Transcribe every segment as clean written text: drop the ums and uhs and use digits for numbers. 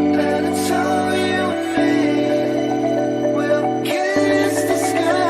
Let it tell you and me. We'll kiss the sky.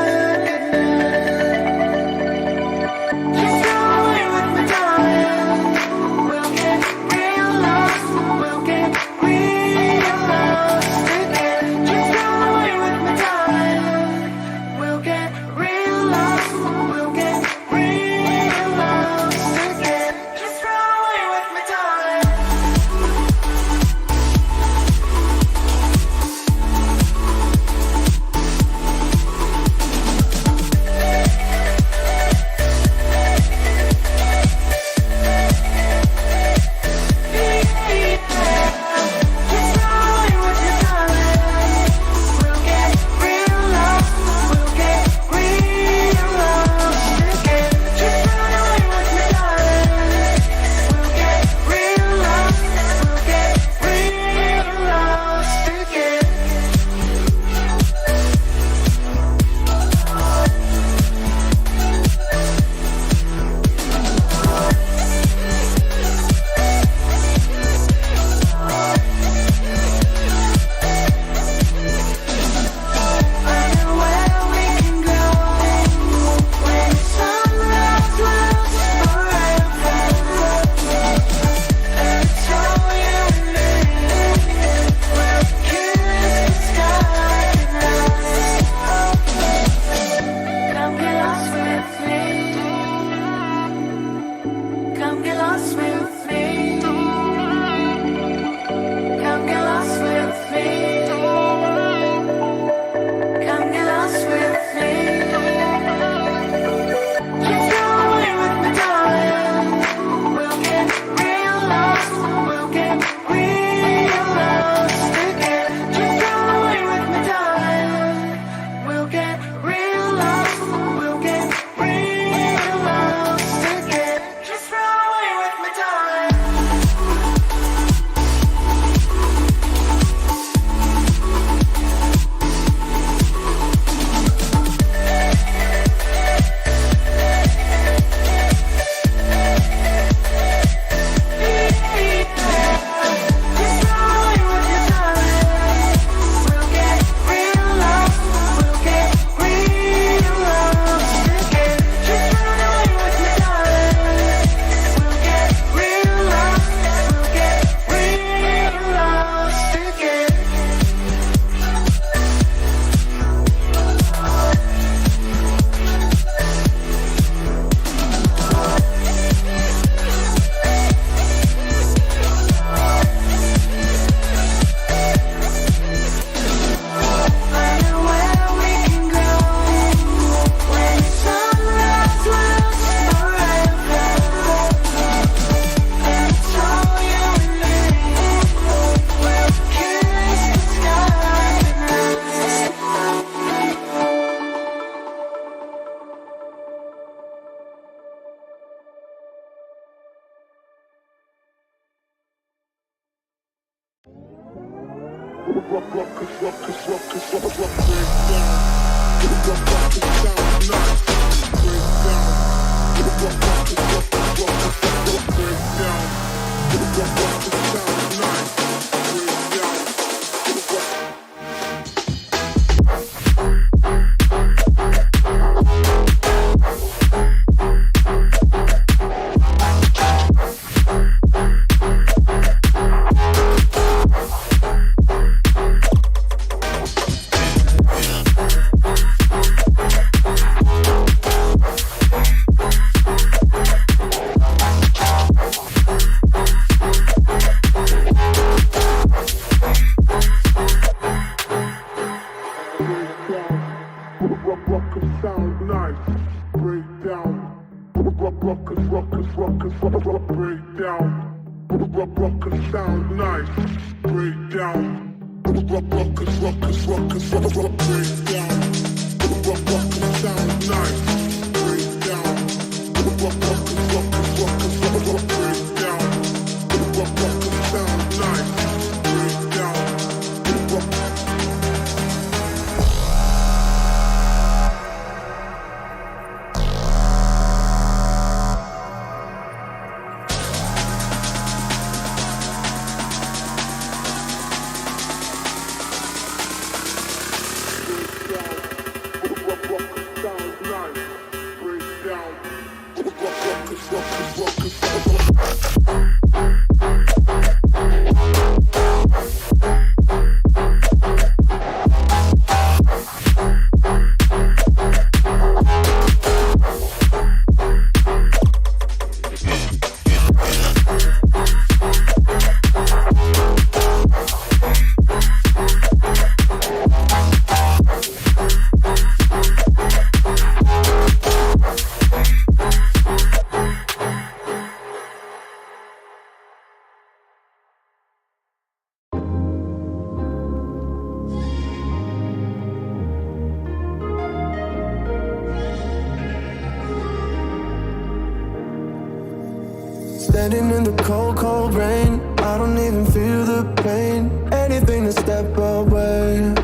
Standing in the cold, cold rain, I don't even feel the pain. Anything to step away,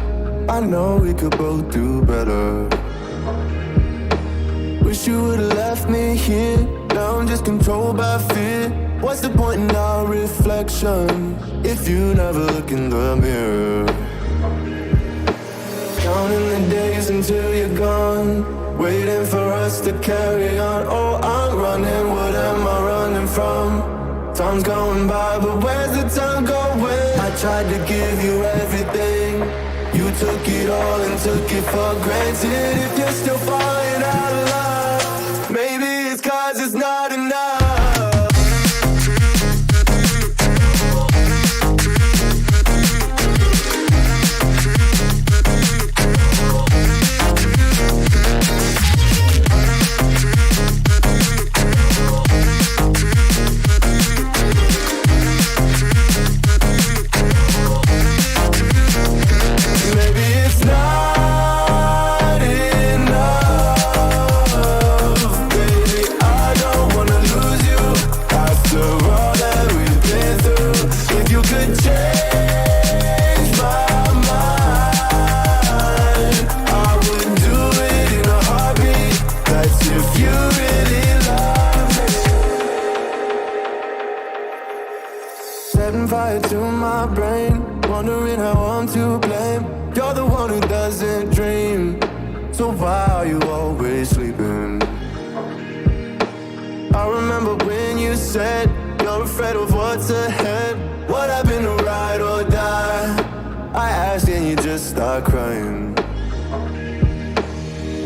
I know we could both do better. Wish you would've left me here, now I'm just controlled by fear. What's the point in our reflection, if you never look in the mirror? Counting the days until you're gone, waiting for us to carry on. Oh, I'm running, what am I running from? Time's going by, but where's the time going? I tried to give you everything, you took it all and took it for granted. If you're still falling out of love, maybe it's 'cause it's not enough. Setting fire to my brain, wondering how I'm to blame. You're the one who doesn't dream, so why are you always sleeping? I remember when you said you're afraid of what's ahead. What happened to ride or die? I asked and you just start crying.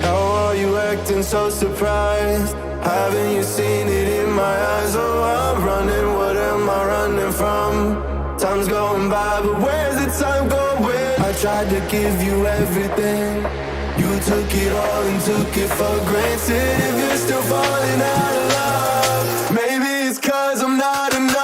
How are you acting so surprised? Haven't you seen it in my eyes? Oh, I'm running, what am I running from? Time's going by, but where's the time going? I tried to give you everything, you took it all and took it for granted. If you're still falling out of love, maybe it's 'cause I'm not enough.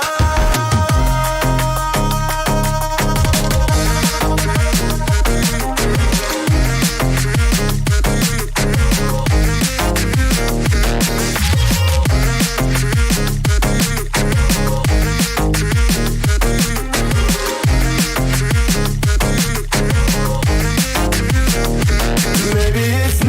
Maybe it's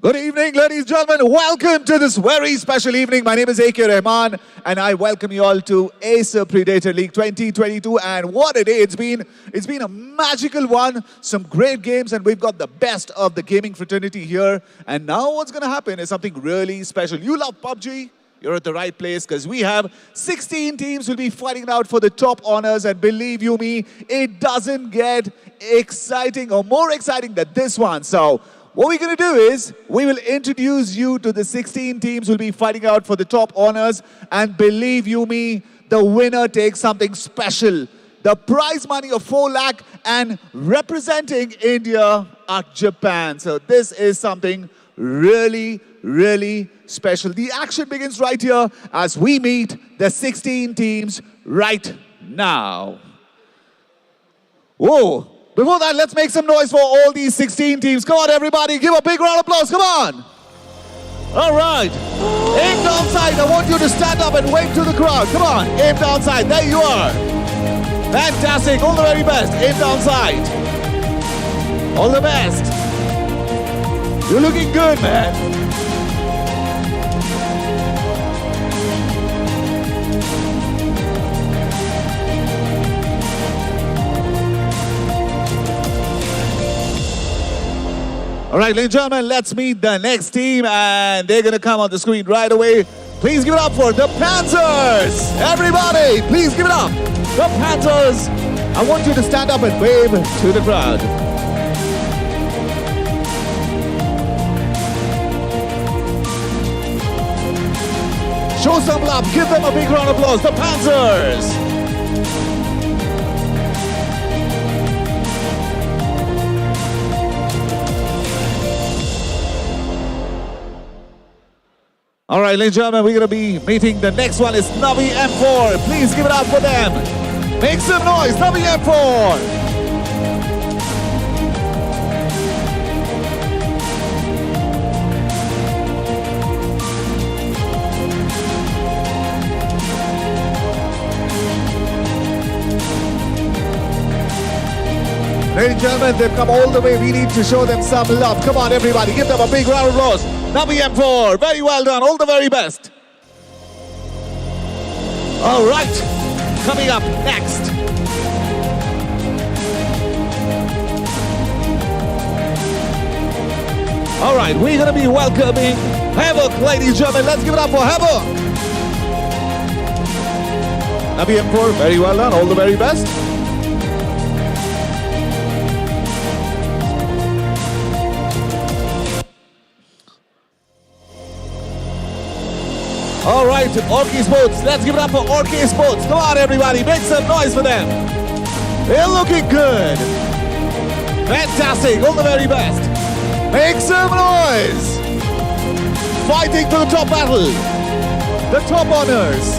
Good evening, ladies and gentlemen. Welcome to this very special evening. My name is Acer Predator and I welcome you all to Acer Predator League 2022. And what it is, it's been a magical one. Some great games, and we've got the best of the gaming fraternity here. And now what's going to happen is something really special. You love PUBG? You're at the right place, because we have 16 teams will be fighting out for the top honors, and believe you me, it doesn't get exciting or more exciting than this one. So what we're going to do is, we will introduce you to the 16 teams who will be fighting out for the top honors, and believe you me, the winner takes something special. The prize money of 4 lakh, and representing India are Japan. So this is something really, really special. The action begins right here as we meet the 16 teams right now. Whoa! Before that, let's make some noise for all these 16 teams. Come on, everybody, give a big round of applause. Come on! All right. Aim down side. I want you to stand up and wave to the crowd. Come on, aim down side. There you are. Fantastic. All the very best. Aim down side. All the best. You're looking good, man. All right, ladies and gentlemen, let's meet the next team, and they're going to come on the screen right away. Please give it up for the Panthers. Everybody, please give it up. The Panthers. I want you to stand up and wave to the crowd. Show some love. Give them a big round of applause. The Panthers. All right, ladies and gentlemen, we're going to be meeting the next one. Is Navi M4. Please give it up for them. Make some noise, Navi M4. Ladies and gentlemen, they've come all the way. We need to show them some love. Come on, everybody, give them a big round of applause. Navi M4, very well done, all the very best. All right, coming up next. All right, we're going to be welcoming Havoc, ladies and gentlemen. Let's give it up for Havoc. Navi M4, very well done, all the very best. All right, Orky Sports. Let's give it up for Orky Sports. Come on, everybody. Make some noise for them. They're looking good. Fantastic. All the very best. Make some noise. Fighting for the top battle. The top honors.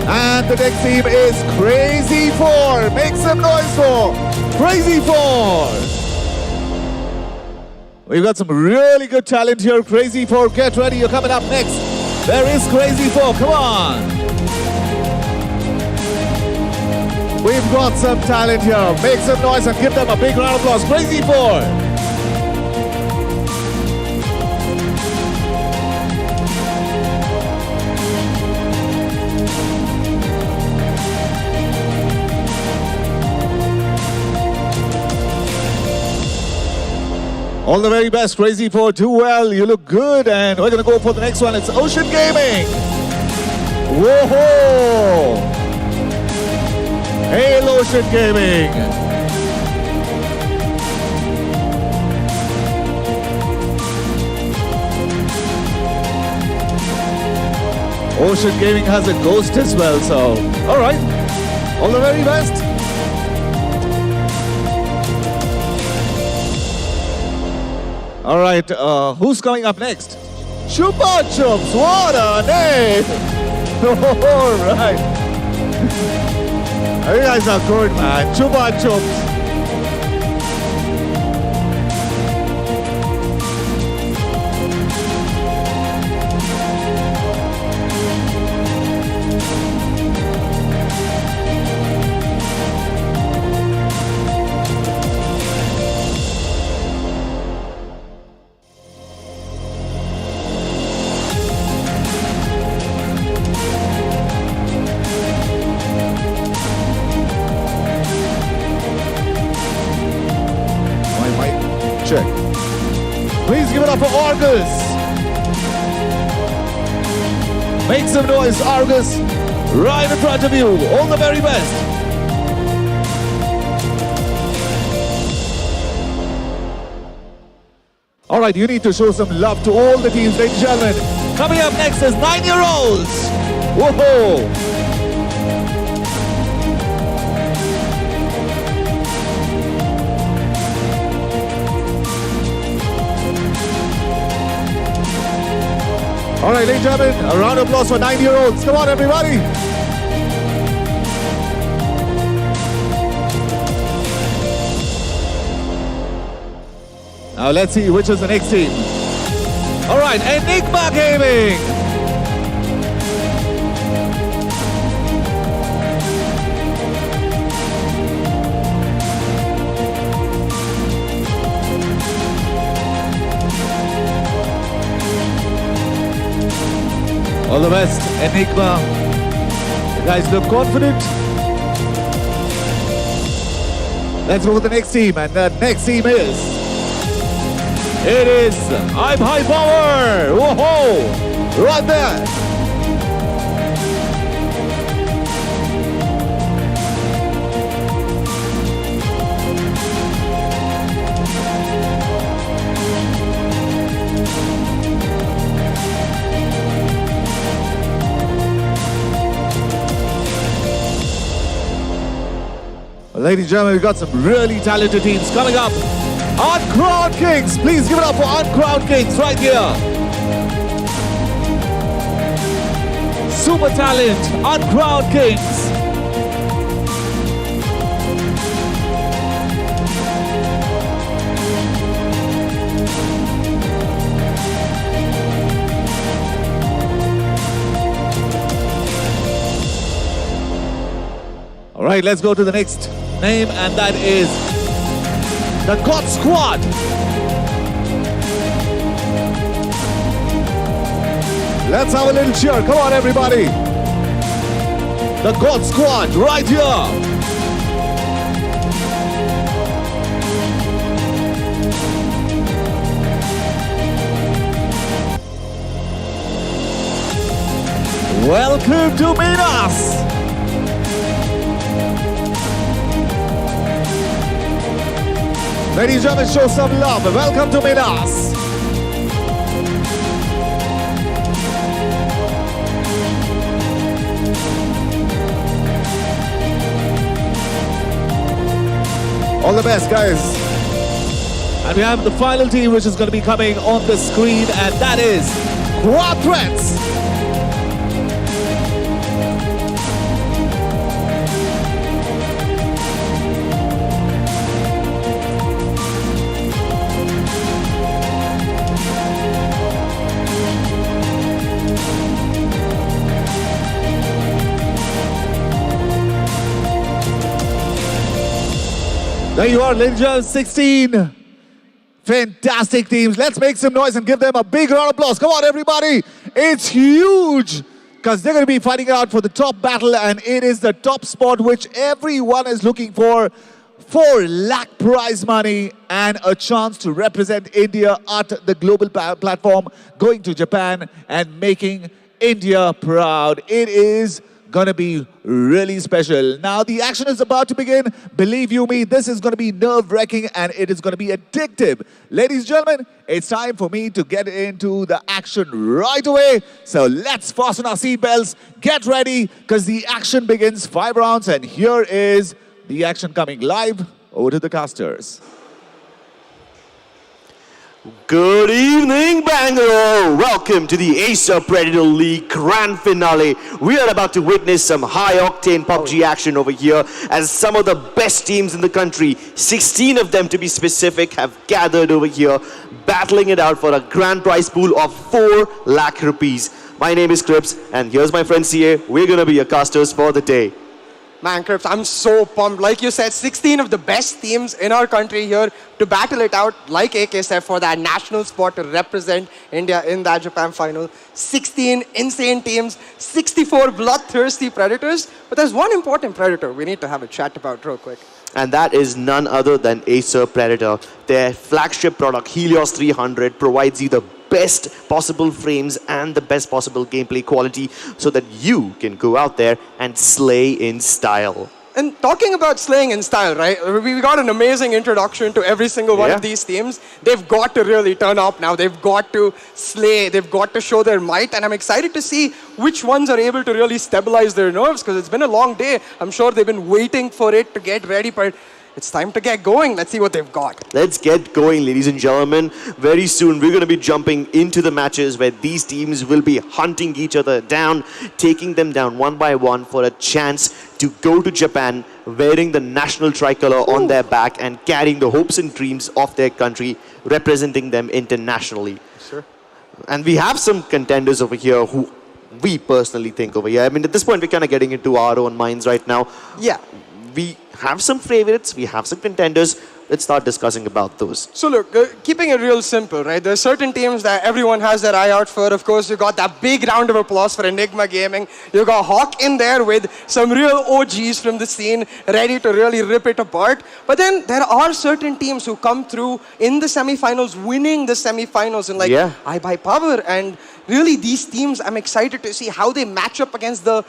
And the next team is Crazy 4. Make some noise for Crazy 4. We've got some really good talent here. Crazy 4, get ready. You're coming up next. There is Crazy 4. Come on. We've got some talent here. Make some noise and give them a big round of applause. Crazy 4. All the very best, Crazy 4. Do well. You look good. And we're going to go for the next one. It's Ocean Gaming. Whoa! Hail Ocean Gaming. Ocean Gaming has a ghost as well, so all right. All the very best. All right, who's coming up next? Chupa Chups, what a name! All right. You guys are good, man. Chupa Chups. check. Please give it up for Argus. Make some noise, Argus. Right in front of you. All the very best. All right, you need to show some love to all the teams, ladies and gentlemen. Coming up next is 9-year-olds. Whoa! All right, ladies and gentlemen, a round of applause for 9-year-olds. Come on, everybody. Now let's see which is the next team. All right, Enigma Gaming. All the best, Enigma. You guys look confident. Let's go with the next team, and the next team is... It is I'm High Power! Whoa! Right there! Ladies and gentlemen, we've got some really talented teams coming up. Uncrowned Kings, please give it up for Uncrowned Kings right here. Super talent, Uncrowned Kings. All right, let's go to the next name, and that is the God Squad. Let's have a little cheer. Come on, everybody. The God Squad right here. Welcome to Minas. Ladies and gentlemen, show some love. Welcome to Minas. All the best, guys. And we have the final team which is going to be coming on the screen, and that is Quad Threats. There you are, ladies and gentlemen, 16 fantastic teams. Let's make some noise and give them a big round of applause. Come on, everybody. It's huge because they're going to be fighting out for the top battle, and it is the top spot which everyone is looking for. 4 lakh prize money and a chance to represent India at the global platform, going to Japan and making India proud. It is going to be really special. Now, the action is about to begin. Believe you me, this is going to be nerve-wracking and it is going to be addictive. Ladies and gentlemen, it's time for me to get into the action right away. So let's fasten our seatbelts, get ready, because the action begins. 5 rounds, and here is the action coming live. Over to the casters. Good evening, Bangalore! Welcome to the Acer Predator League Grand Finale. We are about to witness some high-octane PUBG action over here as some of the best teams in the country, 16 of them to be specific, have gathered over here, battling it out for a grand prize pool of 4 lakh rupees. My name is Crips, and here's my friend CA. We're going to be your casters for the day. Man, Crips, I'm so pumped. Like you said, 16 of the best teams in our country here to battle it out, like AK said, for that national spot to represent India in that Japan final. 16 insane teams, 64 bloodthirsty predators. But there's one important predator we need to have a chat about real quick. And that is none other than Acer Predator. Their flagship product, Helios 300, provides you the best possible frames and the best possible gameplay quality so that you can go out there and slay in style. And talking about slaying in style, right? We got an amazing introduction to every single one of these teams. They've got to really turn up now. They've got to slay. They've got to show their might. And I'm excited to see which ones are able to really stabilize their nerves, because it's been a long day. I'm sure they've been waiting for it to get ready, but it's time to get going. Let's see what they've got. Let's get going, ladies and gentlemen. Very soon, we're going to be jumping into the matches where these teams will be hunting each other down, taking them down one by one for a chance to go to Japan, wearing the national tricolor on their back and carrying the hopes and dreams of their country, representing them internationally. Sure. And we have some contenders over here who we personally think over here. I mean, at this point, we're kind of getting into our own minds right now. Yeah. We have some favorites, we have some contenders. Let's start discussing about those. So look, keeping it real simple, right? There are certain teams that everyone has their eye out for. Of course, you got that big round of applause for Enigma Gaming. You got Hawk in there with some real OGs from the scene, ready to really rip it apart. But then there are certain teams who come through in the semifinals, winning the semifinals in I Buy Power. And really, these teams, I'm excited to see how they match up against the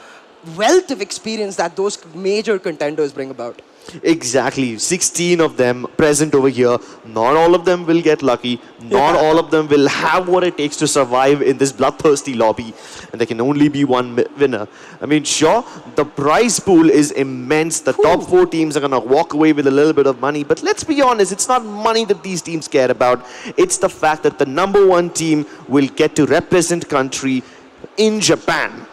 wealth of experience that those major contenders bring about. Exactly. 16 of them present over here. Not all of them will get lucky. Not all of them will have what it takes to survive in this bloodthirsty lobby. And there can only be one winner. I mean, sure, the prize pool is immense. The top 4 teams are going to walk away with a little bit of money. But let's be honest, it's not money that these teams care about. It's the fact that the number 1 team will get to represent country in Japan.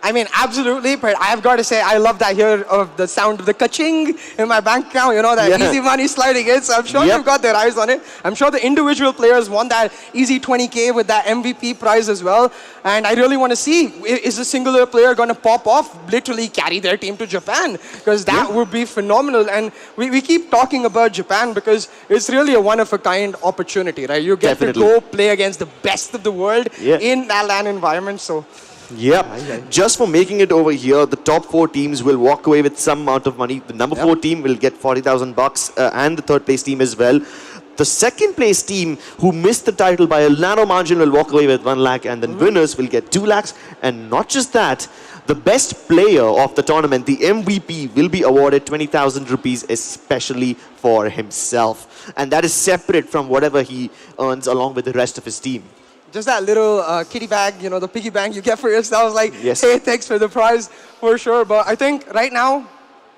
I mean, absolutely, but I've got to say, I love that here of the sound of the ka-ching in my bank account, you know, that easy money sliding in. So I'm sure they've got their eyes on it. I'm sure the individual players want that easy 20K with that MVP prize as well. And I really want to see, is a singular player going to pop off, literally carry their team to Japan? Because that would be phenomenal. And we keep talking about Japan because it's really a one-of-a-kind opportunity, right? You get to go play against the best of the world in that LAN environment. So. Yep. Just for making it over here, the top 4 teams will walk away with some amount of money. The number 4 team will get 40,000 bucks, and the third place team as well. The second place team who missed the title by a nano margin will walk away with 1 lakh, and then winners will get 2 lakhs. And not just that, the best player of the tournament, the MVP, will be awarded 20,000 rupees especially for himself. And that is separate from whatever he earns along with the rest of his team. Just that little kitty bag, you know, the piggy bank you get for yourself. Like, hey, thanks for the prize, for sure. But I think right now,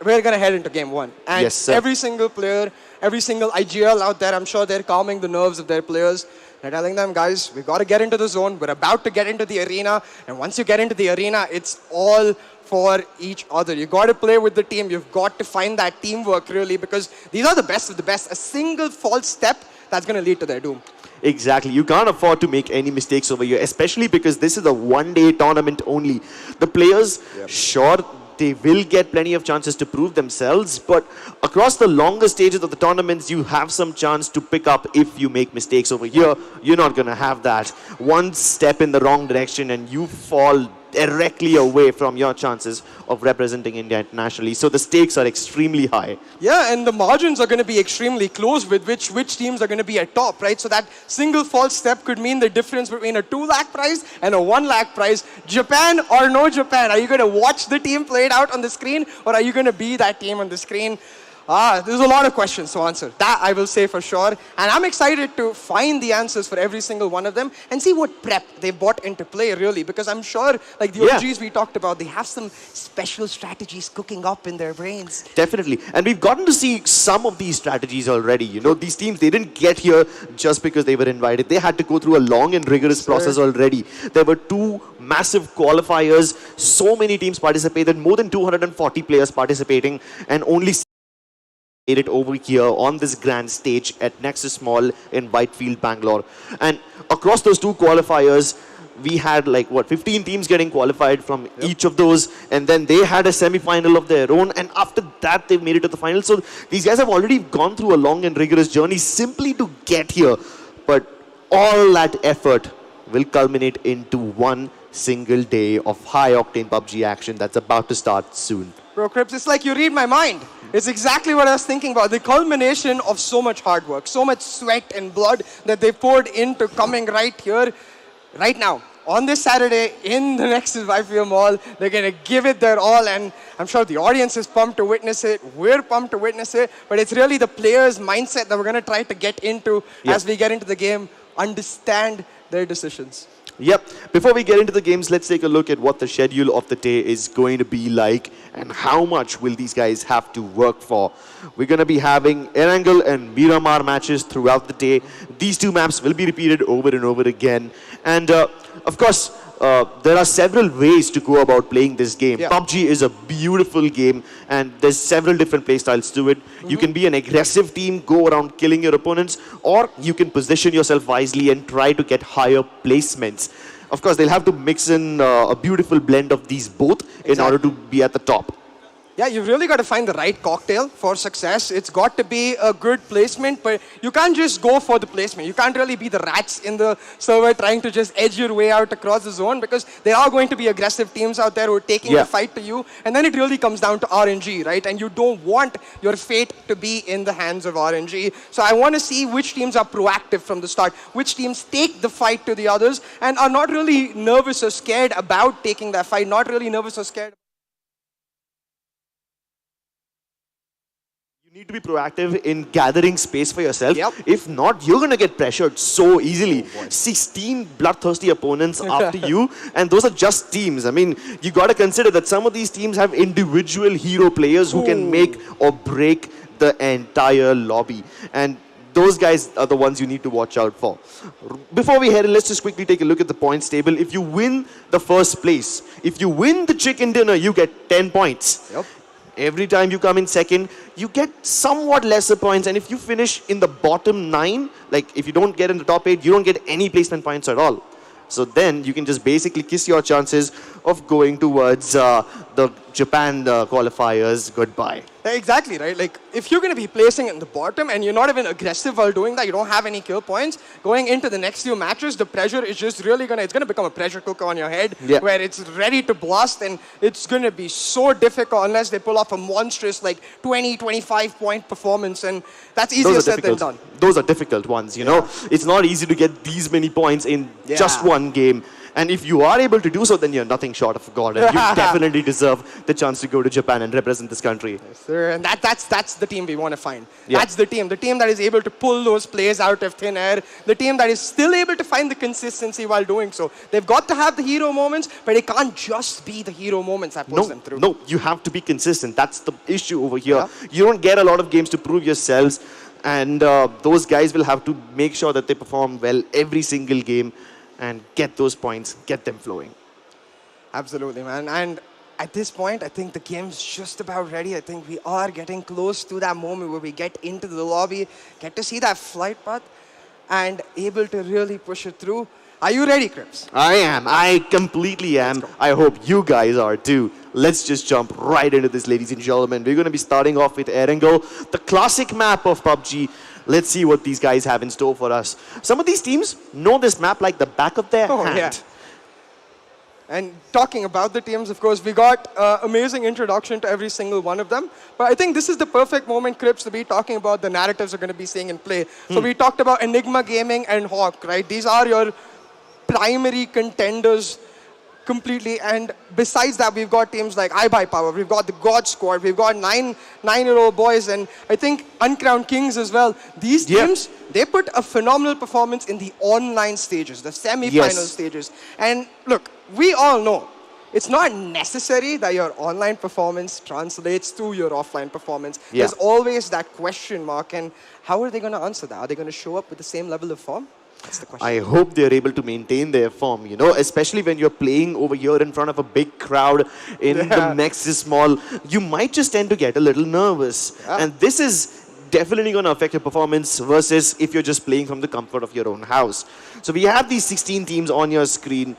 we're going to head into game 1. And every single player, every single IGL out there, I'm sure they're calming the nerves of their players. They're telling them, guys, we've got to get into the zone. We're about to get into the arena. And once you get into the arena, it's all for each other. You got to play with the team. You've got to find that teamwork, really, because these are the best of the best. A single false step, that's going to lead to their doom. Exactly. You can't afford to make any mistakes over here, especially because this is a one-day tournament only. The players, sure, they will get plenty of chances to prove themselves, but across the longer stages of the tournaments, you have some chance to pick up if you make mistakes. Over here, you're not going to have that. One step in the wrong direction and you fall directly away from your chances of representing India internationally. So the stakes are extremely high. Yeah, and the margins are going to be extremely close with which teams are going to be at top, right? So that single false step could mean the difference between a 2 lakh prize and a 1 lakh prize. Japan or no Japan? Are you going to watch the team play it out on the screen, or are you going to be that team on the screen? There's a lot of questions to answer. That I will say for sure. And I'm excited to find the answers for every single one of them and see what prep they brought into play, really. Because I'm sure, like the OGs we talked about, they have some special strategies cooking up in their brains. Definitely. And we've gotten to see some of these strategies already. You know, these teams, they didn't get here just because they were invited. They had to go through a long and rigorous process already. There were 2 massive qualifiers. So many teams participated, more than 240 players participating, and only made it over here on this grand stage at Nexus Mall in Whitefield, Bangalore. And across those 2 qualifiers, we had like, 15 teams getting qualified from each of those, and then they had a semi-final of their own, and after that, they've made it to the final. So these guys have already gone through a long and rigorous journey simply to get here. But all that effort will culminate into one single day of high-octane PUBG action that's about to start soon. Bro, Crips, it's like you read my mind. It's exactly what I was thinking about. The culmination of so much hard work, so much sweat and blood that they poured into coming right here, right now. On this Saturday in the Nexus Wi-Fi Mall, they're going to give it their all, and I'm sure the audience is pumped to witness it. We're pumped to witness it, but it's really the players' mindset that we're going to try to get into as we get into the game, understand their decisions. Yep. Before we get into the games, let's take a look at what the schedule of the day is going to be like and how much will these guys have to work for. We're going to be having Erangel and Miramar matches throughout the day. These two maps will be repeated over and over again. And of course, there are several ways to go about playing this game. PUBG is a beautiful game and there's several different playstyles to it. You can be an aggressive team, go around killing your opponents, or you can position yourself wisely and try to get higher placements. Of course, they'll have to mix in a beautiful blend of these both in order to be at the top. Yeah, you've really got to find the right cocktail for success. It's got to be a good placement, but you can't just go for the placement. You can't really be the rats in the server trying to just edge your way out across the zone, because there are going to be aggressive teams out there who are taking the fight to you, and then it really comes down to RNG, right? And you don't want your fate to be in the hands of RNG. So I want to see which teams are proactive from the start, which teams take the fight to the others and are not really nervous or scared about taking that fight, not really nervous or scared. You need to be proactive in gathering space for yourself. If not, you're going to get pressured so easily. 16 bloodthirsty opponents after you, and those are just teams. I mean, you got to consider that some of these teams have individual hero players who can make or break the entire lobby. And those guys are the ones you need to watch out for. Before we head in, let's just quickly take a look at the points table. If you win the first place, if you win the chicken dinner, you get 10 points. Every time you come in second, you get somewhat lesser points. And if you finish in the bottom 9, like if you don't get in the top 8, you don't get any placement points at all. So then you can just basically kiss your chances of going towards the Japan qualifiers goodbye. Exactly, right? Like, if you're going to be placing in the bottom and you're not even aggressive while doing that, you don't have any kill points, going into the next few matches, the pressure is just really going to, it's going to become a pressure cooker on your head, where it's ready to blast, and it's going to be so difficult unless they pull off a monstrous, like, 20, 25 point performance, and that's easier said than done. Those are difficult ones, you know? It's not easy to get these many points in just one game. And if you are able to do so, then you're nothing short of God. And you definitely deserve the chance to go to Japan and represent this country. Yes, sir. And that's the team we want to find. That's the team that is able to pull those plays out of thin air. The team that is still able to find the consistency while doing so. They've got to have the hero moments, but it can't just be the hero moments that pulls them through. No, you have to be consistent. That's the issue over here. You don't get a lot of games to prove yourselves. And those guys will have to make sure that they perform well every single game and get those points, get them flowing. Absolutely, man. And at this point, I think the game's just about ready. I think we are getting close to that moment where we get into the lobby, get to see that flight path, and able to really push it through. Are you ready, Crips? I am. I completely am. I hope you guys are too. Let's just jump right into this, ladies and gentlemen. We're going to be starting off with Erangel, the classic map of PUBG. Let's see what these guys have in store for us. Some of these teams know this map like the back of their hand. And talking about the teams, of course, we got amazing introduction to every single one of them. But I think this is the perfect moment, Crips, to be talking about the narratives we're going to be seeing in play. So we talked about Enigma Gaming and Hawk, right? These are your primary contenders completely, and besides that, we've got teams like iBuyPower, we've got the God Squad, we've got nine-year-old boys, and I think Uncrowned Kings as well. These teams, they put a phenomenal performance in the online stages, the semi-final stages. And look, we all know it's not necessary that your online performance translates to your offline performance. There's always that question mark, and how are they going to answer that? Are they going to show up with the same level of form? That's the question. I hope they're able to maintain their form, you know, especially when you're playing over here in front of a big crowd in the Nexus Mall. You might just tend to get a little nervous. And this is definitely going to affect your performance versus if you're just playing from the comfort of your own house. So we have these 16 teams on your screen.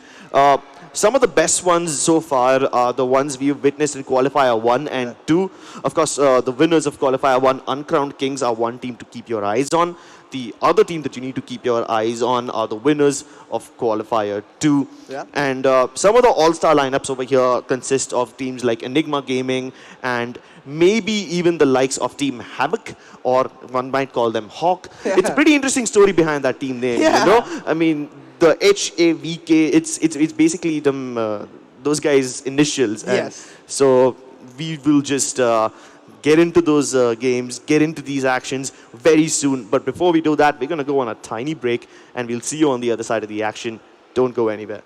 Some of the best ones so far are the ones we've witnessed in Qualifier 1 and 2. Of course, the winners of Qualifier 1, Uncrowned Kings, are one team to keep your eyes on. the other team that you need to keep your eyes on are the winners of Qualifier 2. Yeah. And some of the all-star lineups over here consist of teams like Enigma Gaming and maybe even the likes of Team Havoc, or one might call them Hawk. It's a pretty interesting story behind that team name, you know? I mean, the HAVK, it's basically them, those guys' initials. And Yes. so we will just get into those games, get into these actions very soon. But before we do that, we're going to go on a tiny break, and we'll see you on the other side of the action. Don't go anywhere.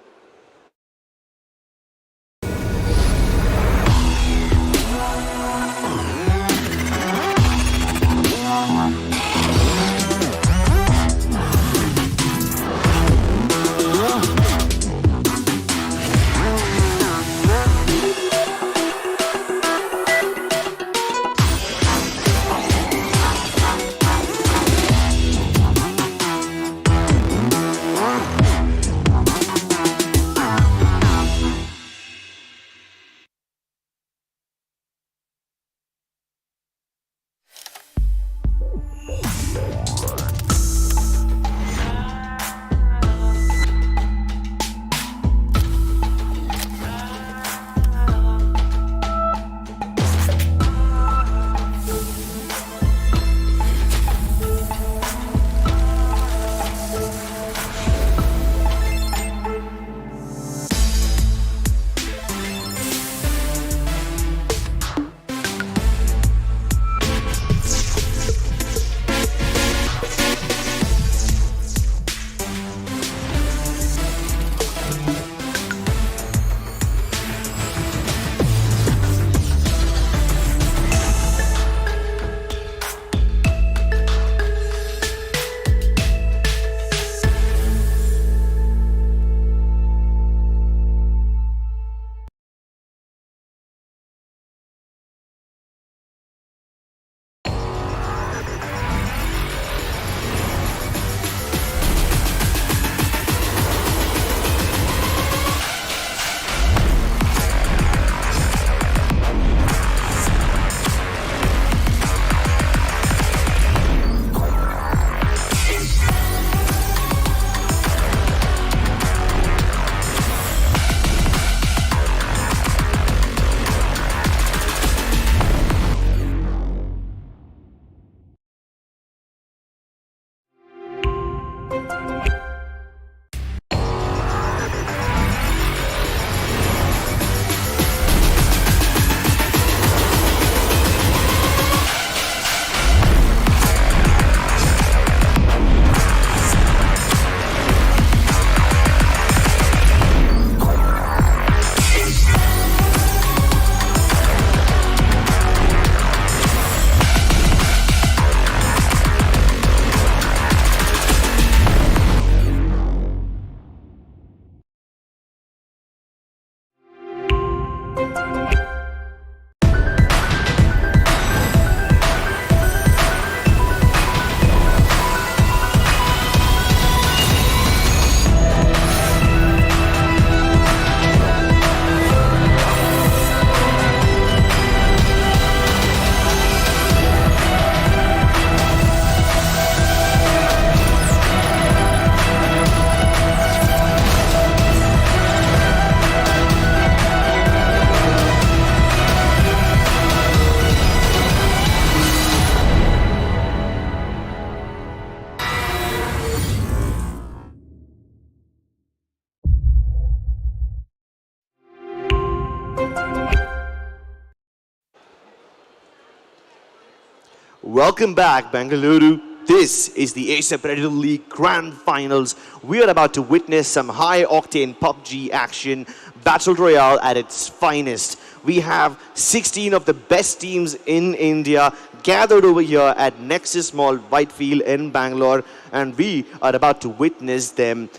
Welcome back, Bengaluru. This is the Acer Predator League Grand Finals. We are about to witness some high-octane PUBG action, Battle Royale at its finest. We have 16 of the best teams in India gathered over here at Nexus Mall, Whitefield in Bangalore, and we are about to witness them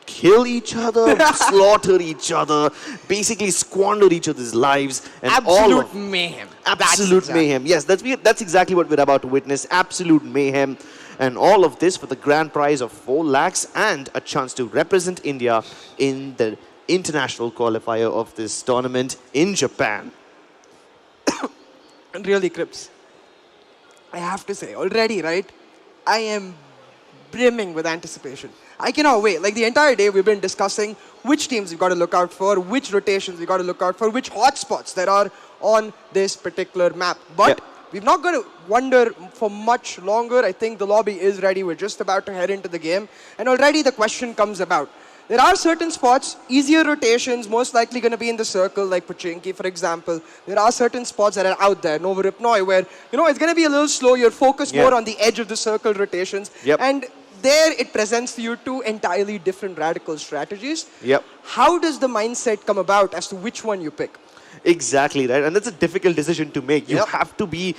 kill each other, slaughter each other, basically squander each other's lives. And Absolute mayhem. Absolute mayhem. Yes, that's exactly what we're about to witness. Absolute mayhem. And all of this for the grand prize of 4 lakhs and a chance to represent India in the international qualifier of this tournament in Japan. And really, Crips, I have to say, already, right, I am brimming with anticipation. I cannot wait. Like the entire day, we've been discussing which teams we've got to look out for, which rotations we've got to look out for, which hotspots there are on this particular map. But we've not got to wonder for much longer. I think the lobby is ready. We're just about to head into the game. And already the question comes about. There are certain spots, easier rotations, most likely going to be in the circle, like Pochinki, for example. There are certain spots that are out there, Novo Ripnoi, where, it's going to be a little slow. You're focused more on the edge of the circle rotations. And there it presents to you two entirely different radical strategies. How does the mindset come about as to which one you pick? Exactly, right? And that's a difficult decision to make. You have to be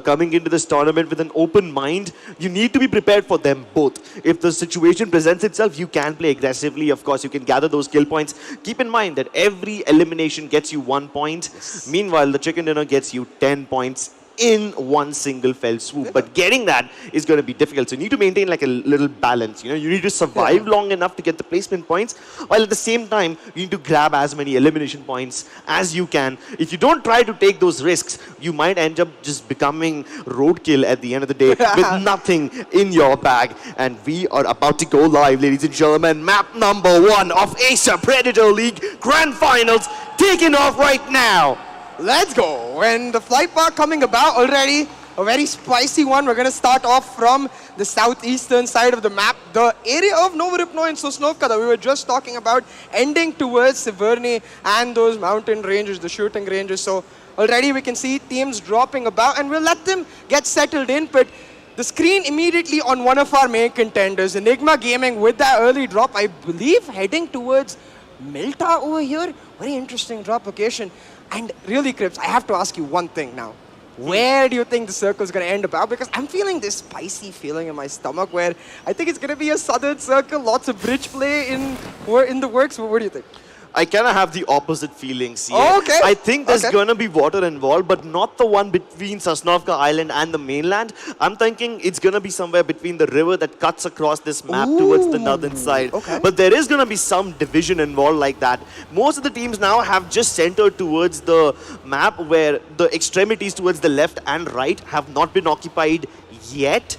coming into this tournament with an open mind. You need to be prepared for them both. If the situation presents itself, you can play aggressively. Of course, you can gather those kill points. Keep in mind that every elimination gets you 1 point. Meanwhile, the chicken dinner gets you 10 points in one single fell swoop. But getting that is going to be difficult. So you need to maintain like a little balance. You need to survive long enough to get the placement points, while at the same time, you need to grab as many elimination points as you can. If you don't try to take those risks, you might end up just becoming roadkill at the end of the day with nothing in your bag. And we are about to go live, ladies and gentlemen. Map number 1 of Acer Predator League Grand Finals taking off right now. Let's go. And the flight path coming about already, a very spicy one. We're going to start off from the southeastern side of the map. The area of Novo Ripnoi and Sosnovka that we were just talking about, ending towards Severny and those mountain ranges, the shooting ranges. So already we can see teams dropping about, and we'll let them get settled in. But the screen immediately on one of our main contenders, Enigma Gaming, with that early drop, I believe heading towards Milta over here. Very interesting drop location. And really, Crips, I have to ask you one thing now. Where do you think the circle is going to end about? Because I'm feeling this spicy feeling in my stomach where I think it's going to be a southern circle, lots of bridge play in the works. What do you think? I kind of have the opposite feelings here. Oh, okay. I think there's going to be water involved, but not the one between Sosnovka Island and the mainland. I'm thinking it's going to be somewhere between the river that cuts across this map towards the northern side. But there is going to be some division involved like that. Most of the teams now have just centered towards the map, where the extremities towards the left and right have not been occupied yet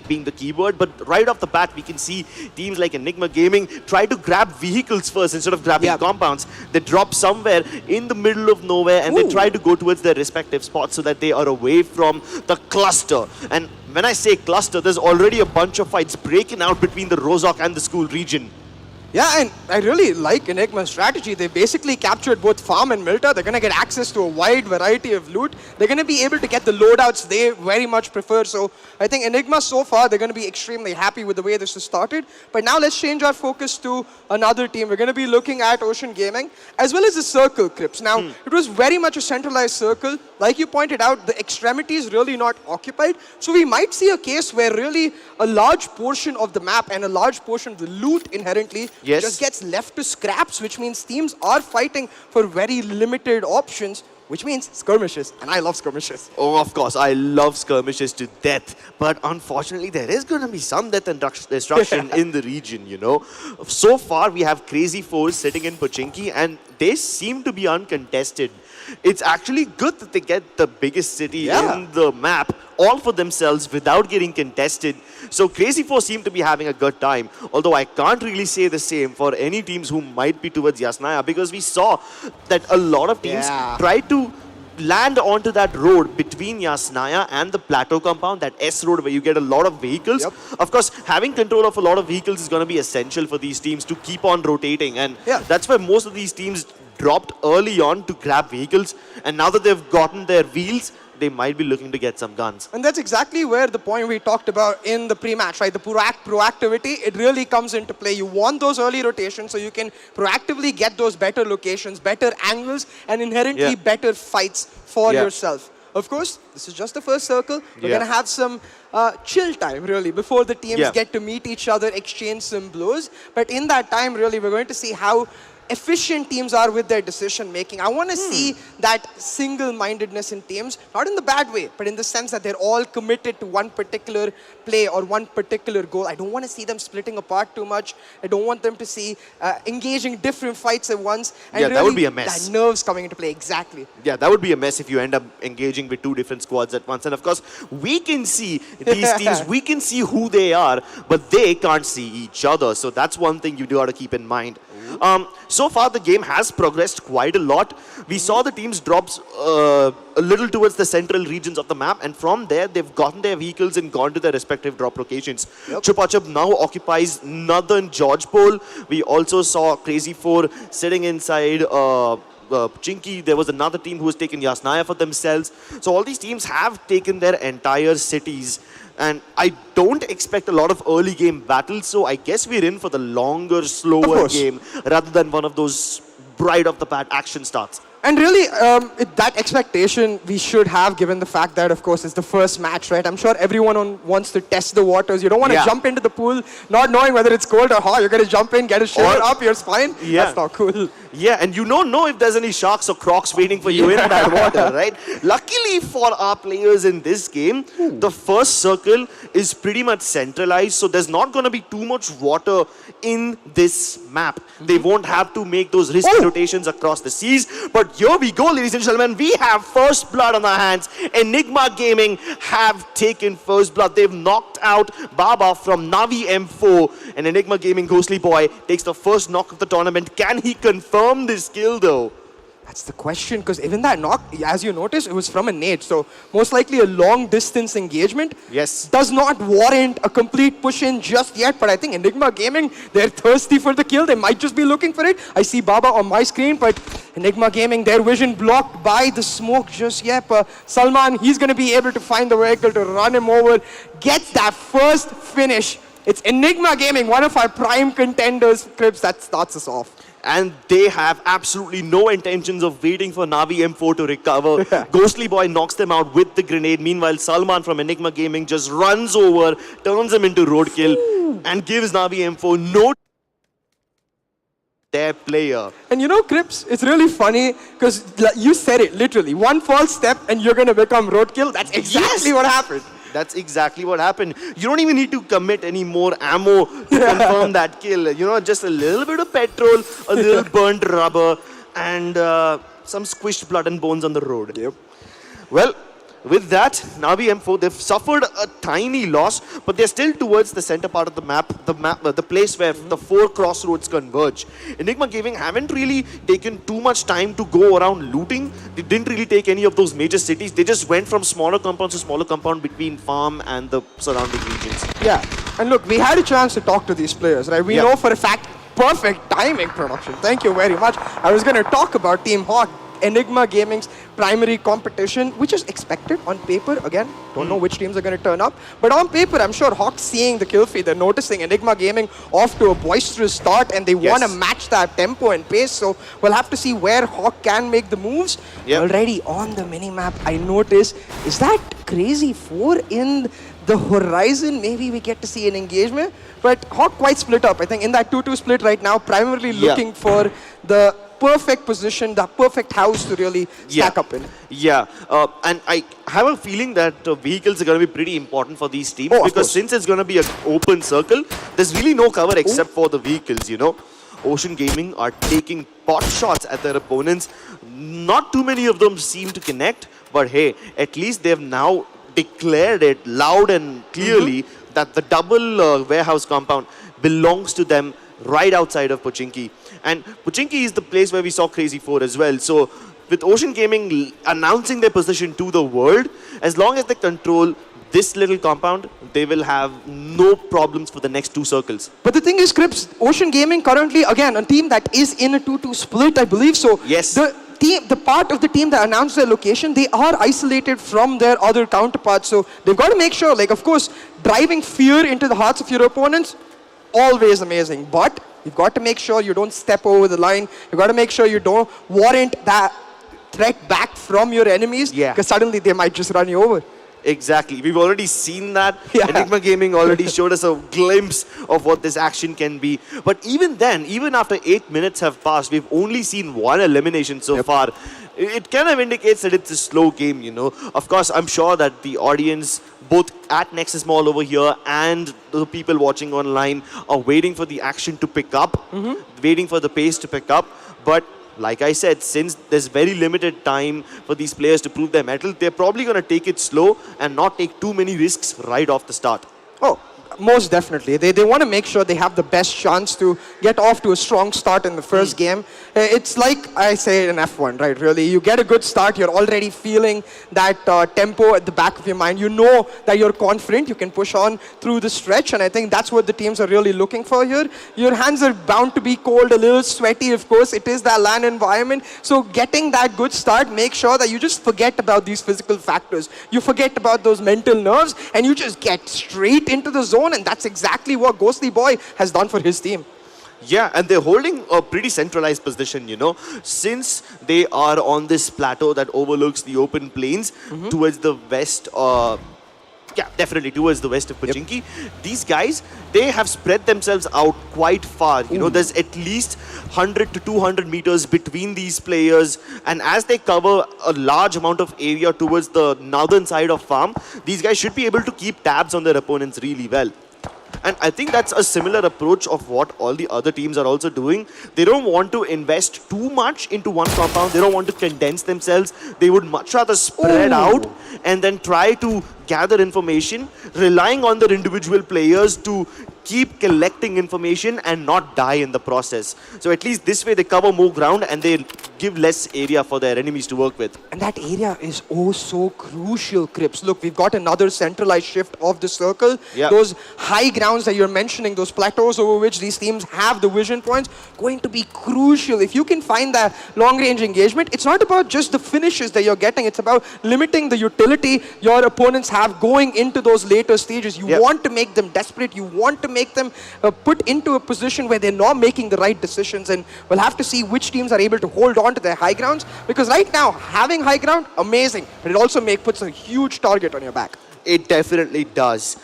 being the keyword. But right off the bat, we can see teams like Enigma Gaming try to grab vehicles first instead of grabbing compounds. They drop somewhere in the middle of nowhere, and they try to go towards their respective spots so that they are away from the cluster. And when I say cluster, there's already a bunch of fights breaking out between the Rozhok and the school region. Yeah, and I really like Enigma's strategy. They basically captured both farm and Milta. They're going to get access to a wide variety of loot. They're going to be able to get the loadouts they very much prefer. So I think Enigma so far, they're going to be extremely happy with the way this has started. But now let's change our focus to another team. We're going to be looking at Ocean Gaming, as well as the circle, Crips. Now, it was very much a centralized circle. Like you pointed out, the extremities really not occupied. So we might see a case where really a large portion of the map and a large portion of the loot inherently just gets left to scraps, which means teams are fighting for very limited options, which means skirmishes. And I love skirmishes. Oh, of course, I love skirmishes to death. But unfortunately, there is going to be some death and destruction in the region, So far, we have Crazy Foes sitting in Pochinki, and they seem to be uncontested. It's actually good that they get the biggest city in the map all for themselves without getting contested. So Crazy Four seem to be having a good time. Although I can't really say the same for any teams who might be towards Yasnaya, because we saw that a lot of teams tried to land onto that road between Yasnaya and the plateau compound, that S road where you get a lot of vehicles. Of course, having control of a lot of vehicles is going to be essential for these teams to keep on rotating. And that's why most of these teams dropped early on to grab vehicles. And now that they've gotten their wheels, they might be looking to get some guns. And that's exactly where the point we talked about in the pre-match, right? The proactivity, it really comes into play. You want those early rotations so you can proactively get those better locations, better angles, and inherently better fights for yourself. Of course, this is just the first circle. We're going to have some chill time, really, before the teams get to meet each other, exchange some blows. But in that time, really, we're going to see how efficient teams are with their decision making. I want to see that single-mindedness in teams, not in the bad way, but in the sense that they're all committed to one particular play or one particular goal. I don't want to see them splitting apart too much. I don't want them to see engaging different fights at once. And Yeah, really that would be a mess. That nerves coming into play, exactly. Yeah, that would be a mess if you end up engaging with two different squads at once. And of course, we can see these teams, we can see who they are, but they can't see each other. So that's one thing you do have to keep in mind. So far, the game has progressed quite a lot. We saw the teams drop a little towards the central regions of the map, and from there, they've gotten their vehicles and gone to their respective drop locations. Chupa Chup now occupies northern George Pole. We also saw Crazy 4 sitting inside Chinky. There was another team who was taking Yasnaya for themselves. So all these teams have taken their entire cities. And I don't expect a lot of early game battles, so I guess we're in for the longer, slower game rather than one of those right off the bat action starts. And really, that expectation we should have, given the fact that, of course, it's the first match, right? I'm sure everyone wants to test the waters. You don't want to jump into the pool not knowing whether it's cold or hot. You're going to jump in, get a shiver up your spine. Yeah. That's not cool. Yeah, and you don't know if there's any sharks or crocs waiting for you in that water, right? Luckily for our players in this game, the first circle is pretty much centralized, so there's not going to be too much water in this map. They won't have to make those risky rotations across the seas. But here we go, ladies and gentlemen. We have first blood on our hands. Enigma Gaming have taken first blood. They've knocked out Baba from Navi M4. And Enigma Gaming Ghostly Boy takes the first knock of the tournament. Can he confirm this kill though? That's the question, because even that knock, as you notice, it was from a nade. So most likely a long-distance engagement. Yes. Does not warrant a complete push-in just yet. But I think Enigma Gaming, they're thirsty for the kill. They might just be looking for it. I see Baba on my screen, but Enigma Gaming, their vision blocked by the smoke just yet. Salman, he's going to be able to find the vehicle to run him over. Gets that first finish. It's Enigma Gaming, one of our prime contenders. Crips, that starts us off. And they have absolutely no intentions of waiting for Navi M4 to recover. Ghostly Boy knocks them out with the grenade. Meanwhile, Salman from Enigma Gaming just runs over, turns him into roadkill, and gives Navi M4 no their player. And you know, Crips, it's really funny because you said it literally. One false step and you're going to become roadkill. That's exactly what happened. That's exactly what happened. You don't even need to commit any more ammo to confirm that kill. You know, just a little bit of petrol, a little burnt rubber, and some squished blood and bones on the road. Yep. Well, with that, Navi M4, they've suffered a tiny loss, but they're still towards the center part of the map, the place where the four crossroads converge. Enigma Gaming haven't really taken too much time to go around looting. They didn't really take any of those major cities. They just went from smaller compound to smaller compound between farm and the surrounding regions. Yeah. And look, we had a chance to talk to these players, right? We know for a fact, perfect timing, production. Thank you very much. I was going to talk about Team Hawk, Enigma Gaming's primary competition, which is expected on paper. Again, don't know which teams are going to turn up. But on paper, I'm sure Hawk's seeing the kill feed. They're noticing Enigma Gaming off to a boisterous start, and they want to match that tempo and pace. So we'll have to see where Hawk can make the moves. Already on the mini-map, I notice, is that Crazy 4 in the horizon? Maybe we get to see an engagement. But Hawk quite split up. I think in that 2-2 split right now, primarily looking for the perfect position, the perfect house to really stack up in. Yeah, and I have a feeling that vehicles are going to be pretty important for these teams because since it's going to be an open circle, there's really no cover except for the vehicles, you know. Ocean Gaming are taking pot shots at their opponents. Not too many of them seem to connect, but hey, at least they've now declared it loud and clearly that the double warehouse compound belongs to them right outside of Pochinki. And Pochinki is the place where we saw Crazy 4 as well. So with Ocean Gaming announcing their position to the world, as long as they control this little compound, they will have no problems for the next two circles. But the thing is, Crips, Ocean Gaming currently, again, a team that is in a 2-2 split, I believe. So the part of the team that announced their location, they are isolated from their other counterparts. So they've got to make sure, like, of course, driving fear into the hearts of your opponents, always amazing. But you've got to make sure you don't step over the line. You've got to make sure you don't warrant that threat back from your enemies, because suddenly they might just run you over. Exactly. We've already seen that. Yeah. Enigma Gaming already showed us a glimpse of what this action can be. But even then, even after 8 minutes have passed, we've only seen one elimination so far. It kind of indicates that it's a slow game, you know. Of course, I'm sure that the audience, both at Nexus Mall over here and the people watching online, are waiting for the action to pick up, waiting for the pace to pick up. But like I said, since there's very limited time for these players to prove their mettle, they're probably going to take it slow and not take too many risks right off the start. Oh, most definitely. They want to make sure they have the best chance to get off to a strong start in the first game. It's like I say in F1, right? Really, you get a good start, you're already feeling that tempo at the back of your mind. You know that you're confident, you can push on through the stretch, and I think that's what the teams are really looking for here. Your hands are bound to be cold, a little sweaty, of course. It is that LAN environment. So getting that good start, make sure that you just forget about these physical factors. You forget about those mental nerves, and you just get straight into the zone, and that's exactly what Ghostly Boy has done for his team. Yeah, and they're holding a pretty centralized position, you know, since they are on this plateau that overlooks the open plains towards the west. Yeah, definitely towards the west of Pochinki. These guys, they have spread themselves out quite far. You know, there's at least 100 to 200 meters between these players. And as they cover a large amount of area towards the northern side of farm, these guys should be able to keep tabs on their opponents really well. And I think that's a similar approach of what all the other teams are also doing. They don't want to invest too much into one compound. They don't want to condense themselves. They would much rather spread out and then try to gather information, relying on their individual players to keep collecting information and not die in the process. So at least this way they cover more ground and they give less area for their enemies to work with. And that area is oh so crucial, Crips. Look, we've got another centralized shift of the circle. Yeah. Those high grounds that you're mentioning, those plateaus over which these teams have the vision points, going to be crucial. If you can find that long-range engagement, it's not about just the finishes that you're getting. It's about limiting the utility your opponents have going into those later stages. You want to make them desperate. You want to make them put into a position where they're not making the right decisions. And we'll have to see which teams are able to hold on to their high grounds. Because right now, having high ground, amazing. But it also puts a huge target on your back. It definitely does.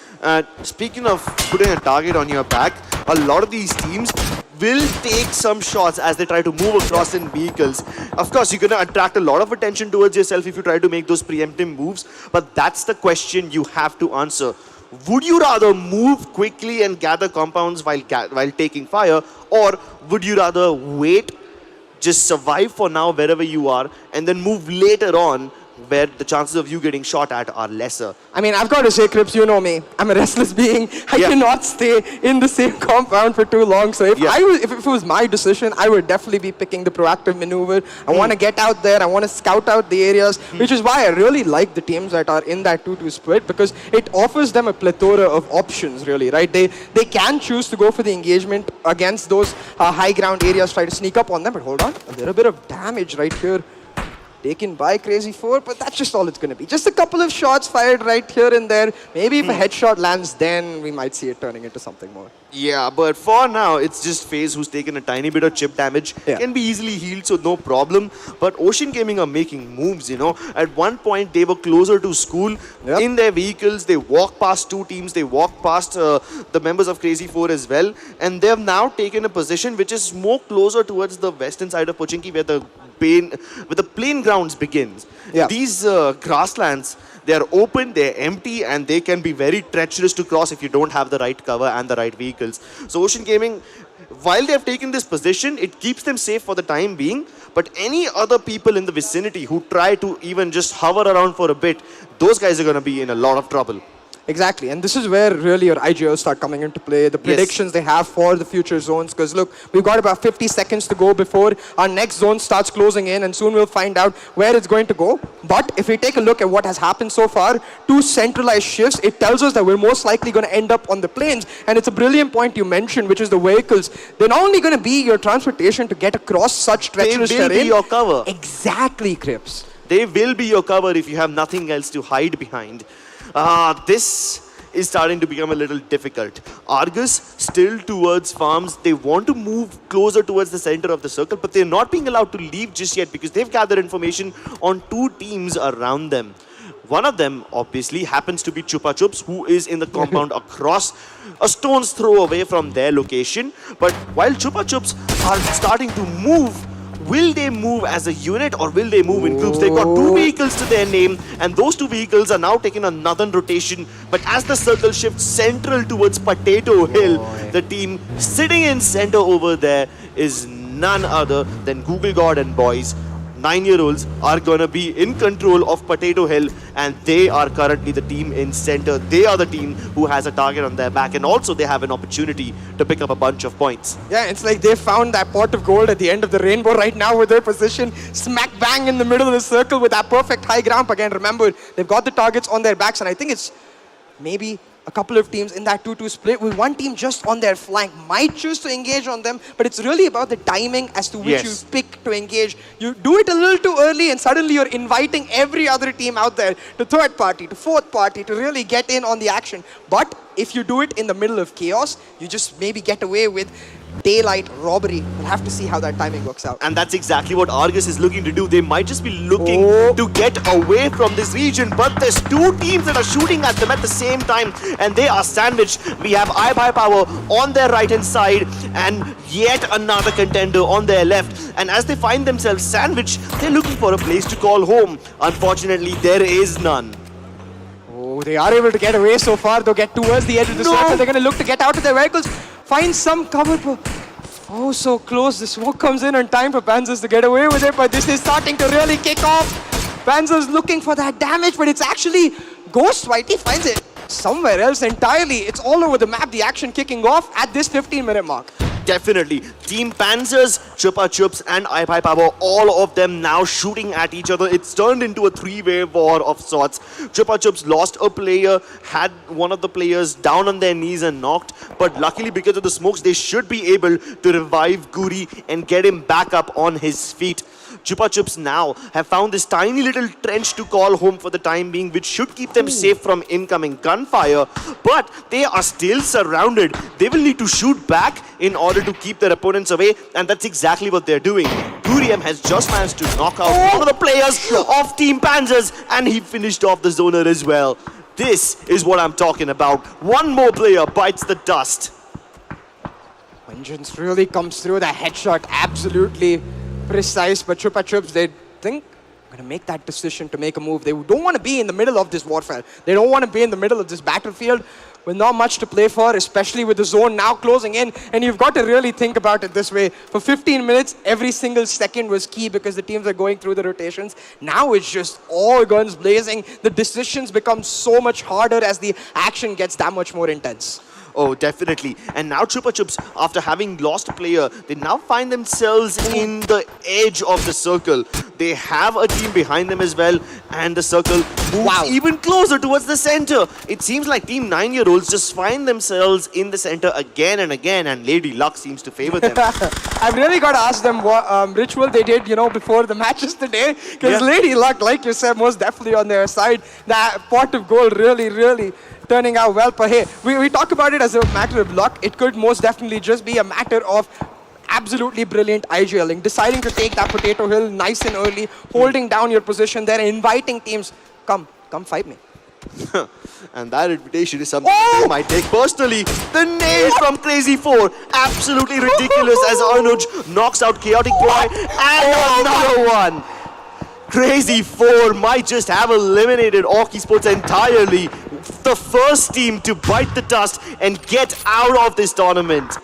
Speaking of putting a target on your back, a lot of these teams will take some shots as they try to move across in vehicles. Of course, you're going to attract a lot of attention towards yourself if you try to make those preemptive moves, but that's the question you have to answer. Would you rather move quickly and gather compounds while taking fire, or would you rather wait, just survive for now wherever you are, and then move later on where the chances of you getting shot at are lesser? I mean, I've got to say, Crips, you know me. I'm a restless being. I cannot stay in the same compound for too long. So if it was my decision, I would definitely be picking the proactive maneuver. I want to get out there. I want to scout out the areas, which is why I really like the teams that are in that 2-2 split, because it offers them a plethora of options, really, right? They can choose to go for the engagement against those high ground areas, try to sneak up on them. But hold on, a little bit of damage right here taken by Crazy 4, but that's just all it's going to be. Just a couple of shots fired right here and there. Maybe if a headshot lands, then we might see it turning into something more. Yeah, but for now, it's just FaZe who's taken a tiny bit of chip damage. Can be easily healed, so no problem. But Ocean Gaming are making moves, you know. At one point, they were closer to school. In their vehicles, they walked past two teams. They walked past the members of Crazy 4 as well. And they have now taken a position which is more closer towards the western side of Pochinki, where the plain grounds begins. These grasslands, they are open, they're empty, and they can be very treacherous to cross if you don't have the right cover and the right vehicles. So Ocean Gaming, while they have taken this position, it keeps them safe for the time being, but any other people in the vicinity who try to even just hover around for a bit, those guys are going to be in a lot of trouble. Exactly, and this is where really your IGOs start coming into play, the predictions they have for the future zones, because look, we've got about 50 seconds to go before our next zone starts closing in, and soon we'll find out where it's going to go. But if we take a look at what has happened so far, two centralized shifts, it tells us that we're most likely going to end up on the plains, and it's a brilliant point you mentioned, which is the vehicles. They're not only going to be your transportation to get across such treacherous terrain. They will be your cover. Exactly, Crips. They will be your cover if you have nothing else to hide behind. This is starting to become a little difficult. Argus still towards farms. They want to move closer towards the center of the circle, but they're not being allowed to leave just yet because they've gathered information on two teams around them. One of them, obviously, happens to be Chupa Chups, who is in the compound across a stone's throw away from their location. But while Chupa Chups are starting to move, will they move as a unit or will they move in groups? They've got 2 vehicles to their name, and those 2 vehicles are now taking a northern rotation. But as the circle shifts central towards Potato Hill, the team sitting in center over there is none other than Google God and boys. 9-year-olds are gonna be in control of Potato Hill, and they are currently the team in center. They are the team who has a target on their back, and also they have an opportunity to pick up a bunch of points. Yeah, it's like they found that pot of gold at the end of the rainbow right now with their position smack bang in the middle of the circle with that perfect high ground. Again, remember, they've got the targets on their backs, and I think it's maybe a couple of teams in that 2-2 split with one team just on their flank might choose to engage on them, but it's really about the timing as to which you pick to engage. You do it a little too early and suddenly you're inviting every other team out there to third party, to fourth party to really get in on the action. But if you do it in the middle of chaos, you just maybe get away with daylight robbery. We'll have to see how that timing works out. And that's exactly what Argus is looking to do. They might just be looking to get away from this region, but there's 2 teams that are shooting at them at the same time, and they are sandwiched. We have iBuyPower on their right-hand side, and yet another contender on their left. And as they find themselves sandwiched, they're looking for a place to call home. Unfortunately, there is none. Oh, they are able to get away so far. They'll get towards the edge of the circle. They're going to look to get out of their vehicles. Find some cover. Oh, so close. The smoke comes in on time for Panzers to get away with it, but this is starting to really kick off. Panzers looking for that damage, but it's actually Ghost Whitey finds it somewhere else entirely. It's all over the map, the action kicking off at this 15-minute mark. Definitely. Team Panzers, Chupa Chups and iBuyPower, all of them now shooting at each other. It's turned into a 3-way war of sorts. Chupa Chups lost a player, had one of the players down on their knees and knocked, but luckily because of the smokes, they should be able to revive Guri and get him back up on his feet. Chupa Chups now have found this tiny little trench to call home for the time being, which should keep them safe from incoming gunfire. But they are still surrounded. They will need to shoot back in order to keep their opponents away, and that's exactly what they're doing. Guriam has just managed to knock out one of the players of Team Panzers, and he finished off the zoner as well. This is what I'm talking about. One more player bites the dust. Vengeance really comes through. That headshot absolutely precise, but Chupa Chups, they think I'm going to make that decision to make a move. They don't want to be in the middle of this warfare. They don't want to be in the middle of this battlefield with not much to play for, especially with the zone now closing in. And you've got to really think about it this way. For 15 minutes, every single second was key because the teams are going through the rotations. Now it's just all guns blazing. The decisions become so much harder as the action gets that much more intense. Oh, definitely. And now Chupa Chups, after having lost a player, they now find themselves in the edge of the circle. They have a team behind them as well, and the circle moves even closer towards the center. It seems like Team 9-year-olds just find themselves in the center again and again, and Lady Luck seems to favor them. I've really got to ask them what ritual they did, before the matches today. Because Lady Luck, like you said, most definitely on their side. That pot of gold really turning out well. But hey, we talk about it as a matter of luck. It could most definitely just be a matter of absolutely brilliant IGLing, deciding to take that Potato Hill nice and early, holding down your position there, and inviting teams, come fight me. And that invitation is something they might take personally. The nade from Crazy 4, absolutely ridiculous as Anuj knocks out Chaotic Boy, and another one. Crazy 4 might just have eliminated Orc Esports entirely. The first team to bite the dust and get out of this tournament.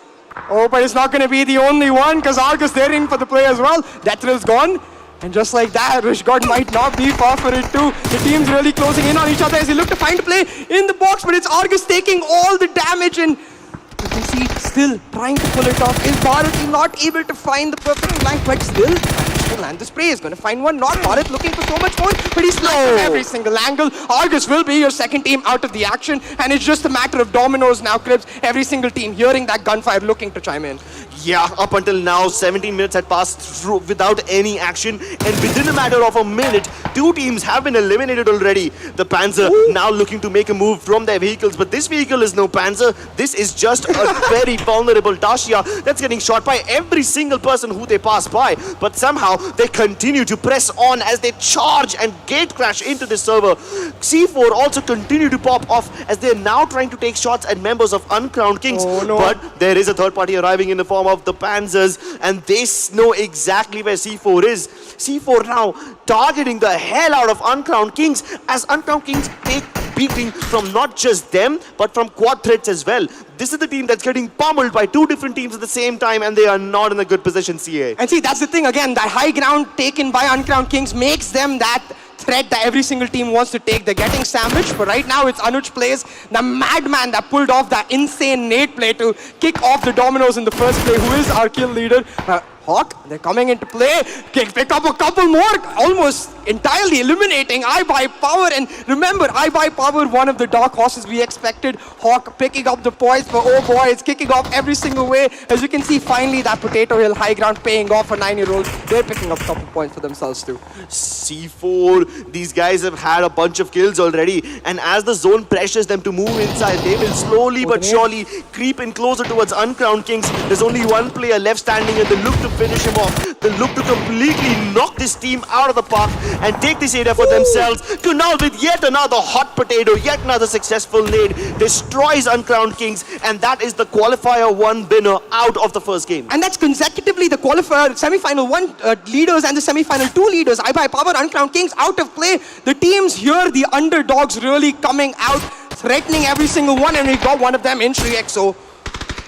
Oh, but it's not going to be the only one, because Argus, they're in for the play as well. Deathrill's gone. And just like that, Rishgod might not be far for it too. The team's really closing in on each other as they look to find a play in the box, but it's Argus taking all the damage, and you can see still trying to pull it off. Is Bharat not able to find the perfect flank, but still managed to land the spray. Is going to find one. Not Bharat looking for so much more, but he's sniped from every single angle. Argus will be your second team out of the action, and it's just a matter of dominoes now, Crips. Every single team hearing that gunfire looking to chime in. Yeah, up until now, 17 minutes had passed through without any action, and within a matter of a minute, 2 teams have been eliminated already. The Panzer now looking to make a move from their vehicles, but this vehicle is no Panzer. This is just a very vulnerable Dacia that's getting shot by every single person who they pass by. But somehow, they continue to press on as they charge and gate crash into the server. C4 also continue to pop off as they're now trying to take shots at members of Uncrowned Kings. Oh, no. But there is a third party arriving in the form of the Panzers, and they know exactly where C4 is. C4 now targeting the hell out of Uncrowned Kings as Uncrowned Kings take beating from not just them but from quad threats as well. This is the team that's getting pummeled by two different teams at the same time, and they are not in a good position, CA. And see, that's the thing again, that high ground taken by Uncrowned Kings makes them that threat that every single team wants to take. They're getting sandwiched, but right now it's Anuj plays, the madman that pulled off that insane nade play to kick off the dominoes in the first play, who is our kill leader. Hawk, they're coming into play, pick up a couple more, almost entirely eliminating iBuyPower. And remember, iBuyPower, one of the dark horses we expected. Hawk picking up the points, but oh boy, it's kicking off every single way. As you can see, finally that Potato Hill high ground paying off for 9-year-olds. They're picking up a couple points for themselves too. C4, these guys have had a bunch of kills already, and as the zone pressures them to move inside, they will slowly but surely creep in closer towards Uncrowned Kings. There's only one player left standing, and they look to finish him off. They look to completely knock this team out of the park and take this area for themselves. Kunal with yet another hot potato, yet another successful nade, destroys Uncrowned Kings, and that is the qualifier 1 winner out of the first game. And that's consecutively the qualifier semi-final 1 leaders and the semi-final 2 leaders. iBuyPower, Uncrowned Kings out of play. The teams here, the underdogs really coming out, threatening every single one, and we got one of them in Shriexo.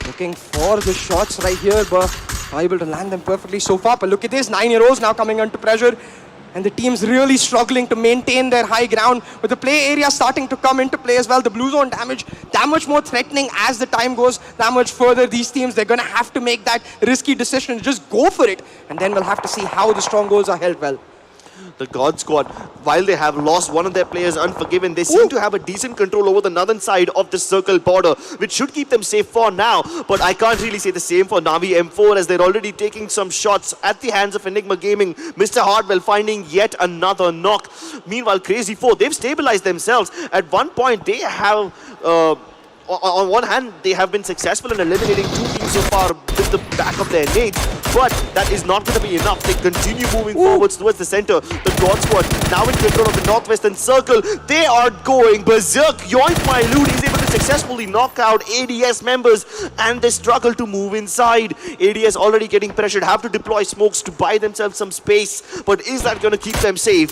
Looking for the shots right here, but not able to land them perfectly so far. But look at this, 9-year-olds now coming under pressure. And the team's really struggling to maintain their high ground. With the play area starting to come into play as well, the blue zone damage that much more threatening as the time goes, that much further these teams, they're going to have to make that risky decision, just go for it. And then we'll have to see how the strongholds are held well. The God Squad, while they have lost one of their players, Unforgiven, they seem to have a decent control over the northern side of the circle border, which should keep them safe for now. But I can't really say the same for Navi M4, as they're already taking some shots at the hands of Enigma Gaming. Mr. Hardwell finding yet another knock. Meanwhile, Crazy 4, they've stabilized themselves. At one point, they have... on one hand, they have been successful in eliminating 2 teams so far with the back of their nades, but that is not going to be enough. They continue moving forwards towards the center. The God Squad now in control of the northwestern circle. They are going berserk. Yoink My Loot is able to successfully knock out ADS members, and they struggle to move inside. ADS already getting pressured, have to deploy smokes to buy themselves some space, but is that going to keep them safe?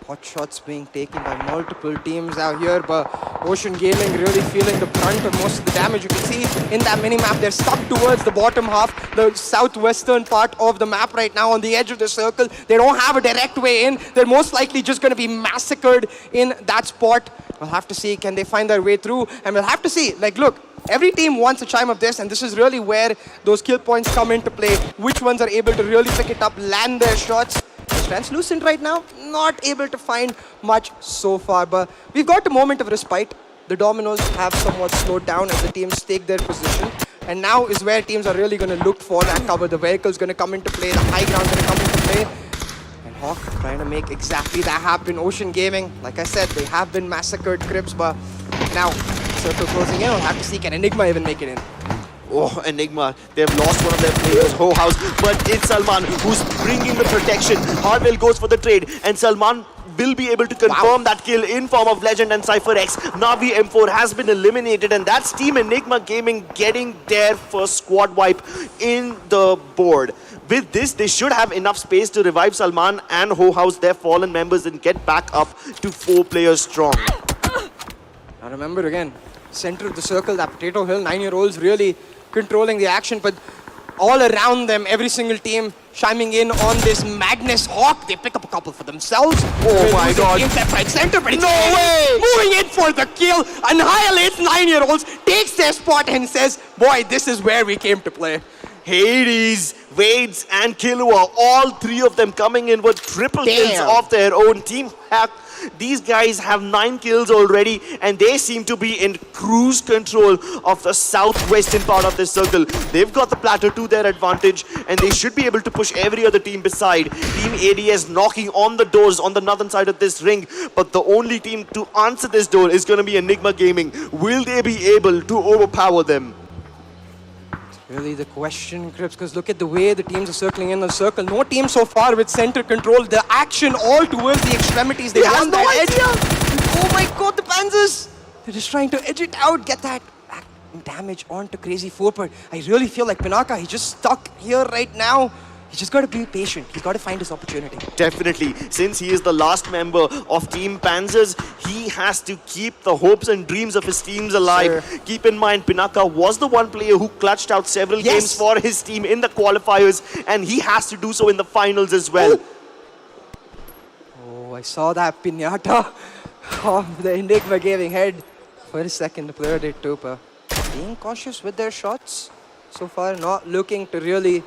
Hot shots being taken by multiple teams out here, but Ocean Gaming really feeling the brunt of most of the damage. You can see in that mini-map, they're stuck towards the bottom half, the southwestern part of the map right now on the edge of the circle. They don't have a direct way in. They're most likely just going to be massacred in that spot. We'll have to see, can they find their way through? And we'll have to see, like, look, every team wants a chime of this, and this is really where those kill points come into play. Which ones are able to really pick it up, land their shots. It's translucent right now, not able to find much so far, but we've got a moment of respite. The dominoes have somewhat slowed down as the teams take their position, and now is where teams are really going to look for that cover. The vehicle's going to come into play, the high ground going to come into play, and Hawk trying to make exactly that happen. Ocean Gaming, like I said, they have been massacred, Crips, but now circle closing in. We'll have to see, can Enigma even make it in? Oh, Enigma, they've lost one of their players, Ho House, but it's Salman who's bringing the protection. Hardwell goes for the trade, and Salman will be able to confirm that kill in form of Legend and Cypher X. Navi M4 has been eliminated, and that's Team Enigma Gaming getting their first squad wipe in the board. With this, they should have enough space to revive Salman and Ho House, their fallen members, and get back up to 4 players strong. Now remember again, center of the circle, that Potato Hill, 9-year-olds really controlling the action, but all around them, every single team chiming in on this madness. Hawk, they pick up a couple for themselves. Oh my god. Left, right, center, but it's no way! Moving in for the kill, annihilates 9-year-olds, takes their spot and says, boy, this is where we came to play. Hades, Wades, and Killua, all 3 of them coming in with triple kills of their own. Team Hack, these guys have 9 kills already, and they seem to be in cruise control of the southwestern part of the circle. They've got the plateau to their advantage, and they should be able to push every other team beside. Team ADS knocking on the doors on the northern side of this ring, but the only team to answer this door is going to be Enigma Gaming. Will they be able to overpower them? really the question, Crips, because look at the way the teams are circling in the circle. No team so far with center control. The action all towards the extremities. They want no that edge. idea. Oh my god, the Panzers! They're just trying to edge it out, get that back damage onto Crazy 4. But I really feel like Pinaka, he's just stuck here right now. He's just got to be patient. He's got to find his opportunity. Definitely. Since he is the last member of Team Panzers, he has to keep the hopes and dreams of his teams alive. Sure. Keep in mind, Pinaka was the one player who clutched out several games for his team in the qualifiers, and he has to do so in the finals as well. Oh, I saw that pinata. Oh, the Enigma giving head. For a second, the player did too, but being cautious with their shots. So far, not looking to really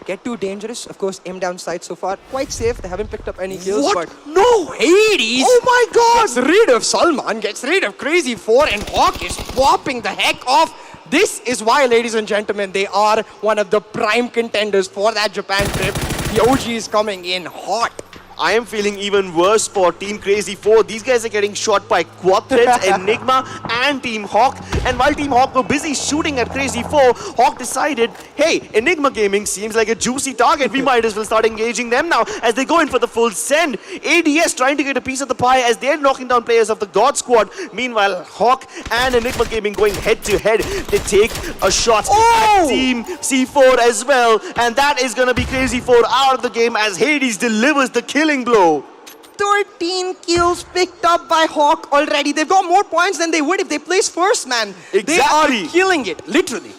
get too dangerous. Of course, aim down sight so far. Quite safe. They haven't picked up any kills. What? But no, Hades! Oh my god! Gets rid of Salman, gets rid of Crazy 4, and Hawk is popping the heck off. This is why, ladies and gentlemen, they are one of the prime contenders for that Japan trip. The OG is coming in hot. I am feeling even worse for Team Crazy 4. These guys are getting shot by Quad Threads, Enigma, and Team Hawk. And while Team Hawk were busy shooting at Crazy 4, Hawk decided, hey, Enigma Gaming seems like a juicy target. We might as well start engaging them now as they go in for the full send. ADS trying to get a piece of the pie as they're knocking down players of the God Squad. Meanwhile, Hawk and Enigma Gaming going head to head. They take a shot at Team C4 as well. And that is going to be Crazy 4 out of the game as Hades delivers the killing blow. 13 kills picked up by Hawk already. They've got more points than they would if they placed first, man. Exactly. They are killing it, literally.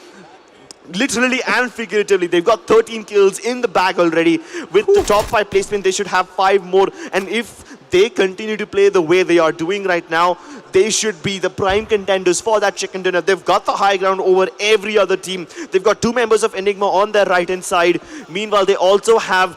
Literally and figuratively, they've got 13 kills in the bag already. With the top 5 placement, they should have 5 more. And if they continue to play the way they are doing right now, they should be the prime contenders for that chicken dinner. They've got the high ground over every other team. They've got 2 members of Enigma on their right-hand side. Meanwhile, they also have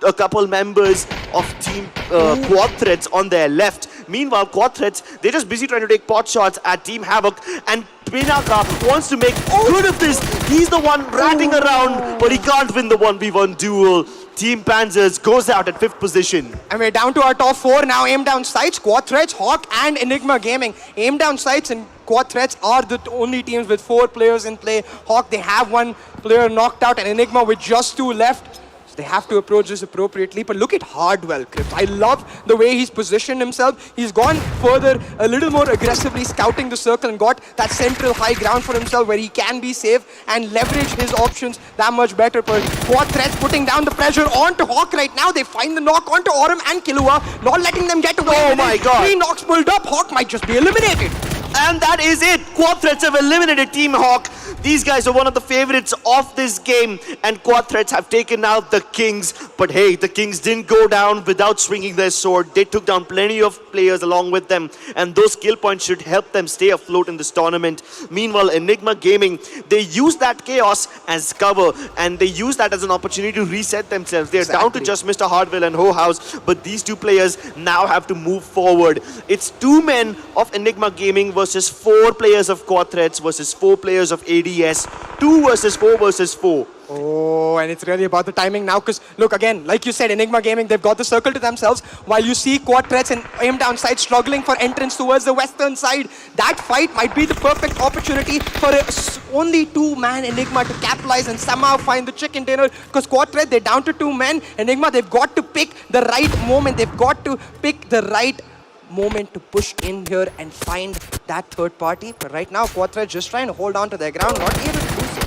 a couple members of Team Quad Threads on their left. Meanwhile, Quad Threads, they're just busy trying to take pot shots at Team Havoc, and Pinaka wants to make good of this. He's the one ratting around, but he can't win the 1v1 duel. Team Panzers goes out at 5th position. And we're down to our top 4 now. Aim down sights, Quad Threads, Hawk, and Enigma Gaming. Aim down sights and Quad Threads are the only teams with 4 players in play. Hawk, they have 1 player knocked out, and Enigma with just 2 left. They have to approach this appropriately, but look at Hardwell, Crips. I love the way he's positioned himself. He's gone further, a little more aggressively, scouting the circle and got that central high ground for himself where he can be safe and leverage his options that much better. But Quad Threads putting down the pressure onto Hawk right now. They find the knock onto Aurum and Killua, not letting them get away. Oh my god. 3 knocks pulled up. Hawk might just be eliminated. And that is it. Quad Threads have eliminated Team Hawk. These guys are one of the favorites of this game, and Quad Threads have taken out the Kings. But hey, the Kings didn't go down without swinging their sword. They took down plenty of players along with them, and those skill points should help them stay afloat in this tournament. Meanwhile, Enigma Gaming, they use that chaos as cover, and they use that as an opportunity to reset themselves. They're down to just Mr. Hardwell and Ho House, but these 2 players now have to move forward. It's 2 men of Enigma Gaming versus 4 players of Quad Threads versus 4 players of ADS. 2 versus 4 versus 4. Oh, and it's really about the timing now, because look, again, like you said, Enigma Gaming, they've got the circle to themselves, while you see Quad Threads and aim down side struggling for entrance towards the western side. That fight might be the perfect opportunity for only 2-man Enigma to capitalize and somehow find the chicken dinner, because Quad Thread, they're down to 2 men. Enigma, they've got to pick the right moment. They've got to pick the right moment to push in here and find that 3rd party. But right now, Quad Thread just trying to hold on to their ground, not able to do so.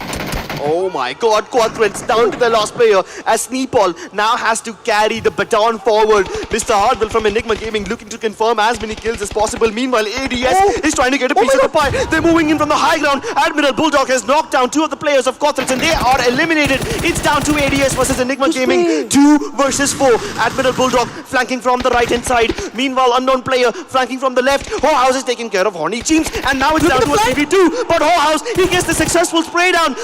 Oh my god, Quad Threads down to their last player as Sneepal now has to carry the baton forward. Mr. Hardwell from Enigma Gaming looking to confirm as many kills as possible. Meanwhile, ADS is trying to get a piece of the pie. They're moving in from the high ground. Admiral Bulldog has knocked down 2 of the players of Quad Threads and they are eliminated. It's down to ADS versus Enigma Gaming. 2 versus 4. Admiral Bulldog flanking from the right hand side. Meanwhile, unknown player flanking from the left. Ho House is taking care of Horny Teams and now it's down to a 3v2. But Ho House, he gets the successful spray down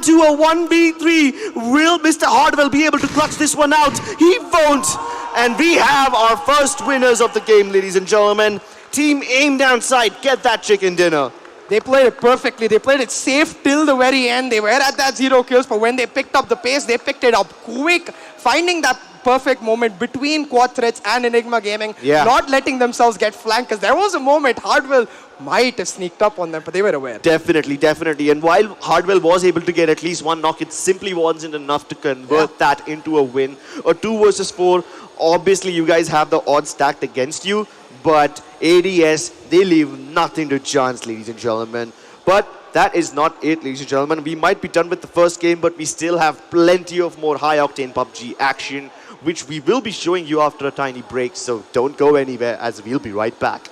to a 1v3. Will Mr. Hardwell be able to clutch this one out? He won't. And we have our first winners of the game, ladies and gentlemen. Team Aim Down Sight, get that chicken dinner. They played it perfectly. They played it safe till the very end. They were at that 0 kills, but when they picked up the pace, they picked it up quick, finding that perfect moment between Quad Threats and Enigma Gaming, Yeah. not letting themselves get flanked, because there was a moment Hardwell might have sneaked up on them, but they were aware. Definitely, definitely. And while Hardwell was able to get at least one knock, it simply wasn't enough to convert that into a win. A 2 versus 4, obviously you guys have the odds stacked against you, but ADS, they leave nothing to chance, ladies and gentlemen. But that is not it, ladies and gentlemen. We might be done with the first game, but we still have plenty of more high-octane PUBG action, which we will be showing you after a tiny break. So don't go anywhere, as we'll be right back.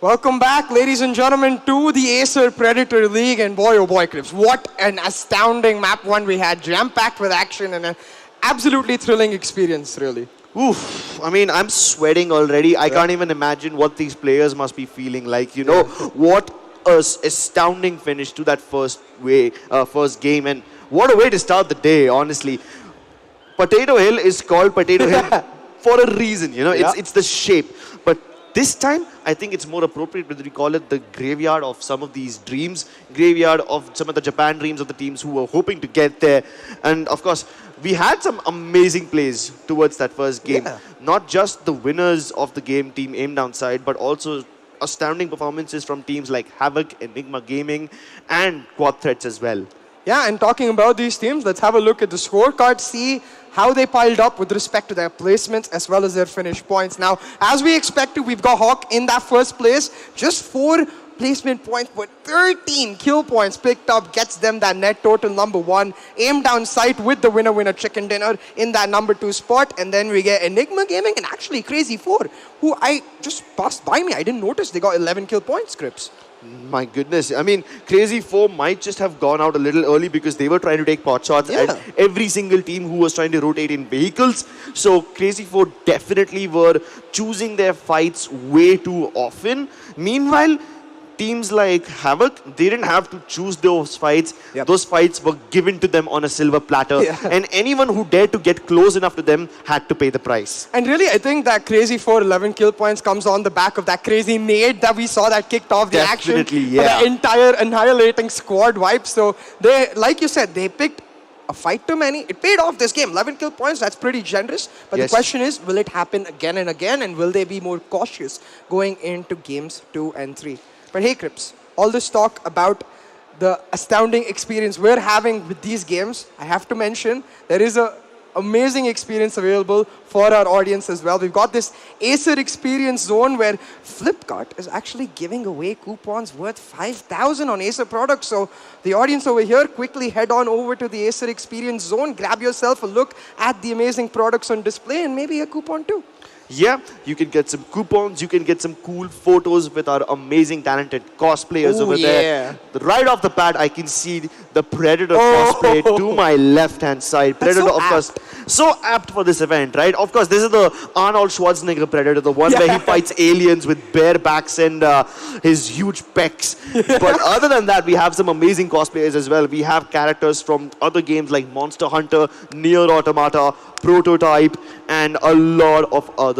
Welcome back, ladies and gentlemen, to the Acer Predator League. And boy, oh boy, Crips, what an astounding map one we had, jam-packed with action and an absolutely thrilling experience, really. Oof, I mean, I'm sweating already. I can't even imagine what these players must be feeling like. You know, what a astounding finish to that first game. And what a way to start the day, honestly. Potato Hill is called Potato Hill for a reason, you know. It's the shape. But this time, I think it's more appropriate whether we call it the graveyard of some of these dreams, graveyard of some of the Japan dreams of the teams who were hoping to get there. And of course, we had some amazing plays towards that first game. Yeah. Not just the winners of the game, Team Aim Down side, but also astounding performances from teams like Havoc, Enigma Gaming, and Quad Threats as well. Yeah, and talking about these teams, let's have a look at the scorecard, see how they piled up with respect to their placements as well as their finish points. Now, as we expected, we've got Hawk in that first place, just 4 placement points, but 13 kill points picked up, gets them that net total number 1. Aim Down sight with the winner chicken dinner in that number 2 spot. And then we get Enigma Gaming and actually Crazy 4, who I just passed by me. I didn't notice they got 11 kill points, Crips. My goodness. I mean, Crazy 4 might just have gone out a little early because they were trying to take pot shots at every single team who was trying to rotate in vehicles. So Crazy 4 definitely were choosing their fights way too often. Meanwhile, teams like Havoc, they didn't have to choose those fights. Those fights were given to them on a silver platter. And anyone who dared to get close enough to them had to pay the price. And really, I think that Crazy 4 11 kill points comes on the back of that crazy nade that we saw that kicked off the action. The entire annihilating squad wipe. So they, like you said, they picked a fight too many. It paid off this game. 11 kill points, that's pretty generous. But the question is, will it happen again and again? And will they be more cautious going into games 2 and 3? But hey, Crips, all this talk about the astounding experience we're having with these games, I have to mention there is an amazing experience available for our audience as well. We've got this Acer Experience Zone where Flipkart is actually giving away coupons worth 5,000 on Acer products. So the audience over here, quickly head on over to the Acer Experience Zone, grab yourself a look at the amazing products on display and maybe a coupon too. Yeah, you can get some coupons, you can get some cool photos with our amazing talented cosplayers over there. Right off the bat, I can see the Predator cosplay to my left-hand side. Predator, so of course, so apt for this event, right? Of course, this is the Arnold Schwarzenegger Predator, the one where he fights aliens with bare backs and his huge pecs. But other than that, we have some amazing cosplayers as well. We have characters from other games like Monster Hunter, Nier Automata, Prototype, and a lot of other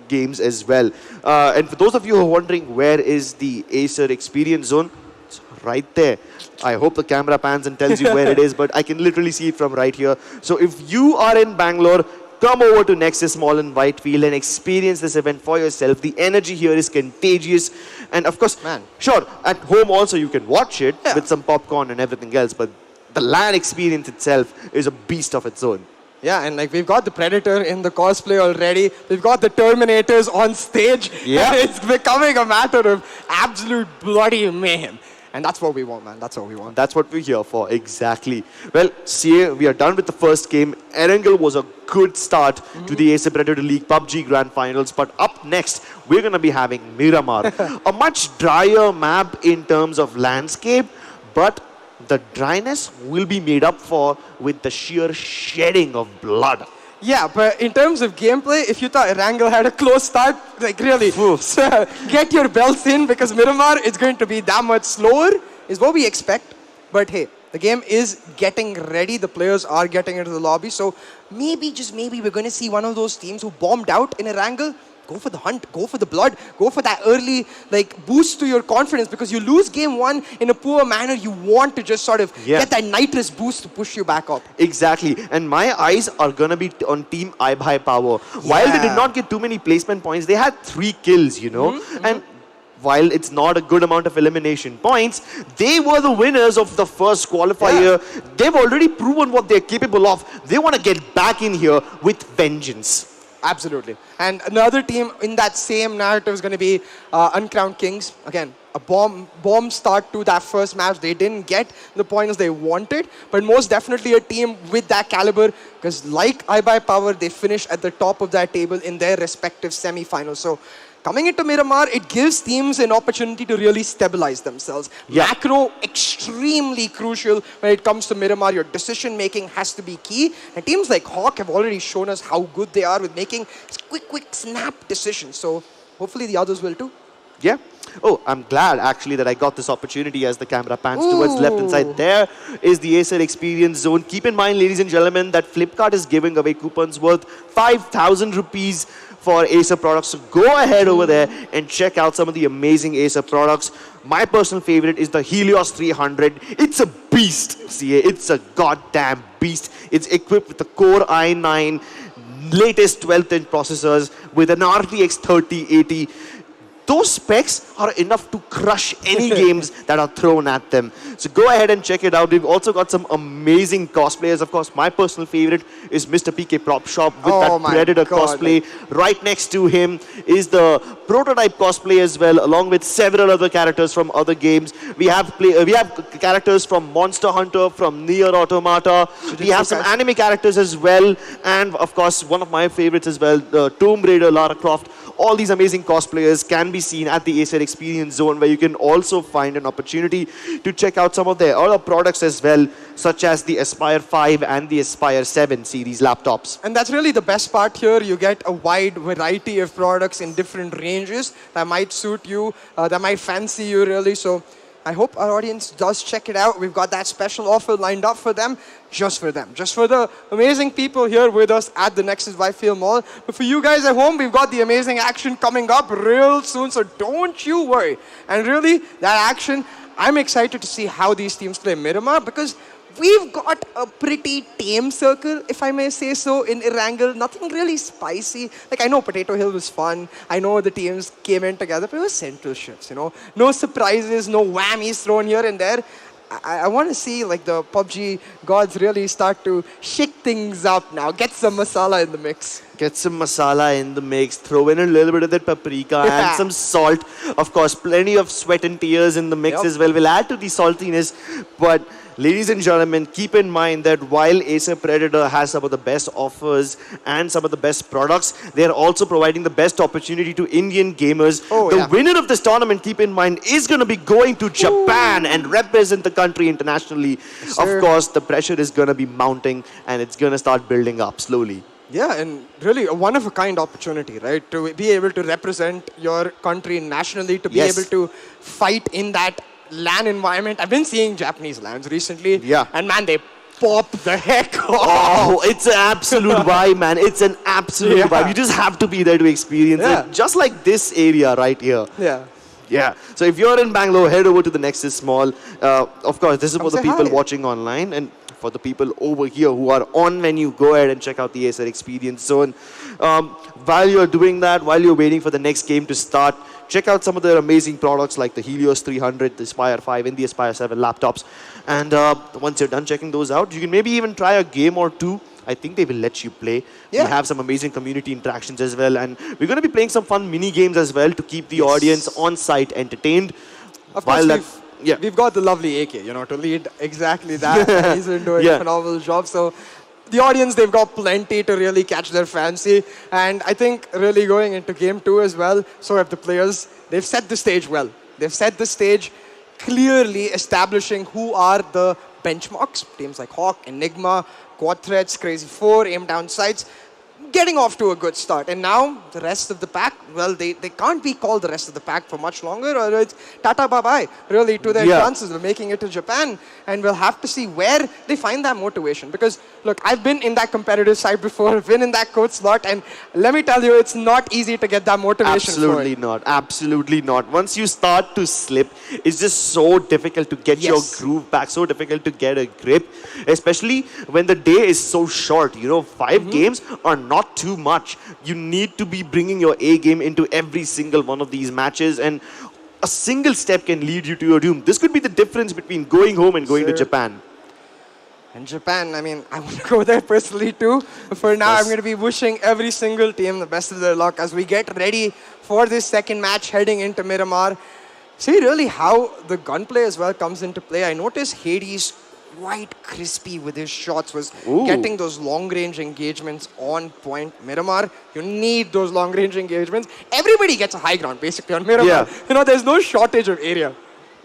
games as well. And for those of you who are wondering where is the Acer Experience Zone, it's right there. I hope the camera pans and tells you where it is, but I can literally see it from right here. So if you are in Bangalore, come over to Nexus Mall in Whitefield and experience this event for yourself. The energy here is contagious. And of course, sure, at home also you can watch it with some popcorn and everything else, but the LAN experience itself is a beast of its own. Yeah, and like we've got the Predator in the cosplay already. We've got the Terminators on stage. Yeah. And it's becoming a matter of absolute bloody mayhem. And that's what we want, man. That's what we want. That's what we're here for, exactly. Well, see, we are done with the first game. Erangel was a good start to the Acer Predator League PUBG Grand Finals. But up next, we're going to be having Miramar. A much drier map in terms of landscape, but the dryness will be made up for with the sheer shedding of blood. Yeah, but in terms of gameplay, if you thought Erangel had a close start, like really, so get your belts in because Miramar is going to be that much slower, is what we expect. But hey, the game is getting ready. The players are getting into the lobby. So maybe, just maybe, we're going to see one of those teams who bombed out in Erangel. Go for the hunt, go for the blood, go for that early boost to your confidence because you lose game 1 in a poor manner. You want to just sort of get that nitrous boost to push you back up. Exactly. And my eyes are going to be on Team iBuy Power. While they did not get too many placement points, they had 3 kills, you know. And while it's not a good amount of elimination points, they were the winners of the first qualifier. They've already proven what they're capable of. They want to get back in here with vengeance. Absolutely. And another team in that same narrative is going to be Uncrowned Kings. Again, a bomb start to that first match. They didn't get the points they wanted, but most definitely a team with that caliber because like iBuy Power, they finished at the top of that table in their respective semi-finals. So coming into Miramar, it gives teams an opportunity to really stabilize themselves. Yeah. Macro, extremely crucial when it comes to Miramar. Your decision making has to be key. And teams like Hawk have already shown us how good they are with making quick snap decisions. So hopefully the others will too. Yeah. Oh, I'm glad actually that I got this opportunity as the camera pans towards left hand side. There is the Acer Experience Zone. Keep in mind, ladies and gentlemen, that Flipkart is giving away coupons worth 5,000 rupees for Acer products. So go ahead over there and check out some of the amazing Acer products. My personal favorite is the Helios 300. It's a beast, CA. It's a goddamn beast. It's equipped with the Core i9 latest 12th-inch processors with an RTX 3080. Those specs are enough to crush any games that are thrown at them. So go ahead and check it out. We've also got some amazing cosplayers. Of course, my personal favorite is Mr. PK Prop Shop with that Predator cosplay. Right next to him is the Prototype cosplay as well, along with several other characters from other games. We have characters from Monster Hunter, from Nier Automata. We have some anime characters as well. And of course, one of my favorites as well, the Tomb Raider Lara Croft. All these amazing cosplayers can be seen at the Acer Experience Zone, where you can also find an opportunity to check out some of their other products as well, such as the Aspire 5 and the Aspire 7 series laptops. And that's really the best part here. You get a wide variety of products in different ranges that might suit you, that might fancy you really. So I hope our audience does check it out. We've got that special offer lined up for them, just for the amazing people here with us at the Nexus Whitefield Mall. But for you guys at home, we've got the amazing action coming up real soon, so don't you worry. And really, that action, I'm excited to see how these teams play Miramar, because we've got a pretty tame circle, if I may say so, in Erangel. Nothing really spicy. Like, I know Potato Hill was fun. I know the teams came in together, but it was central shifts, you know. No surprises, no whammies thrown here and there. I want to see, like, the PUBG gods really start to shake things up now. Get some masala in the mix. Get some masala in the mix, throw in a little bit of that paprika and some salt. Of course, plenty of sweat and tears in the mix as well. We'll add to the saltiness. But ladies and gentlemen, keep in mind that while Acer Predator has some of the best offers and some of the best products, they are also providing the best opportunity to Indian gamers. The winner of this tournament, keep in mind, is going to be going to Japan and represent the country internationally. Of course, the pressure is going to be mounting and it's going to start building up slowly. Yeah, and really a one-of-a-kind opportunity, right? To be able to represent your country nationally, to be able to fight in that LAN environment. I've been seeing Japanese LANs recently. Yeah. And man, they pop the heck off. Oh, it's an absolute vibe, man. It's an absolute vibe. You just have to be there to experience it. Just like this area right here. Yeah. So if you're in Bangalore, head over to the Nexus Mall. Of course, this is for the people watching online, and for the people over here who are on menu, go ahead and check out the Acer Experience Zone. While you're doing that, while you're waiting for the next game to start, check out some of their amazing products like the Helios 300, the Aspire 5, and the Aspire 7 laptops. And once you're done checking those out, you can maybe even try a game or two. I think they will let you play. We have some amazing community interactions as well. And we're going to be playing some fun mini games as well to keep the audience on site entertained. Of course, we've got the lovely AK, you know, to lead exactly that. He's been doing a phenomenal job. So the audience, they've got plenty to really catch their fancy. And I think really going into game 2 as well, so have the players. They've set the stage well. They've set the stage clearly establishing who are the benchmarks. Teams like Hawk, Enigma, Quad Threats, Crazy 4, Aim Down Sights, getting off to a good start. And now the rest of the pack, well, they can't be called the rest of the pack for much longer, or it's tata bye-bye, really, to their chances of making it to Japan. And we'll have to see where they find that motivation. Because, look, I've been in that competitive side before, I've been in that coach slot, and let me tell you, it's not easy to get that motivation. Absolutely not. Absolutely not. Once you start to slip, it's just so difficult to get your groove back, so difficult to get a grip, especially when the day is so short. You know, 5 games are not too much. You need to be bringing your A game into every single one of these matches, and a single step can lead you to your doom. This could be the difference between going home and going to Japan. And Japan, I mean, I want to go there personally too. But for now, I'm going to be wishing every single team the best of their luck as we get ready for this second match heading into Miramar. See really how the gunplay as well comes into play. I noticed Hades quite crispy with his shots, was Ooh. getting those long-range engagements on point. Miramar, you need those long-range engagements. Everybody gets a high ground, basically, on Miramar. Yeah. You know, there's no shortage of area.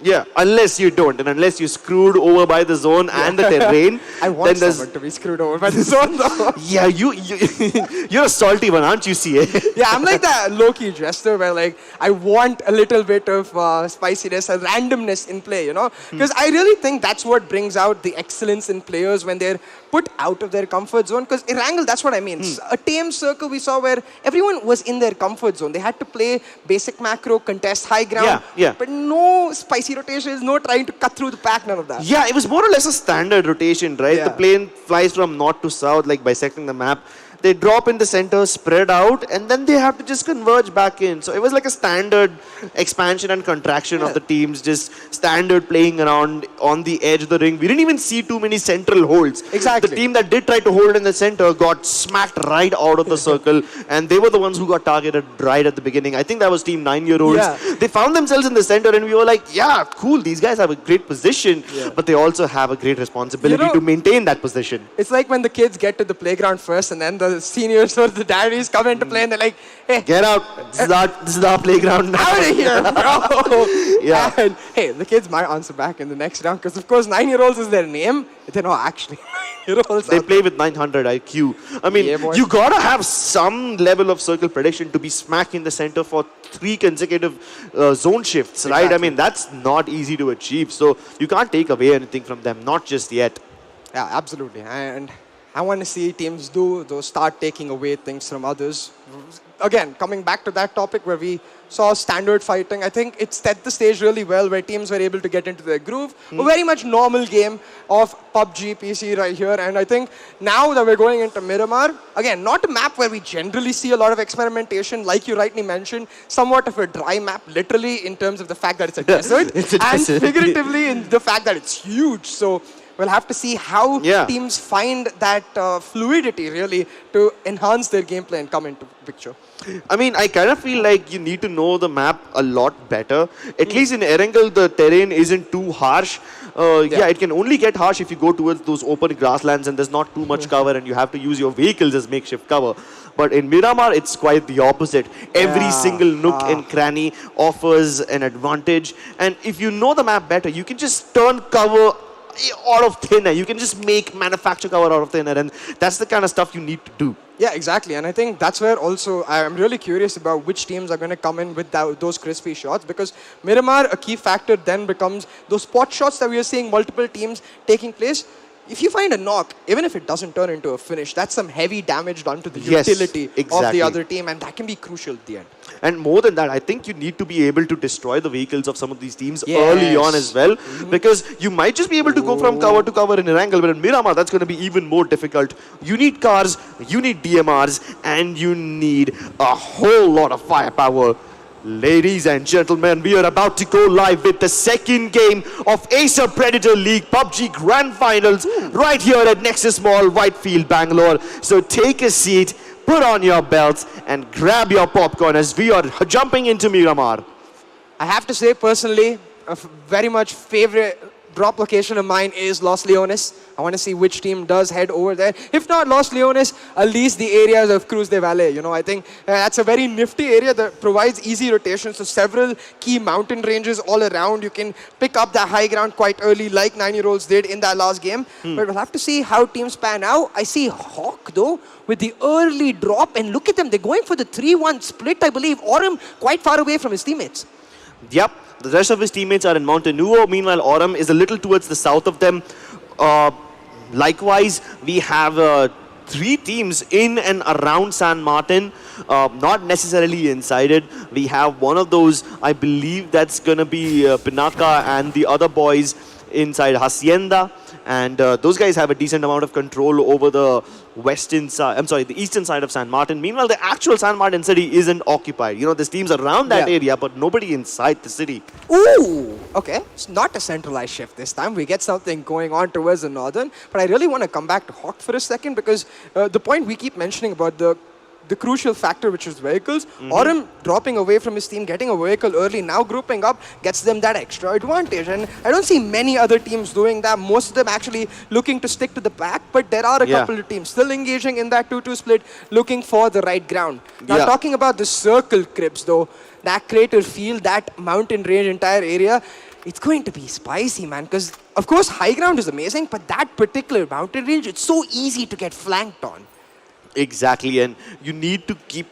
Yeah, unless you don't, and unless you're screwed over by the zone and the terrain, I want then there's someone to be screwed over by the zone, though. yeah, you're a salty one, aren't you, CA? Yeah, I'm like that low-key jester where like I want a little bit of spiciness, a randomness in play, you know? Because I really think that's what brings out the excellence in players when they're put out of their comfort zone. Because Erangel, that's what I mean. A tame circle we saw where everyone was in their comfort zone. They had to play basic macro, contest high ground, Yeah. but no spicy rotations, no trying to cut through the pack, none of that. Yeah, it was more or less a standard rotation, right? Yeah. The plane flies from north to south, like bisecting the map. They drop in the center, spread out, and then they have to just converge back in. So it was like a standard expansion and contraction of the teams, just standard playing around on the edge of the ring. We didn't even see too many central holds. Exactly. The team that did try to hold in the center got smacked right out of the circle, and they were the ones who got targeted right at the beginning. I think that was Team 9-year-olds. Yeah. They found themselves in the center, and we were like, yeah, cool, these guys have a great position, but they also have a great responsibility You know, to maintain that position. It's like when the kids get to the playground first and then the seniors or the daddies come into play and they're like, hey, Get out. This is our playground now. out of here, bro. Yeah. And hey, the kids might answer back in the next round because, of course, 9-year-olds is their name. They're not actually 9-year-olds. They play with 900 IQ. I mean, Yeah, boy. you gotta have some level of circle prediction to be smack in the center for 3 consecutive zone shifts, right? I Exactly. mean, that's not easy to achieve. So you can't take away anything from them, not just yet. Yeah, absolutely. And I want to see teams do those, start taking away things from others. Again, coming back to that topic where we saw standard fighting, I think it set the stage really well where teams were able to get into their groove. A very much normal game of PUBG PC right here. And I think now that we're going into Miramar, again, not a map where we generally see a lot of experimentation, like you rightly mentioned, somewhat of a dry map, literally in terms of the fact that it's a desert, It's a and desert. figuratively in the fact that it's huge. So we'll have to see how Yeah. teams find that fluidity really to enhance their gameplay and come into picture. I mean, I kind of feel like you need to know the map a lot better. At least in Erangel, the terrain isn't too harsh. Yeah, it can only get harsh if you go towards those open grasslands and there's not too much cover and you have to use your vehicles as makeshift cover. But in Miramar, it's quite the opposite. Every Yeah. single nook and cranny offers an advantage. And if you know the map better, you can just turn cover out of thin air. You can just manufacture cover out of thin air. And that's the kind of stuff you need to do. Yeah, exactly. And I think that's where also I'm really curious about which teams are going to come in with those crispy shots, because Miramar, a key factor then becomes those spot shots that we are seeing multiple teams taking place. If you find a knock, even if it doesn't turn into a finish, that's some heavy damage done to the Yes, utility of exactly. the other team, and that can be crucial at the end. And more than that, I think you need to be able to destroy the vehicles of some of these teams Yes. early on as well. Because you might just be able to go from cover to cover in Erangel, but in Miramar, that's going to be even more difficult. You need cars, you need DMRs, and you need a whole lot of firepower. Ladies and gentlemen, we are about to go live with the second game of Acer Predator League PUBG Grand Finals right here at Nexus Mall, Whitefield, Bangalore. So take a seat, put on your belts, and grab your popcorn as we are jumping into Miramar. I have to say, personally, a very much favorite drop location of mine is Los Leones. I want to see which team does head over there. If not Los Leones, at least the areas of Cruz de Valle. You know, I think that's a very nifty area that provides easy rotations. So several key mountain ranges all around. You can pick up that high ground quite early, like 9-year-olds did in that last game. But we'll have to see how teams pan out. I see Hawk, though, with the early drop. And look at them. They're going for the 3-1 split, I believe. Aurum quite far away from his teammates. Yep, the rest of his teammates are in Mountain Nuo. Meanwhile, Aurum is a little towards the south of them. Likewise, we have 3 teams in and around San Martin, not necessarily inside it. We have one of those, I believe that's going to be Pinaka and the other boys inside Hacienda. And those guys have a decent amount of control over the western side, the eastern side of San Martin. Meanwhile, the actual San Martin city isn't occupied. You know, there's teams around that area, but nobody inside the city. Ooh, okay. It's not a centralized shift this time. We get something going on towards the northern. But I really want to come back to Hawk for a second, because the point we keep mentioning about the the crucial factor, which is vehicles, or him dropping away from his team, getting a vehicle early, now grouping up, gets them that extra advantage. And I don't see many other teams doing that. Most of them actually looking to stick to the pack, but there are a couple of teams still engaging in that 2-2 split, looking for the right ground. Now, talking about the circle crypts, though, that crater field, that mountain range, entire area, it's going to be spicy, man, because, of course, high ground is amazing, but that particular mountain range, it's so easy to get flanked on. Exactly, and you need to keep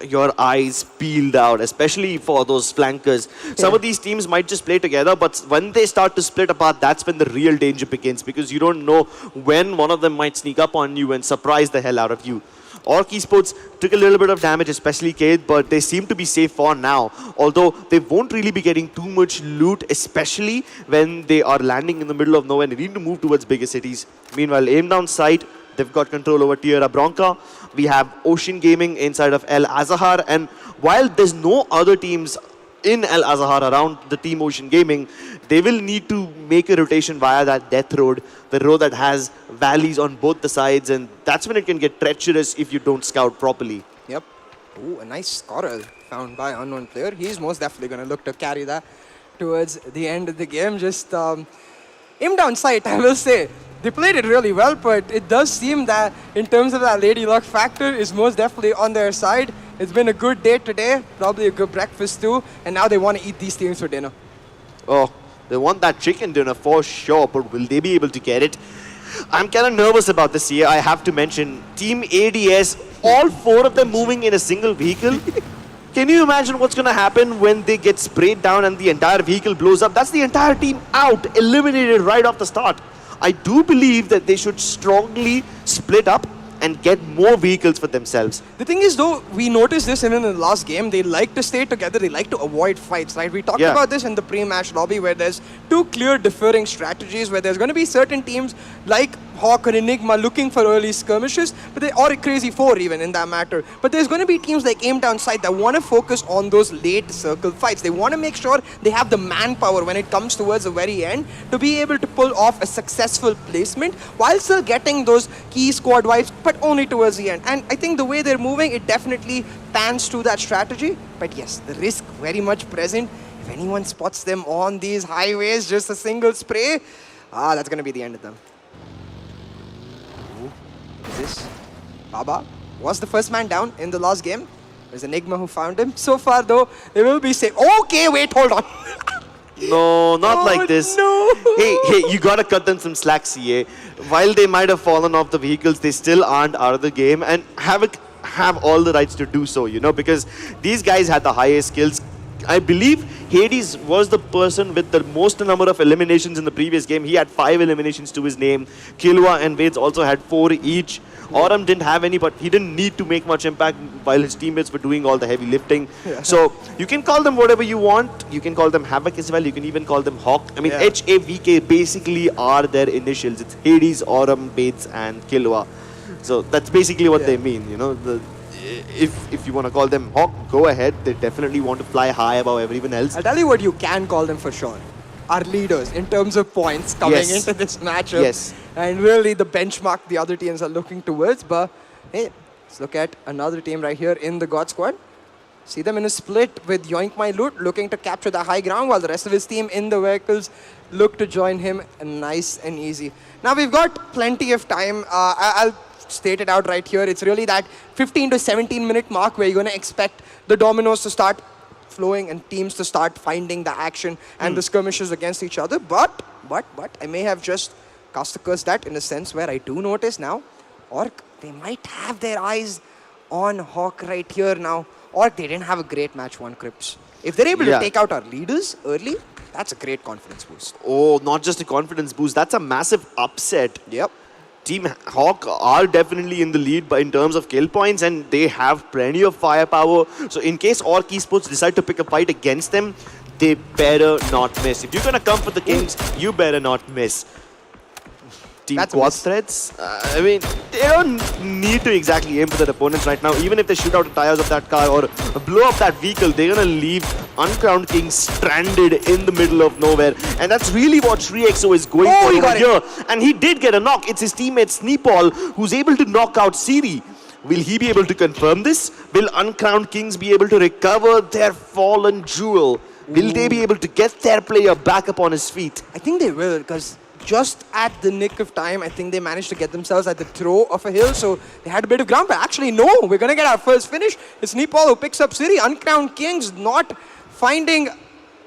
your eyes peeled out, especially for those flankers. Some of these teams might just play together, but when they start to split apart, that's when the real danger begins, because you don't know when one of them might sneak up on you and surprise the hell out of you. Orc Esports took a little bit of damage, especially Kade, but they seem to be safe for now. Although they won't really be getting too much loot, especially when they are landing in the middle of nowhere and they need to move towards bigger cities. Meanwhile, aim down sight, they've got control over Tierra Bronca. We have Ocean Gaming inside of El Azahar. And while there's no other teams in El Azahar around the team Ocean Gaming, they will need to make a rotation via that death road, the road that has valleys on both the sides, and that's when it can get treacherous if you don't scout properly. Yep. Ooh, a nice scorer found by unknown player. He's most definitely going to look to carry that towards the end of the game. Just aim down sight, I will say. They played it really well, but it does seem that in terms of that lady luck factor is most definitely on their side. It's been a good day today, probably a good breakfast too, and now they want to eat these teams for dinner. Oh, they want that chicken dinner for sure, but will they be able to get it? I'm kind of nervous about this year. I have to mention Team ADS, all four of them moving in a single vehicle. Can you imagine what's going to happen when they get sprayed down and the entire vehicle blows up? That's the entire team out, eliminated right off the start. I do believe that they should strongly split up and get more vehicles for themselves. The thing is, though, we noticed this even in the last game. They like to stay together. They like to avoid fights, right? We talked about this in the pre-match lobby where there's two clear differing strategies where there's going to be certain teams like Hawk or Enigma looking for early skirmishes, or Crazy 4 even in that matter. But there's going to be teams like Aim Down Sight that want to focus on those late circle fights. They want to make sure they have the manpower when it comes towards the very end to be able to pull off a successful placement while still getting those key squad wipes, but only towards the end. And I think the way they're moving, it definitely pans to that strategy. But yes, the risk very much present. If anyone spots them on these highways, just a single spray, that's going to be the end of them. Is this Baba? Was the first man down in the last game? There's Enigma who found him. So far, though, they will be safe. Okay, wait, hold on. No, not like this. No. Hey, you gotta cut them some slack, CA. While they might have fallen off the vehicles, they still aren't out of the game and have all the rights to do so, you know, because these guys had the highest skills. I believe Hades was the person with the most number of eliminations in the previous game. He had 5 eliminations to his name. Killua and Vades also had 4 each. Aurum didn't have any, but he didn't need to make much impact while his teammates were doing all the heavy lifting. So you can call them whatever you want. You can call them Havoc as well. You can even call them Hawk. I mean, HAVK basically are their initials. It's Hades, Aurum, Vades, and Killua. So that's basically what they mean, you know. If you want to call them Hawk, go ahead. They definitely want to fly high above everyone else. I'll tell you what you can call them for sure. Our leaders in terms of points coming into this matchup. Yes. And really the benchmark the other teams are looking towards. But hey, let's look at another team right here in the God Squad. See them in a split with Yoink My Loot looking to capture the high ground while the rest of his team in the vehicles look to join him nice and easy. Now we've got plenty of time. I'll state it out right here. It's really that 15 to 17 minute mark where you're going to expect the dominoes to start flowing and teams to start finding the action and the skirmishes against each other. But I may have just cast a curse that in a sense where I do notice now, Orc, they might have their eyes on Hawk right here now. Orc, they didn't have a great match 1 Crips. If they're able to take out our leaders early, that's a great confidence boost. Oh, not just a confidence boost. That's a massive upset. Yep. Team Hawk are definitely in the lead in terms of kill points, and they have plenty of firepower. So in case Orc Esports decide to pick a fight against them, they better not miss. If you're going to come for the Kings, you better not miss. Team Quad Threads, I mean, they don't need to exactly aim for their opponents right now. Even if they shoot out the tires of that car or blow up that vehicle, they're going to leave Uncrowned King stranded in the middle of nowhere. And that's really what ShriXO is going for over here. And he did get a knock. It's his teammate Sneepal who's able to knock out Siri. Will he be able to confirm this? Will Uncrowned Kings be able to recover their fallen jewel? Will they be able to get their player back up on his feet? I think they will, because just at the nick of time, I think they managed to get themselves at the throw of a hill, so they had a bit of ground. But actually, no, we're going to get our first finish. It's Nepal who picks up City. Uncrowned Kings not finding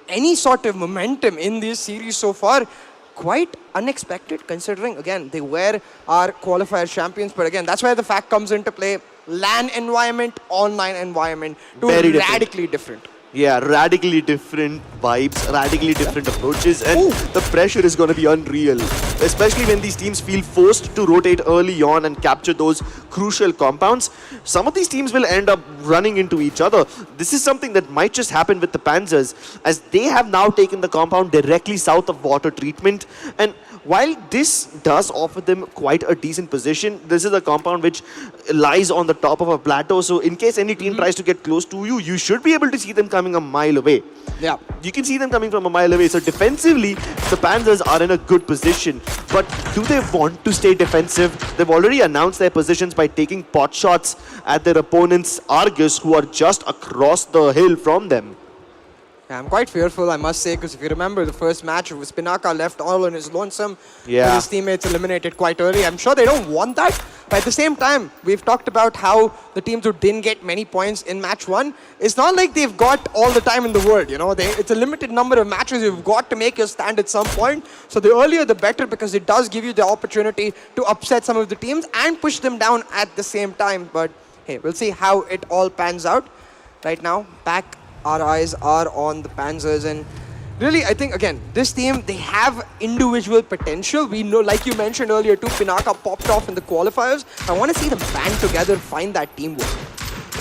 any sort of momentum in this series so far. Quite unexpected, considering, again, they were our qualifier champions. But again, that's where the fact comes into play. LAN environment, online environment, two Very different. radically different. Yeah, radically different vibes, radically different approaches, and the pressure is going to be unreal. Especially when these teams feel forced to rotate early on and capture those crucial compounds. Some of these teams will end up running into each other. This is something that might just happen with the Panzers, as they have now taken the compound directly south of water treatment. And while this does offer them quite a decent position, this is a compound which lies on the top of a plateau. So in case any team tries to get close to you, you should be able to see them coming a mile away. Yeah. You can see them coming from a mile away. So defensively, the Panzers are in a good position. But do they want to stay defensive? They've already announced their positions by taking pot shots at their opponents, Argus, who are just across the hill from them. Yeah, I'm quite fearful, I must say, because if you remember the first match, Spinaka left all on his lonesome. Yeah. With his teammates eliminated quite early. I'm sure they don't want that. But at the same time, we've talked about how the teams who didn't get many points in match one, it's not like they've got all the time in the world, you know. It's a limited number of matches. You've got to make your stand at some point. So the earlier the better, because it does give you the opportunity to upset some of the teams and push them down at the same time. But hey, we'll see how it all pans out. Right now, back our eyes are on the Panzers, and really, I think, again, this team, they have individual potential. We know, like you mentioned earlier too, Pinaka popped off in the qualifiers. I want to see them band together, find that teamwork.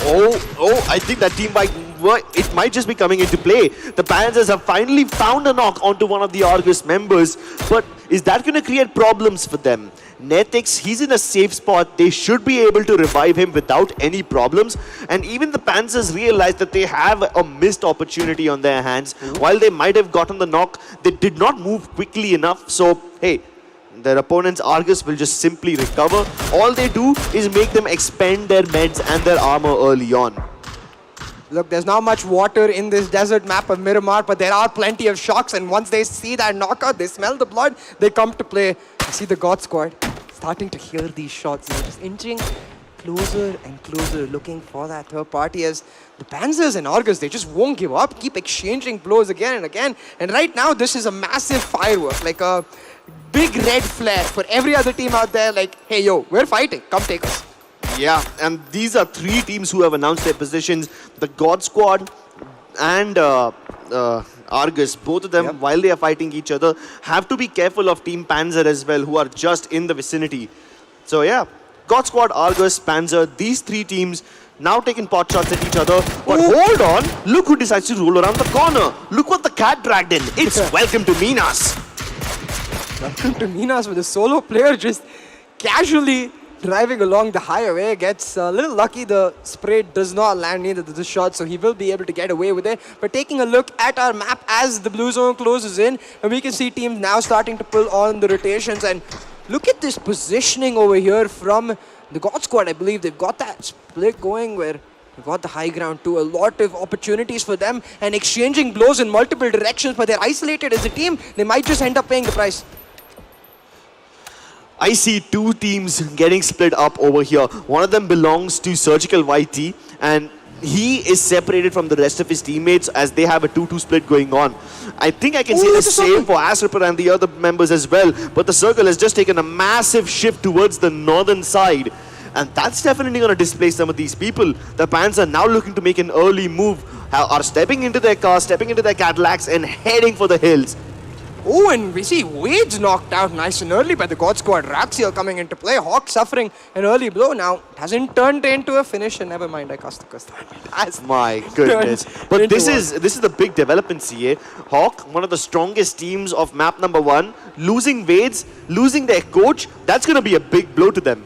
I think that team it might just be coming into play. The Panzers have finally found a knock onto one of the Argus members, but is that going to create problems for them? Netix, he's in a safe spot. They should be able to revive him without any problems. And even the Panzers realize that they have a missed opportunity on their hands. While they might have gotten the knock, they did not move quickly enough. So, hey, their opponents, Argus, will just simply recover. All they do is make them expend their meds and their armor early on. Look, there's not much water in this desert map of Miramar, but there are plenty of shocks, and once they see that knockout, they smell the blood, they come to play. You see the God Squad starting to hear these shots, you know, just inching closer and closer, looking for that third party, as the Panzers and Argus, they just won't give up, keep exchanging blows again and again. And right now, this is a massive firework, like a big red flare for every other team out there, like, hey, yo, we're fighting, come take us. Yeah, and these are three teams who have announced their positions. The God Squad and Argus, both of them, while they are fighting each other, have to be careful of Team Panzer as well, who are just in the vicinity. So yeah, God Squad, Argus, Panzer, these three teams now taking pot shots at each other. But hold on, look who decides to roll around the corner. Look what the cat dragged in. It's Welcome to Minas. Welcome to Minas, with a solo player just casually driving along the highway, gets a little lucky. The spray does not land near the shot, so he will be able to get away with it. But taking a look at our map as the blue zone closes in, and we can see teams now starting to pull on the rotations. And look at this positioning over here from the God Squad. I believe they've got that split going where they've got the high ground too. A lot of opportunities for them and exchanging blows in multiple directions, but they're isolated as a team. They might just end up paying the price. I see two teams getting split up over here. One of them belongs to Surgical YT, and he is separated from the rest of his teammates as they have a 2-2 split going on. I think I can say the same for Acer and the other members as well, but the circle has just taken a massive shift towards the northern side. And that's definitely going to displace some of these people. The Pans are now looking to make an early move, are stepping into their cars, stepping into their Cadillacs, and heading for the hills. Oh, and we see Wade's knocked out nice and early by the God Squad. Raxiel coming into play. Hawk suffering an early blow. Now, it hasn't turned into a finish, and never mind, I cost the question. My goodness. But this is the big development, CA. Hawk, one of the strongest teams of map number 1, losing Wades, losing their coach, that's going to be a big blow to them.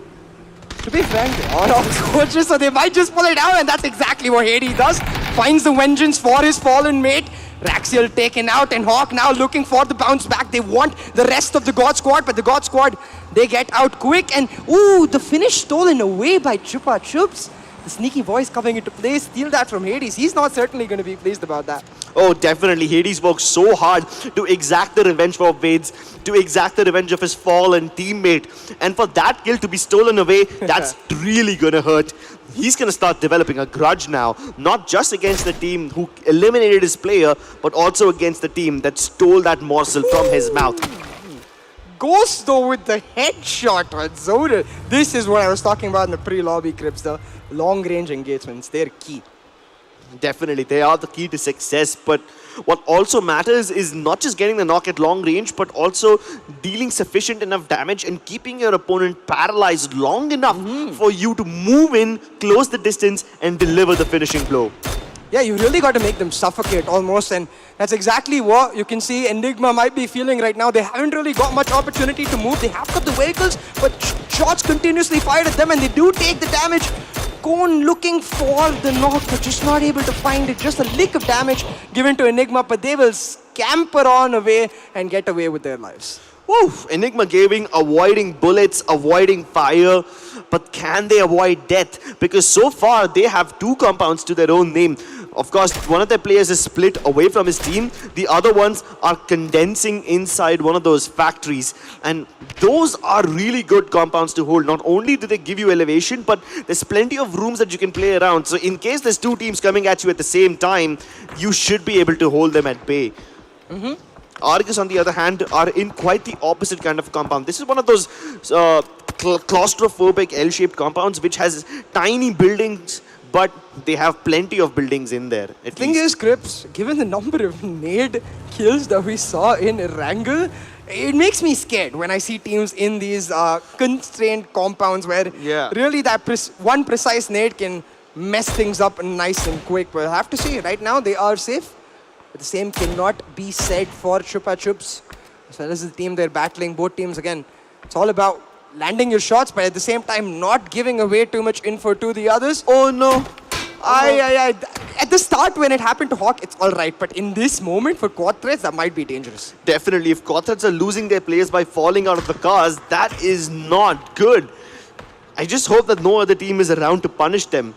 To be frank, they are all coaches, so they might just pull it out, and that's exactly what Hades does. Finds the vengeance for his fallen mate, Raxiel taken out, and Hawk now looking for the bounce back. They want the rest of the God Squad, but the God Squad, they get out quick. And ooh, the finish stolen away by Chupa Chups. The sneaky voice coming into play, steal that from Hades. He's not certainly going to be pleased about that. Oh, definitely. Hades worked so hard to exact the revenge for Vades, to exact the revenge of his fallen teammate. And for that kill to be stolen away, that's really going to hurt. He's going to start developing a grudge now, not just against the team who eliminated his player, but also against the team that stole that morsel from his mouth. Ghost though with the headshot on Zoda. This is what I was talking about in the pre-lobby clips. The long-range engagements, they're key. Definitely, they are the key to success. But what also matters is not just getting the knock at long range, but also dealing sufficient enough damage and keeping your opponent paralyzed long enough for you to move in, close the distance, and deliver the finishing blow. Yeah, you really got to make them suffocate almost, and that's exactly what you can see Enigma might be feeling right now. They haven't really got much opportunity to move. They have got the vehicles, but shots continuously fired at them, and they do take the damage. Cone looking for the knock, but just not able to find it. Just a lick of damage given to Enigma, but they will scamper on away and get away with their lives. Woo! Enigma Gaming avoiding bullets, avoiding fire, but can they avoid death? Because so far they have 2 compounds to their own name. Of course, one of their players is split away from his team. The other ones are condensing inside one of those factories. And those are really good compounds to hold. Not only do they give you elevation, but there's plenty of rooms that you can play around. So in case there's 2 teams coming at you at the same time, you should be able to hold them at bay. Argus, on the other hand, are in quite the opposite kind of compound. This is one of those claustrophobic L-shaped compounds which has tiny buildings, but they have plenty of buildings in there. The thing is, Crips, given the number of nade kills that we saw in Wrangle, it makes me scared when I see teams in these constrained compounds where really that one precise nade can mess things up nice and quick. But I have to say, right now they are safe. But the same cannot be said for Chupa Chups. As well as the team they're battling, both teams again. It's all about landing your shots, but at the same time not giving away too much info to the others. Oh no. At the start when it happened to Hawk, it's alright. But in this moment for quad threats, that might be dangerous. Definitely. If quad threats are losing their players by falling out of the cars, that is not good. I just hope that no other team is around to punish them.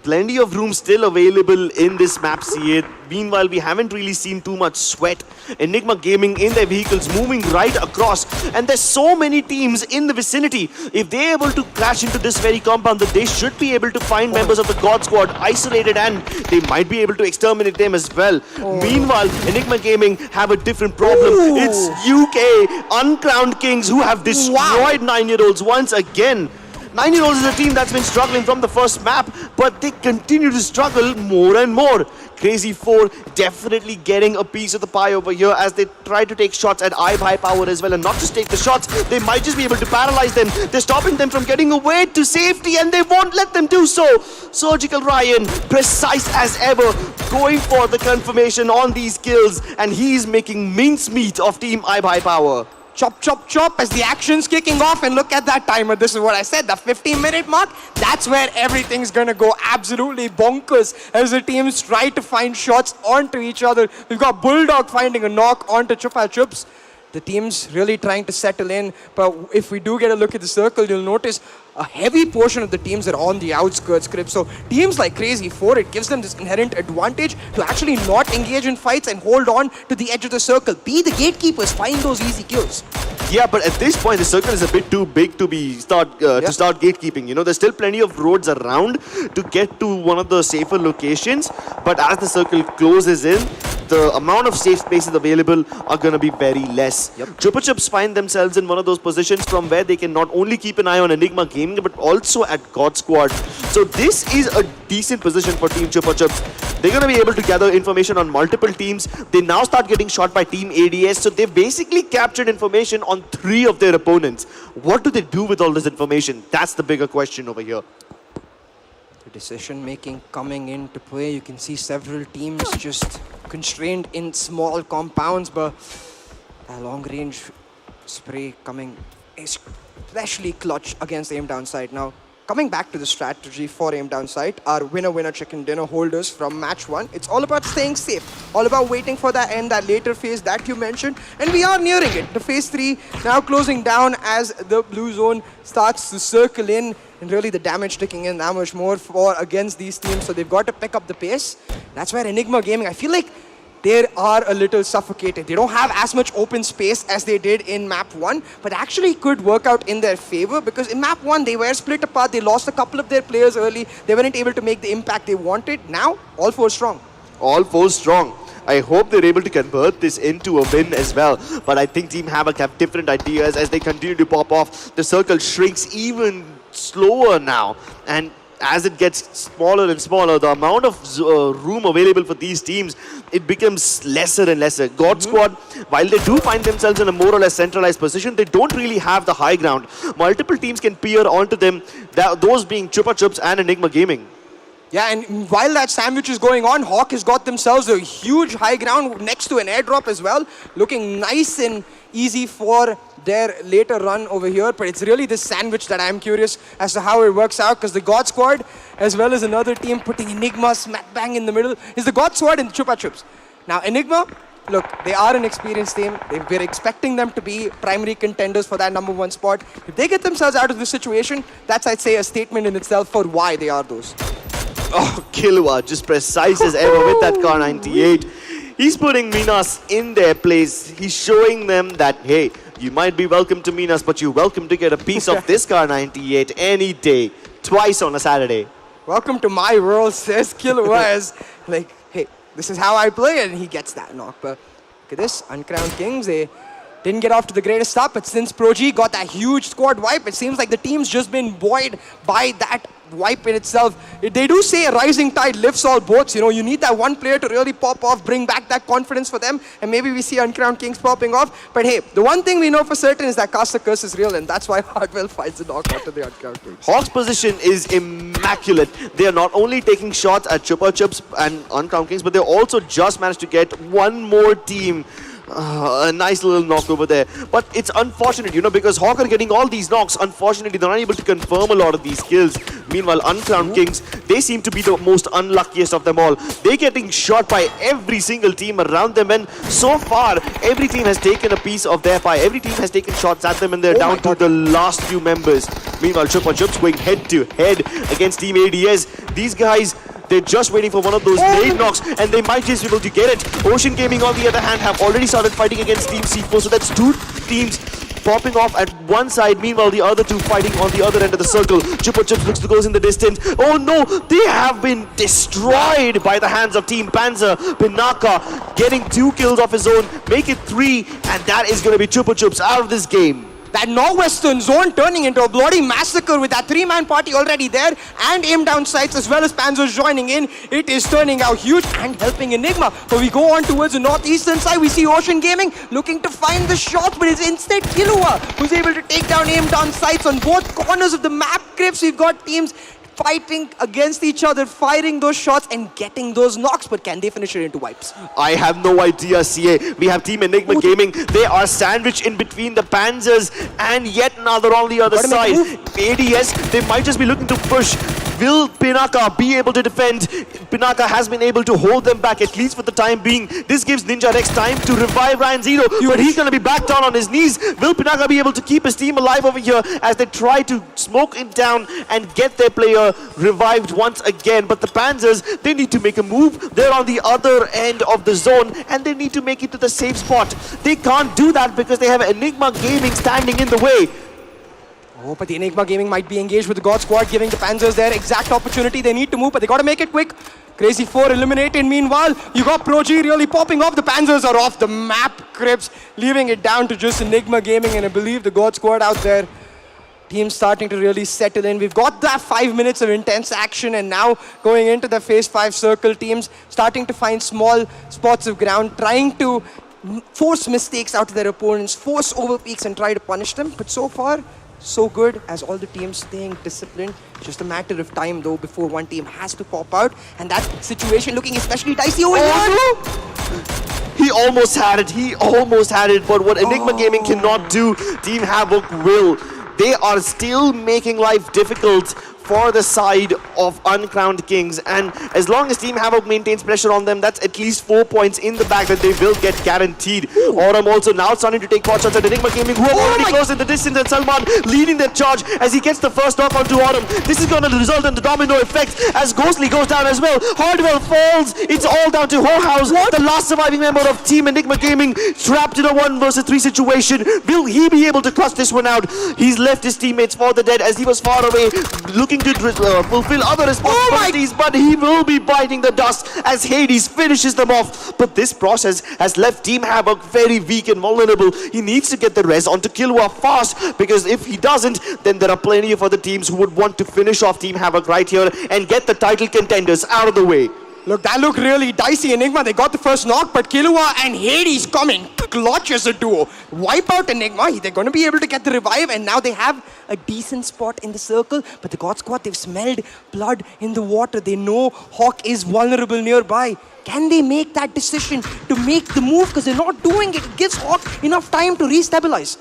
Plenty of room still available in this map, see it. Meanwhile, we haven't really seen too much sweat. Enigma Gaming in their vehicles moving right across. And there's so many teams in the vicinity. If they're able to crash into this very compound, that they should be able to find members of the God Squad isolated, and they might be able to exterminate them as well. Meanwhile, Enigma Gaming have a different problem. It's UK Uncrowned Kings who have destroyed 9-year-olds once again. 9-year-olds is a team that's been struggling from the first map, but they continue to struggle more and more. Crazy 4 definitely getting a piece of the pie over here as they try to take shots at high power as well, and not just take the shots, they might just be able to paralyze them. They're stopping them from getting away to safety, and they won't let them do so. Surgical Ryan, precise as ever, going for the confirmation on these kills, and he's making mincemeat of Team high power. Chop, chop, chop as the action's kicking off, and look at that timer. This is what I said, the 15-minute mark. That's where everything's gonna go absolutely bonkers as the teams try to find shots onto each other. We've got Bulldog finding a knock onto Chupa Chups. The team's really trying to settle in, but if we do get a look at the circle, you'll notice a heavy portion of the teams are on the outskirts, Crip. So teams like Crazy 4, it gives them this inherent advantage to actually not engage in fights and hold on to the edge of the circle. Be the gatekeepers, find those easy kills. Yeah, but at this point, the circle is a bit too big to start gatekeeping. You know, there's still plenty of roads around to get to one of the safer locations. But as the circle closes in, the amount of safe spaces available are going to be very less. Chupa Chups find themselves in one of those positions from where they can not only keep an eye on Enigma Gaming, but also at God Squad. So this is a decent position for Team Chupa Chups. They're going to be able to gather information on multiple teams. They now start getting shot by Team ADS. So they've basically captured information on 3 of their opponents. What do they do with all this information? That's the bigger question over here. The decision making coming into play. You can see several teams just constrained in small compounds, but a long range spray coming especially clutch against aim down sight. Now, coming back to the strategy for aim down sight, our winner chicken dinner holders from match 1, it's all about staying safe. All about waiting for that end, that later phase that you mentioned. And we are nearing it. The phase 3 now closing down as the blue zone starts to circle in. And really the damage ticking in that much more for against these teams. So they've got to pick up the pace. That's where Enigma Gaming, I feel like they are a little suffocated. They don't have as much open space as they did in map 1, but actually could work out in their favor because in map 1 they were split apart. They lost a couple of their players early. They weren't able to make the impact they wanted. Now, all 4 strong. All 4 strong. I hope they're able to convert this into a win as well. But I think Team Havoc have different ideas as they continue to pop off. The circle shrinks even slower now. And as it gets smaller and smaller, the amount of room available for these teams, it becomes lesser and lesser. God Squad, while they do find themselves in a more or less centralized position, they don't really have the high ground. Multiple teams can peer onto them, those being Chupa Chups and Enigma Gaming. Yeah, and while that sandwich is going on, Hawk has got themselves a huge high ground next to an airdrop as well. Looking nice and easy for their later run over here. But it's really this sandwich that I'm curious as to how it works out. Because the God Squad, as well as another team putting Enigma smack bang in the middle, is the God Squad and the Chupa Chups. Now, Enigma, look, they are an experienced team. We're expecting them to be primary contenders for that #1 spot. If they get themselves out of this situation, that's, I'd say, a statement in itself for why they are those. Oh, Killua, just precise as ever with that Car 98. He's putting Minas in their place. He's showing them that, hey, you might be welcome to Minas, but you're welcome to get a piece of this Car 98 any day, twice on a Saturday. Welcome to my world, says Killua, as like, hey, this is how I play, and he gets that knock. But look at this, Uncrowned Kings, they didn't get off to the greatest start, but since Pro G got that huge squad wipe, it seems like the team's just been buoyed by that wipe in itself. They do say a rising tide lifts all boats. You know, you need that one player to really pop off, bring back that confidence for them, and maybe we see Uncrowned Kings popping off. But hey, the one thing we know for certain is that Caster Curse is real, and that's why Hardwell finds the knockout to the Uncrowned Kings. Hawk's position is immaculate. They are not only taking shots at Chupa Chups and Uncrowned Kings, but they also just managed to get one more team. A nice little knock over there. But it's unfortunate, you know, because Hawk are getting all these knocks. Unfortunately, they're not able to confirm a lot of these kills. Meanwhile, Uncrowned Kings, they seem to be the most unluckiest of them all. They're getting shot by every single team around them, and so far, every team has taken a piece of their pie. Every team has taken shots at them, and they're down to the last few members. Meanwhile, Chupa Chups going head-to-head against Team ADS. These guys, they're just waiting for one of those blade knocks, and they might just be able to get it. Ocean Gaming, on the other hand, have already started fighting against Team C4, so that's 2 teams popping off at one side. Meanwhile, the other 2 fighting on the other end of the circle. Chupa Chups looks to go in the distance. Oh no, they have been destroyed by the hands of Team Panzer. Pinaka getting 2 kills of his own, make it 3, and that is going to be Chupa Chups out of this game. That northwestern zone turning into a bloody massacre with that 3-man party already there and aim down sights as well as Panzers joining in. It is turning out huge and helping Enigma. But we go on towards the northeastern side. We see Ocean Gaming looking to find the shots, but it's instead Killua who's able to take down aim down sights on both corners of the map. Grips, we've got teams fighting against each other, firing those shots and getting those knocks, but can they finish it into wipes? I have no idea, CA. We have Team Enigma Gaming. They are sandwiched in between the Panzers and yet another on the other side. ADS, they might just be looking to push. Will Pinaka be able to defend? Pinaka has been able to hold them back, at least for the time being. This gives Ninja Rex time to revive Ryan Zero, but he's going to be back down on his knees. Will Pinaka be able to keep his team alive over here as they try to smoke it down and get their player revived once again? But the Panzers, they need to make a move. They're on the other end of the zone, and they need to make it to the safe spot. They can't do that because they have Enigma Gaming standing in the way. Oh, but the Enigma Gaming might be engaged with the God Squad, giving the Panzers their exact opportunity. They need to move, but they got to make it quick. Crazy 4 eliminated. Meanwhile, you got Pro G really popping off. The Panzers are off the map, Crips, leaving it down to just Enigma Gaming, and I believe the God Squad out there. Team starting to really settle in. We've got that 5 minutes of intense action, and now going into the phase 5 circle, teams starting to find small spots of ground, trying to force mistakes out of their opponents, force overpeaks and try to punish them. But so far, so good as all the teams staying disciplined. Just a matter of time though before one team has to pop out, and that situation looking especially dicey over here. He almost had it, but what Enigma Gaming cannot do, Team Havoc will. They are still making life difficult for the side of Uncrowned Kings. And as long as Team Havoc maintains pressure on them, that's at least 4 points in the bag that they will get guaranteed. Aurum also now starting to take pot shots at Enigma Gaming, who are already close in the distance, and Salman leading their charge as he gets the first knock onto Aurum. This is going to result in the domino effect as Ghostly goes down as well. Hardwell falls. It's all down to House, the last surviving member of Team Enigma Gaming, trapped in a 1 versus 3 situation. Will he be able to clutch this one out? He's left his teammates for the dead as he was far away, looking to fulfill other responsibilities, but he will be biting the dust as Hades finishes them off. But this process has left Team Havoc very weak and vulnerable. He needs to get the res onto Killua fast, because if he doesn't, then there are plenty of other teams who would want to finish off Team Havoc right here and get the title contenders out of the way. Look, that looked really dicey. Enigma, they got the first knock, but Killua and Hades coming clutch as a duo. Wipe out Enigma. They're going to be able to get the revive, and now they have a decent spot in the circle. But the God Squad, they've smelled blood in the water. They know Hawk is vulnerable nearby. Can they make that decision to make the move? Because they're not doing it. It gives Hawk enough time to restabilize.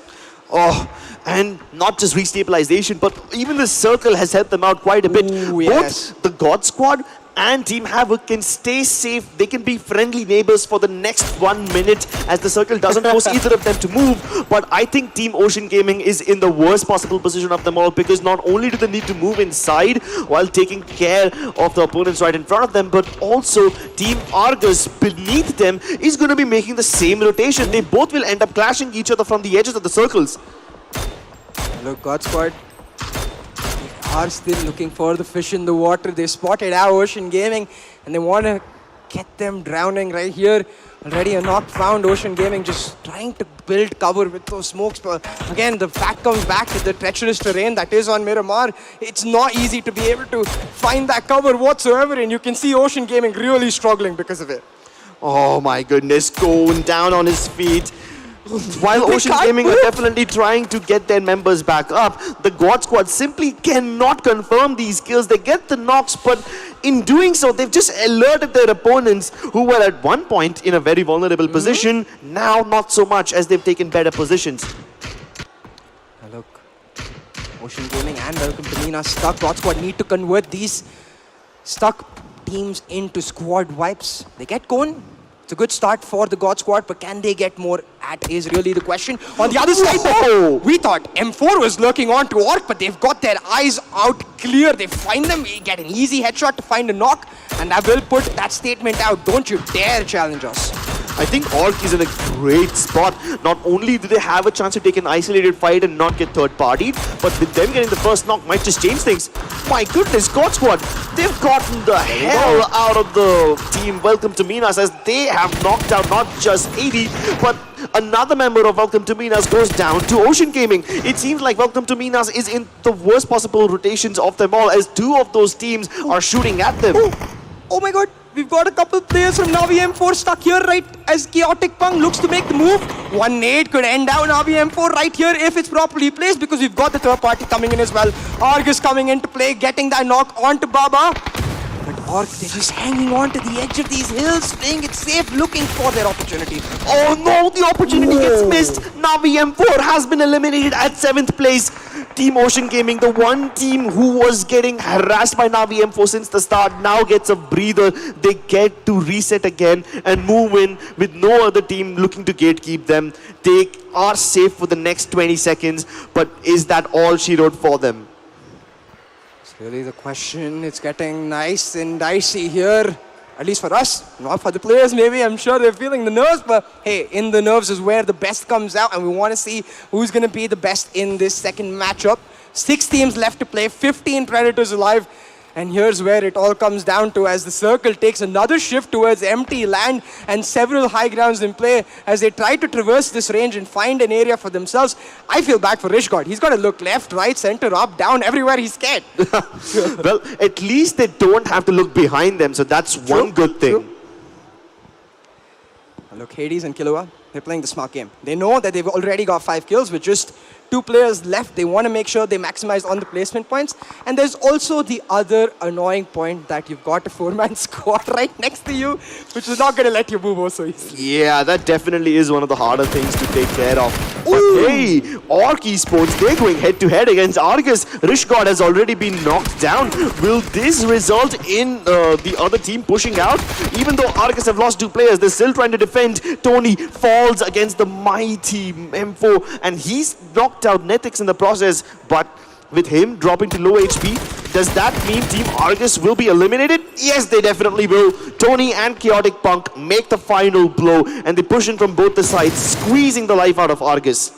Oh, and not just restabilization, but even the circle has helped them out quite a bit. Ooh, yes. Both the God Squad and Team Havoc can stay safe. They can be friendly neighbors for the next 1 minute as the circle doesn't force either of them to move. But I think Team Ocean Gaming is in the worst possible position of them all, because not only do they need to move inside while taking care of the opponents right in front of them, but also Team Argus beneath them is going to be making the same rotation. They both will end up clashing each other from the edges of the circles. Look, God Squad are still looking for the fish in the water. They spotted our Ocean Gaming and they want to get them drowning right here. Already a knock found. Ocean Gaming just trying to build cover with those smokes. But again, the fact comes back to the treacherous terrain that is on Miramar. It's not easy to be able to find that cover whatsoever, and you can see Ocean Gaming really struggling because of it. Oh my goodness, going down on his feet. While Ocean Gaming are definitely trying to get their members back up, the God Squad simply cannot confirm these kills. They get the knocks, but in doing so, they've just alerted their opponents who were at one point in a very vulnerable position. Now, not so much, as they've taken better positions. Now look, Ocean Gaming and Welcome to Mina stuck. God Squad need to convert these stuck teams into squad wipes. They get Cone. It's a good start for the God Squad, but can they get more? That is really the question. On the other side, though, we thought M4 was lurking on to Orc, but they've got their eyes out clear. They find them, get an easy headshot to find a knock, and I will put that statement out. Don't you dare challenge us. I think Orc is in a great spot. Not only do they have a chance to take an isolated fight and not get third-partied, but with them getting the first knock might just change things. My goodness, God Squad, they've gotten the hell out of the team Welcome to Minas, as they have knocked out not just 80, but another member of Welcome to Minas goes down to Ocean Gaming. It seems like Welcome to Minas is in the worst possible rotations of them all, as two of those teams are shooting at them. Oh my god, we've got a couple players from Navi M4 stuck here, right, as Chaotic Punk looks to make the move. 1 nade could end down Navi M4 right here if it's properly placed, because we've got the third party coming in as well. Argus coming into play, getting that knock onto Baba. But Orc, they're just hanging on to the edge of these hills, playing it safe, looking for their opportunity. Oh no, the opportunity gets missed. Navi M4 has been eliminated at 7th place. Team Ocean Gaming, the one team who was getting harassed by Navi M4 since the start, now gets a breather. They get to reset again and move in with no other team looking to gatekeep them. They are safe for the next 20 seconds, but is that all she wrote for them? Really the question. It's getting nice and dicey here, at least for us, not for the players maybe. I'm sure they're feeling the nerves, but hey, in the nerves is where the best comes out, and we want to see who's going to be the best in this second matchup. 6 teams left to play, 15 Predators alive, and here's where it all comes down to, as the circle takes another shift towards empty land and several high grounds in play as they try to traverse this range and find an area for themselves. I feel bad for Rishgard. He's got to look left, right, center, up, down, everywhere. He's scared. Well, at least they don't have to look behind them, so that's one good thing. True. Look, Hades and Killua, they're playing the smart game. They know that they've already got 5 kills with just 2 players left. They want to make sure they maximize on the placement points. And there's also the other annoying point that you've got a 4-man squad right next to you, which is not going to let you move so easily. Yeah, that definitely is one of the harder things to take care of. But hey, Orc Esports, they're going head-to-head against Argus. Rishgod has already been knocked down. Will this result in the other team pushing out? Even though Argus have lost 2 players, they're still trying to defend. Tony falls against the mighty M4, and he's knocked out Netix in the process. But with him dropping to low HP, does that mean Team Argus will be eliminated? Yes, they definitely will. Tony and Chaotic Punk make the final blow, and they push in from both the sides, squeezing the life out of Argus.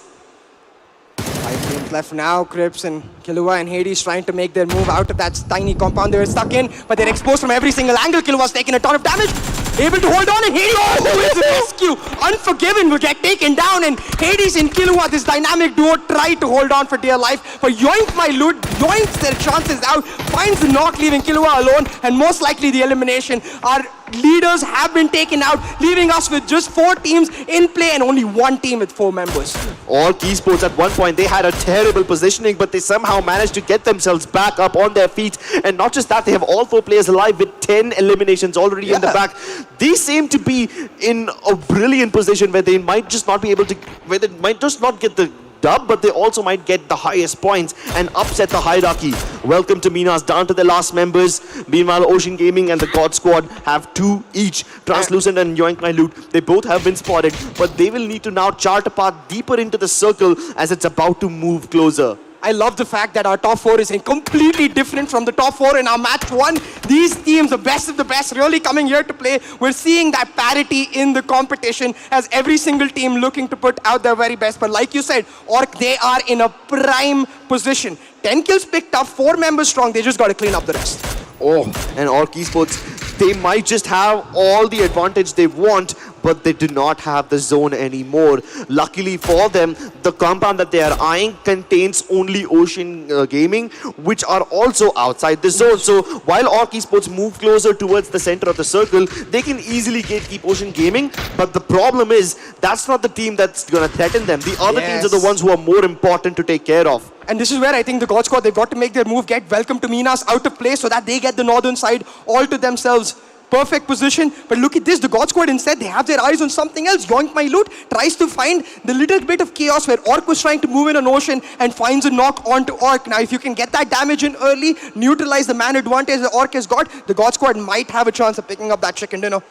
5 games left now. Crips and Killua and Hades trying to make their move out of that tiny compound they were stuck in, but they're exposed from every single angle. Killua's taking a ton of damage, able to hold on, and Hades with the rescue. Unforgiven will get taken down, and Hades and Killua, this dynamic duo, try to hold on for dear life. But Yoink My Loot yoinks their chances out, finds the knock, leaving Killua alone, and most likely the elimination. Our leaders have been taken out, leaving us with just 4 teams in play and only 1 team with 4 members. Orc Esports at one point, they had a terrible positioning, but they somehow managed to get themselves back up on their feet. And not just that, they have all 4 players alive with 10 eliminations already in the back. They seem to be in a brilliant position where they might just not be able to, where they might just not get the dub, but they also might get the highest points and upset the hierarchy. Welcome to Minas, down to the last members. Meanwhile, Ocean Gaming and the God Squad have 2 each. Translucent and Yoink My Loot, they both have been spotted, but they will need to now chart a path deeper into the circle as it's about to move closer. I love the fact that our top 4 is completely different from the top 4 in our match 1. These teams, the best of the best, really coming here to play. We're seeing that parity in the competition as every single team looking to put out their very best. But like you said, Orc, they are in a prime position. 10 kills picked up, 4 members strong. They just got to clean up the rest. Oh, and Orc Esports, they might just have all the advantage they want, but they do not have the zone anymore. Luckily for them, the compound that they are eyeing contains only Ocean Gaming, which are also outside the zone. So while Orc Esports move closer towards the center of the circle, they can easily gatekeep Ocean Gaming, but the problem is that's not the team that's going to threaten them. The other teams are the ones who are more important to take care of. And this is where I think the God Squad, they've got to make their move, get Welcome to Minas out of play so that they get the northern side all to themselves. Perfect position, but look at this, the God Squad instead, they have their eyes on something else. Yoink My Loot tries to find the little bit of chaos where Orc was trying to move in on Ocean and finds a knock onto Orc. Now, if you can get that damage in early, neutralize the man advantage that Orc has got, the God Squad might have a chance of picking up that chicken dinner.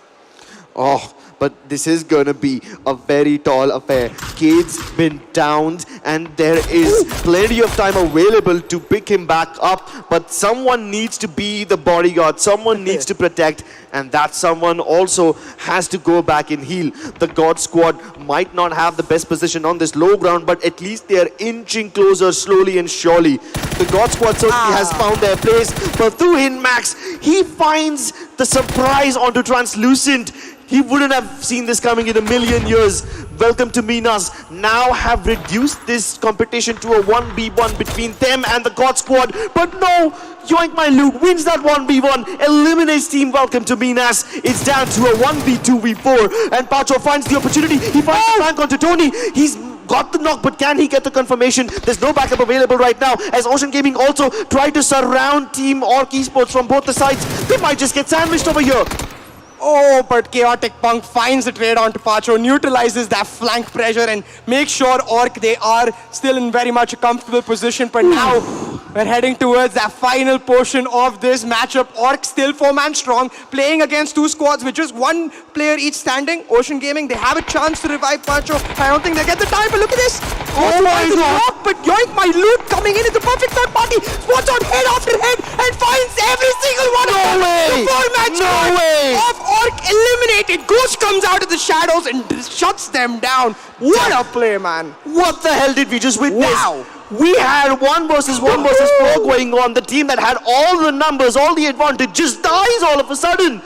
Oh, but this is gonna be a very tall affair. Cade's been downed, and there is plenty of time available to pick him back up, but someone needs to be the bodyguard, someone needs to protect, and that someone also has to go back and heal. The God Squad might not have the best position on this low ground, but at least they are inching closer slowly and surely. The God Squad certainly has found their place, but through Max, he finds the surprise onto Translucent. He wouldn't have seen this coming in a million years. Welcome to Minas now have reduced this competition to a 1v1 between them and the God Squad. But no, Yoink My Loot wins that 1v1, eliminates Team Welcome to Minas. It's down to a 1v2v4, and Pacho finds the opportunity. He finds the flank onto Tony. He's got the knock, but can he get the confirmation? There's no backup available right now, as Ocean Gaming also tried to surround Team Orc Esports from both the sides. They might just get sandwiched over here. Oh, but Chaotic Punk finds the trade onto Pacho, neutralizes that flank pressure and makes sure Orc, they are still in very much a comfortable position. But now we're heading towards that final portion of this matchup. Orc still 4-man strong, playing against 2 squads with just 1 player each standing. Ocean Gaming, they have a chance to revive Pacho. I don't think they get the time, but look at this. Oh my God! But Yoink My Loot coming in is the perfect third party. Spots on head after head and finds every single one of them. The 4-man squad of Orc eliminated. Ghost comes out of the shadows and shuts them down. What a play, man. What the hell did we just witness? Wow. We had 1 versus 1 versus 4 going on. The team that had all the numbers, all the advantage, just dies all of a sudden.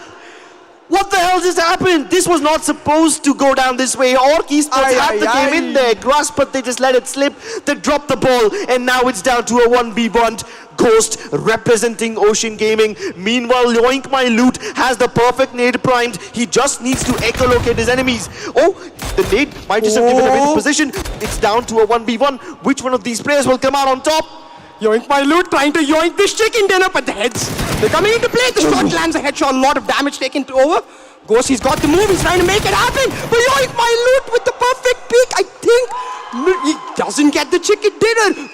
What the hell just happened? This was not supposed to go down this way. Orc Esports had the game in their grasp, but they just let it slip. They dropped the ball, and now it's down to a 1v1. Ghost representing Ocean Gaming. Meanwhile, Yoink My Loot has the perfect nade primed. He just needs to echolocate his enemies. Oh, the nade might just have given away the position. It's down to a 1v1. Which one of these players will come out on top? Yoink My Loot trying to yoink this chicken dinner, but the heads, they're coming into play. The shot lands a headshot, a lot of damage taken over. Ghost, he's got the move, he's trying to make it happen. But Yoink My Loot with the perfect peek, I think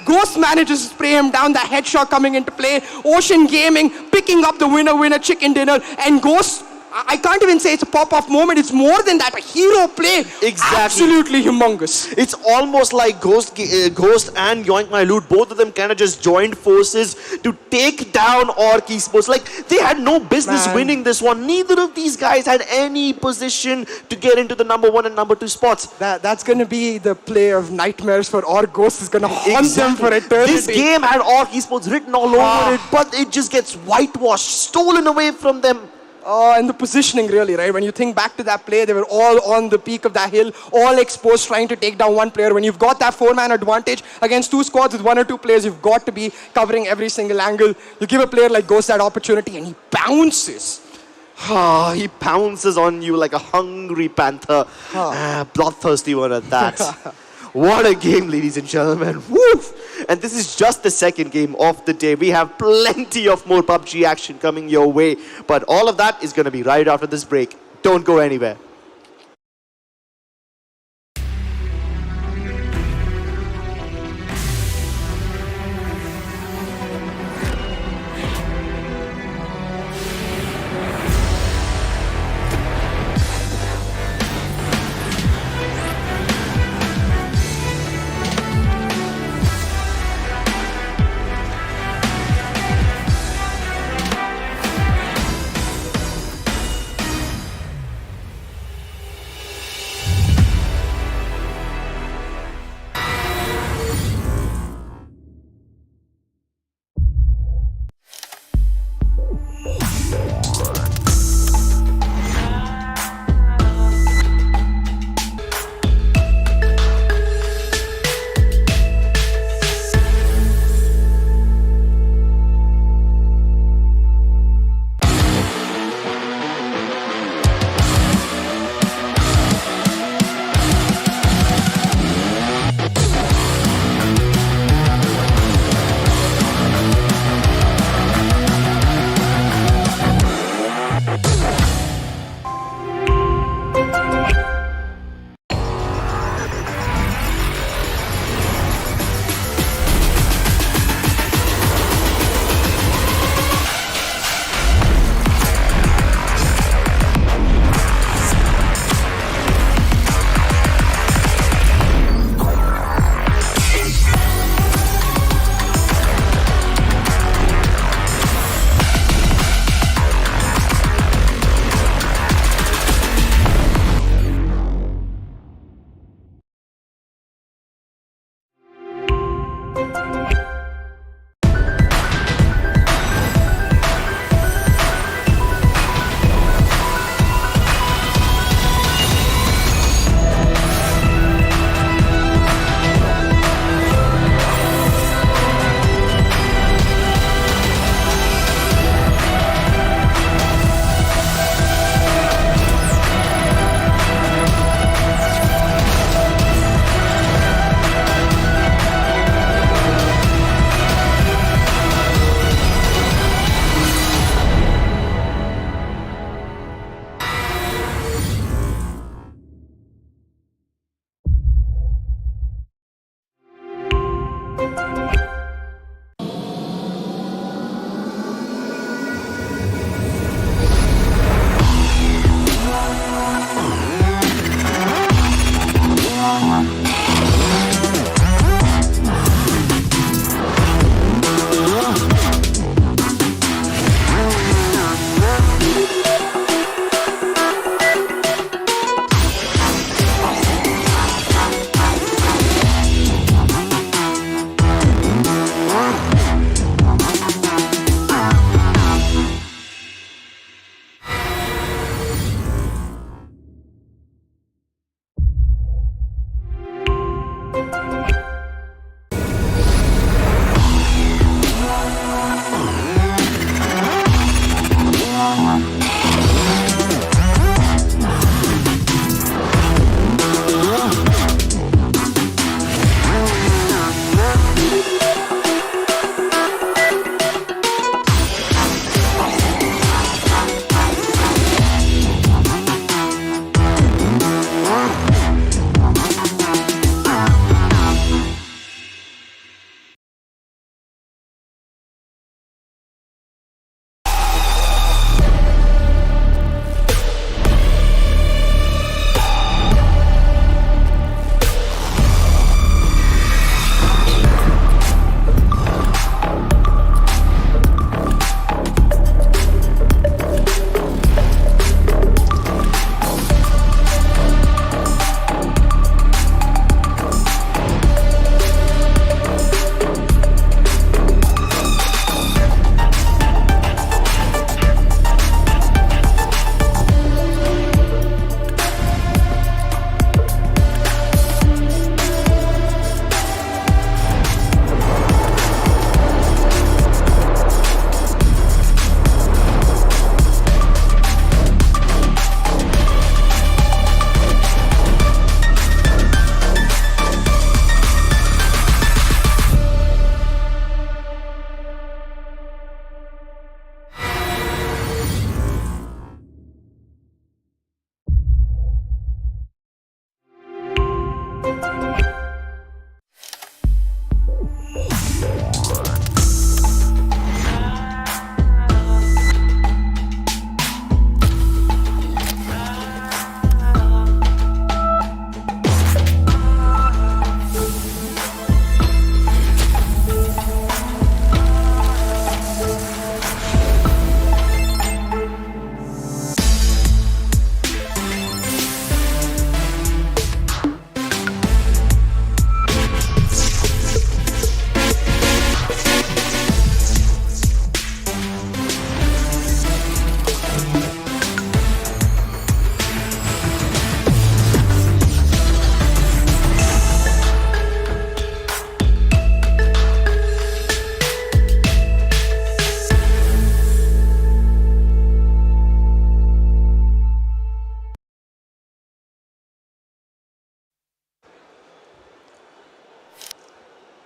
Ghost manages to spray him down, the headshot coming into play. Ocean Gaming picking up the winner chicken dinner, and Ghost, I can't even say it's a pop-off moment. It's more than that. A hero play. Exactly. Absolutely humongous. It's almost like Ghost and Yoink My Loot, both of them kind of just joined forces to take down Orc Esports. Like, they had no business winning this one. Neither of these guys had any position to get into the number 1 and number 2 spots. That's going to be the play of nightmares for Orc. Ghost is going to haunt them for eternity. This game had Orc Esports written all over it, but it just gets whitewashed, stolen away from them. And the positioning really, right? When you think back to that play, they were all on the peak of that hill, all exposed, trying to take down one player. When you've got that 4-man advantage against 2 squads with 1 or 2 players, you've got to be covering every single angle. You give a player like Ghost that opportunity and he bounces. He pounces on you like a hungry panther. Bloodthirsty one at that. What a game, ladies and gentlemen. Woof! And this is just the second game of the day. We have plenty of more PUBG action coming your way. But all of that is going to be right after this break. Don't go anywhere.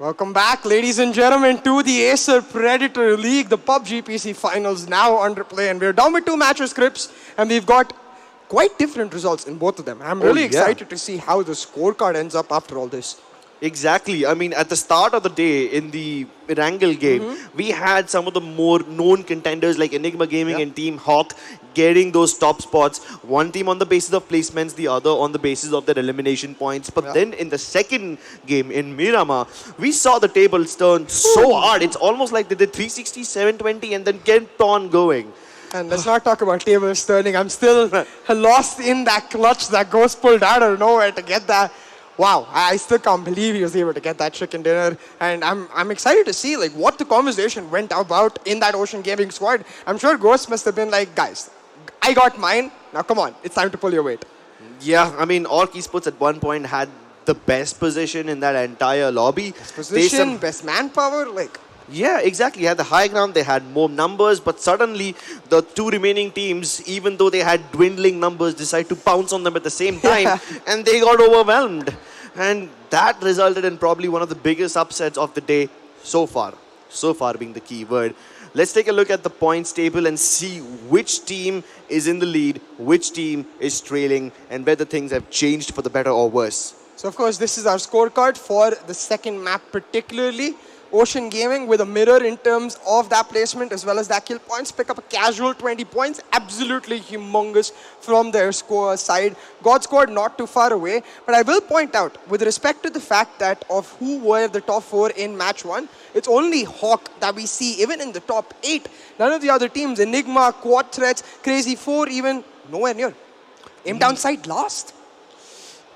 Welcome back, ladies and gentlemen, to the Acer Predator League, the PUBG PC finals now under play. And we're down with 2 matches, Crips, and we've got quite different results in both of them. I'm really excited to see how the scorecard ends up after all this. Exactly. I mean, at the start of the day in the Wrangle game, we had some of the more known contenders like Enigma Gaming and Team Hawk getting those top spots. One team on the basis of placements, the other on the basis of their elimination points. But then in the second game in Miramar, we saw the tables turn so hard. It's almost like they did 360, 720 and then kept on going. And let's not talk about tables turning. I'm still lost in that clutch that Ghost pulled out of nowhere to get that. Wow, I still can't believe he was able to get that chicken dinner. And I'm excited to see like what the conversation went about in that Ocean Gaming squad. I'm sure Ghost must have been like, guys, I got mine. Now come on, it's time to pull your weight. Yeah, I mean, Orc Esports at one point had the best position in that entire lobby. Best position, best manpower, like... Yeah, exactly. They had the high ground, they had more numbers, but suddenly the 2 remaining teams, even though they had dwindling numbers, decided to pounce on them at the same time, and they got overwhelmed. And that resulted in probably one of the biggest upsets of the day so far. So far being the key word. Let's take a look at the points table and see which team is in the lead, which team is trailing, and whether things have changed for the better or worse. So, of course, this is our scorecard for the second map particularly. Ocean Gaming with a mirror in terms of that placement as well as that kill points. Pick up a casual 20 points. Absolutely humongous from their score side. God scored not too far away. But I will point out, with respect to the fact that of who were the top 4 in match 1, it's only Hawk that we see even in the top 8. None of the other teams, Enigma, Quad Threats, Crazy 4, even nowhere near. Aim down side lost.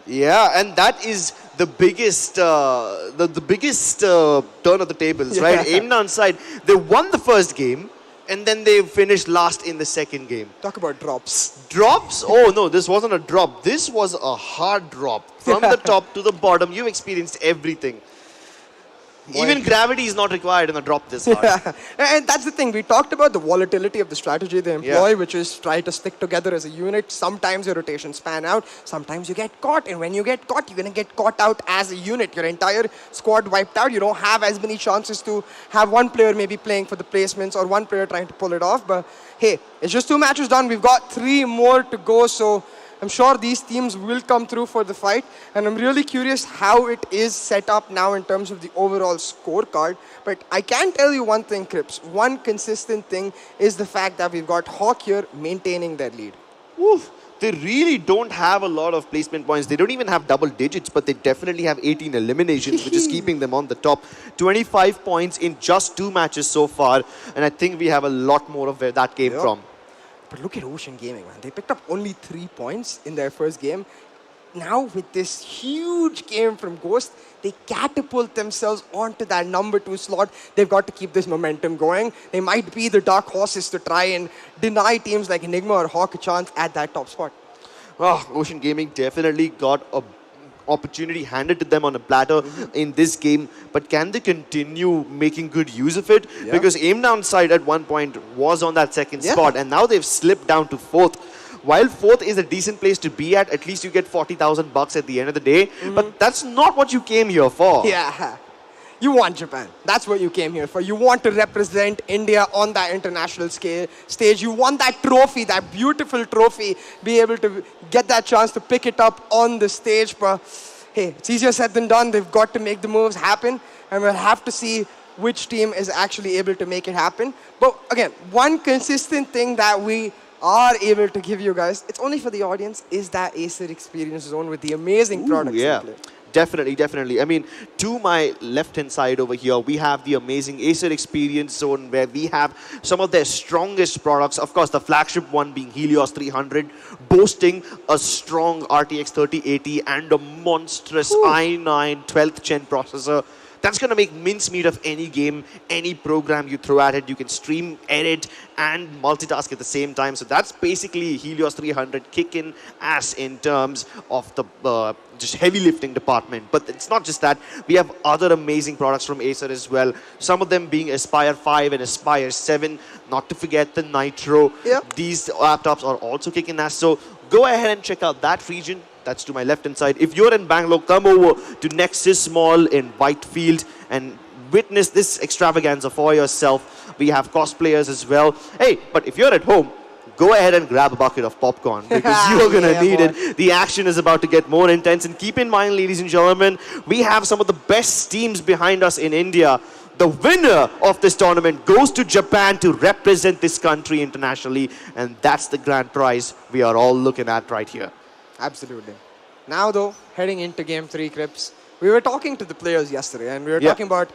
Yeah, and that is the biggest, the biggest turn of the tables, right? Aim down side. They won the first game, and then they finished last in the second game. Talk about drops. Drops? Oh no, this wasn't a drop. This was a hard drop from the top to the bottom. You experienced everything. Even gravity is not required in a drop this hard. And that's the thing. We talked about the volatility of the strategy they employ, which is try to stick together as a unit. Sometimes your rotations span out. Sometimes you get caught. And when you get caught, you're going to get caught out as a unit. Your entire squad wiped out. You don't have as many chances to have one player maybe playing for the placements or one player trying to pull it off. But hey, it's just 2 matches done. We've got 3 more to go. So I'm sure these teams will come through for the fight, and I'm really curious how it is set up now in terms of the overall scorecard. But I can tell you one thing, Crips. One consistent thing is the fact that we've got Hawk here maintaining their lead. Oof. They really don't have a lot of placement points. They don't even have double digits, but they definitely have 18 eliminations, which is keeping them on the top. 25 points in just 2 matches so far, and I think we have a lot more of where that came from. But look at Ocean Gaming, man. They picked up only 3 points in their first game. Now, with this huge game from Ghost, they catapult themselves onto that number 2 slot. They've got to keep this momentum going. They might be the dark horses to try and deny teams like Enigma or Hawk a chance at that top spot. Oh, Ocean Gaming definitely got a opportunity handed to them on a platter in this game, but can they continue making good use of it? Because aim down side at one point was on that second spot, and now they've slipped down to 4th. While 4th is a decent place to be at least you get 40,000 bucks at the end of the day, but that's not what you came here for. Yeah. You want Japan. That's what you came here for. You want to represent India on that international stage. You want that trophy, that beautiful trophy, be able to get that chance to pick it up on the stage. But hey, it's easier said than done. They've got to make the moves happen, and we'll have to see which team is actually able to make it happen. But again, one consistent thing that we are able to give you guys, it's only for the audience, is that Acer Experience Zone with the amazing products in play. Definitely, definitely. I mean, to my left-hand side over here, we have the amazing Acer Experience Zone where we have some of their strongest products. Of course, the flagship one being Helios 300, boasting a strong RTX 3080 and a monstrous i9 12th gen processor. That's going to make mincemeat of any game, any program you throw at it. You can stream, edit, and multitask at the same time. So that's basically Helios 300 kicking ass in terms of the just heavy lifting department. But it's not just that. We have other amazing products from Acer as well. Some of them being Aspire 5 and Aspire 7. Not to forget the Nitro. These laptops are also kicking ass. So go ahead and check out that region. That's to my left-hand side. If you're in Bangalore, come over to Nexus Mall in Whitefield and witness this extravaganza for yourself. We have cosplayers as well. Hey, but if you're at home, go ahead and grab a bucket of popcorn because you're going to need it. The action is about to get more intense. And keep in mind, ladies and gentlemen, we have some of the best teams behind us in India. The winner of this tournament goes to Japan to represent this country internationally. And that's the grand prize we are all looking at right here. Absolutely. Now, though, heading into Game 3, Crips, we were talking to the players yesterday, and we were talking about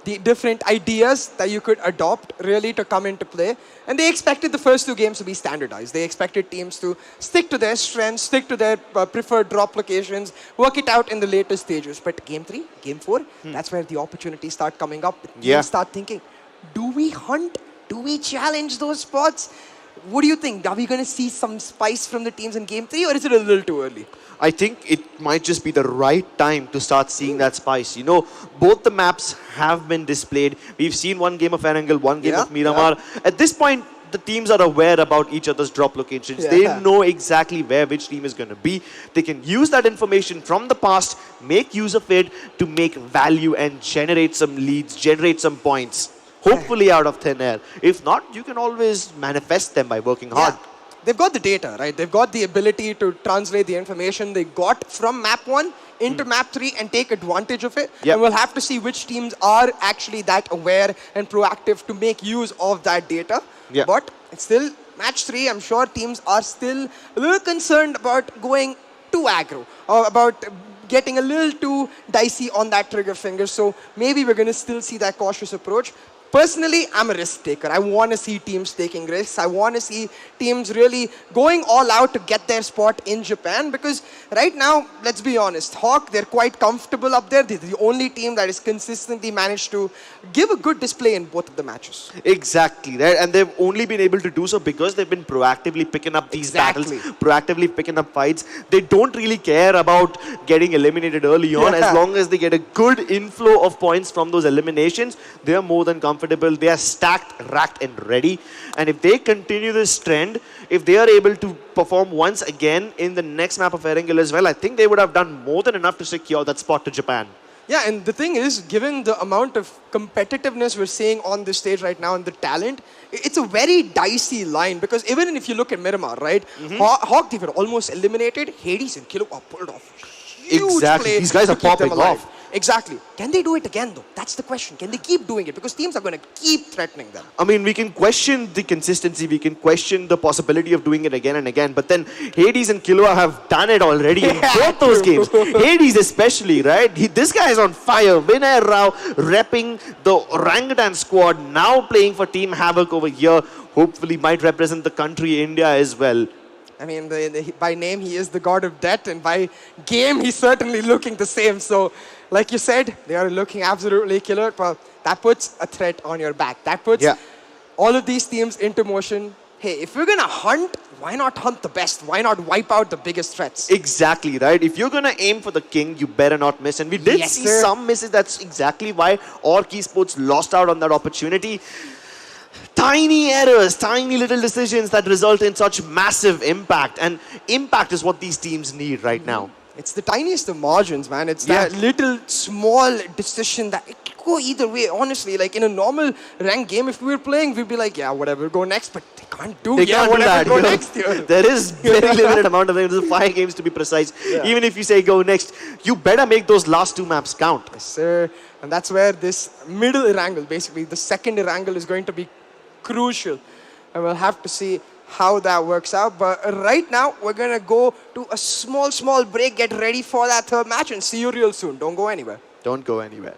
the different ideas that you could adopt really to come into play. And they expected the first 2 games to be standardized. They expected teams to stick to their strengths, stick to their preferred drop locations, work it out in the later stages. But Game 3, Game 4, that's where the opportunities start coming up. Teams start thinking, do we hunt? Do we challenge those spots? What do you think? Are we going to see some spice from the teams in Game 3, or is it a little too early? I think it might just be the right time to start seeing that spice. You know, both the maps have been displayed. We've seen one game of Erangel, one game of Miramar. At this point, the teams are aware about each other's drop locations. They know exactly where which team is going to be. They can use that information from the past, make use of it to make value and generate some leads, generate some points. Hopefully out of thin air. If not, you can always manifest them by working hard. They've got the data, right? They've got the ability to translate the information they got from map 1 into map 3 and take advantage of it. And we'll have to see which teams are actually that aware and proactive to make use of that data. But it's still match 3. I'm sure teams are still a little concerned about going too aggro, or about getting a little too dicey on that trigger finger. So maybe we're going to still see that cautious approach. Personally, I'm a risk taker. I want to see teams taking risks. I want to see teams really going all out to get their spot in Japan, because right now, let's be honest, Hawk, they're quite comfortable up there. They're the only team that has consistently managed to give a good display in both of the matches. Exactly, right? And they've only been able to do so because they've been proactively picking up these battles, proactively picking up fights. They don't really care about getting eliminated early on. As long as they get a good inflow of points from those eliminations, they're more than comfortable. They are stacked, racked, and ready. And if they continue this trend, if they are able to perform once again in the next map of Erangel as well, I think they would have done more than enough to secure that spot to Japan. Yeah, and the thing is, given the amount of competitiveness we're seeing on this stage right now and the talent, it's a very dicey line, because even if you look at Miramar, right, Hawk, they were almost eliminated. Hades and Kilo are pulled off. Huge play. These guys are popping off. Exactly. Can they do it again, though? That's the question. Can they keep doing it? Because teams are going to keep threatening them. I mean, we can question the consistency. We can question the possibility of doing it again and again. But then Hades and Killua have done it already in both those games. Hades especially, right? This guy is on fire. Vinay Rao repping the Orangutan squad, now playing for Team Havoc over here. Hopefully might represent the country, India, as well. I mean, by name, he is the god of death, and by game, he's certainly looking the same. So, like you said, they are looking absolutely killer. But that puts a threat on your back. That puts all of these teams into motion. Hey, if we're going to hunt, why not hunt the best? Why not wipe out the biggest threats? Exactly, right? If you're going to aim for the king, you better not miss. And we did see some misses. That's exactly why Orc Esports lost out on that opportunity. Tiny errors, tiny little decisions that result in such massive impact. And impact is what these teams need right now. It's the tiniest of margins, man. It's that little small decision that it could go either way. Honestly, like in a normal ranked game, if we were playing, we'd be like, yeah, whatever, go next. But they can't do whatever, go next here. There is very limited amount of games. There's 5 games to be precise. Even if you say go next, you better make those last 2 maps count. Yes, sir. And that's where this middle Erangel, basically the second Erangel, is going to be crucial. And we'll have to see how that works out. But right now, we're going to go to a small break. Get ready for that third match and see you real soon. Don't go anywhere. Don't go anywhere.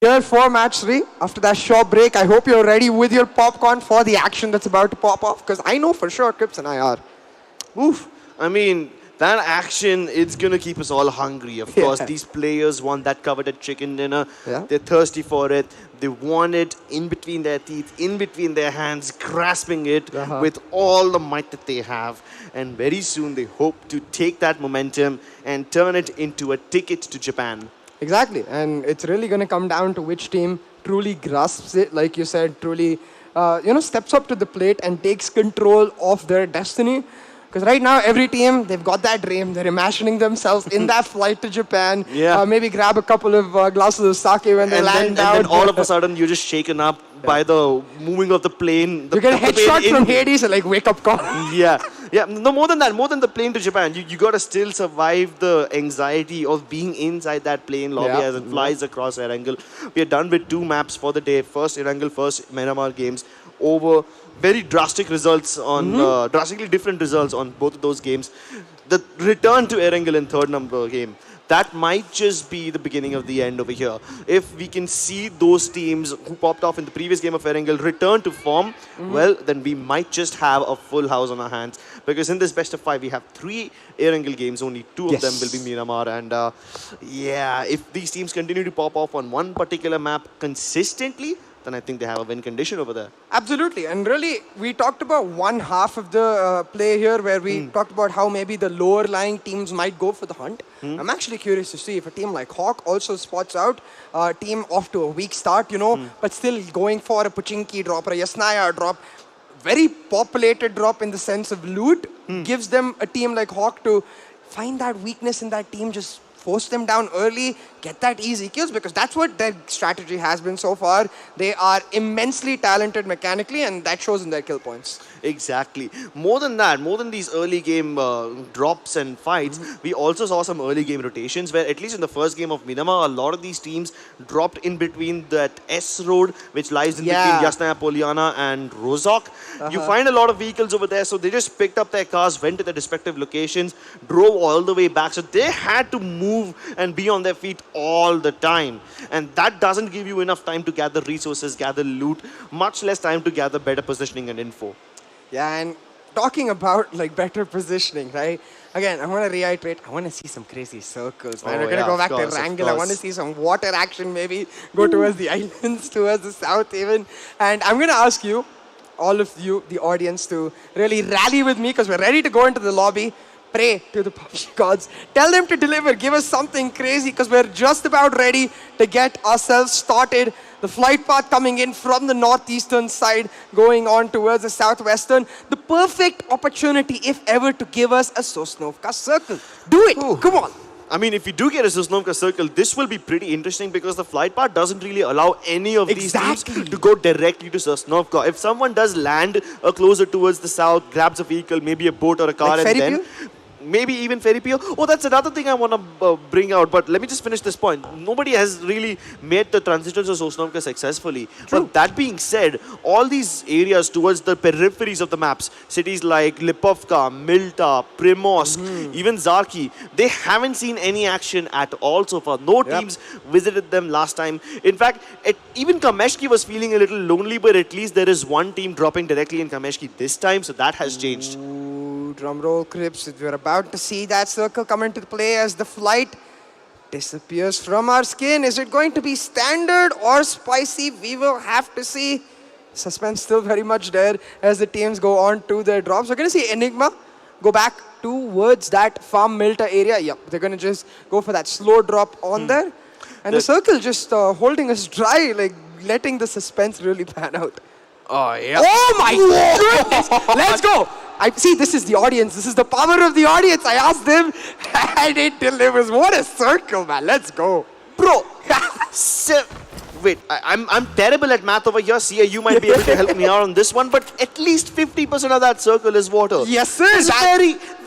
Here for match 3. After that short break, I hope you're ready with your popcorn for the action that's about to pop off. Because I know for sure Crips and I are. Oof. I mean, that action, it's going to keep us all hungry. Of course, these players want that coveted chicken dinner. Yeah. They're thirsty for it. They want it in between their teeth, in between their hands, grasping it with all the might that they have. And very soon, they hope to take that momentum and turn it into a ticket to Japan. Exactly. And it's really going to come down to which team truly grasps it, like you said, truly steps up to the plate and takes control of their destiny. Because right now, every team, they've got that dream. They're imagining themselves in that flight to Japan. Yeah. Maybe grab a couple of glasses of sake when they land down. And then all of a sudden, you're just shaken up by the moving of the plane. You get a headshot from Hades and like wake up call. Yeah. No, more than that, more than the plane to Japan, you got to still survive the anxiety of being inside that plane lobby as it flies across Erangel. We are done with 2 maps for the day. First Erangel, first Myanmar games. Over very drastic results on, drastically different results on both of those games. The return to Erangel in third number game. That might just be the beginning of the end over here. If we can see those teams who popped off in the previous game of Erangel return to form, well, then we might just have a full house on our hands. Because in this best of 5, we have 3 Erangel games. Only 2 of them will be Myanmar. And if these teams continue to pop off on one particular map consistently, then I think they have a win condition over there. Absolutely. And really, we talked about one half of the play here where we talked about how maybe the lower lying teams might go for the hunt. I'm actually curious to see if a team like Hawk also spots out a team off to a weak start, but still going for a Pochinki drop or a Yasnaya drop. Very populated drop in the sense of loot. Gives them a team like Hawk to find that weakness in that team, just force them down early, get that easy kills, because that's what their strategy has been so far. They are immensely talented mechanically, and that shows in their kill points. Exactly. More than that, more than these early game drops and fights, we also saw some early game rotations where at least in the first game of Myanmar, a lot of these teams dropped in between that S road, which lies in between Yasnaya, Poliana and Rozok. You find a lot of vehicles over there, so they just picked up their cars, went to their respective locations, drove all the way back. So they had to move and be on their feet all the time. And that doesn't give you enough time to gather resources, gather loot, much less time to gather better positioning and info. Yeah, and talking about like better positioning, right? Again, I want to reiterate, I want to see some crazy circles, man. We're going to go back to Erangel. I want to see some water action, maybe go towards the islands, towards the south even. And I'm going to ask you, all of you, the audience, to really rally with me because we're ready to go into the lobby. Pray to the PUBG gods. Tell them to deliver. Give us something crazy because we're just about ready to get ourselves started. The flight path coming in from the northeastern side, going on towards the southwestern. The perfect opportunity, if ever, to give us a Sosnovka circle. Do it. Come on. I mean, if you do get a Sosnovka circle, this will be pretty interesting because the flight path doesn't really allow any of these teams to go directly to Sosnovka. If someone does land closer towards the south, grabs a vehicle, maybe a boat or a car, like and then maybe even Feripio. Oh, that's another thing I want to bring out. But let me just finish this point. Nobody has really made the transition to Sosnovka successfully. True. But that being said, all these areas towards the peripheries of the maps, cities like Lipovka, Milta, Primorsk, even Zarki, they haven't seen any action at all so far. No teams visited them last time. In fact, even Kameshki was feeling a little lonely, but at least there is one team dropping directly in Kameshki this time, so that has changed. Drum roll, Crips. We're about to see that circle come into play as the flight disappears from our skin. Is it going to be standard or spicy? We will have to see. Suspense still very much there as the teams go on to their drops. We're going to see Enigma go back towards that farm Milta area. Yep, they're going to just go for that slow drop on there. And the circle just holding us dry, like letting the suspense really pan out. Oh, yeah. Oh my goodness! Let's go! I see, this is the audience. This is the power of the audience. I asked them, and it delivers. What a circle, man. Let's go. Bro, wait, I'm terrible at math over here. Sia, you might be able to help me out on this one, but at least 50% of that circle is water. Yes, sir. There's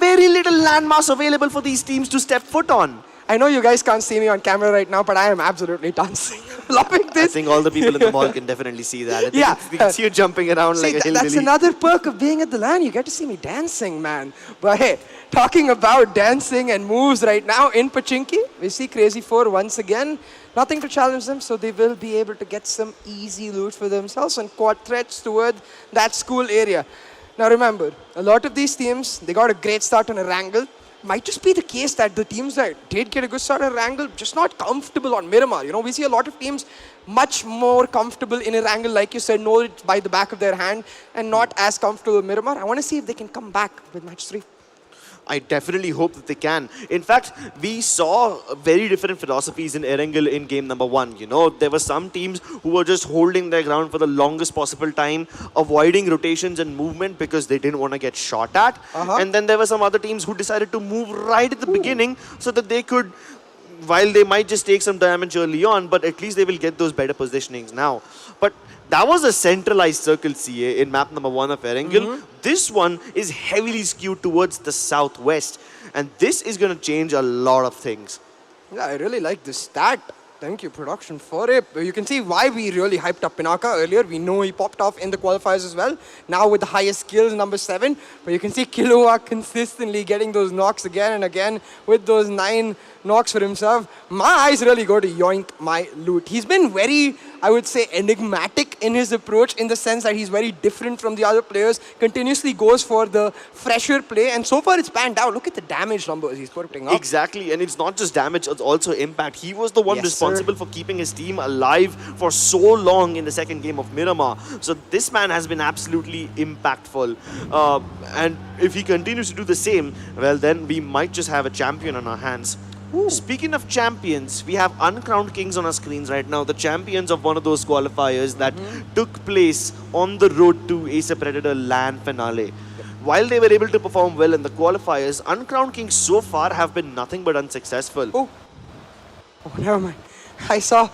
very little landmass available for these teams to step foot on. I know you guys can't see me on camera right now, but I am absolutely dancing. Loving this. I think all the people in the mall can definitely see that. I think they can see you jumping around like a hillbilly. That's another perk of being at the LAN. You get to see me dancing, man. But hey, talking about dancing and moves right now in Pochinki, We see Crazy 4 once again. Nothing to challenge them, so they will be able to get some easy loot for themselves and quad threats toward that school area. Now remember, a lot of these teams, they got a great start on a wrangle. Might just be the case that the teams that did get a good start on a wrangle, just not comfortable on Miramar. You know, we see a lot of teams much more comfortable in a wrangle, like you said, know it by the back of their hand, and not as comfortable with Miramar. I want to see if they can come back with match 3. I definitely hope that they can. In fact, we saw very different philosophies in Erangel in game number 1. You know, there were some teams who were just holding their ground for the longest possible time, avoiding rotations and movement because they didn't want to get shot at. And then there were some other teams who decided to move right at the beginning so that they could, while they might just take some damage early on, but at least they will get those better positionings now. But that was a centralized circle CA in map number 1 of Erangel. This one is heavily skewed towards the southwest. And this is going to change a lot of things. Yeah, I really like this stat. Thank you, production, for it. You can see why we really hyped up Pinaka earlier. We know he popped off in the qualifiers as well. Now with the highest skills, number 7. But you can see Killua consistently getting those knocks again and again with those 9 knocks for himself. My eyes really go to Yoink My Loot. He's been very, I would say, enigmatic in his approach in the sense that he's very different from the other players, continuously goes for the fresher play, and so far it's panned out. Look at the damage numbers he's putting up. Exactly, and it's not just damage, it's also impact. He was the one responsible for keeping his team alive for so long in the second game of Miramar. So this man has been absolutely impactful. And if he continues to do the same, well then we might just have a champion on our hands. Speaking of champions, we have uncrowned kings on our screens right now, the champions of one of those qualifiers that took place on the road to Acer Predator LAN finale. While they were able to perform well in the qualifiers, uncrowned kings so far have been nothing but unsuccessful. Oh, never mind. I saw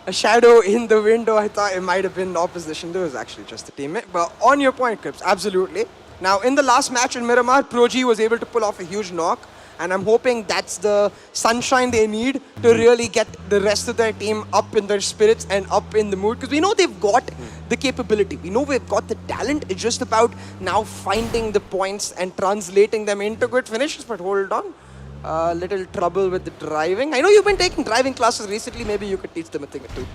a shadow in the window. I thought it might have been opposition. There was actually just a teammate. But on your point, Crips, absolutely. Now, in the last match in Miramar, Pro-G was able to pull off a huge knock. And I'm hoping that's the sunshine they need to really get the rest of their team up in their spirits and up in the mood. Because we know they've got the capability. We know we've got the talent. It's just about now finding the points and translating them into good finishes. But hold on. Little trouble with the driving. I know you've been taking driving classes recently. Maybe you could teach them a thing or two.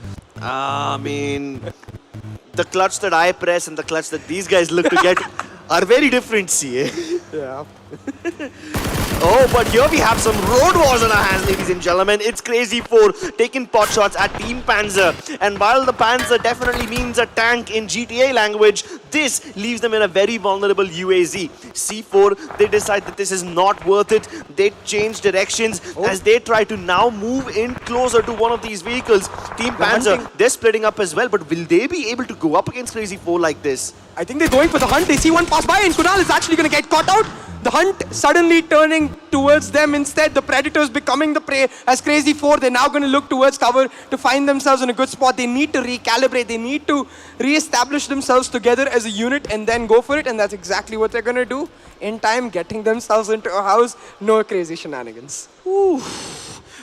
I mean, the clutch that I press and the clutch that these guys look to get are very different, CA. Yeah. Oh, but here we have some road wars on our hands, ladies and gentlemen. It's Crazy 4 taking pot shots at Team Panzer. And while the Panzer definitely means a tank in GTA language, this leaves them in a very vulnerable UAZ. C4, they decide that this is not worth it. They change directions as they try to now move in closer to one of these vehicles. Team Panzer, they're splitting up as well, but will they be able to go up against Crazy 4 like this? I think they're going for the hunt. They see one pass by and Kunal is actually going to get caught out. The hunt suddenly turning towards them instead. The Predators becoming the prey as Crazy 4. They're now going to look towards cover to find themselves in a good spot. They need to recalibrate. They need to re-establish themselves together as a unit and then go for it. And that's exactly what they're going to do. In time, getting themselves into a house. No crazy shenanigans. Ooh.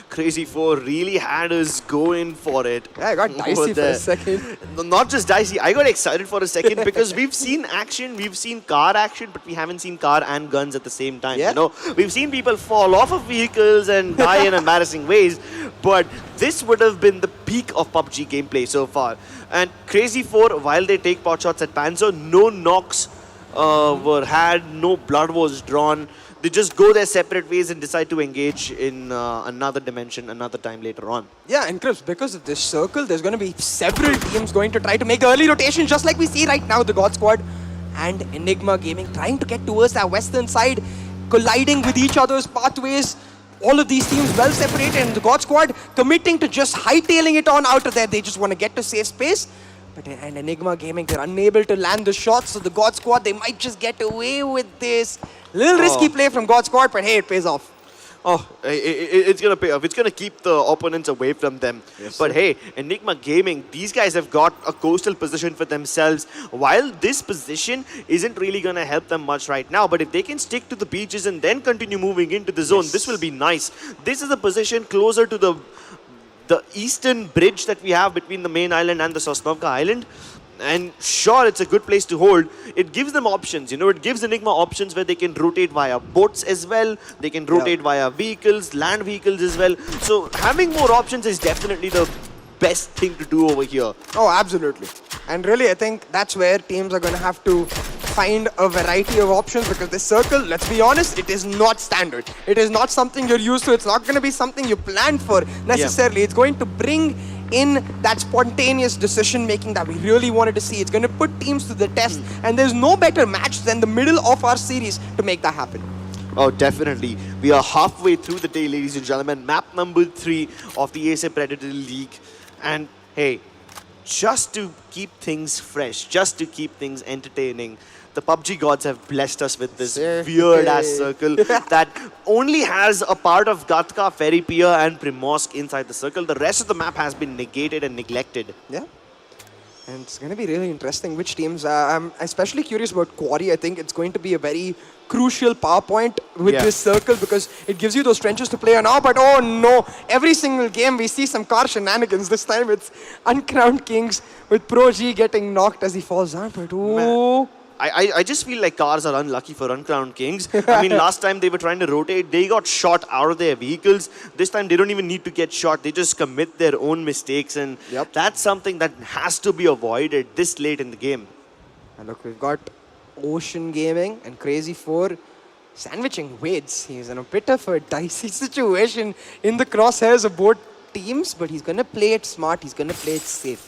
Crazy 4 really had us going for it. Yeah, I got dicey for a second. Not just dicey, I got excited for a second because we've seen action, we've seen car action, but we haven't seen car and guns at the same time. Yeah. You know, we've seen people fall off of vehicles and die in embarrassing ways, but this would have been the peak of PUBG gameplay so far. And Crazy 4, while they take pot shots at Panzer, no knocks were had, no blood was drawn. They just go their separate ways and decide to engage in another dimension another time later on. Yeah, and Crips, because of this circle, there's going to be several teams going to try to make early rotation, just like we see right now, the God Squad and Enigma Gaming trying to get towards that western side, colliding with each other's pathways. All of these teams well separated, and the God Squad committing to just hightailing it on out of there. They just want to get to safe space. And Enigma Gaming, they're unable to land the shots, so the God Squad, they might just get away with this. Little risky play from God Squad, but hey, it pays off. Oh, it's going to pay off. It's going to keep the opponents away from them. Yes, but hey, Enigma Gaming, these guys have got a coastal position for themselves. While this position isn't really going to help them much right now, but if they can stick to the beaches and then continue moving into the zone, this will be nice. This is a position closer to the eastern bridge that we have between the main island and the Sosnovka Island. And sure, it's a good place to hold. It gives them options, it gives Enigma options where they can rotate via boats as well. They can rotate via vehicles, land vehicles as well. So having more options is definitely the best thing to do over here. Oh, absolutely. And really, I think that's where teams are going to have to find a variety of options, because this circle, let's be honest, it is not standard. It is not something you're used to. It's not going to be something you planned for necessarily. It's going to bring in that spontaneous decision making that we really wanted to see. It's going to put teams to the test, and there's no better match than the middle of our series to make that happen. Oh, definitely. We are halfway through the day, ladies and gentlemen. Map number 3 of the Acer Predator League. And hey, just to keep things fresh, just to keep things entertaining, the PUBG gods have blessed us with this weird-ass circle that only has a part of Gatka, Ferry Pier, and Primorsk inside the circle. The rest of the map has been negated and neglected. Yeah. And it's going to be really interesting which teams. I'm especially curious about Quarry. I think it's going to be a very crucial power point with this circle, because it gives you those trenches to play on now. But oh no, every single game we see some car shenanigans. This time it's Uncrowned Kings with Pro G getting knocked as he falls down. But oh. I just feel like cars are unlucky for Uncrowned Kings. I mean, last time they were trying to rotate, they got shot out of their vehicles. This time they don't even need to get shot. They just commit their own mistakes, and that's something that has to be avoided this late in the game. And look, we've got Ocean Gaming and Crazy 4 sandwiching Wades. He's in a bit of a dicey situation in the crosshairs of both teams, but he's going to play it smart. He's going to play it safe.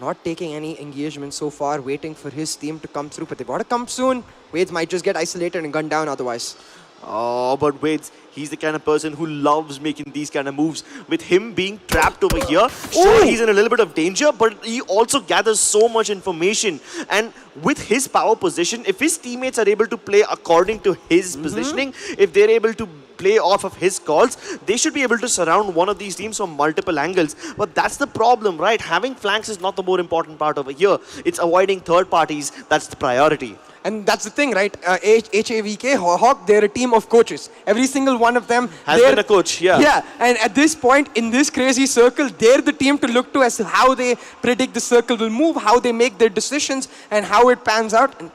Not taking any engagement so far, waiting for his team to come through, but they've got to come soon. Wades might just get isolated and gunned down otherwise. Oh, but Wades, he's the kind of person who loves making these kind of moves. With him being trapped over here, sure, he's in a little bit of danger, but he also gathers so much information. And with his power position, if his teammates are able to play according to his positioning, if they're able to play off of his calls, they should be able to surround one of these teams from multiple angles. But that's the problem, right? Having flanks is not the more important part over here. It's avoiding third parties. That's the priority. And that's the thing, right? HAVK, Hawk, they're a team of coaches. Every single one of them has been a coach, Yeah, and at this point, in this crazy circle, they're the team to look to as to how they predict the circle will move, how they make their decisions, and how it pans out. And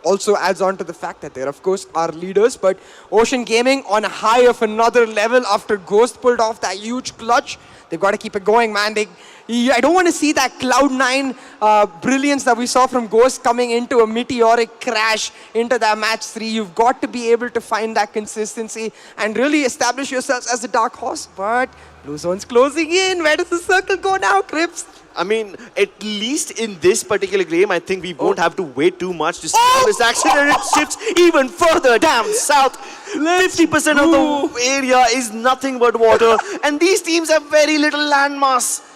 also adds on to the fact that they're, of course, our leaders. But Ocean Gaming on a high of another level after Ghost pulled off that huge clutch. They've got to keep it going, man. I don't want to see that Cloud9 brilliance that we saw from Ghost coming into a meteoric crash into that match 3. You've got to be able to find that consistency and really establish yourselves as a dark horse. But Blue Zone's closing in. Where does the circle go now, Crips? I mean, at least in this particular game, I think we won't have to wait too much to see how this action, and it shifts even further down south. 50% of the area is nothing but water, and these teams have very little landmass.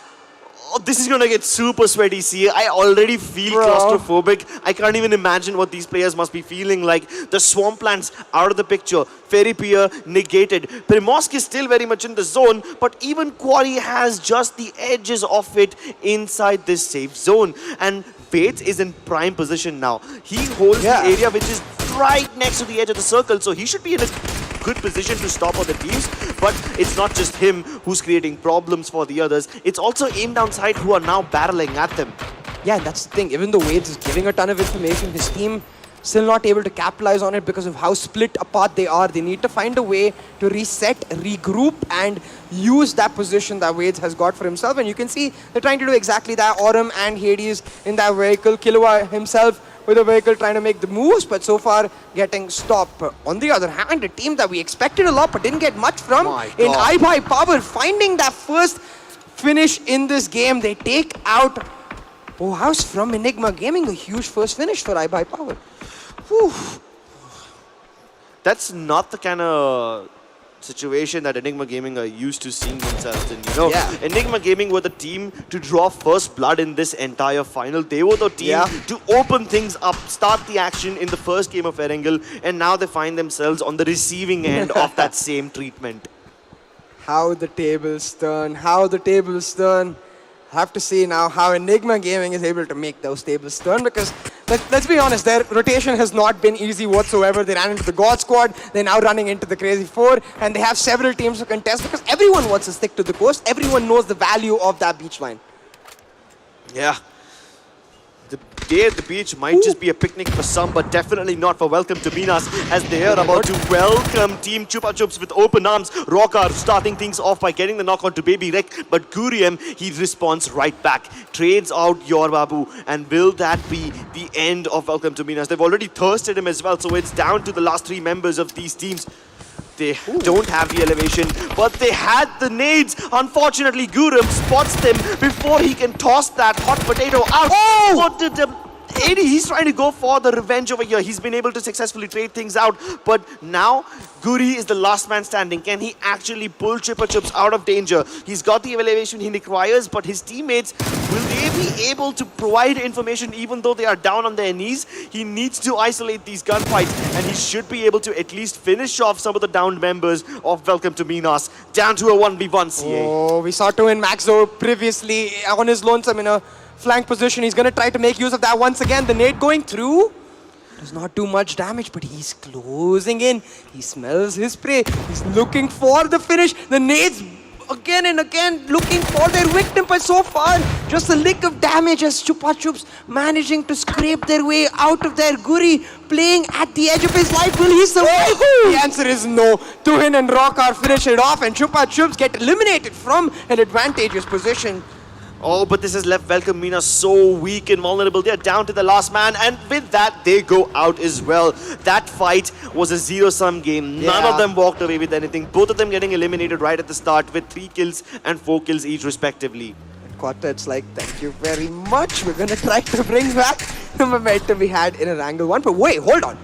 Oh, this is going to get super sweaty, see. I already feel claustrophobic. I can't even imagine what these players must be feeling like. The Swamplands out of the picture. Ferry Pier negated. Primorsk is still very much in the zone, but even Quarry has just the edges of it inside this safe zone. And Bates is in prime position now. He holds the area which is right next to the edge of the circle, so he should be in a good position to stop other teams. But it's not just him who's creating problems for the others. It's also aim down side who are now barreling at them. Yeah, that's the thing. Even though Wades is giving a ton of information, his team still not able to capitalize on it because of how split apart they are. They need to find a way to reset, regroup, and use that position that Wades has got for himself. And you can see they're trying to do exactly that. Aurum and Hades in that vehicle. Killua himself with a vehicle trying to make the moves, but so far getting stopped. On the other hand, a team that we expected a lot but didn't get much from in iBuyPower, finding that first finish in this game. They take out House from Enigma Gaming, a huge first finish for iBuyPower. That's not the kind of situation that Enigma Gaming are used to seeing themselves in, Enigma Gaming were the team to draw first blood in this entire final. They were the team to open things up, start the action in the first game of Erangel, and now they find themselves on the receiving end of that same treatment. How the tables turn, how the tables turn. Have to see now how Enigma Gaming is able to make those tables turn, because let's be honest, their rotation has not been easy whatsoever. They ran into the God Squad, they're now running into the Crazy 4, and they have several teams to contest because everyone wants to stick to the coast. Everyone knows the value of that beach line. Yeah. The day at the beach might just be a picnic for some, but definitely not for Welcome to Minas, as they are about to welcome Team Chupa Chups with open arms. Rockar starting things off by getting the knock on to Baby Rek, but Guriem, he responds right back, trades out Yor Babu, and will that be the end of Welcome to Minas? They've already thirsted him as well, so it's down to the last 3 members of these teams. They don't have the elevation, but they had the nades. Unfortunately, Guram spots them before he can toss that hot potato out. What did the... he's trying to go for the revenge over here. He's been able to successfully trade things out, but now Guri is the last man standing. Can he actually pull Chupa Chups out of danger? He's got the elevation he requires, but his teammates, will they be able to provide information even though they are down on their knees? He needs to isolate these gunfights, and he should be able to at least finish off some of the downed members of Welcome to Minas. Down to a 1v1 CA. Oh, we saw Twin Maxo previously on his lonesome in a flank position. He's going to try to make use of that once again. The nade going through does not do much damage, but he's closing in. He smells his prey. He's looking for the finish. The nades again and again looking for their victim, but so far just a lick of damage as Chupa Chups managing to scrape their way out of their Guri, playing at the edge of his life. Will he survive? The answer is no. Tuhin and Rockar finish it off, and Chupa Chups get eliminated from an advantageous position. Oh, but this has left Welcome Minas so weak and vulnerable. They're down to the last man, and with that, they go out as well. That fight was a zero-sum game. None of them walked away with anything. Both of them getting eliminated right at the start with 3 kills and 4 kills each, respectively. Quartet's like, thank you very much. We're going to try to bring back the momentum we had in Erangel 1. But wait, hold on.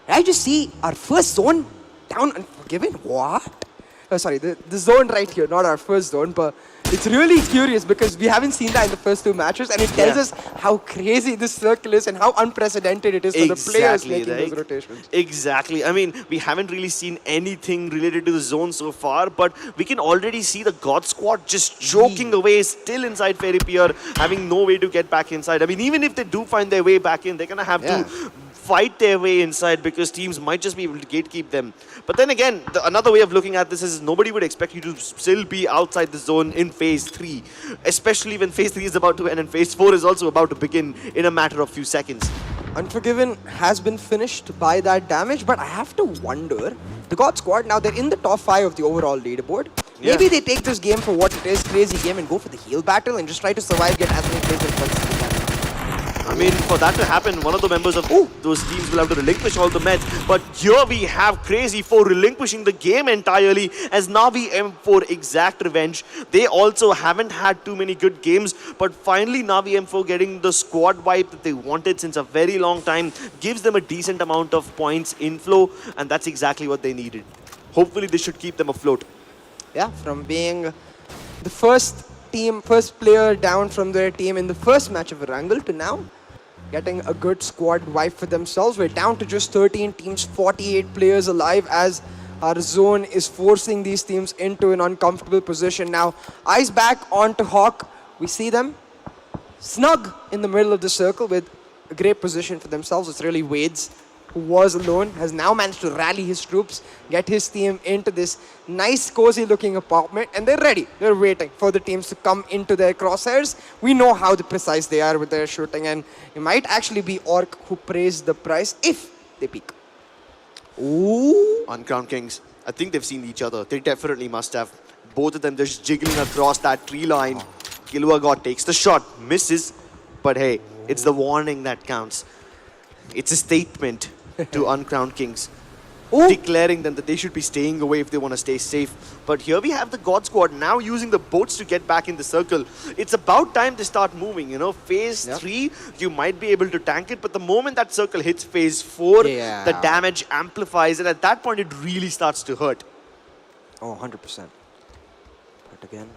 Did I just see our first zone down Unforgiven? What? Oh, sorry, the zone right here, not our first zone, but it's really curious because we haven't seen that in the first 2 matches, and it tells us how crazy this circle is and how unprecedented it is for the players making those rotations. Exactly. I mean, we haven't really seen anything related to the zone so far, but we can already see the God Squad just choking away, still inside Fairy Pier, having no way to get back inside. I mean, even if they do find their way back in, they're going to have to fight their way inside because teams might just be able to gatekeep them. But then again, another way of looking at this is nobody would expect you to still be outside the zone in Phase 3, especially when Phase 3 is about to end and Phase 4 is also about to begin in a matter of few seconds. Unforgiven has been finished by that damage, but I have to wonder, the God Squad, now they're in the top 5 of the overall leaderboard. Maybe they take this game for what it is, crazy game, and go for the heal battle and just try to survive, get as many kills as possible. I mean, for that to happen, one of the members of those teams will have to relinquish all the meds. But here we have Crazy for relinquishing the game entirely as Navi M4 exact revenge. They also haven't had too many good games, but finally Navi M4 getting the squad wipe that they wanted since a very long time gives them a decent amount of points inflow, and that's exactly what they needed. Hopefully this should keep them afloat. Yeah, from being the first player down from their team in the first match of Erangel to now getting a good squad wipe for themselves. We're down to just 13 teams, 48 players alive as our zone is forcing these teams into an uncomfortable position. Now, eyes back onto Hawk. We see them snug in the middle of the circle with a great position for themselves. It's really Wade's, who was alone, has now managed to rally his troops, get his team into this nice, cozy-looking apartment, and they're ready. They're waiting for the teams to come into their crosshairs. We know how precise they are with their shooting, and it might actually be Orc who pays the price if they peek. Ooh. Uncrowned Kings, I think they've seen each other. They definitely must have. Both of them just jiggling across that tree line. Kilua God takes the shot, misses, but hey, it's the warning that counts. It's a statement to Uncrowned Kings, declaring them that they should be staying away if they want to stay safe. But here we have the God Squad now using the boats to get back in the circle. It's about time to start moving, you know. Phase 3, you might be able to tank it, but the moment that circle hits Phase 4, the damage amplifies, and at that point it really starts to hurt. Oh, 100%. But again,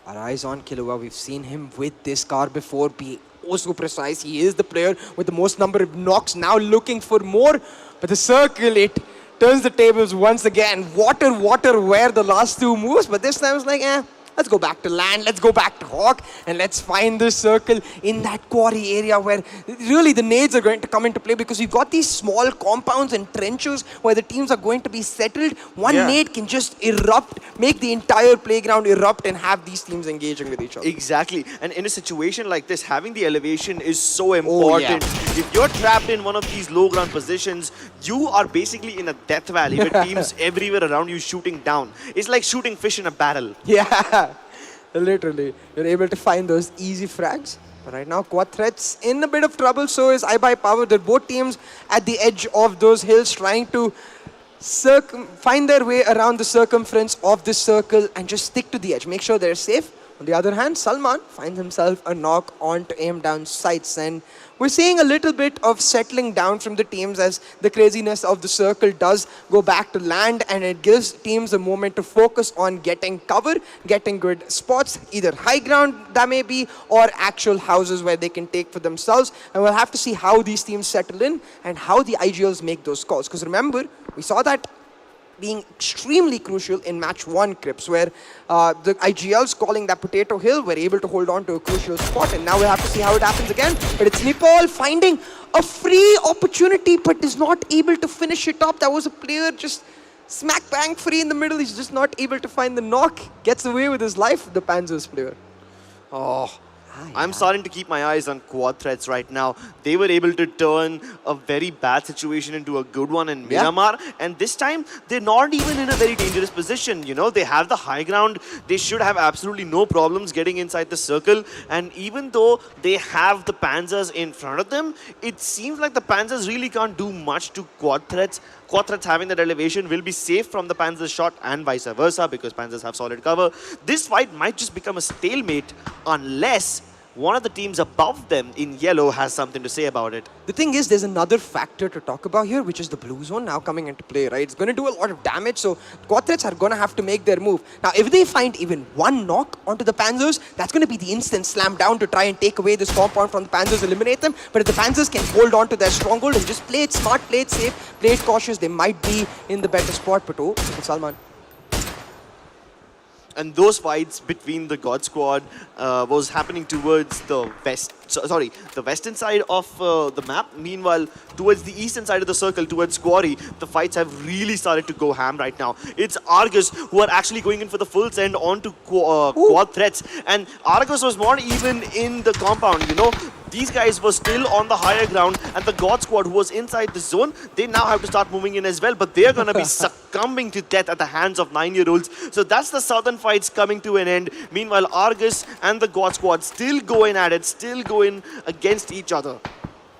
our eyes on Kilua. We've seen him with this car before be so precise. He is the player with the most number of knocks, now looking for more. But the circle, it turns the tables once again. Water were the last 2 moves, but this time it's like, Let's go back to land, let's go back to Hawk, and let's find this circle in that quarry area where really the nades are going to come into play because we've got these small compounds and trenches where the teams are going to be settled. One nade can just erupt, make the entire playground erupt and have these teams engaging with each other. Exactly. And in a situation like this, having the elevation is so important. If you're trapped in one of these low ground positions, you are basically in a death valley with teams everywhere around you shooting down. It's like shooting fish in a barrel. Yeah, literally. You're able to find those easy frags. But right now, Quad Threats in a bit of trouble. So is iBuyPower. They're both teams at the edge of those hills trying to find their way around the circumference of this circle and just stick to the edge. Make sure they're safe. On the other hand, Salman finds himself a knock on to aim down sights. And we're seeing a little bit of settling down from the teams as the craziness of the circle does go back to land, and it gives teams a moment to focus on getting cover, getting good spots, either high ground that may be, or actual houses where they can take for themselves. And we'll have to see how these teams settle in and how the IGLs make those calls. Because remember, we saw that being extremely crucial in match 1 Crips, where the IGLs calling that Potato Hill were able to hold on to a crucial spot, and now we'll have to see how it happens again. But it's Nepal finding a free opportunity but is not able to finish it up. That was a player just smack bang free in the middle. He's just not able to find the knock. Gets away with his life, the Panzers player. Oh, I'm starting to keep my eyes on Quad Threats right now. They were able to turn a very bad situation into a good one in Myanmar. And this time, they're not even in a very dangerous position. You know, they have the high ground. They should have absolutely no problems getting inside the circle. And even though they have the Panzers in front of them, it seems like the Panzers really can't do much to Quad Threats. Quad Threats having that elevation will be safe from the Panzers shot and vice versa because Panzers have solid cover. This fight might just become a stalemate unless one of the teams above them in yellow has something to say about it. The thing is, there's another factor to talk about here, which is the blue zone now coming into play, right? It's going to do a lot of damage, so Quad Threats are going to have to make their move. Now, if they find even one knock onto the Panzers, that's going to be the instant slam down to try and take away this compound from the Panzers, eliminate them. But if the Panzers can hold on to their stronghold and just play it smart, play it safe, play it cautious, they might be in the better spot. But oh, Salman. And those fights between the God Squad was happening towards the the western side of the map. Meanwhile, towards the eastern side of the circle, towards Quarry, the fights have really started to go ham right now. It's Argus who are actually going in for the full send onto Quad Threats. And Argus was not even in the compound, you know. These guys were still on the higher ground, and the God Squad who was inside the zone, they now have to start moving in as well, but they're going to be succumbing to death at the hands of 9-year-olds. So that's the southern fights coming to an end. Meanwhile, Argus and the God Squad still going at it, still going against each other.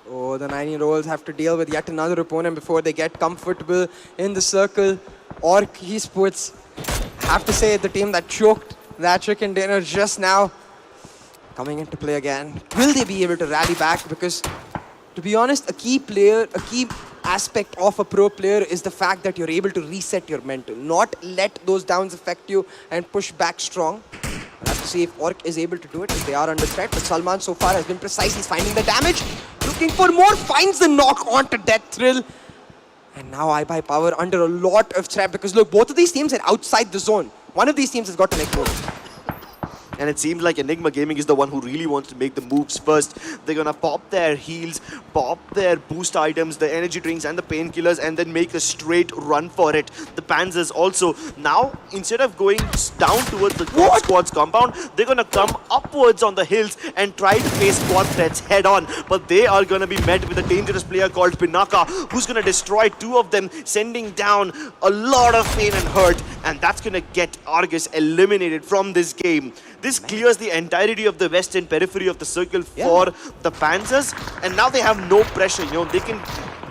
Oh, the 9-year-olds have to deal with yet another opponent before they get comfortable in the circle. Orc Esports, have to say, the team that choked that chicken dinner just now, coming into play again. Will they be able to rally back? Because, to be honest, a key aspect of a pro player is the fact that you're able to reset your mental, not let those downs affect you and push back strong. We'll have to see if Orc is able to do it, if they are under threat. But Salman so far has been precise. He's finding the damage, looking for more, finds the knock onto Death Thrill. And now iBuyPower under a lot of threat because look, both of these teams are outside the zone. One of these teams has got to make moves. And it seems like Enigma Gaming is the one who really wants to make the moves first. They're going to pop their heals, pop their boost items, the energy drinks and the painkillers, and then make a straight run for it. The Panzers also. Now, instead of going down towards the God Squad's compound, they're going to come upwards on the hills and try to face Quad Threats head on. But they are going to be met with a dangerous player called Pinaka, who's going to destroy 2 of them, sending down a lot of pain and hurt. And that's going to get Argus eliminated from this game. This clears the entirety of the western periphery of the circle for the Panzers, and now they have no pressure. You know, they can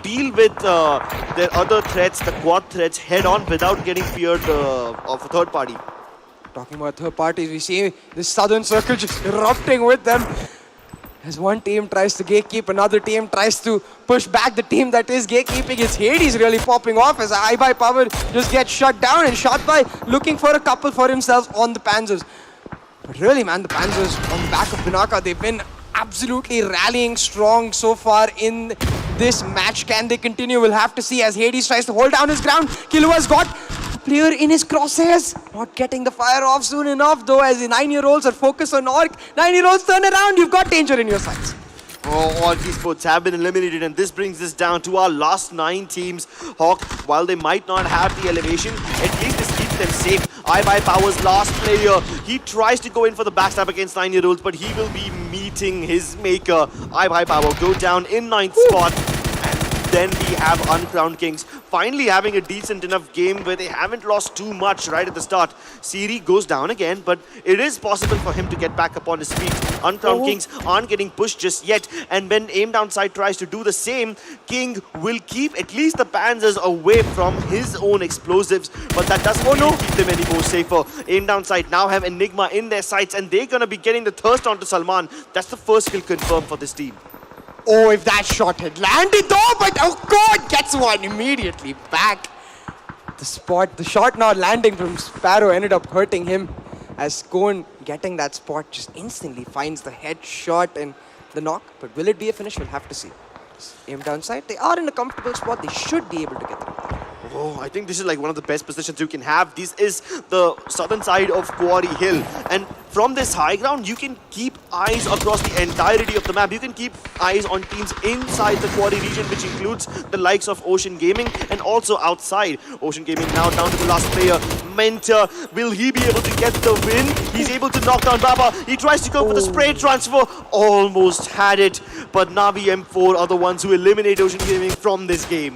deal with their other threats, the Quad Threats, head on without getting feared of a third party. Talking about third parties, we see the southern circle just erupting with them. As one team tries to gatekeep, another team tries to push back the team that is gatekeeping. It's Hades really popping off as iBuyPower just gets shut down, and shot by looking for a couple for himself on the Panzers. But really, man, the Panzers on the back of Pinaka, they've been absolutely rallying strong so far in this match. Can they continue? We'll have to see as Hades tries to hold down his ground. Killua's got player in his crosshairs. Not getting the fire off soon enough though, as the 9-year-olds are focused on Orc. 9-year-olds turn around, you've got danger in your sights. Oh, all esports have been eliminated, and this brings us down to our last 9 teams. Hawk, while they might not have the elevation, at least this keeps them safe. iBuyPower's last player, he tries to go in for the backstab against 9-year-olds, but he will be meeting his maker. iBuyPower go down in 9th spot. Then we have Uncrowned Kings finally having a decent enough game where they haven't lost too much right at the start. Siri goes down again, but it is possible for him to get back up on his feet. Uncrowned Kings aren't getting pushed just yet, and when Aim Down Sight tries to do the same, King will keep at least the Panzers away from his own explosives, but that doesn't really keep them any more safer. Aim Down Sight now have Enigma in their sights, and they're gonna be getting the thirst onto Salman. That's the first kill confirmed for this team. Oh, if that shot had landed though, but oh god, gets one immediately back. The shot not landing from Sparrow ended up hurting him, as Scone getting that spot just instantly finds the headshot and the knock. But will it be a finish? We'll have to see. Aim down sight, they are in a comfortable spot. They should be able to get through. Oh, I think this is like one of the best positions you can have. This is the southern side of Quarry Hill. And from this high ground, you can keep eyes across the entirety of the map. You can keep eyes on teams inside the Quarry region, which includes the likes of Ocean Gaming and also outside. Ocean Gaming now down to the last player, Mentor. Will he be able to get the win? He's able to knock down Baba. He tries to go for the spray transfer. Almost had it. But Navi M4 are the ones who eliminate Ocean Gaming from this game.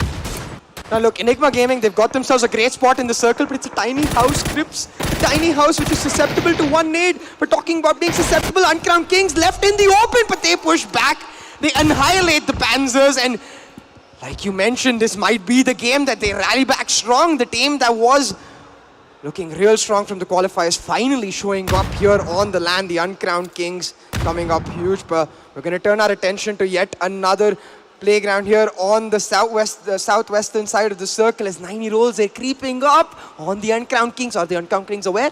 Now look, Enigma Gaming, they've got themselves a great spot in the circle, but it's a tiny house, Crips. Tiny house which is susceptible to one nade. We're talking about being susceptible. Uncrowned Kings left in the open, but they push back. They annihilate the Panzers, and like you mentioned, this might be the game that they rally back strong. The team that was looking real strong from the qualifiers finally showing up here on the land. The Uncrowned Kings coming up huge, but we're going to turn our attention to yet another playground here on the southwestern side of the circle, as 9-year-olds are creeping up on the Uncrowned Kings. Are the Uncrowned Kings aware?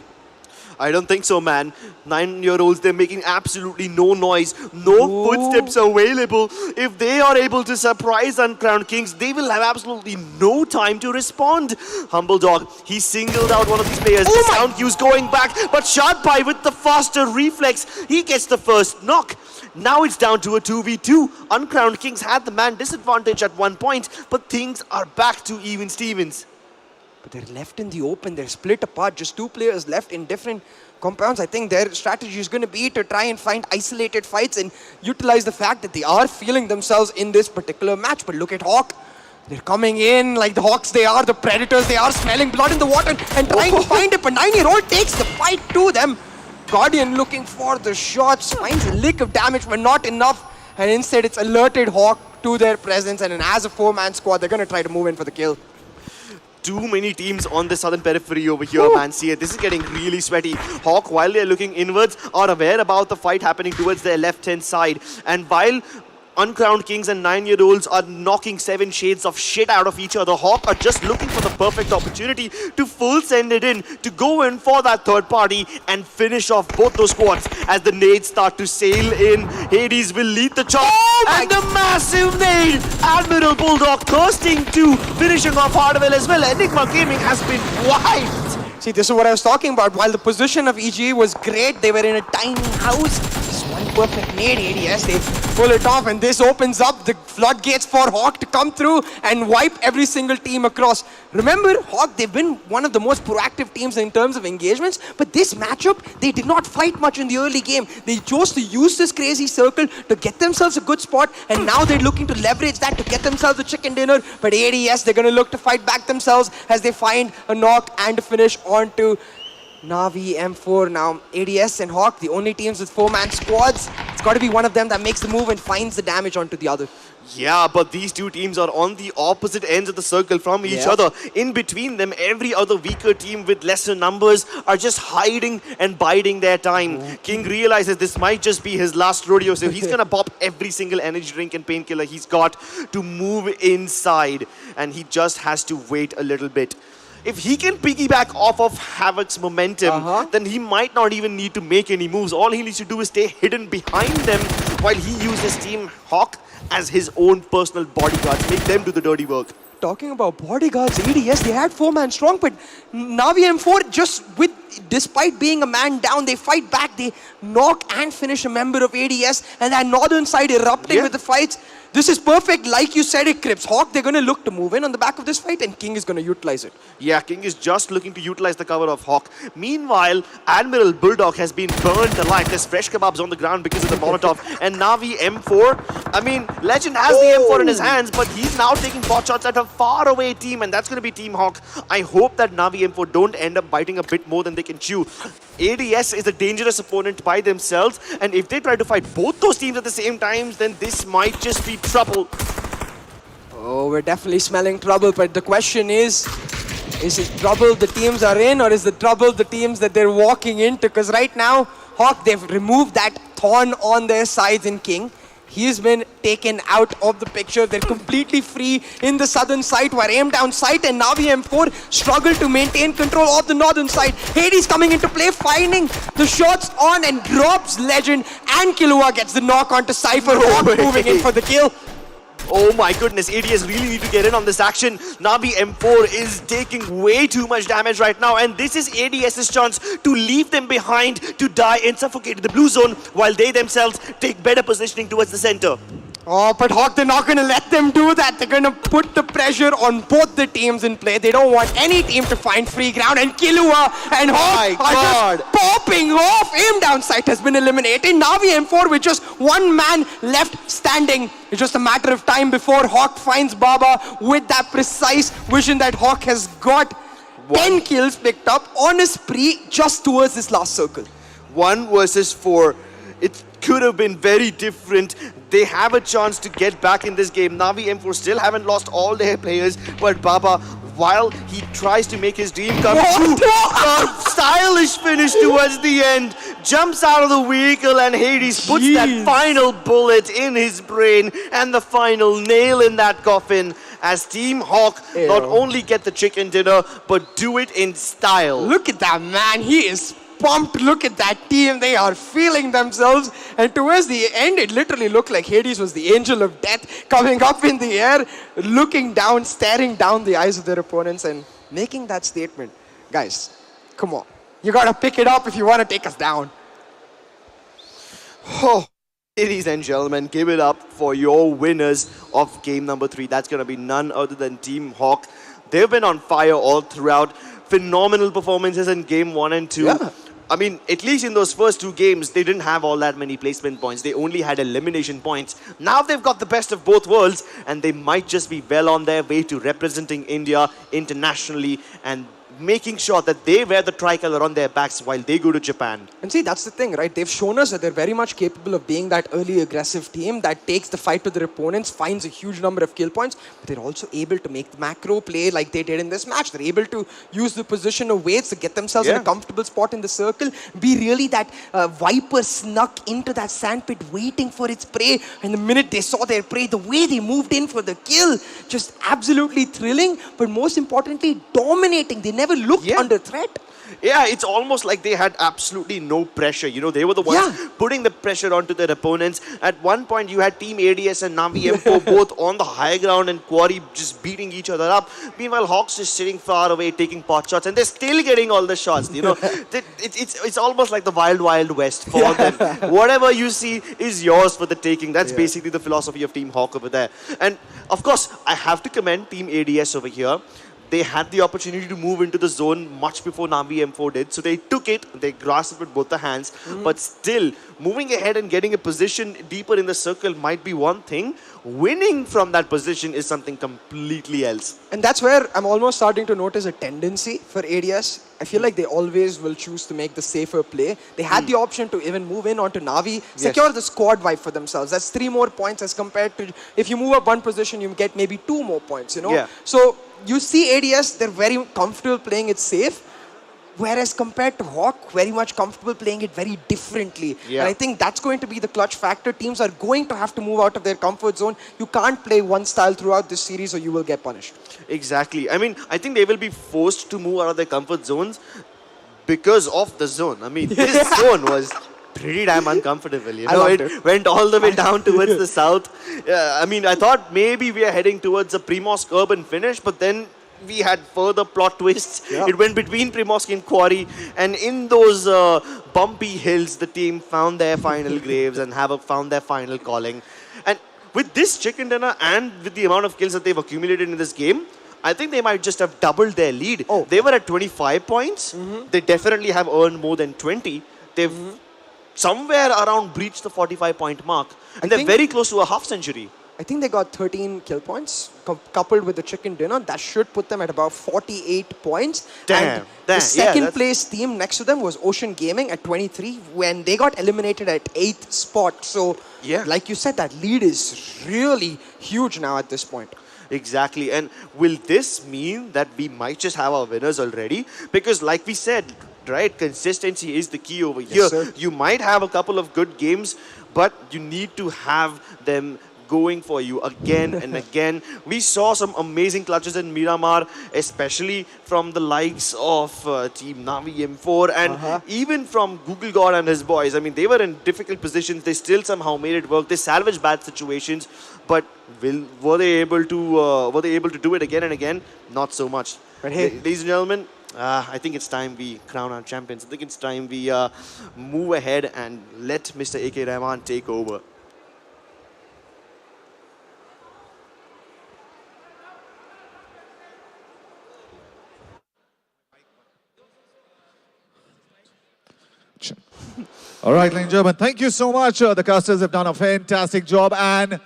I don't think so, man. 9-year-olds, they're making absolutely no noise. No footsteps available. If they are able to surprise Uncrowned Kings, they will have absolutely no time to respond. Humble Dog, he singled out one of these players. The sound cue's going back, but Shadpai with the faster reflex, he gets the first knock. Now it's down to a 2v2. Uncrowned Kings had the man disadvantage at one point, but things are back to even Stevens. But they're left in the open, they're split apart, just 2 players left in different compounds. I think their strategy is going to be to try and find isolated fights and utilize the fact that they are feeling themselves in this particular match. But look at Hawk. They're coming in like the Hawks they are, the Predators they are, smelling blood in the water and trying to find it. But 9-year-old takes the fight to them. Guardian looking for the shots, finds a lick of damage but not enough. And instead it's alerted Hawk to their presence, and as a 4-man squad, they're going to try to move in for the kill. Too many teams on the southern periphery over here, man. See, this is getting really sweaty. Hawk, while they're looking inwards, are aware about the fight happening towards their left-hand side. And while Uncrowned Kings and 9-year-olds are knocking 7 shades of shit out of each other, Hawk are just looking for the perfect opportunity to full send it in, to go in for that third party and finish off both those squads as the nades start to sail in. Hades will lead the charge, and the massive nade! Admiral Bulldog thirsting to finishing off Hardwell as well. Enigma Gaming has been wiped. See, this is what I was talking about. While the position of EG was great, they were in a tiny house. Just one perfect nade, ADS, they pull it off, and this opens up the floodgates for Hawk to come through and wipe every single team across. Remember, Hawk, they've been one of the most proactive teams in terms of engagements, but this matchup, they did not fight much in the early game. They chose to use this crazy circle to get themselves a good spot, and now they're looking to leverage that to get themselves a chicken dinner. But ADS, they're going to look to fight back themselves as they find a knock and a finish onto Navi M4. Now, ADS and Hawk, the only teams with 4-man squads. It's got to be one of them that makes the move and finds the damage onto the other. Yeah, but these two teams are on the opposite ends of the circle from each other. In between them, every other weaker team with lesser numbers are just hiding and biding their time. King realizes this might just be his last rodeo, so he's gonna pop every single energy drink and painkiller he's got to move inside. And he just has to wait a little bit. If he can piggyback off of Havoc's momentum, then he might not even need to make any moves. All he needs to do is stay hidden behind them while he uses Team Hawk as his own personal bodyguards. Make them do the dirty work. talking about bodyguards, ADS, they had 4-man strong, but Navi M4 despite being a man down, they fight back, they knock and finish a member of ADS, and that northern side erupting with the fights. This is perfect, like you said it, Crips. Hawk, they're going to look to move in on the back of this fight, and King is going to utilize it. Yeah, King is just looking to utilize the cover of Hawk. Meanwhile, Admiral Bulldog has been burned alive. There's fresh kebabs on the ground because of the Molotov. And Navi M4, I mean, Legend has the M4 in his hands, but he's now taking pot shots at a far-away team, and that's going to be Team Hawk. I hope that Navi M4 don't end up biting a bit more than they can chew. ADS is a dangerous opponent by themselves, and if they try to fight both those teams at the same time, then this might just be trouble. Oh, we're definitely smelling trouble, but the question is it trouble the teams are in, or is the trouble the teams that they're walking into? Because right now, Hawk, they've removed that thorn on their sides in King. He's been taken out of the picture. They're completely free in the southern side, where aim down sight and Navi M4 struggle to maintain control of the northern side. Hades coming into play, finding the shots on and drops Legend, and Killua gets the knock onto Cypher. Hawk moving in for the kill. Oh my goodness, ADS really need to get in on this action. Navi M4 is taking way too much damage right now, and this is ADS's chance to leave them behind, to die and suffocate in the blue zone, while they themselves take better positioning towards the center. Oh, but Hawk, they're not going to let them do that. They're going to put the pressure on both the teams in play. They don't want any team to find free ground. And Killua and Hawk are just popping off. Aim down sight has been eliminated. Navi M4 with just one man left standing. It's just a matter of time before Hawk finds Baba with that precise vision that Hawk has got. 10 kills picked up on a spree just towards this last circle. 1 versus 4. It could have been very different. They have a chance to get back in this game. Navi M4 still haven't lost all their players, but Baba, while he tries to make his dream come true, a stylish finish towards the end, jumps out of the vehicle, and Hades puts that final bullet in his brain and the final nail in that coffin, as Team Hawk not only get the chicken dinner, but do it in style. Look at that man, he is pumped. Look at that team, they are feeling themselves, and towards the end it literally looked like Hades was the angel of death coming up in the air, looking down, staring down the eyes of their opponents and making that statement. Guys, come on, you gotta pick it up if you want to take us down. Oh, ladies and gentlemen, give it up for your winners of game number 3. That's gonna be none other than Team Hawk. They've been on fire all throughout. Phenomenal performances in game 1 and 2. I mean, at least in those first 2 games, they didn't have all that many placement points. They only had elimination points. Now they've got the best of both worlds, and they might just be well on their way to representing India internationally and making sure that they wear the tricolor on their backs while they go to Japan. And see, that's the thing, right? They've shown us that they're very much capable of being that early aggressive team that takes the fight to their opponents, finds a huge number of kill points, but they're also able to make the macro play like they did in this match. They're able to use the position of weights to get themselves in a comfortable spot in the circle, be really that viper snuck into that sandpit waiting for its prey, and the minute they saw their prey, the way they moved in for the kill, just absolutely thrilling, but most importantly, dominating. They never looked under threat. Yeah, it's almost like they had absolutely no pressure. You know, they were the ones putting the pressure onto their opponents. At one point, you had Team ADS and Navi M4 both on the high ground and Quarry just beating each other up. Meanwhile, Hawks just sitting far away, taking pot shots, and they're still getting all the shots. You know, it's almost like the wild, wild west for them. Whatever you see is yours for the taking. That's basically the philosophy of Team Hawk over there. And of course, I have to commend Team ADS over here. They had the opportunity to move into the zone much before Navi M4 did. So they took it, they grasped it with both the hands. But still, moving ahead and getting a position deeper in the circle might be one thing. Winning from that position is something completely else. And that's where I'm almost starting to notice a tendency for ADS. I feel like they always will choose to make the safer play. They had the option to even move in onto Navi, secure the squad vibe for themselves. That's 3 more points as compared to if you move up one position, you get maybe 2 more points, you know? So you see ADS, they're very comfortable playing it safe. Whereas compared to Hawk, very much comfortable playing it very differently. And I think that's going to be the clutch factor. Teams are going to have to move out of their comfort zone. You can't play one style throughout this series or you will get punished. Exactly. I mean, I think they will be forced to move out of their comfort zones because of the zone. I mean, this zone was pretty damn uncomfortable. You I know, loved it it. went all the way down towards the south. I mean, I thought maybe we are heading towards a Primorsk urban finish, but then we had further plot twists. Yeah. It went between Primorsk and Quarry, and in those bumpy hills, the team found their final graves and have found their final calling. And with this chicken dinner and with the amount of kills that they've accumulated in this game, I think they might just have doubled their lead. Oh. They were at 25 points. They definitely have earned more than 20. They've somewhere around breached the 45-point mark. And they're think- very close to a half century. I think they got 13 kill points coupled with the chicken dinner. That should put them at about 48 points. Damn, And damn. the second that's- place team next to them was Ocean Gaming at 23 when they got eliminated at 8th spot. So, Yeah. like you said, that lead is really huge now at this point. Exactly. And will this mean that we might just have our winners already? Because like we said, right, consistency is the key over here. sir. You might have a couple of good games, but you need to have them going for you again and again. We saw some amazing clutches in Miramar, especially from the likes of Team Navi M4 and even from Google God and his boys. I mean, they were in difficult positions. They still somehow made it work. They salvaged bad situations, but were they able to do it again and again? Not so much. But hey- Ladies and gentlemen, I think it's time we crown our champions. I think it's time we move ahead and let Mr. A.K. Rahman take over. All right, ladies and gentlemen, thank you so much. The casters have done a fantastic job, and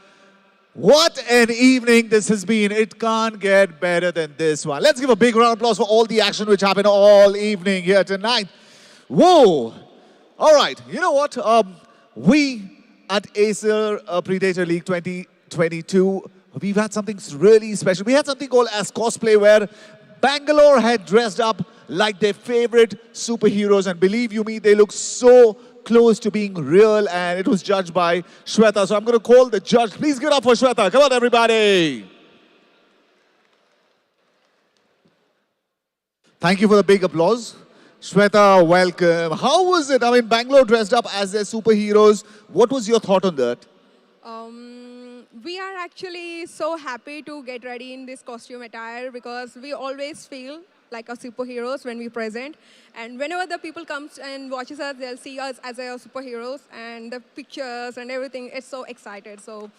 what an evening this has been. It can't get better than this one. Let's give a big round of applause for all the action which happened all evening here tonight. Whoa! All right, you know what? We at Acer Predator League 2022, we've had something really special. We had something called as cosplay, where Bangalore had dressed up like their favorite superheroes, and believe you me, they look so close to being real, and it was judged by Shweta. So I'm going to call the judge. Please give it up for Shweta. Come on, everybody. Thank you for the big applause. Shweta, welcome. How was it? I mean, Bangalore dressed up as their superheroes. What was your thought on that? We are actually so happy to get ready in this costume attire because we always feel like a superheroes when we present. And whenever the people comes and watches us, they'll see us as our superheroes, and the pictures and everything, it's so excited. So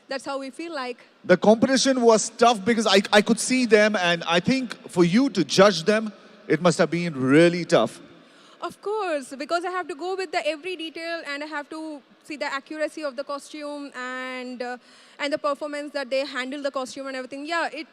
that's how we feel like. The competition was tough because I could see them, and I think for you to judge them, it must have been really tough. Of course, because I have to go with the every detail, and I have to see the accuracy of the costume and the performance that they handle the costume and everything. Yeah, it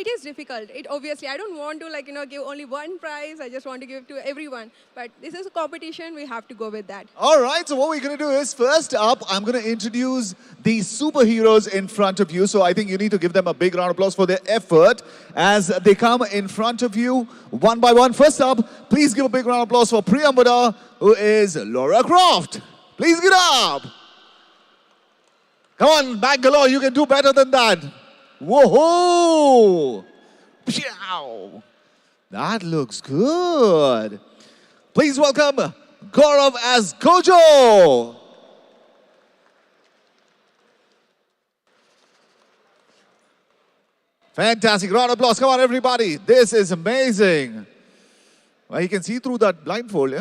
is difficult. It obviously, I don't want to give only one prize. I just want to give to everyone. But this is a competition. We have to go with that. All right, so what we're going to do is, first up, I'm going to introduce the superheroes in front of you. So I think you need to give them a big round of applause for their effort as they come in front of you one by one. First up, please give a big round of applause for Priyambada, who is Laura Croft. Please get up. Come on, Bangalore, you can do better than that. Whoa! Pshow. That looks good. Please welcome Gaurav as Gojo. Fantastic. Round of applause. Come on, everybody. This is amazing. Well, you can see through that blindfold.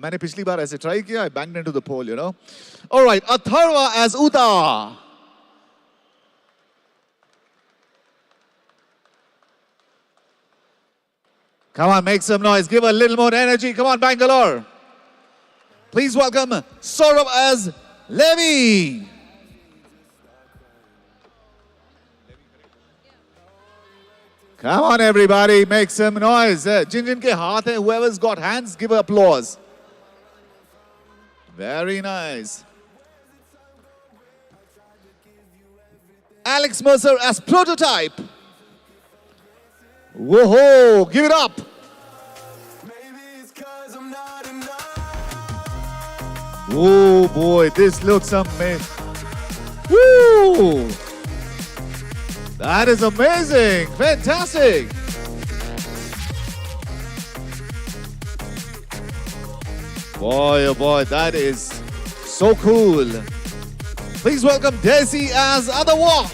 मैंने पिछली बार ऐसे try किया. I banged into the pole, you know. All right. Atharva as Uta. Come on, make some noise. Give a little more energy. Come on, Bangalore. Please welcome Saurabh as Levi. Come on, everybody, make some noise. Jin ke haath hai, whoever's got hands, give applause. Very nice. Alex Mercer as Prototype. Whoa, give it up. Oh boy, this looks amazing. Woo! That is amazing. Boy, oh boy, that is so cool. Please welcome Desi as Other Walk.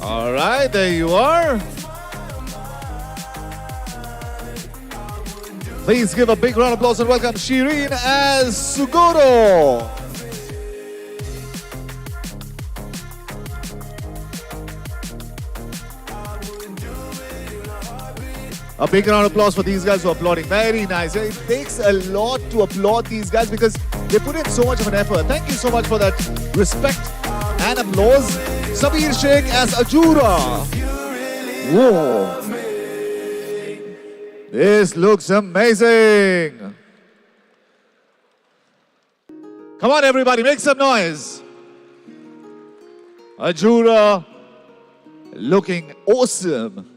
All right, there you are. Please give a big round of applause and welcome Shireen as Sugoro. A big round of applause for these guys who are applauding. Very nice. It takes a lot to applaud these guys because they put in so much of an effort. Thank you so much for that respect and applause. Sabir Sheikh as Ajura. Whoa. This looks amazing. Come on, everybody, make some noise. Ajura looking awesome.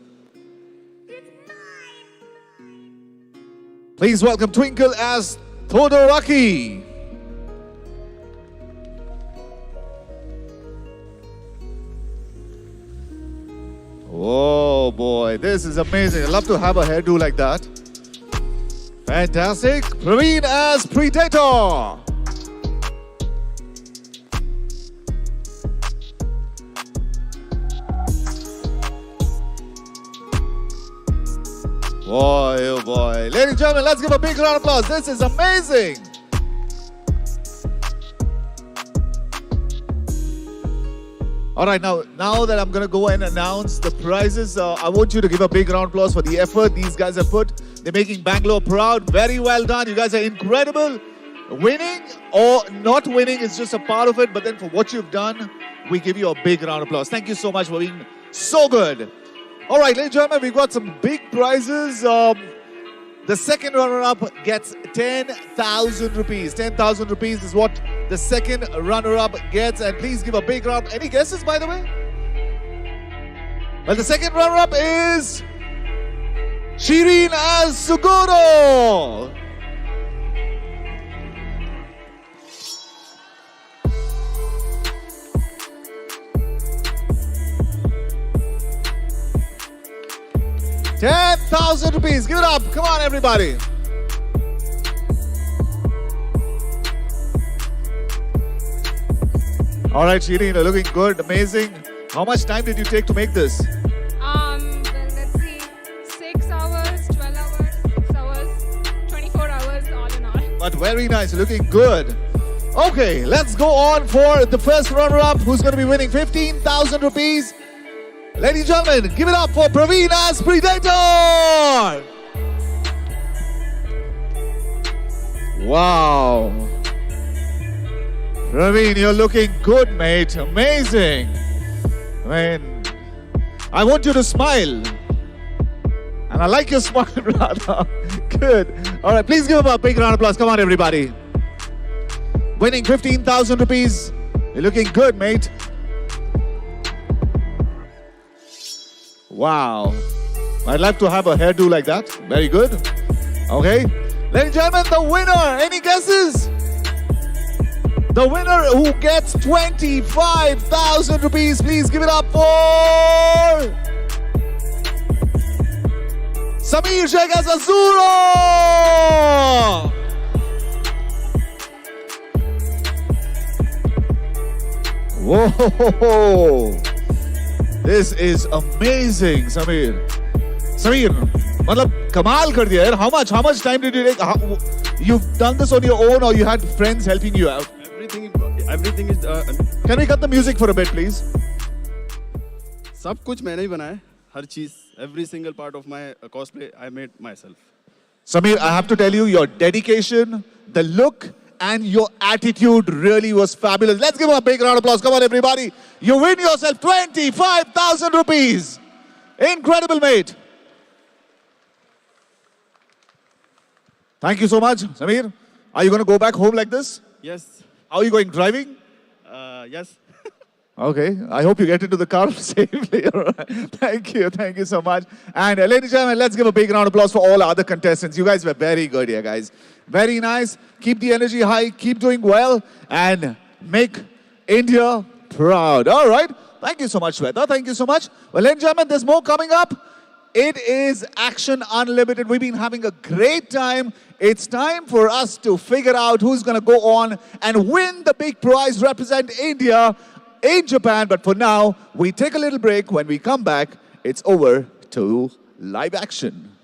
Please welcome Twinkle as Todoraki. Oh boy, this is amazing. I'd love to have a hairdo like that. Fantastic. Praveen as Predator. Boy, oh boy. Ladies and gentlemen, let's give a big round of applause. This is amazing. All right, now that I'm going to go and announce the prizes, I want you to give a big round of applause for the effort these guys have put. They're making Bangalore proud. Very well done. You guys are incredible. Winning or not winning is just a part of it, but then for what you've done, we give you a big round of applause. Thank you so much for being so good. All right, ladies and gentlemen, we've got some big prizes. The second runner-up gets 10,000 rupees. 10,000 rupees is what the second runner-up gets. And please give a big round. Any guesses, by the way? Well, the second runner-up is Shireen as Sugoro. ₹10,000. Give it up. Come on, everybody. All right, Shireen, you're looking good. Amazing. How much time did you take to make this? Well, let's see. 6 hours, 12 hours, 6 hours, 24 hours, all in all. But very nice. You're looking good. Okay, let's go on for the first runner-up who's going to be winning 15,000 rupees. Ladies and gentlemen, give it up for Praveen as Predator! Wow. Praveen, you're looking good, mate. Amazing. I mean, I want you to smile. And I like your smile, rather. Good. All right, please give him a big round of applause. Come on, everybody. Winning 15,000 rupees. You're looking good, mate. Wow. I'd like to have a hairdo like that. Very good. Okay. Ladies and gentlemen, the winner. Any guesses? The winner who gets 25,000 rupees. Please give it up for Samir Sheikh as Azuro. Whoa. This is amazing, Samir. Samir, matlab kamal kar diya yaar. How much time did you take? You've done this on your own or you had friends helping you out? Everything is. Can we cut the music for a bit, please? सब कुछ मैंने ही बनाया, हर चीज, every single part of my cosplay I made myself. Samir, I have to tell you, your dedication, the look, and your attitude really was fabulous. Let's give him a big round of applause. Come on, everybody. You win yourself 25,000 rupees. Incredible, mate. Thank you so much, Samir. Are you going to go back home like this? Yes. How are you going, driving? Yes. Okay, I hope you get into the car safely. All right. Thank you so much. And ladies and gentlemen, let's give a big round of applause for all our other contestants. You guys were very good here, guys. Very nice. Keep the energy high, keep doing well. And make India proud. All right. Thank you so much, Shweta. Thank you so much. Well, ladies and gentlemen, there's more coming up. It is Action Unlimited. We've been having a great time. It's time for us to figure out who's going to go on and win the big prize, represent India in Japan. But for now, we take a little break. When we come back, it's over to live action.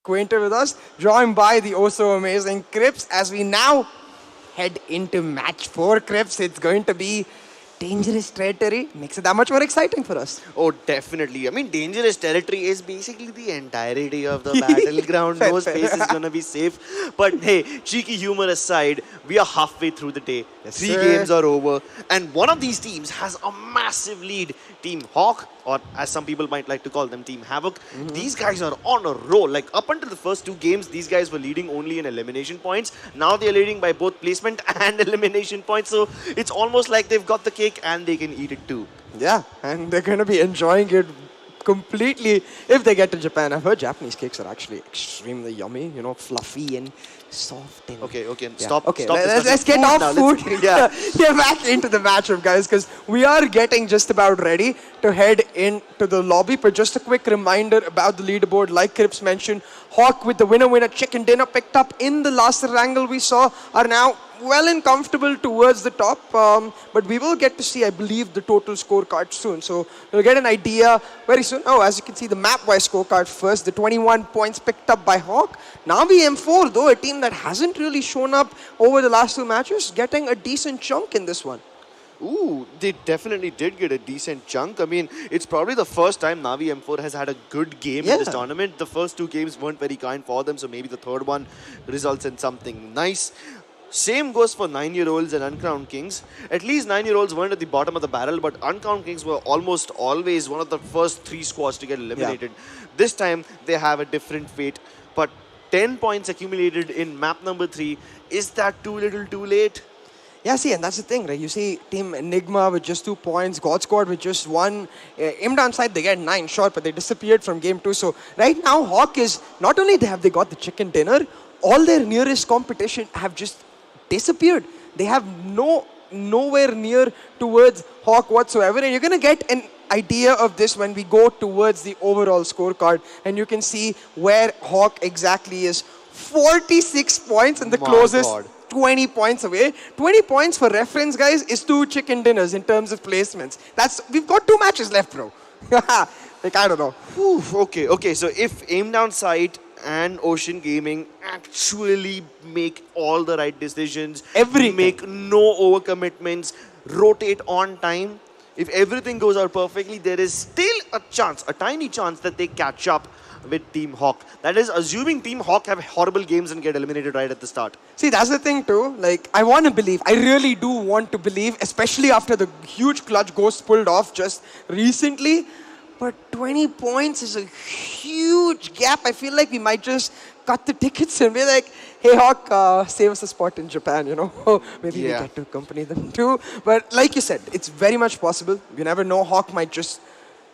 acquainted with us, joined by the also amazing Crips as we now head into match 4. Crips, it's going to be dangerous territory. Makes it that much more exciting for us. Oh, definitely. I mean, dangerous territory is basically the entirety of the battleground. No space is going to be safe. But hey, cheeky humor aside, we are halfway through the day. Yes, 3 sir. games are over. And one of these teams has a massive lead. Team Hawk, or as some people might like to call them, Team Havoc. These guys are on a roll. Like, up until the first 2 games, these guys were leading only in elimination points. Now they're leading by both placement and elimination points. So it's almost like they've got the cake and they can eat it too. Yeah, and they're going to be enjoying it completely if they get to Japan. I've heard Japanese cakes are actually extremely yummy, you know, fluffy and soft. And Okay, yeah. stop. Okay, stop let's get discussing off now. food. Yeah. Get back into the matchup, guys, because we are getting just about ready to head into the lobby. But just a quick reminder about the leaderboard. Like Crips mentioned, Hawk with the winner chicken dinner picked up in the last wrangle we saw are now well and comfortable towards the top. But we will get to see, I believe, the total scorecard soon. So we'll get an idea very soon. Oh, as you can see, the map-wise scorecard first. The 21 points picked up by Hawk. Navi M4, though, a team that hasn't really shown up over the last 2 matches, getting a decent chunk in this one. Ooh, they definitely did get a decent chunk. I mean, it's probably the first time Navi M4 has had a good game in this tournament. The first 2 games weren't very kind for them, so maybe the third one results in something nice. Same goes for 9-year-olds and Uncrowned Kings. At least 9-year-olds weren't at the bottom of the barrel, but Uncrowned Kings were almost always one of the first 3 squads to get eliminated. This time, they have a different fate. But 10 points accumulated in map number 3. Is that too little too late? Yeah, see, and that's the thing, right? You see Team Enigma with just 2 points, God Squad with just 1. Aim down side, they get 9 short, but they disappeared from game 2. So right now, Hawk is, not only have they got the chicken dinner, all their nearest competition have just disappeared. They have nowhere near towards Hawk whatsoever. And you're going to get an idea of this when we go towards the overall scorecard. And you can see where Hawk exactly is. 46 points and the closest 20 points away. 20 points for reference, guys, is 2 chicken dinners in terms of placements. We've got 2 matches left, bro. Like, I don't know. Whew, okay. So if Aim Down Sight and Ocean Gaming actually make all the right decisions, make no overcommitments, rotate on time, if everything goes out perfectly, there is still a chance, a tiny chance that they catch up with Team Hawk. That is assuming Team Hawk have horrible games and get eliminated right at the start. See, that's the thing too. Like, I want to believe, I really do want to believe, especially after the huge clutch ghost pulled off just recently. But 20 points is a huge gap. I feel like we might just cut the tickets and be like, hey, Hawk, save us a spot in Japan, you know. Maybe we get to accompany them too. But like you said, it's very much possible. You never know. Hawk might just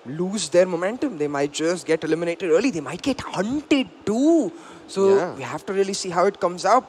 lose their momentum. They might just get eliminated early. They might get hunted too. So we have to really see how it comes out.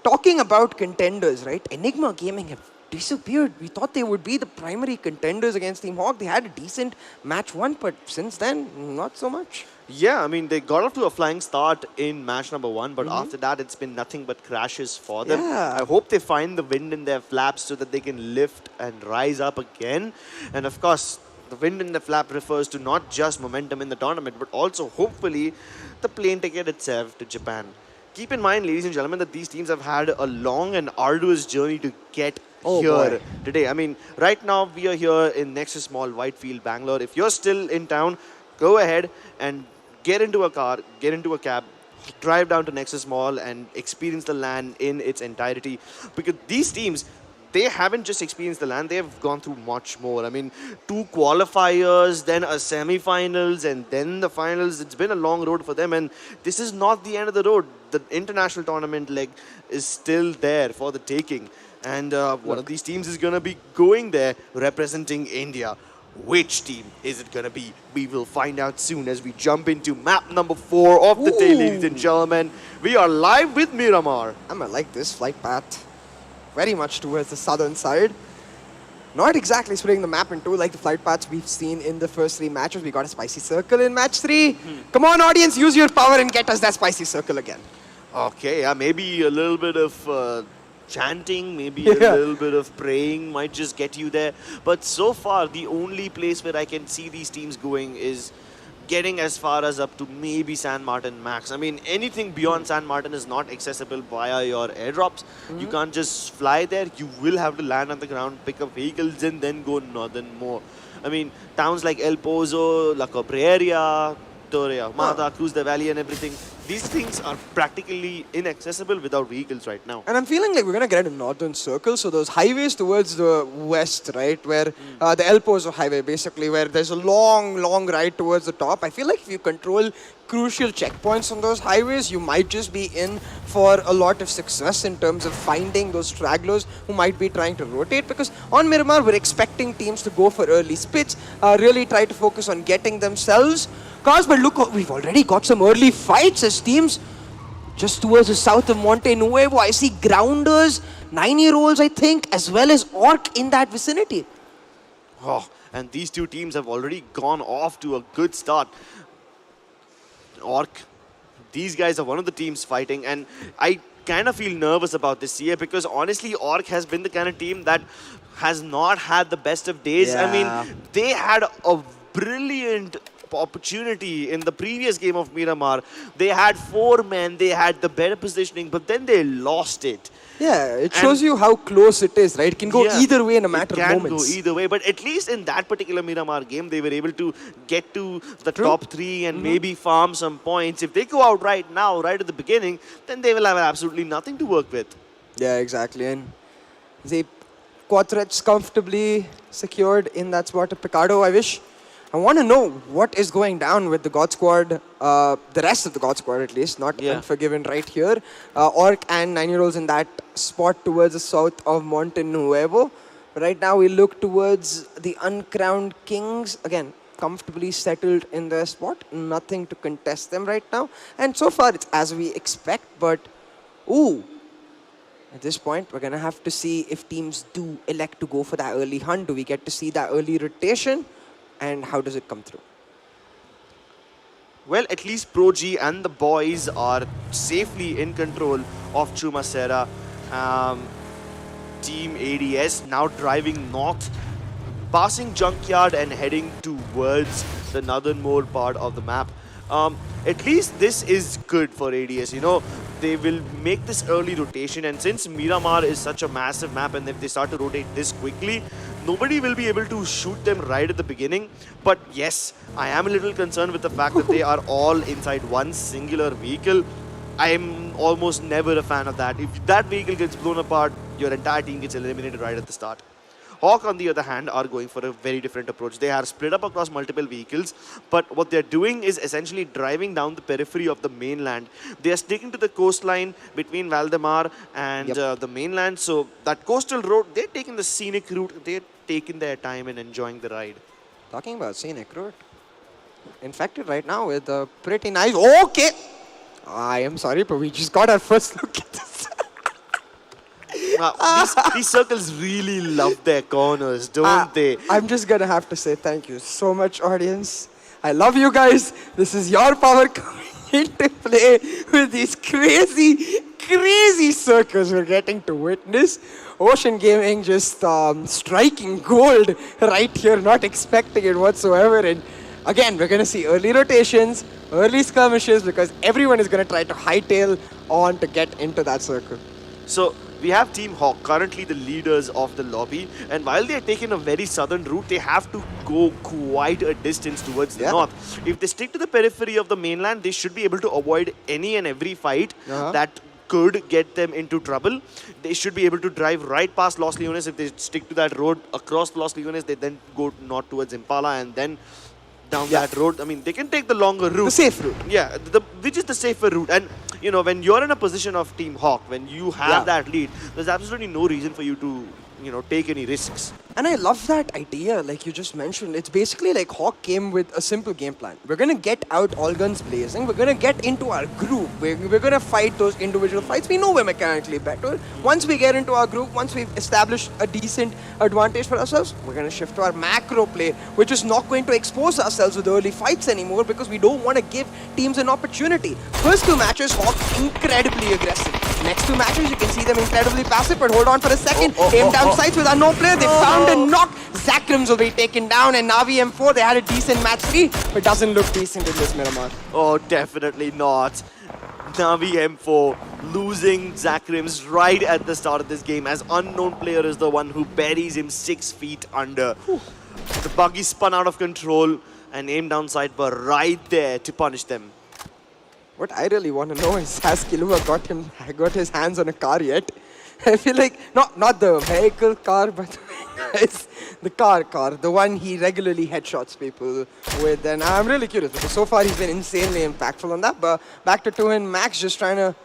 Talking about contenders, right? Enigma Gaming have disappeared. We thought they would be the primary contenders against Team Hawk. They had a decent match 1, but since then, not so much. Yeah, I mean, they got off to a flying start in match number 1, but after that, it's been nothing but crashes for them. I hope they find the wind in their flaps so that they can lift and rise up again. And of course, the wind in the flap refers to not just momentum in the tournament, but also, hopefully, the plane ticket itself to Japan. Keep in mind, ladies and gentlemen, that these teams have had a long and arduous journey to get here today. I mean, right now, we are here in Nexus Mall, Whitefield, Bangalore. If you're still in town, go ahead and get into a car, get into a cab, drive down to Nexus Mall and experience the LAN in its entirety. Because these teams, they haven't just experienced the LAN, they have gone through much more. I mean, 2 qualifiers, then a semi-finals, and then the finals. It's been a long road for them, and this is not the end of the road. The international tournament leg is still there for the taking. And one of these teams is going to be going there representing India. Which team is it going to be? We will find out soon as we jump into map number 4 of the day, ladies and gentlemen. We are live with Miramar. I'm going to like this flight path very much towards the southern side. Not exactly splitting the map in 2 like the flight paths we've seen in the first 3 matches. We got a spicy circle in match 3. Come on, audience, use your power and get us that spicy circle again. Okay, yeah, maybe a little bit of chanting, maybe a little bit of praying might just get you there. But so far, the only place where I can see these teams going is getting as far as up to maybe San Martin max. I mean, anything beyond San Martin is not accessible via your airdrops. You can't just fly there. You will have to land on the ground, pick up vehicles, and then go northern more. I mean, towns like El Pozo, La Cabrera, Torre Ahumada, Cruz del Valle and everything, these things are practically inaccessible without vehicles right now. And I'm feeling like we're going to get a northern circle. So those highways towards the west, right, where the El Pozo highway, basically, where there's a long, long ride towards the top. I feel like if you control crucial checkpoints on those highways, you might just be in for a lot of success in terms of finding those stragglers who might be trying to rotate. Because on Miramar, we're expecting teams to go for early spits, really try to focus on getting themselves cars. But look, we've already got some early fights as teams just towards the south of Monte Nuevo. I see grounders, 9-year-olds, I think, as well as Orc in that vicinity. Oh, and these two teams have already gone off to a good start. Orc, these guys are one of the teams fighting, and I kind of feel nervous about this year because honestly, Orc has been the kind of team that has not had the best of days. I mean, they had a brilliant opportunity in the previous game of Miramar. They had 4 men, they had the better positioning, but then they lost it. Yeah, it shows you how close it is, right? It can go either way in a matter of moments. It can go either way, but at least in that particular Miramar game, they were able to get to the top 3 and maybe farm some points. If they go out right now, right at the beginning, then they will have absolutely nothing to work with. Yeah, exactly. And the Quadrats comfortably secured in that spot of Picardo, I want to know what is going down with the God Squad, the rest of the God Squad at least, not Unforgiven right here. Orc and 9-year-olds in that spot towards the south of Monte Nuevo. Right now we look towards the Uncrowned Kings, again, comfortably settled in their spot. Nothing to contest them right now. And so far it's as we expect, but at this point we're going to have to see if teams do elect to go for that early hunt. Do we get to see that early rotation? And how does it come through? Well, at least Pro G and the boys are safely in control of Chumacera. Team ADS now driving north, passing Junkyard and heading towards the northernmost part of the map. At least this is good for ADS. You know, they will make this early rotation, and since Miramar is such a massive map, and if they start to rotate this quickly, nobody will be able to shoot them right at the beginning. But yes, I am a little concerned with the fact that they are all inside one singular vehicle. I am almost never a fan of that. If that vehicle gets blown apart, your entire team gets eliminated right at the start. Hawk, on the other hand, are going for a very different approach. They are split up across multiple vehicles, but what they're doing is essentially driving down the periphery of the mainland. They are sticking to the coastline between Valdemar and the mainland, so that coastal road, they're taking the scenic route, they're taking their time and enjoying the ride. Talking about scenic route, infected right now with a pretty nice... Okay! I am sorry, but we just got our first look at this. These circles really love their corners, don't they? I'm just gonna have to say thank you so much, audience. I love you guys. This is your power coming into play with these crazy circles we're getting to witness. Ocean Gaming just striking gold right here, not expecting it whatsoever. And again, we're gonna see early rotations, early skirmishes, because everyone is gonna try to hightail on to get into that circle. So we have Team Hawk, currently the leaders of the lobby, and while they're taking a very southern route, they have to go quite a distance towards the north. If they stick to the periphery of the mainland, they should be able to avoid any and every fight that could get them into trouble. They should be able to drive right past Los Leones. If they stick to that road across Los Leones, they then go north towards Impala and then down that road. I mean, they can take the longer route. The safe route. Yeah, which is the safer route. And, you know, when you're in a position of Team Hawk, when you have that lead, there's absolutely no reason for you to, you know, take any risks. And I love that idea, like you just mentioned. It's basically like Hawk came with a simple game plan. We're going to get out all guns blazing. We're going to get into our group. We're going to fight those individual fights. We know we're mechanically better. Once we get into our group, once we've established a decent advantage for ourselves, we're going to shift to our macro play, which is not going to expose ourselves with early fights anymore because we don't want to give teams an opportunity. First 2 matches, Hawk incredibly aggressive. Next 2 matches, you can see them incredibly passive, but hold on for a second. Aim down down sides with unknown player. They found a knock. Zakrims will be taken down, and Navi M4, they had a decent match 3, but doesn't look decent in this Miramar. Oh, definitely not. Navi M4 losing Zakrims right at the start of this game, as unknown player is the one who buries him 6 feet under. The buggy spun out of control and aim down sight were right there to punish them. What I really want to know is, has Kilua got his hands on a car yet? I feel like, not the vehicle car, but it's the car, the one he regularly headshots people with. And I'm really curious, because so far he's been insanely impactful on that. But back to Tuhin, Max just trying to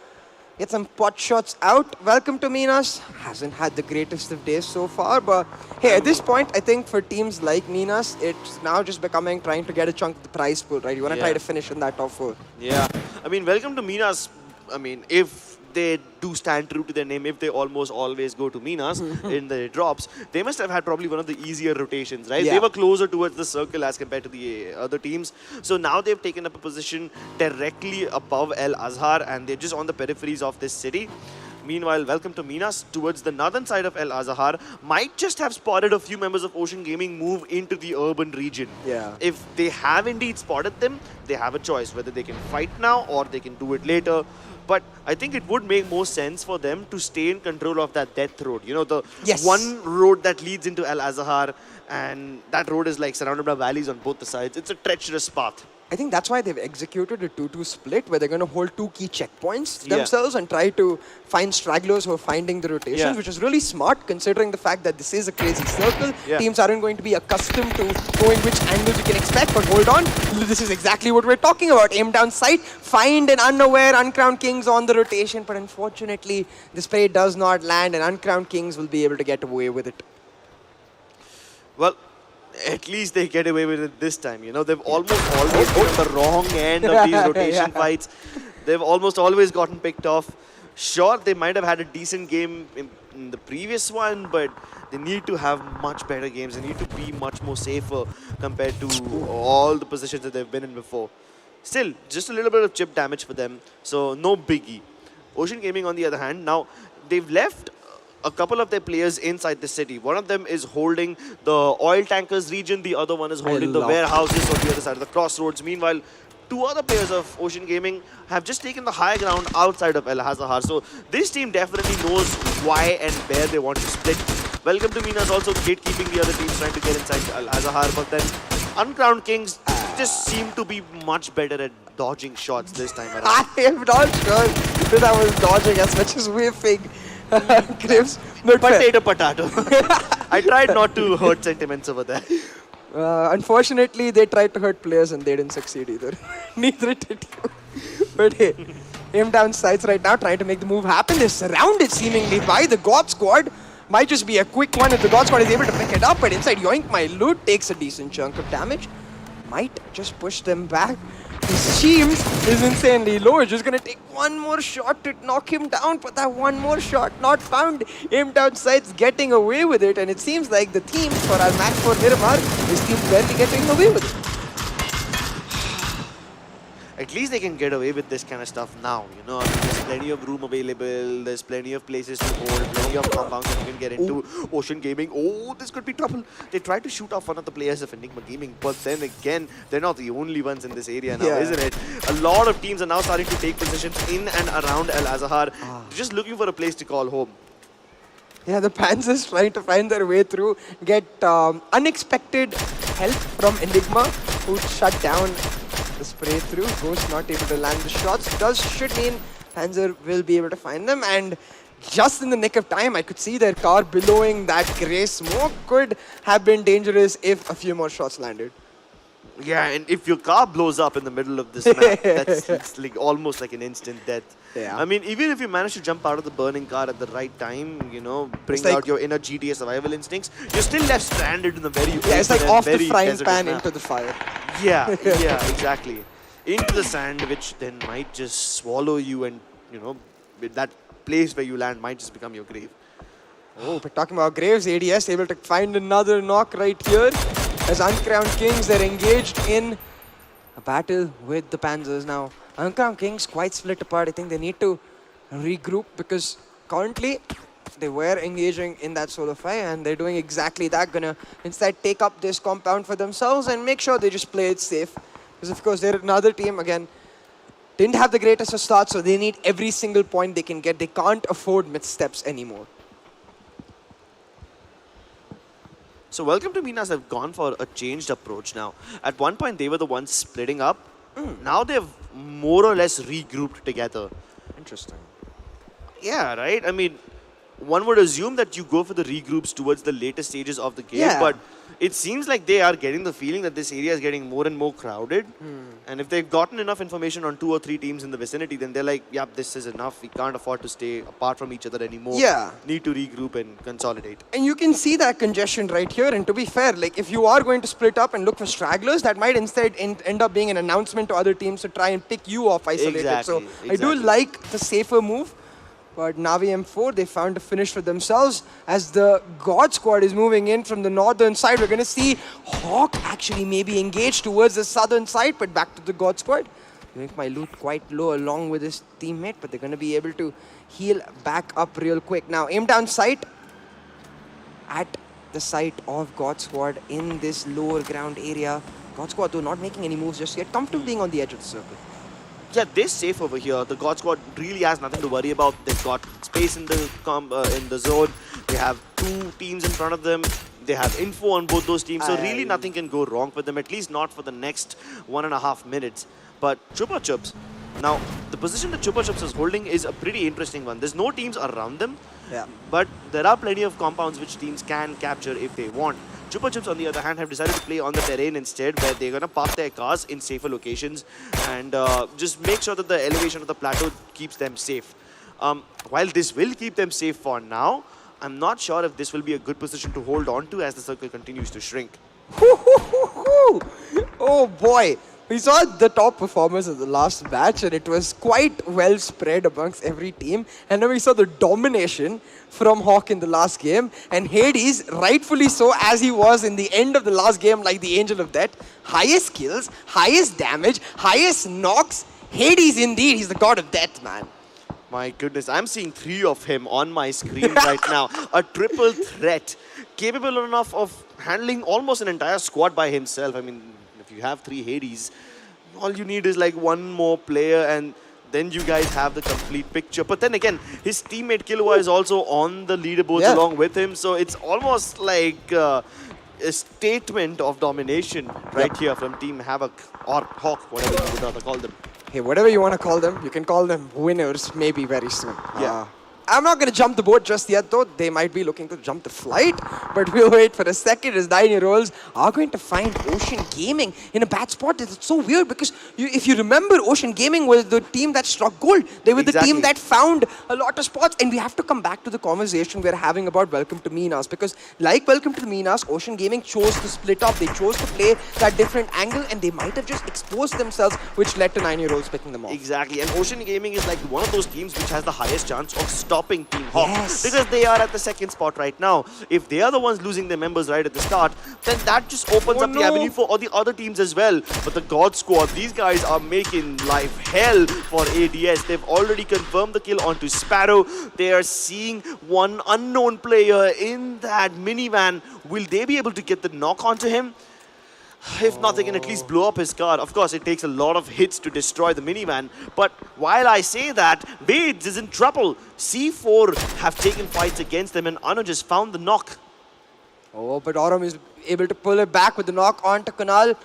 get some pot shots out. Welcome to Minas. Hasn't had the greatest of days so far, but hey, at this point, I think for teams like Minas, it's now just becoming trying to get a chunk of the prize pool, right? You want to try to finish in that top 4. Yeah, I mean, welcome to Minas. I mean, if they do stand true to their name, if they almost always go to Minas in the drops, they must have had probably one of the easier rotations, right? Yeah. They were closer towards the circle as compared to the other teams. So now they've taken up a position directly above El Azhar, and they're just on the peripheries of this city. Meanwhile, welcome to Minas towards the northern side of El Azhar might just have spotted a few members of Ocean Gaming move into the urban region. Yeah. If they have indeed spotted them, they have a choice whether they can fight now or they can do it later. But I think it would make more sense for them to stay in control of that death road. You know, the one road that leads into El Azhar, and that road is like surrounded by valleys on both the sides. It's a treacherous path. I think that's why they've executed a 2-2 split, where they're going to hold 2 key checkpoints themselves and try to find stragglers who are finding the rotations, which is really smart considering the fact that this is a crazy circle. Teams aren't going to be accustomed to knowing which angles you can expect, but hold on, this is exactly what we're talking about. Aim down sight, find an unaware Uncrowned Kings on the rotation, but unfortunately, the spray does not land, and Uncrowned Kings will be able to get away with it. Well, at least they get away with it this time. You know, they've almost always been on the wrong end of these rotation fights. They've almost always gotten picked off. Sure, they might have had a decent game in the previous one, but they need to have much better games. They need to be much more safer compared to all the positions that they've been in before. Still, just a little bit of chip damage for them, so no biggie. Ocean Gaming, on the other hand, now they've left a couple of their players inside the city. One of them is holding the oil tankers region, the other one is holding the warehouses on the other side of the crossroads. Meanwhile, 2 other players of Ocean Gaming have just taken the high ground outside of El Azhar. So this team definitely knows why and where they want to split. Welcome to Minas also gatekeeping the other teams trying to get inside El Azhar, but then Uncrowned Kings just seem to be much better at dodging shots this time around. I am not sure that I was dodging as much as whiffing. Grips, but Potato. I tried not to hurt sentiments over there. Unfortunately, they tried to hurt players and they didn't succeed either. Neither did you. But hey, aim down sights right now, trying to make the move happen. They're surrounded seemingly by the God Squad. Might just be a quick one if the God Squad is able to pick it up, but inside Yoink My Loot takes a decent chunk of damage. Might just push them back. His Sheems is insanely low. He's just going to take one more shot to knock him down, but that one more shot not found. Aim down sights getting away with it, and it seems like the theme for our match for Miramar is team barely getting away with it. At least they can get away with this kind of stuff now, you know. I mean, there's plenty of room available, there's plenty of places to hold, plenty of compounds that you can get into. Ocean Gaming, oh, this could be trouble. They tried to shoot off one of the players of Enigma Gaming, but then again, they're not the only ones in this area now, isn't it? A lot of teams are now starting to take positions in and around El Azhar, just looking for a place to call home. Yeah, the Panzers trying to find their way through, get unexpected help from Enigma, who shut down the spray through. Ghost not able to land the shots. Should mean Panzer will be able to find them, and just in the nick of time, I could see their car billowing. That grey smoke could have been dangerous if a few more shots landed. Yeah, and if your car blows up in the middle of this map, it's like almost like an instant death. Yeah. I mean, even if you manage to jump out of the burning car at the right time, you know, bring like, out your inner GTA survival instincts, you're still left stranded in the very it's like off the frying pan into the fire. Yeah, yeah, exactly. Into the sand, which then might just swallow you, and, you know, with that place where you land might just become your grave. Oh, but talking about graves, ADS able to find another knock right here. As Uncrowned Kings, they're engaged in a battle with the Panzers now. Uncrowned Kings quite split apart. I think they need to regroup because currently They were engaging in that solo fight, and they're doing exactly that. Gonna instead take up this compound for themselves and make sure they just play it safe. Because of course they're another team, again, didn't have the greatest of starts, so they need every single point they can get. They can't afford missteps anymore. So Welcome to Minas have gone for a changed approach now. At one point, they were the ones splitting up. Now they've more or less regrouped together. Interesting. Yeah, right? I mean, one would assume that you go for the regroups towards the later stages of the game, Yeah. but it seems like they are getting the feeling that this area is getting more and more crowded. And if they've gotten enough information on 2 or 3 teams in the vicinity, then they're like, yep, this is enough. We can't afford to stay apart from each other anymore. Yeah. Need to regroup and consolidate. And you can see that congestion right here. And to be fair, like if you are going to split up and look for stragglers, that might instead end up being an announcement to other teams to try and pick you off isolated. So I do like the safer move. But Navi M4, they found a finish for themselves. As the God Squad is moving in from the northern side, we're going to see Hawk actually maybe engage towards the southern side, but back to the God Squad. I think my loot quite low along with his teammate, but they're going to be able to heal back up real quick. Now, aim down sight at the site of God Squad in this lower ground area. God Squad, though, not making any moves just yet, comfortable being on the edge of the circle. Yeah, they're safe over here. The God Squad really has nothing to worry about. They've got space in the zone. They have 2 teams in front of them. They have info on both those teams. So really nothing can go wrong for them, at least not for the next 1.5 minutes. But Chupa Chups, now the position that Chupa Chups is holding is a pretty interesting one. There's no teams around them, but there are plenty of compounds which teams can capture if they want. Chupa Chups, on the other hand, have decided to play on the terrain instead, where they're going to park their cars in safer locations and just make sure that the elevation of the plateau keeps them safe. While this will keep them safe for now, I'm not sure if this will be a good position to hold on to as the circle continues to shrink. Oh boy, we saw the top performers of the last match and it was quite well spread amongst every team. And then we saw the domination from Hawk in the last game. And Hades, rightfully so, as he was in the end of the last game, like the Angel of Death. Highest kills, highest damage, highest knocks. Hades indeed, he's the god of death, man. My goodness, I'm seeing 3 of him on my screen right now. A triple threat, capable enough of handling almost an entire squad by himself. I mean, if you have 3 Hades, all you need is like 1 more player and then you guys have the complete picture. But then again, his teammate Killua is also on the leaderboards along with him. So it's almost like a statement of domination right here from Team Havoc or Hawk, whatever you would rather call them. Hey, whatever you want to call them, you can call them winners maybe very soon. Yeah. I'm not going to jump the boat just yet, though. They might be looking to jump the flight, but we'll wait for a second as 9-year-olds are going to find Ocean Gaming in a bad spot. It's so weird because if you remember, Ocean Gaming was the team that struck gold. They were the team that found a lot of spots, and we have to come back to the conversation we're having about Welcome to Minas, because like Welcome to Minas, Ocean Gaming chose to split up. They chose to play that different angle, and they might have just exposed themselves, which led to 9-year-olds picking them off. Exactly, and Ocean Gaming is like one of those teams which has the highest chance of stopping Team Hawk because they are at the 2nd spot right now. If they are the ones losing their members right at the start, then that just opens up the avenue for all the other teams as well. But the God Squad, these guys are making life hell for ADS. They've already confirmed the kill onto Sparrow. They are seeing one unknown player in that minivan. Will they be able to get the knock onto him? If not, they can at least blow up his car. Of course, it takes a lot of hits to destroy the minivan. But while I say that, Vades is in trouble. C4 have taken fights against them, and Anu just found the knock. Oh, but Aurum is able to pull it back with the knock onto Kunal.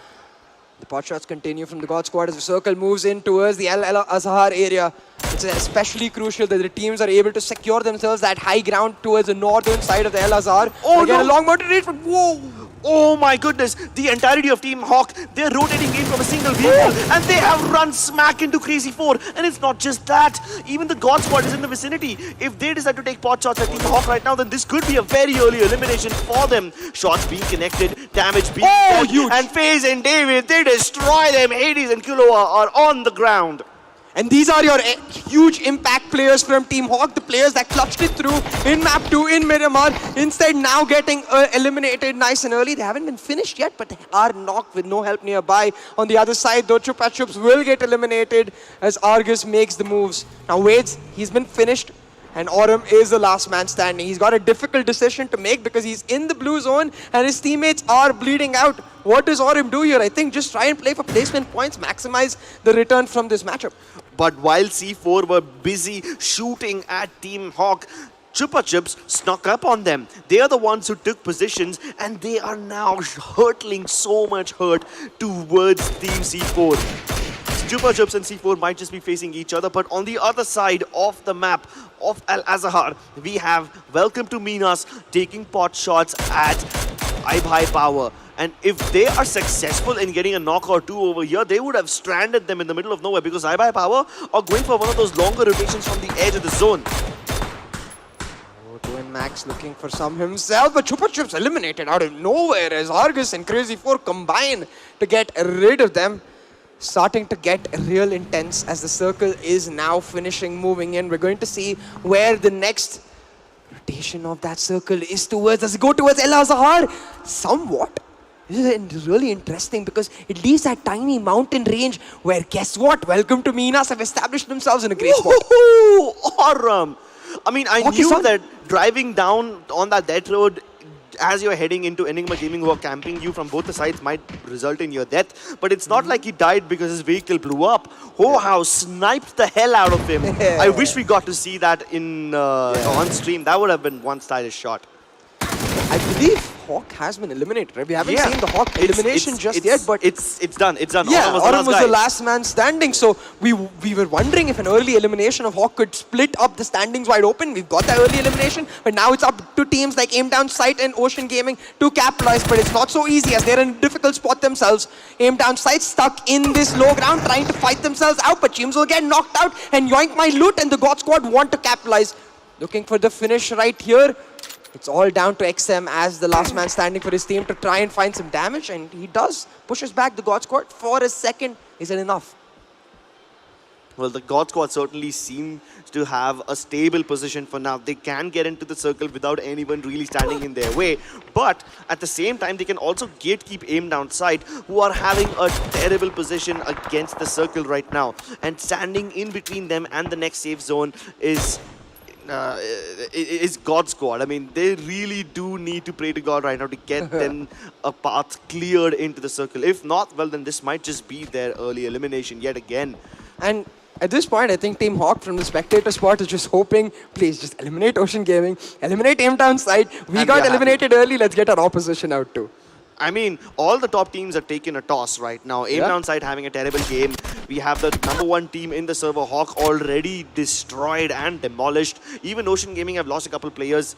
The pot shots continue from the God Squad as the circle moves in towards the El Azhar area. It's especially crucial that the teams are able to secure themselves that high ground towards the northern side of the El Azhar. Oh, again, no. a long mountain range, but whoa! Oh my goodness, the entirety of Team Hawk, they're rotating in from a single vehicle and they have run smack into Crazy 4. And it's not just that, even the God Squad is in the vicinity. If they decide to take pot shots at Team Hawk right now, then this could be a very early elimination for them. Shots being connected, damage being dealt, huge. and FaZe and David, they destroy them. Hades and Killua are on the ground. And these are your huge impact players from Team Hawk, the players that clutched it through in Map 2, in Miramar. Instead, now getting eliminated nice and early. They haven't been finished yet, but they are knocked with no help nearby. On the other side, though, Chupa Chups will get eliminated as Argus makes the moves. Now, Wades, he's been finished. And Aurum is the last man standing. He's got a difficult decision to make because he's in the blue zone and his teammates are bleeding out. What does Aurum do here? I think just try and play for placement points, maximize the return from this matchup. But while C4 were busy shooting at Team Hawk, Chupa Chups snuck up on them. They are the ones who took positions and they are now hurtling so much hurt towards Team C4. Chupa Chups and C4 might just be facing each other, but on the other side of the map of Al Azhar, we have Welcome to Minas taking pot shots at iBhai Power. And if they are successful in getting a knock or two over here, they would have stranded them in the middle of nowhere because iBhai Power are going for one of those longer rotations from the edge of the zone. Twin Max looking for some himself, but Chupa Chups eliminated out of nowhere as Argus and Crazy 4 combine to get rid of them. Starting to get real intense as the circle is now finishing moving in. We're going to see where the next rotation of that circle is towards. Does it go towards El Azhar? Somewhat. This is really interesting because it leaves that tiny mountain range where, guess what? Welcome to Minas have established themselves in a great spot. Aurum! I mean, I knew that driving down on that death road as you're heading into Enigma Gaming who are camping you from both the sides might result in your death. But it's not like he died because his vehicle blew up. Ho sniped the hell out of him. I wish we got to see that in on stream. That would have been one stylish shot. I believe Hawk has been eliminated, right? We haven't seen the Hawk elimination just yet, but it's done. It's done. Yeah, Aurum was the last man standing. So we were wondering if an early elimination of Hawk could split up the standings wide open. We've got that early elimination, but now it's up to teams like Aim Down Sight and Ocean Gaming to capitalize. But it's not so easy as they're in a difficult spot themselves. Aim Down Sight stuck in this low ground, trying to fight themselves out, but Chims will get knocked out and yoink my loot, and the God Squad want to capitalize. Looking for the finish right here. It's all down to XM as the last man standing for his team to try and find some damage, and he does. Pushes back the God Squad for a second. Is it enough? Well, the God Squad certainly seems to have a stable position for now. They can get into the circle without anyone really standing in their way. But at the same time, they can also gatekeep Aim Down Sight, who are having a terrible position against the circle right now. And standing in between them and the next safe zone is God Squad. I mean, they really do need to pray to God right now to get them a path cleared into the circle. If not, well, then this might just be their early elimination yet again. And at this point, I think Team Hawk from the spectator spot is just hoping, please just eliminate Ocean Gaming, eliminate Aim Down Sight. We got eliminated early, let's get our opposition out too. I mean, all the top teams are taking a toss right now. Aim Down Sight having a terrible game. We have the #1 team in the server, Hawk, already destroyed and demolished. Even Ocean Gaming have lost a couple players.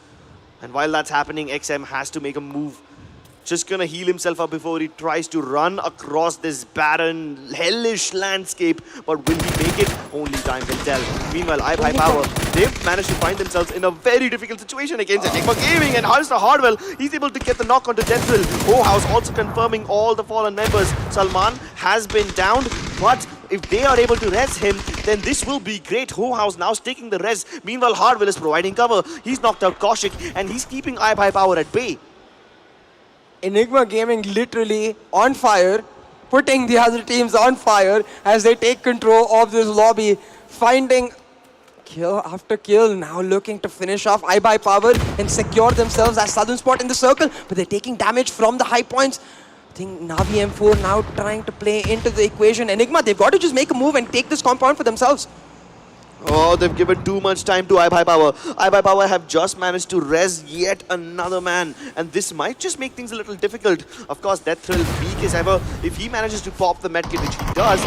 And while that's happening, XM has to make a move. Just gonna heal himself up before he tries to run across this barren, hellish landscape. But will he make it? Only time will tell. Meanwhile, iBhai Power, they've managed to find themselves in a very difficult situation against Enigma Gaming. And Mr. Hardwell, he's able to get the knock onto Deathrill. House also confirming all the fallen members. Salman has been downed, but if they are able to res him, then this will be great. House now taking the res. Meanwhile, Hardwell is providing cover. He's knocked out Kaushik, and he's keeping iBhai Power at bay. Enigma Gaming literally on fire, putting the other teams on fire as they take control of this lobby, finding kill after kill, now looking to finish off iBhai Power and secure themselves as southern spot in the circle, but they're taking damage from the high points. I think Navi M4 now trying to play into the equation. Enigma, they've got to just make a move and take this compound for themselves. Oh, they've given too much time to iBhai Power. iBhai Power have just managed to res yet another man. And this might just make things a little difficult. Of course, Deathrill, weak as ever. If he manages to pop the medkit, which he does,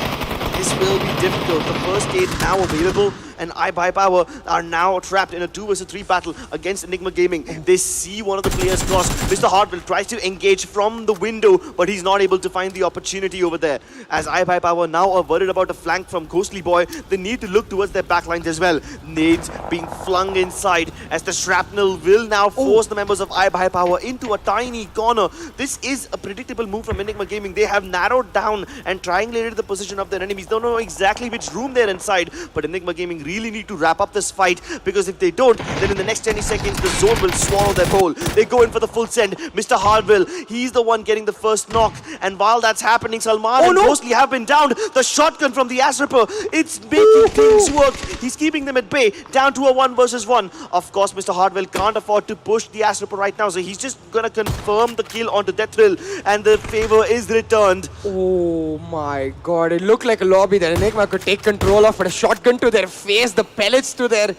this will be difficult. The first aid now available, and iBhai Power are now trapped in a 2 vs 3 battle against Enigma Gaming. They see one of the players cross. Mr. Hardwell tries to engage from the window, but he's not able to find the opportunity over there. As iBhai Power now are worried about a flank from Ghostly Boy, they need to look towards their backlines as well. Nades being flung inside as the shrapnel will now force the members of iBhai Power into a tiny corner. This is a predictable move from Enigma Gaming. They have narrowed down and triangulated the position of their enemies. Don't know exactly which room they're inside, but Enigma Gaming really need to wrap up this fight, because if they don't, then in the next 20 seconds, the zone will swallow them whole. They go in for the full send. Mr. Hardwell, he's the one getting the first knock. And while that's happening, Salman and Ghostly have been downed. The shotgun from the Acer, it's making things work. He's keeping them at bay, down to a 1 versus 1. Of course, Mr. Hardwell can't afford to push the Acer right now, so he's just gonna confirm the kill onto Death Thrill, and the favor is returned. Oh my god, it looked like a lobby that Enigma could take control of, but a shotgun to their face, the pellets to their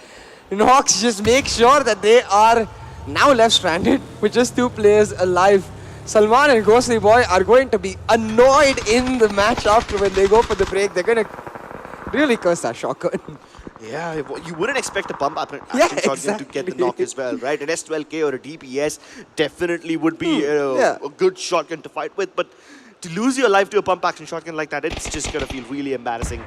knocks just make sure that they are now left stranded with just 2 players alive. Salman and Ghostly Boy are going to be annoyed in the match after when they go for the break. They're going to really curse that shotgun. Yeah, you wouldn't expect a pump action Yeah, shotgun to get the knock as well, right? An S12K or a DPS definitely would be a good shotgun to fight with, but to lose your life to a pump action shotgun like that, it's just gonna feel really embarrassing.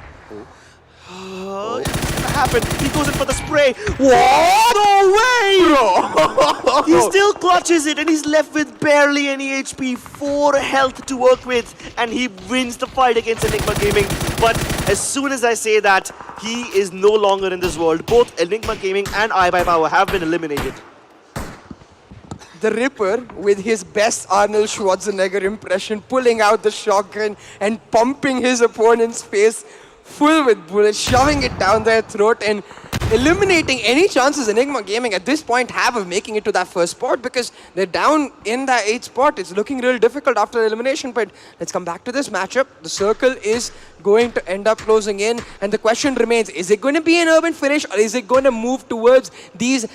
It's gonna happen. He goes in for the spray. What? No way! He still clutches it, and he's left with barely any HP, 4 health to work with, and he wins the fight against Enigma Gaming. But as soon as I say that, he is no longer in this world. Both Enigma Gaming and iBuyPower have been eliminated. The Ripper, with his best Arnold Schwarzenegger impression, pulling out the shotgun and pumping his opponent's face full with bullets, shoving it down their throat and eliminating any chances Enigma Gaming at this point have of making it to that first spot, because they're down in that 8th spot. It's looking real difficult after the elimination, but let's come back to this matchup. The circle is going to end up closing in, and the question remains, is it going to be an urban finish, or is it going to move towards these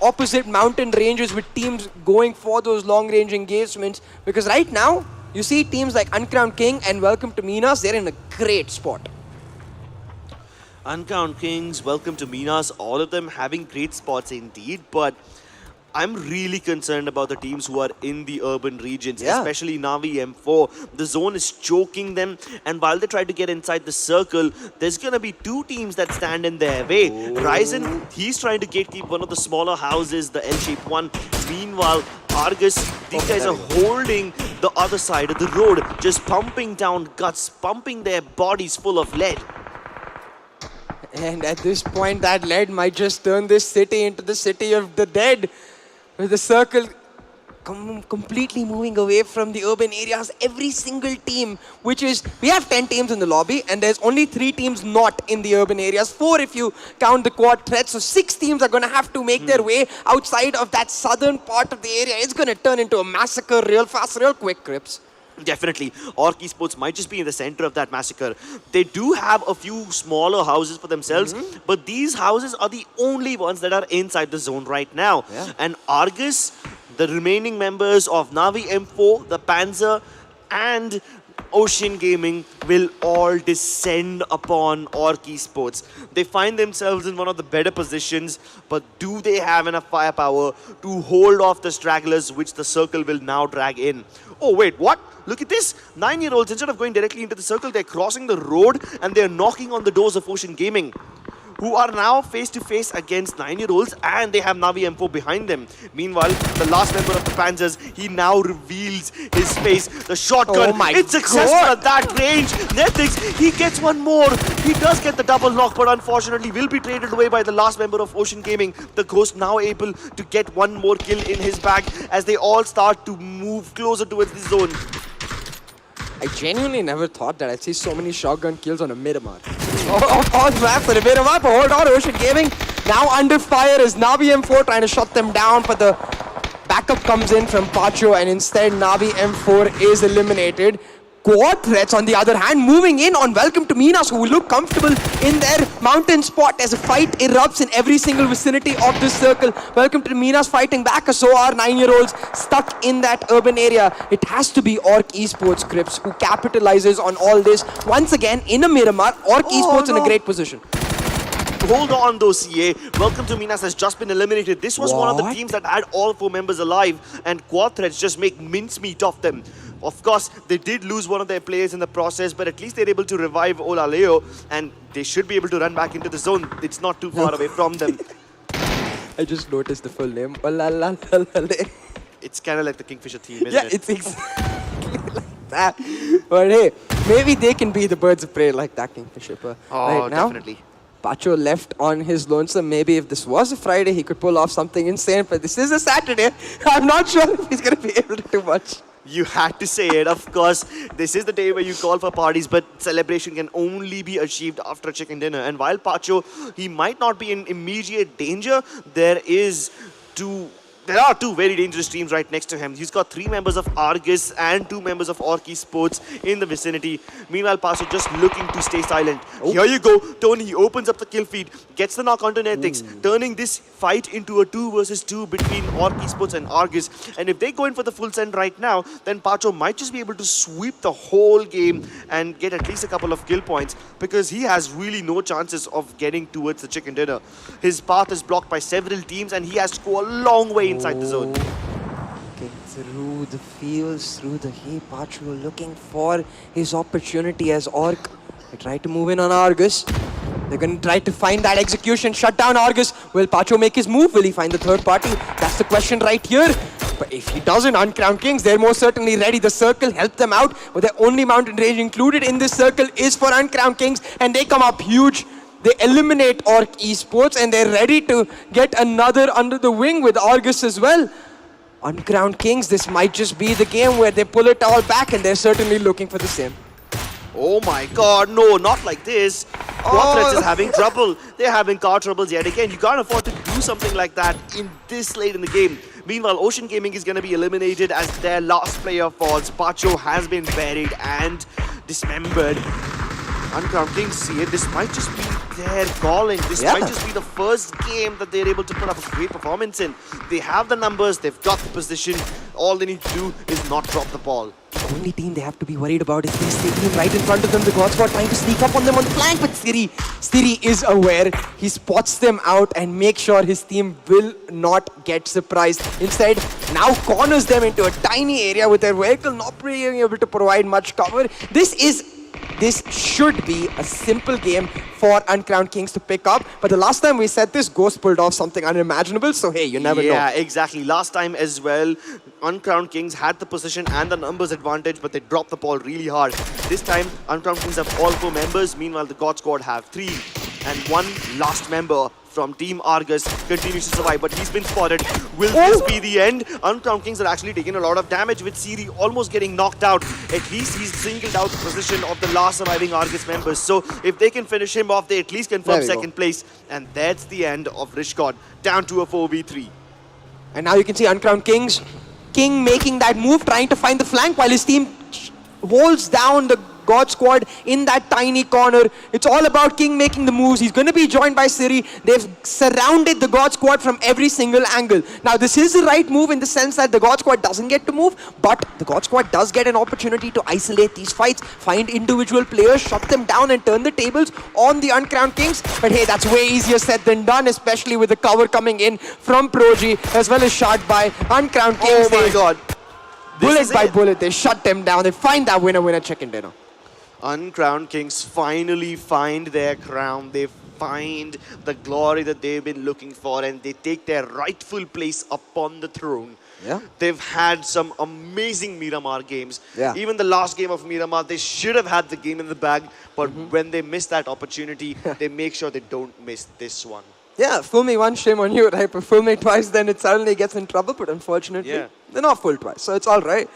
opposite mountain ranges with teams going for those long-range engagements? Because right now, you see teams like Uncrowned King and Welcome to Minas, they're in a great spot. Uncrowned Kings, Welcome to Minas, all of them having great spots indeed, but I'm really concerned about the teams who are in the urban regions, especially Navi M4. The zone is choking them, and while they try to get inside the circle, there's going to be 2 teams that stand in their way. Ryzen, he's trying to gatekeep one of the smaller houses, the L-shaped one. Meanwhile, Argus, these guys are holding the other side of the road, just pumping down guts, pumping their bodies full of lead. And at this point, that lead might just turn this city into the city of the dead, with the circle completely moving away from the urban areas. Every single team, which is, we have 10 teams in the lobby, and there's only 3 teams not in the urban areas. 4 if you count the quad threats. So 6 teams are going to have to make their way outside of that southern part of the area. It's going to turn into a massacre real fast, real quick, Crips. Definitely. Orc Esports might just be in the center of that massacre. They do have a few smaller houses for themselves, but these houses are the only ones that are inside the zone right now. And Argus, the remaining members of Navi M4, the Panzer, and Ocean Gaming will all descend upon Orc Esports. They find themselves in one of the better positions, but do they have enough firepower to hold off the stragglers, which the circle will now drag in? Oh wait, what? Look at this. 9-year-olds, instead of going directly into the circle, they're crossing the road and they're knocking on the doors of Ocean Gaming, who are now face-to-face against 9-year-olds, and they have Navi M4 behind them. Meanwhile, the last member of the Panzers, he now reveals his face. The shotgun, it's successful at that range. Netflix, he gets one more. He does get the double knock, but unfortunately will be traded away by the last member of Ocean Gaming. The Ghost now able to get one more kill in his bag as they all start to move closer towards the zone. I genuinely never thought that I'd see so many shotgun kills on a Miramar. On map for the Miramar, but hold on, Ocean Gaming now under fire is Navi M4 trying to shut them down, but the backup comes in from Pacho, and instead Navi M4 is eliminated. Quad threats, on the other hand, moving in on Welcome to Minas, who will look comfortable in their mountain spot as a fight erupts in every single vicinity of this circle. Welcome to Minas fighting back, so are 9-year-olds stuck in that urban area. It has to be Orc Esports, Crips, who capitalizes on all this. Once again, in a Miramar, Orc Esports in a great position. Hold on though, CA. Welcome to Minas has just been eliminated. This was one of the teams that had all 4 members alive, and Quad threats just make mincemeat of them. Of course, they did lose one of their players in the process, but at least they're able to revive Olaleo, and they should be able to run back into the zone. It's not too far away from them. I just noticed the full name. Olalalale. It's kind of like the Kingfisher theme, isn't it? Yeah, it's exactly like that. But hey, maybe they can be the birds of prey like that Kingfisher. Oh, right now, definitely. Pacho left on his lonesome. Maybe if this was a Friday, he could pull off something insane. But this is a Saturday. I'm not sure if he's going to be able to do much. You had to say it, of course. This is the day where you call for parties, but celebration can only be achieved after a chicken dinner. And while Pacho, he might not be in immediate danger, there are two very dangerous teams right next to him. He's got 3 members of Argus and 2 members of Orky Sports in the vicinity. Meanwhile, Pacho just looking to stay silent. Here you go. Tony opens up the kill feed, gets the knock onto Netix, turning this fight into a 2 versus 2 between Orky Sports and Argus. And if they go in for the full send right now, then Pacho might just be able to sweep the whole game and get at least a couple of kill points, because he has really no chances of getting towards the chicken dinner. His path is blocked by several teams and he has to go a long way inside the zone. Okay, through the fields, through the hay, Pacho looking for his opportunity as Orc. They try to move in on Argus. They're going to try to find that execution, shut down Argus. Will Pacho make his move? Will he find the third party? That's the question right here. But if he doesn't, Uncrowned Kings, they're most certainly ready. The circle helped them out, but the only mountain range included in this circle is for Uncrowned Kings, and they come up huge. They eliminate Orc Esports and they're ready to get another under the wing with Argus as well. Uncrowned Kings, this might just be the game where they pull it all back, and they're certainly looking for the same. Oh my god, no, not like this. Quadrats is having trouble. They're having car troubles yet again. You can't afford to do something like that in this late in the game. Meanwhile, Ocean Gaming is going to be eliminated as their last player falls. Pacho has been buried and dismembered. Uncrowned Kings see it. This might just be their calling. This might just be the first game that they're able to put up a great performance in. They have the numbers, they've got the position. All they need to do is not drop the ball. The only team they have to be worried about is this team right in front of them. The God Squad trying to sneak up on them on the flank, but Siri is aware. He spots them out and makes sure his team will not get surprised. Instead, now corners them into a tiny area with their vehicle not being able to provide much cover. This should be a simple game for Uncrowned Kings to pick up. But the last time we said this, Ghost pulled off something unimaginable. So hey, you never know. Yeah, exactly. Last time as well, Uncrowned Kings had the position and the numbers advantage, but they dropped the ball really hard. This time, Uncrowned Kings have all 4 members. Meanwhile, the God Squad have 3. And one last member from Team Argus continues to survive, but he's been spotted. Will this be the end? Uncrowned Kings are actually taking a lot of damage with Siri almost getting knocked out. At least he's singled out the position of the last surviving Argus members. So if they can finish him off, they at least confirm second place. And that's the end of Rishkod, down to a 4v3. And now you can see Uncrowned Kings. King making that move, trying to find the flank while his team holds down the God Squad in that tiny corner. It's all about King making the moves. He's going to be joined by Siri. They've surrounded the God Squad from every single angle. Now, this is the right move in the sense that the God Squad doesn't get to move, but the God Squad does get an opportunity to isolate these fights, find individual players, shut them down, and turn the tables on the Uncrowned Kings. But hey, that's way easier said than done, especially with the cover coming in from Proji, as well as shot by Uncrowned Kings. Oh my god. Bullet by bullet, they shut them down. They find that winner chicken dinner. Uncrowned Kings finally find their crown. They find the glory that they've been looking for, and they take their rightful place upon the throne. Yeah. They've had some amazing Miramar games. Yeah. Even the last game of Miramar, they should have had the game in the bag, but when they miss that opportunity, they make sure they don't miss this one. Yeah, fool me once, shame on you, right? But fool me twice, then it suddenly gets in trouble. But unfortunately, they're not fooled twice, so it's all right.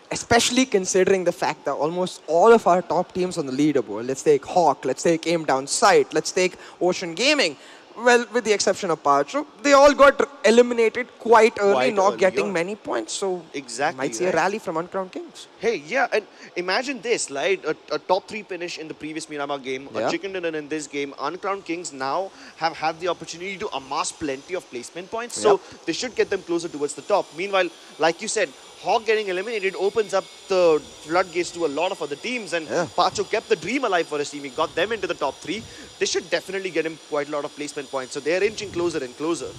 Especially considering the fact that almost all of our top teams on the leaderboard, let's take Hawk, let's take Aim Down Sight, let's take Ocean Gaming, well, with the exception of Pacho, they all got eliminated quite early, not getting many points. So might see a rally from Uncrowned Kings. Hey, yeah, and imagine this, right? A top 3 finish in the previous Miramar game, a chicken dinner in this game. Uncrowned Kings now have had the opportunity to amass plenty of placement points, so they should get them closer towards the top. Meanwhile, like you said, Hawk getting eliminated opens up the floodgates to a lot of other teams, and Pacho kept the dream alive for his team. He got them into the top 3. They should definitely get him quite a lot of placement points, so they're inching closer and closer.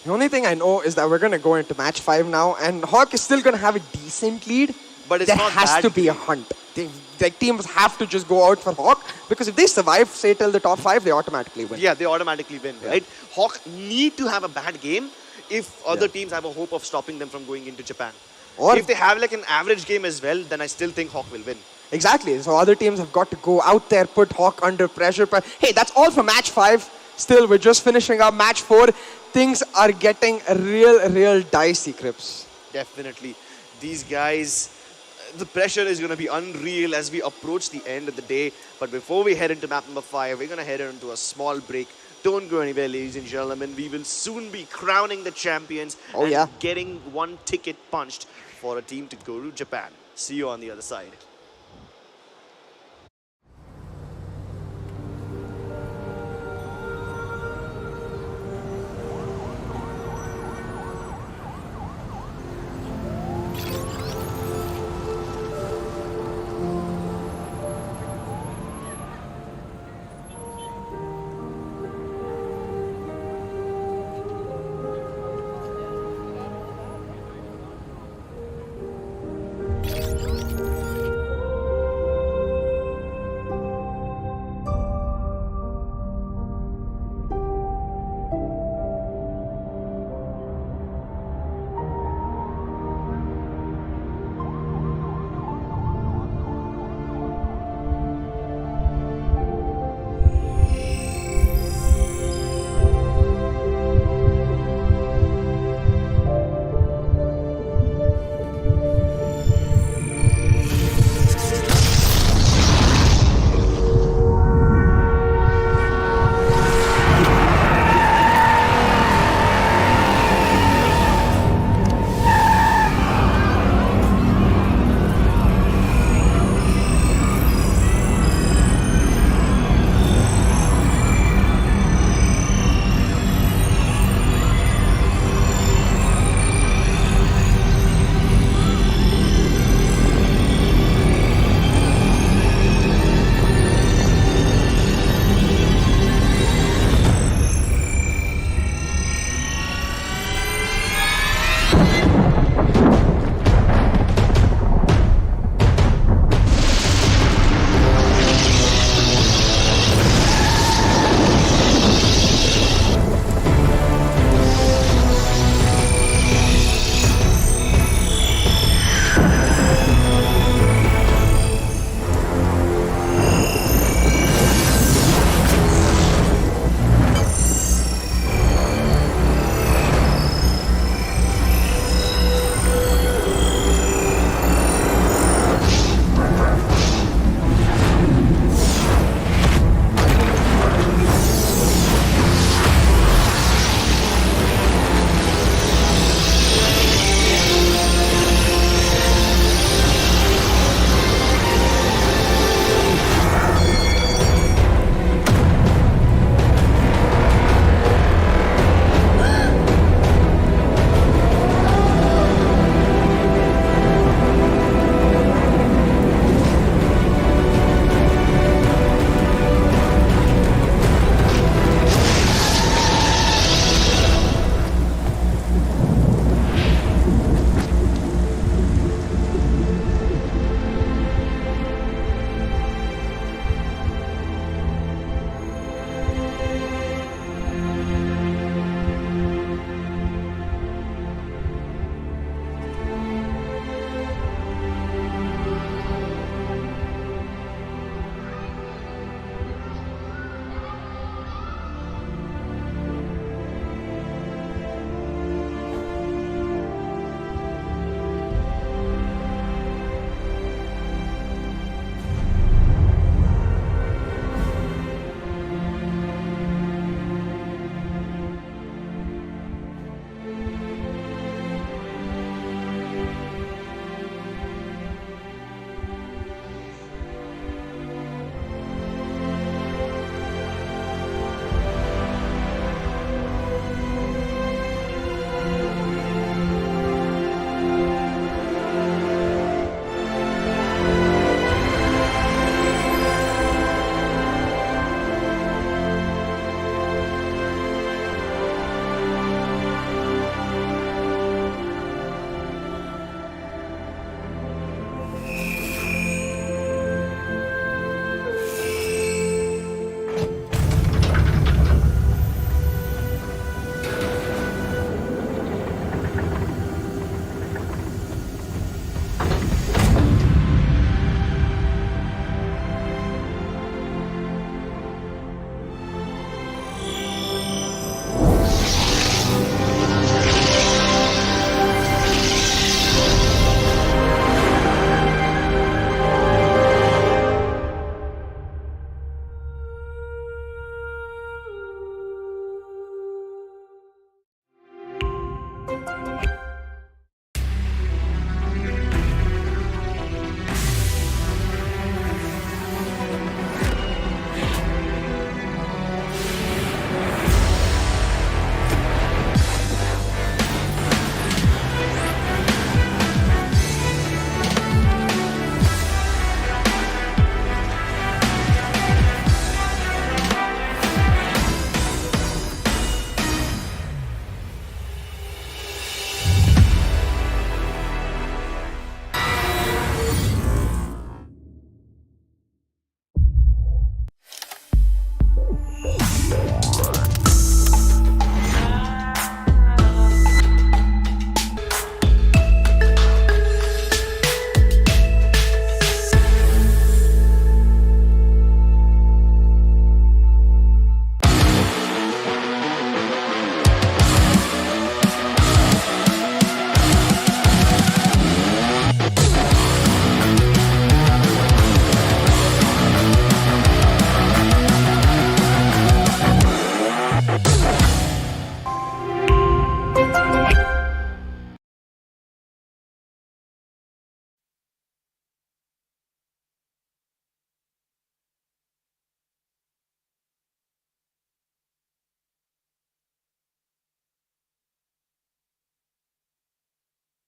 The only thing I know is that we're going to go into match 5 now, and Hawk is still going to have a decent lead. But it's there not has to be a hunt. The teams have to just go out for Hawk, because if they survive, say, till the top 5, they automatically win. Yeah, they automatically win, right? Hawk need to have a bad game if other teams have a hope of stopping them from going into Japan. Or if they have like an average game as well, then I still think Hawk will win. Exactly. So other teams have got to go out there, put Hawk under pressure. But hey, that's all for match 5. Still, we're just finishing up match 4. Things are getting real dicey, Crips. Definitely. These guys, the pressure is going to be unreal as we approach the end of the day. But before we head into map number 5, we're going to head into a small break. Don't go anywhere, ladies and gentlemen. We will soon be crowning the champions and getting one ticket punched for a team to go to Japan. See you on the other side.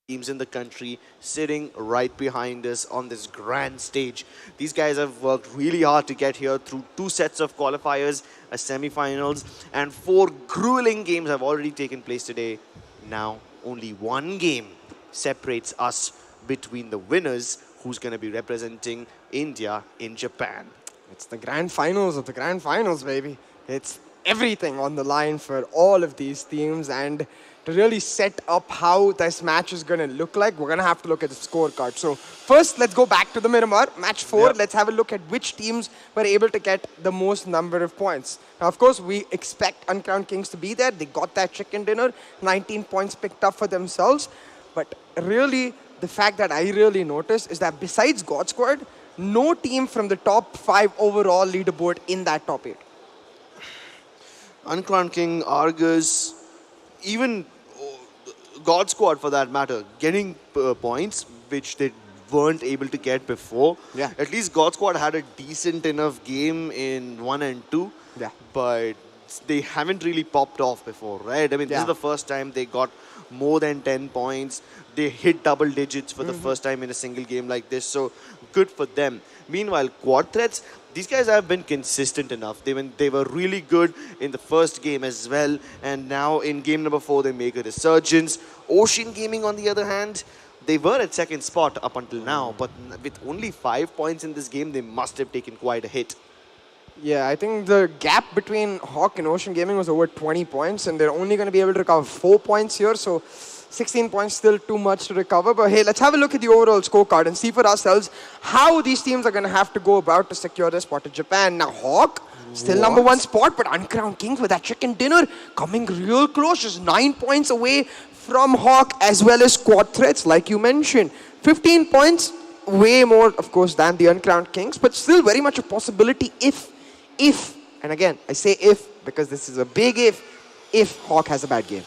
teams in the country sitting right behind us on this grand stage. These guys have worked really hard to get here through 2 sets of qualifiers, a semi-finals, and 4 grueling games have already taken place today. Now, only 1 game separates us between the winners who's going to be representing India in Japan. It's the grand finals of the grand finals, baby. It's everything on the line for all of these teams, and to really set up how this match is going to look like, we're going to have to look at the scorecard. So first, let's go back to the Miramar. Match 4, let's have a look at which teams were able to get the most number of points. Now, of course, we expect Uncrowned Kings to be there. They got that chicken dinner, 19 points picked up for themselves. But really, the fact that I really noticed is that besides God Squad, no team from the top 5 overall leaderboard in that top 8. Uncrowned King, Argus, even God Squad for that matter, getting points which they weren't able to get before. Yeah. At least God Squad had a decent enough game in 1 and 2. Yeah. But they haven't really popped off before, right? I mean, this is the first time they got more than 10 points. They hit double digits for the first time in a single game like this. So good for them. Meanwhile, Quad Threats, these guys have been consistent enough. They were really good in the first game as well. And now in game number 4, they make a resurgence. Ocean Gaming, on the other hand, they were at second spot up until now. But with only 5 points in this game, they must have taken quite a hit. Yeah, I think the gap between Hawk and Ocean Gaming was over 20 points, and they're only going to be able to recover 4 points here. So 16 points still too much to recover. But hey, let's have a look at the overall scorecard and see for ourselves how these teams are going to have to go about to secure their spot to Japan. Now, Hawk, still number 1 spot, but Uncrowned Kings with that chicken dinner coming real close, just 9 points away from Hawk as well as Quad Threats, like you mentioned. 15 points, way more, of course, than the Uncrowned Kings, but still very much a possibility if, and again, I say if because this is a big if Hawk has a bad game.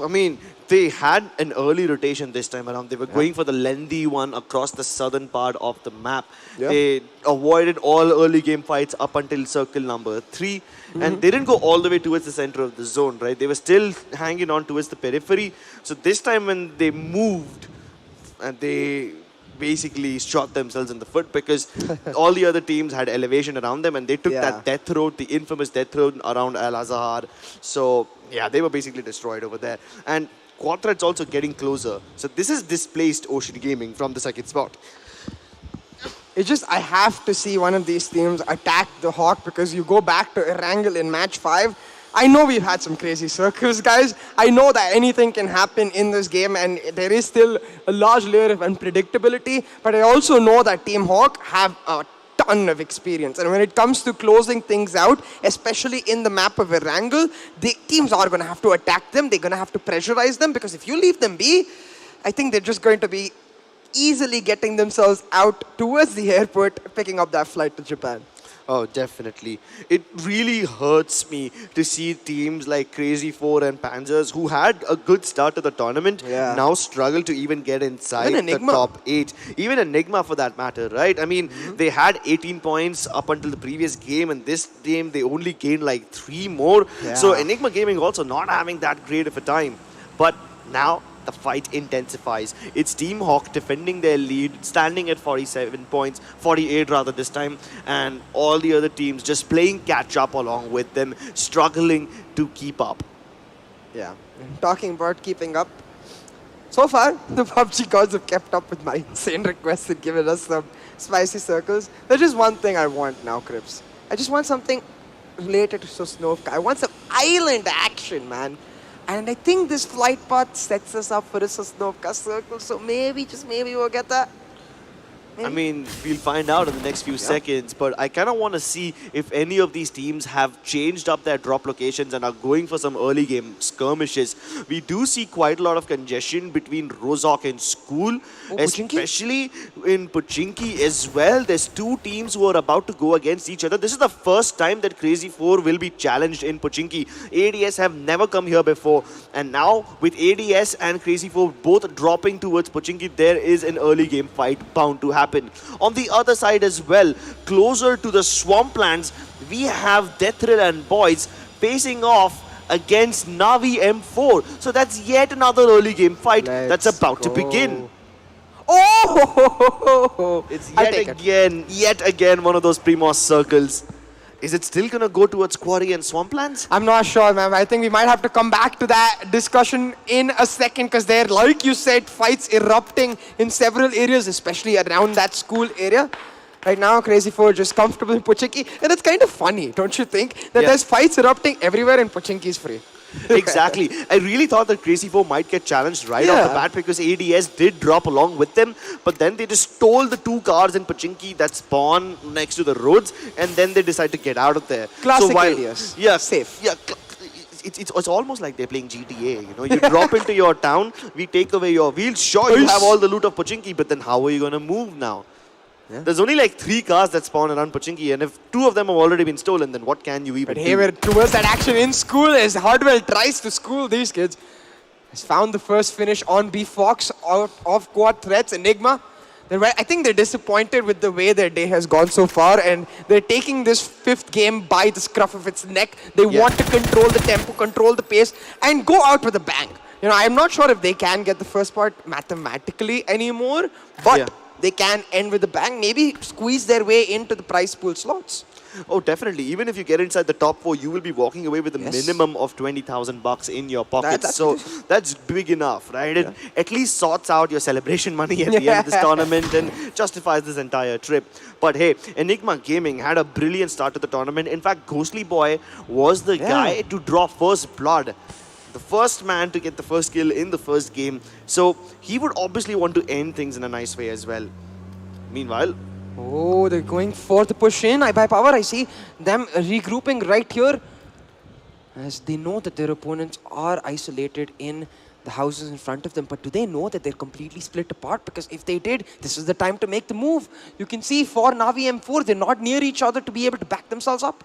I mean, they had an early rotation this time around. They were going for the lengthy one across the southern part of the map. They avoided all early game fights up until circle number 3. And they didn't go all the way towards the center of the zone, right? They were still hanging on towards the periphery. So this time when they moved, and they basically shot themselves in the foot because all the other teams had elevation around them and they took that death road, the infamous death road around Al-Azhar. So yeah, they were basically destroyed over there. And Quad Threats also getting closer. So this has displaced Ocean Gaming from the second spot. It's just, I have to see one of these teams attack the Hawk because you go back to Erangel in match 5. I know we've had some crazy circles, guys. I know that anything can happen in this game and there is still a large layer of unpredictability, but I also know that Team Hawk have a ton of experience. And when it comes to closing things out, especially in the map of Erangel, the teams are going to have to attack them. They're going to have to pressurize them because if you leave them be, I think they're just going to be easily getting themselves out towards the airport, picking up that flight to Japan. Oh, definitely. It really hurts me to see teams like Crazy 4 and Panzers, who had a good start to the tournament, now struggle to even get inside the top 8. Even Enigma for that matter, right? I mean, they had 18 points up until the previous game, and this game they only gained like 3 more. So Enigma Gaming also not having that great of a time. But now the fight intensifies. It's Team Hawk defending their lead, standing at 47 points, 48 rather this time, and all the other teams just playing catch up along with them, struggling to keep up. Yeah, talking about keeping up, so far the PUBG gods have kept up with my insane requests and given us some spicy circles. There's just one thing I want now, Crips. I just want something related to Sosnovka. I want some island action, man. And I think this flight path sets us up for a Sosnovka circle, so maybe, just maybe we'll get that. I mean, we'll find out in the next few seconds, but I kind of want to see if any of these teams have changed up their drop locations and are going for some early game skirmishes. We do see quite a lot of congestion between Rozhok and School, especially in Pochinki as well. There's 2 teams who are about to go against each other. This is the first time that Crazy 4 will be challenged in Pochinki. ADS have never come here before, and now with ADS and Crazy 4 both dropping towards Pochinki, there is an early game fight bound to happen. On the other side as well, closer to the swamplands, we have Deathrill and Boys facing off against Navi M4. So that's yet another early game fight that's about to begin. Oh! It's I'll take it. yet again one of those Primos circles. Is it still going to go towards Quarry and Swamplands? I'm not sure, man. I think we might have to come back to that discussion in a second because there, like you said, fights erupting in several areas, especially around that school area. Right now, Crazy 4 just comfortable in Pochinki. And it's kind of funny, don't you think? That there's fights erupting everywhere and Pochinki is free. Exactly. I really thought that Crazy 4 might get challenged right off the bat because ADS did drop along with them, but then they just stole the 2 cars in Pochinki that spawn next to the roads, and then they decide to get out of there. Classic ADS. Yeah, safe. Yeah, it's almost like they're playing GTA, you know. You drop into your town, we take away your wheels. Sure, you have all the loot of Pochinki, but then how are you going to move now? Yeah. There's only like 3 cars that spawn around Pochinki, and if 2 of them have already been stolen, then what can you even do? But hey, we're towards that action in school as Hardwell tries to school these kids. Has found the first finish on B Fox out of quad threats. Enigma. I think they're disappointed with the way their day has gone so far, and they're taking this 5th game by the scruff of its neck. They want to control the tempo, control the pace, and go out with a bang. You know, I'm not sure if they can get the first part mathematically anymore, but they can end with a bang, maybe squeeze their way into the prize pool slots. Oh, definitely. Even if you get inside the top 4, you will be walking away with a minimum of 20,000 bucks in your pocket. So that's big enough, right? It at least sorts out your celebration money at the end of this tournament and justifies this entire trip. But hey, Enigma Gaming had a brilliant start to the tournament. In fact, Ghostly Boy was the guy to draw first blood. The first man to get the first kill in the first game. So he would obviously want to end things in a nice way as well. Meanwhile... Oh, they're going for the push in. By power, I see them regrouping right here. As they know that their opponents are isolated in the houses in front of them. But do they know that they're completely split apart? Because if they did, this is the time to make the move. You can see for Navi M4, they're not near each other to be able to back themselves up.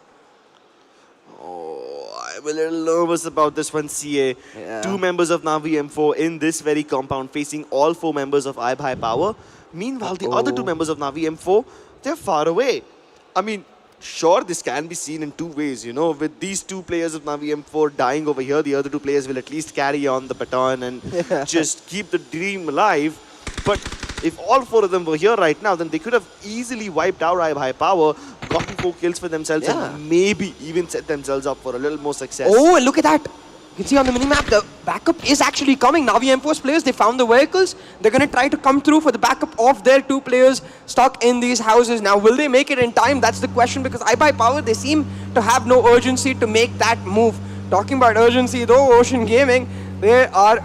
I'm a little nervous about this one, CA. 2 members of Navi M4 in this very compound facing all 4 members of High Power. Meanwhile, the other 2 members of Navi M4, they're far away. I mean, sure, this can be seen in 2 ways, you know. With these 2 players of Navi M4 dying over here, the other 2 players will at least carry on the baton and just keep the dream alive. But if all 4 of them were here right now, then they could have easily wiped out High Power, gotten 4 kills for themselves, and maybe even set themselves up for a little more success. Oh, look at that. You can see on the minimap, the backup is actually coming. Navi M4's players, they found the vehicles. They're going to try to come through for the backup of their 2 players stuck in these houses. Now, will they make it in time? That's the question, because Power, they seem to have no urgency to make that move. Talking about urgency, though, Ocean Gaming, they are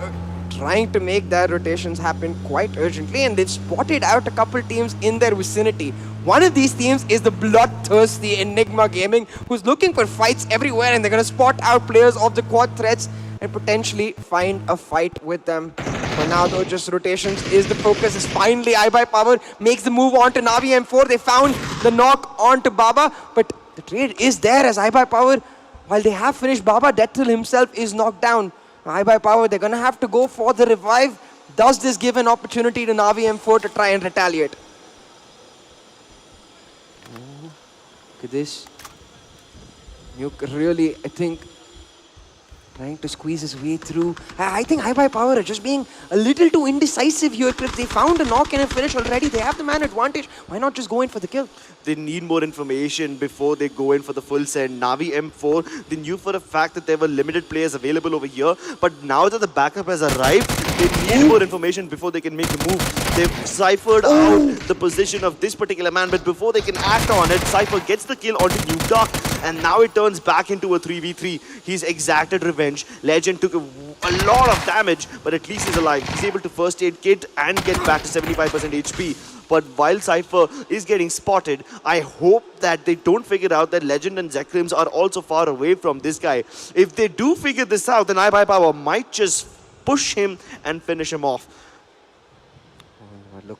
trying to make their rotations happen quite urgently, and they've spotted out a couple teams in their vicinity. One of these teams is the bloodthirsty Enigma Gaming, who's looking for fights everywhere, and they're going to spot out players of the quad threats and potentially find a fight with them. For now, though, just rotations is the focus. Is finally Power makes the move on to Navi M4. They found the knock onto Baba, but the trade is there as Power, while they have finished Baba, Deathrill himself is knocked down. Power, they're going to have to go for the revive. Does this give an opportunity to Navi M4 to try and retaliate? Look at this. Nuke really, I think, trying to squeeze his way through. I think Power are just being a little too indecisive here. If they found a knock and a finish already, they have the man advantage. Why not just go in for the kill? They need more information before they go in for the full send. Navi M4, they knew for a fact that there were limited players available over here, but now that the backup has arrived, they need more information before they can make the move. They've ciphered out the position of this particular man, but before they can act on it, Cypher gets the kill onto New Dock, and now it turns back into a 3v3. He's exacted revenge. Legend took a lot of damage, but at least he's alive. He's able to first aid kit and get back to 75% HP. But while Cypher is getting spotted, I hope that they don't figure out that Legend and Zekrims are also far away from this guy. If they do figure this out, then Power might just push him and finish him off. Oh, look,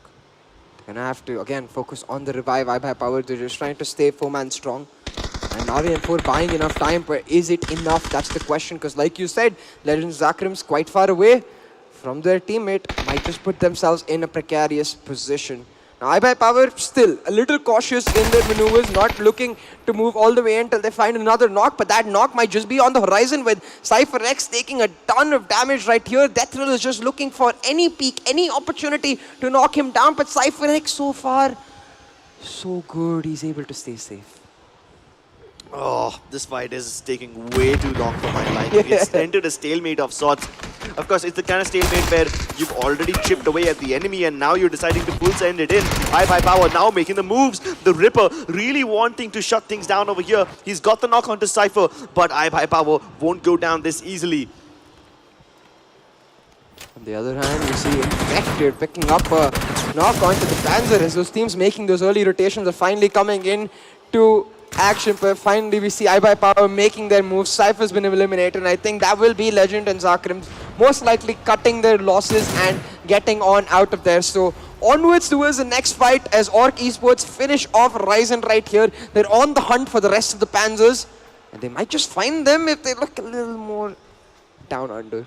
they're gonna have to again focus on the revive. Power, they're just trying to stay 4-man strong. And Navi M4 buying enough time, but is it enough? That's the question, because like you said, Legend Zakrim's quite far away from their teammate, might just put themselves in a precarious position. Now, iBuyPower still a little cautious in their maneuvers, not looking to move all the way until they find another knock, but that knock might just be on the horizon with Cypher X taking a ton of damage right here. Deathrill is just looking for any peek, any opportunity to knock him down, but Cypher X so far, so good, he's able to stay safe. Oh, this fight is taking way too long for my liking. It's entered a stalemate of sorts. Of course, it's the kind of stalemate where you've already chipped away at the enemy and now you're deciding to full send it in. iBuyPower now making the moves. The Ripper really wanting to shut things down over here. He's got the knock onto Cypher, but iBuyPower won't go down this easily. On the other hand, you see Infected picking up a knock onto the Panzer as those teams making those early rotations are finally coming in to action, but finally we see iBuyPower making their moves. Cypher's been eliminated, and I think that will be Legend and Zakrim's most likely cutting their losses and getting on out of there. So onwards towards the next fight as Orc Esports finish off Ryzen right here. They're on the hunt for the rest of the Panzers, and they might just find them if they look a little more down under.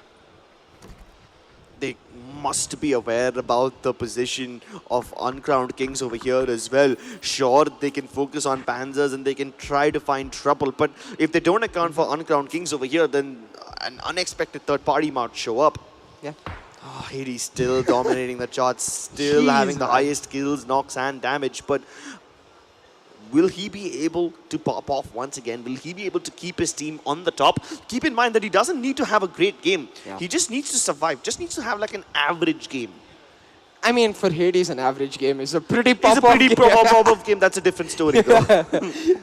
They must be aware about the position of Uncrowned Kings over here as well. Sure, they can focus on Panzers and they can try to find trouble, but if they don't account for Uncrowned Kings over here, then an unexpected third party might show up. Yeah. Oh, Hades still dominating the charts, still having the highest kills, knocks and damage, but will he be able to pop off once again? Will he be able to keep his team on the top? Keep in mind that he doesn't need to have a great game. Yeah. He just needs to survive, just needs to have like an average game. I mean, for Hades, an average game is a pretty It's pop-off a pretty game. pop-off game. That's a different story, though.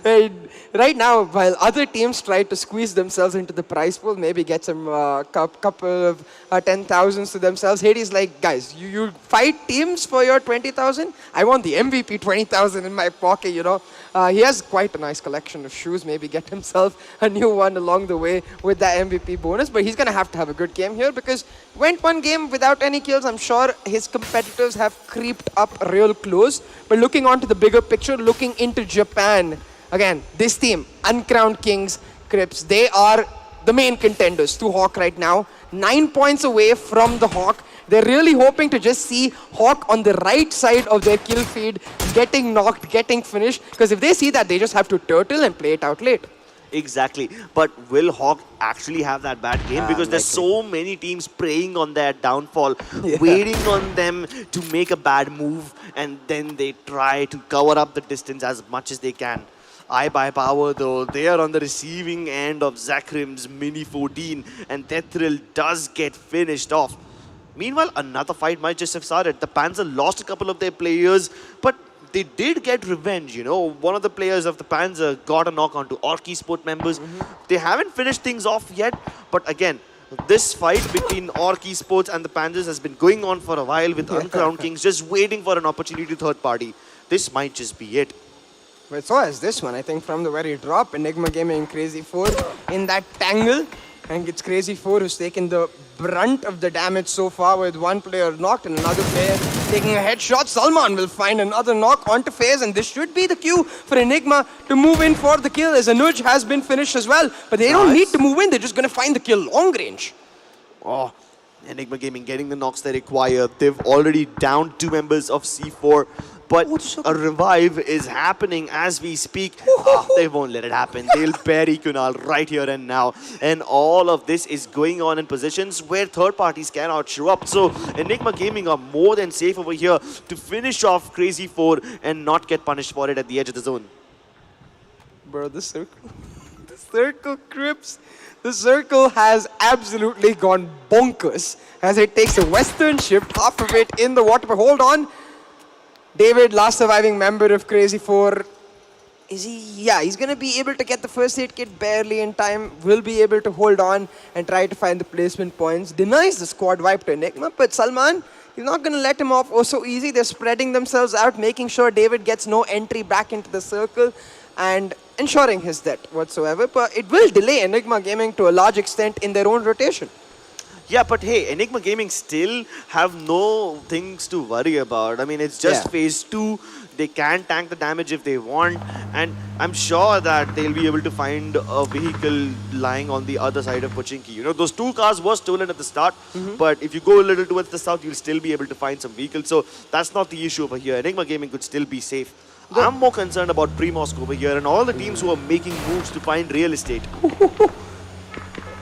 And right now, while other teams try to squeeze themselves into the prize pool, maybe get some couple of 10,000s to themselves, Hades like, guys, you fight teams for your 20,000? I want the MVP 20,000 in my pocket, you know. He has quite a nice collection of shoes. Maybe get himself a new one along the way with that MVP bonus. But he's going to have a good game here because went one game without any kills. I'm sure his competitors have creeped up real close. But looking onto the bigger picture, looking into Japan, again, this team, Uncrowned Kings, Crips, they are the main contenders to Hawk right now. 9 points away from the Hawk. They're really hoping to just see Hawk on the right side of their kill feed, getting knocked, getting finished. Because if they see that, they just have to turtle and play it out late. Exactly. But will Hawk actually have that bad game? Because there's so many teams preying on their downfall, waiting on them to make a bad move, and then they try to cover up the distance as much as they can. iBuyPower, though, they are on the receiving end of Zakrim's Mini 14, and Deathrill does get finished off. Meanwhile, another fight might just have started. The Panzer lost a couple of their players, but they did get revenge, you know. One of the players of the Panzer got a knock onto Orc Esport members. They haven't finished things off yet, but again, this fight between Orc Esports and the Panzers has been going on for a while with Uncrowned Kings just waiting for an opportunity to third party. This might just be it. But so has this one, I think, from the very drop. Enigma Gaming Crazy 4 in that tangle. I think it's Crazy 4 who's taken the brunt of the damage so far with one player knocked and another player taking a headshot. Salman will find another knock onto FaZe, and this should be the cue for Enigma to move in for the kill as Anuj has been finished as well. But they don't need to move in, they're just going to find the kill long range. Oh, Enigma Gaming getting the knocks they require. They've already downed 2 members of C4. But a revive is happening as we speak. They won't let it happen. They'll bury Kunal right here and now. And all of this is going on in positions where third parties cannot show up. So Enigma Gaming are more than safe over here to finish off Crazy 4 and not get punished for it at the edge of the zone. Bro, the circle. The circle, Crips. The circle has absolutely gone bonkers as it takes a western shift, half of it in the water. But hold on. David, last surviving member of Crazy 4, is he? Yeah, he's going to be able to get the first aid kit barely in time, will be able to hold on and try to find the placement points. Denies the squad wipe to Enigma, but Salman, he's not going to let him off oh so easy. They're spreading themselves out, making sure David gets no entry back into the circle and ensuring his death whatsoever. But it will delay Enigma Gaming to a large extent in their own rotation. Yeah, but hey, Enigma Gaming still have no things to worry about. I mean, it's just phase 2. They can tank the damage if they want, and I'm sure that they'll be able to find a vehicle lying on the other side of Pochinki. You know, those 2 cars were stolen at the start, but if you go a little towards the south, you'll still be able to find some vehicles. So that's not the issue over here. Enigma Gaming could still be safe. I'm more concerned about Primosk over here and all the teams who are making moves to find real estate.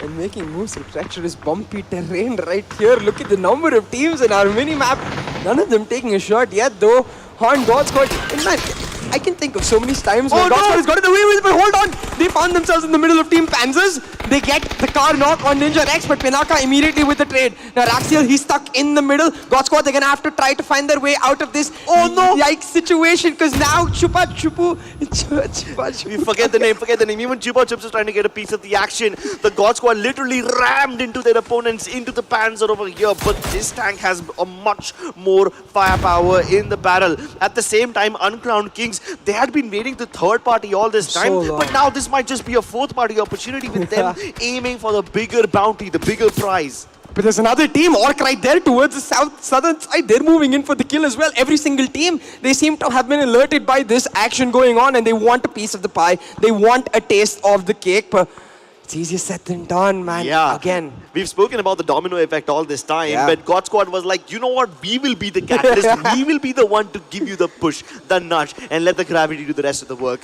And making moves through treacherous bumpy terrain right here. Look at the number of teams in our mini-map. None of them taking a shot yet though. On God Squad. And man, I can think of so many times where God Squad has got it away with it, but hold on. They found themselves in the middle of Team Panzers. They get the car knock on Ninja Rex, but Pinaka immediately with the trade. Now Raxiel, he's stuck in the middle. God Squad, they're gonna have to try to find their way out of this yikes situation, because now Chupa Chupu. You forget the name. Even Chupa Chups is trying to get a piece of the action. The God Squad literally rammed into their opponents, into the Panzer over here, but this tank has a much more firepower in the barrel. At the same time, Uncrowned Kings, they had been waiting the third party all this time, but now this might just be a fourth party opportunity with them aiming for the bigger bounty, the bigger prize. But there's another team, Orc, right there towards the southern side. They're moving in for the kill as well. Every single team, they seem to have been alerted by this action going on, and they want a piece of the pie. They want a taste of the cake. But it's easier said than done, man. Yeah. Again. We've spoken about the domino effect all this time, but God Squad was like, you know what? We will be the catalyst. We will be the one to give you the push, the nudge, and let the gravity do the rest of the work.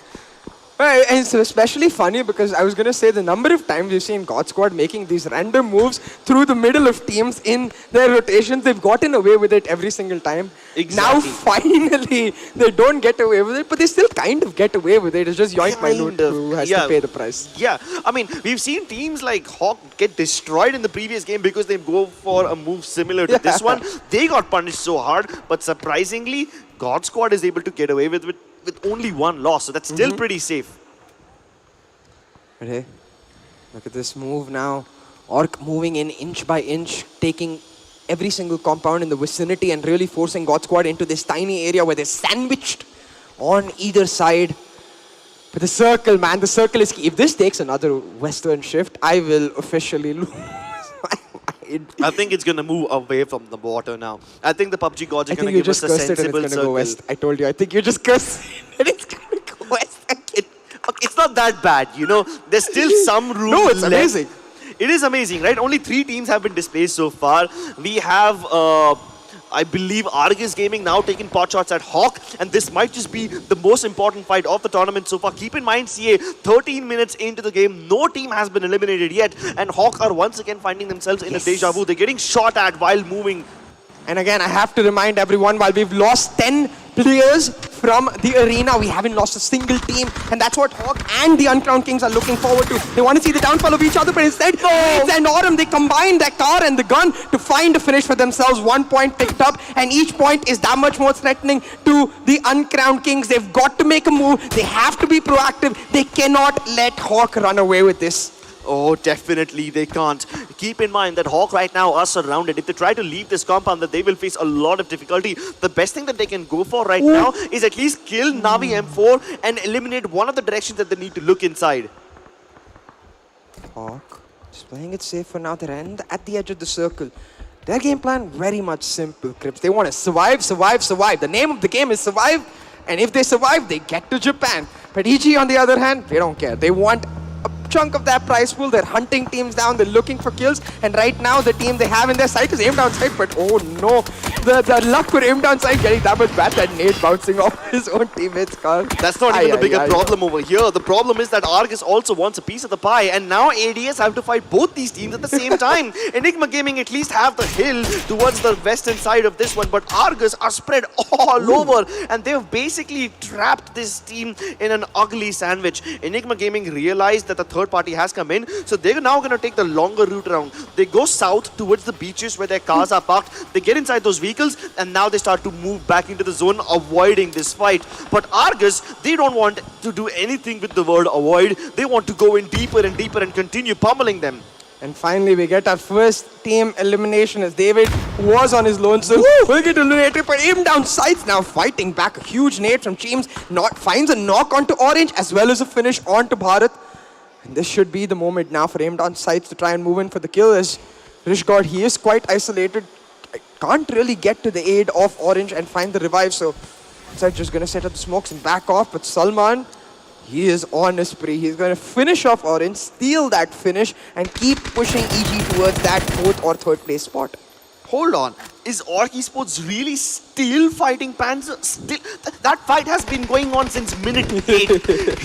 Right, and it's especially funny because I was going to say the number of times you've seen God Squad making these random moves through the middle of teams in their rotations. They've gotten away with it every single time. Exactly. Now finally they don't get away with it, but they still kind of get away with it. It's just Yoink my loot who has to pay the price. Yeah, I mean, we've seen teams like Hawk get destroyed in the previous game because they go for a move similar to this one. They got punished so hard, but surprisingly, God Squad is able to get away with only one loss, so that's still pretty safe. But hey, look at this move now. Orc moving in inch by inch, taking every single compound in the vicinity and really forcing God Squad into this tiny area where they're sandwiched on either side. But the circle, man, the circle is key. If this takes another western shift, I will officially lose. I think it's going to move away from the water now. I think the PUBG gods are going to give us a sensible sensible circle. It's gonna circle. go west. I told you. I think you just cursed and it's going to go west. It's not that bad, you know. There's still some room No, it's left. amazing. It is amazing, right? Only 3 teams have been displaced so far. We have, I believe, Argus Gaming now taking pot shots at Hawk, and this might just be the most important fight of the tournament so far. Keep in mind, CA, 13 minutes into the game, no team has been eliminated yet, and Hawk are once again finding themselves in a deja vu. They're getting shot at while moving. And again, I have to remind everyone, while we've lost 10 players from the arena, we haven't lost a single team. And that's what Hawk and the Uncrowned Kings are looking forward to. They want to see the downfall of each other, but instead, Raids and Autumn, they combine their car and the gun to find a finish for themselves. 1 point picked up, and each point is that much more threatening to the Uncrowned Kings. They've got to make a move. They have to be proactive. They cannot let Hawk run away with this. Oh, definitely they can't. Keep in mind that Hawk right now are surrounded. If they try to leave this compound, that they will face a lot of difficulty. The best thing that they can go for right now is at least kill Navi M4 and eliminate one of the directions that they need to look inside. Hawk just playing it safe for now. They're at the edge of the circle. Their game plan, very much simple, Crips. They want to survive, survive, survive. The name of the game is survive, and if they survive, they get to Japan. But EG, on the other hand, they don't care. They want a chunk of that prize pool. They're hunting teams down. They're looking for kills. And right now, the team they have in their sight is aimed down sight. But oh no, the luck for aimed down sight getting that much bad. That nade bouncing off his own teammate's car. That's not even the bigger problem over here. The problem is that Argus also wants a piece of the pie. And now ADS have to fight both these teams at the same time. Enigma Gaming at least have the hill towards the western side of this one. But Argus are spread all over. And they've basically trapped this team in an ugly sandwich. Enigma Gaming realized that the third party has come in, so they're now going to take the longer route around. They go south towards the beaches where their cars are parked. They get inside those vehicles, and now they start to move back into the zone, avoiding this fight. But Argus, they don't want to do anything with the word avoid. They want to go in deeper and deeper and continue pummeling them. And finally, we get our first team elimination as David was on his lonesome. We'll get eliminated, but aim down sights now fighting back. A huge nade from Cheems. Finds a knock onto Orange as well as a finish onto Bharat. And this should be the moment now for aimed on sights to try and move in for the kill. As Rishgod, he is quite isolated. Can't really get to the aid of Orange and find the revive. So So just going to set up the smokes and back off. But Salman, he is on a spree. He's going to finish off Orange, steal that finish, and keep pushing EG towards that 4th or 3rd place spot. Hold on. Is Orc Esports really still fighting Panzer? Still, that fight has been going on since minute 8.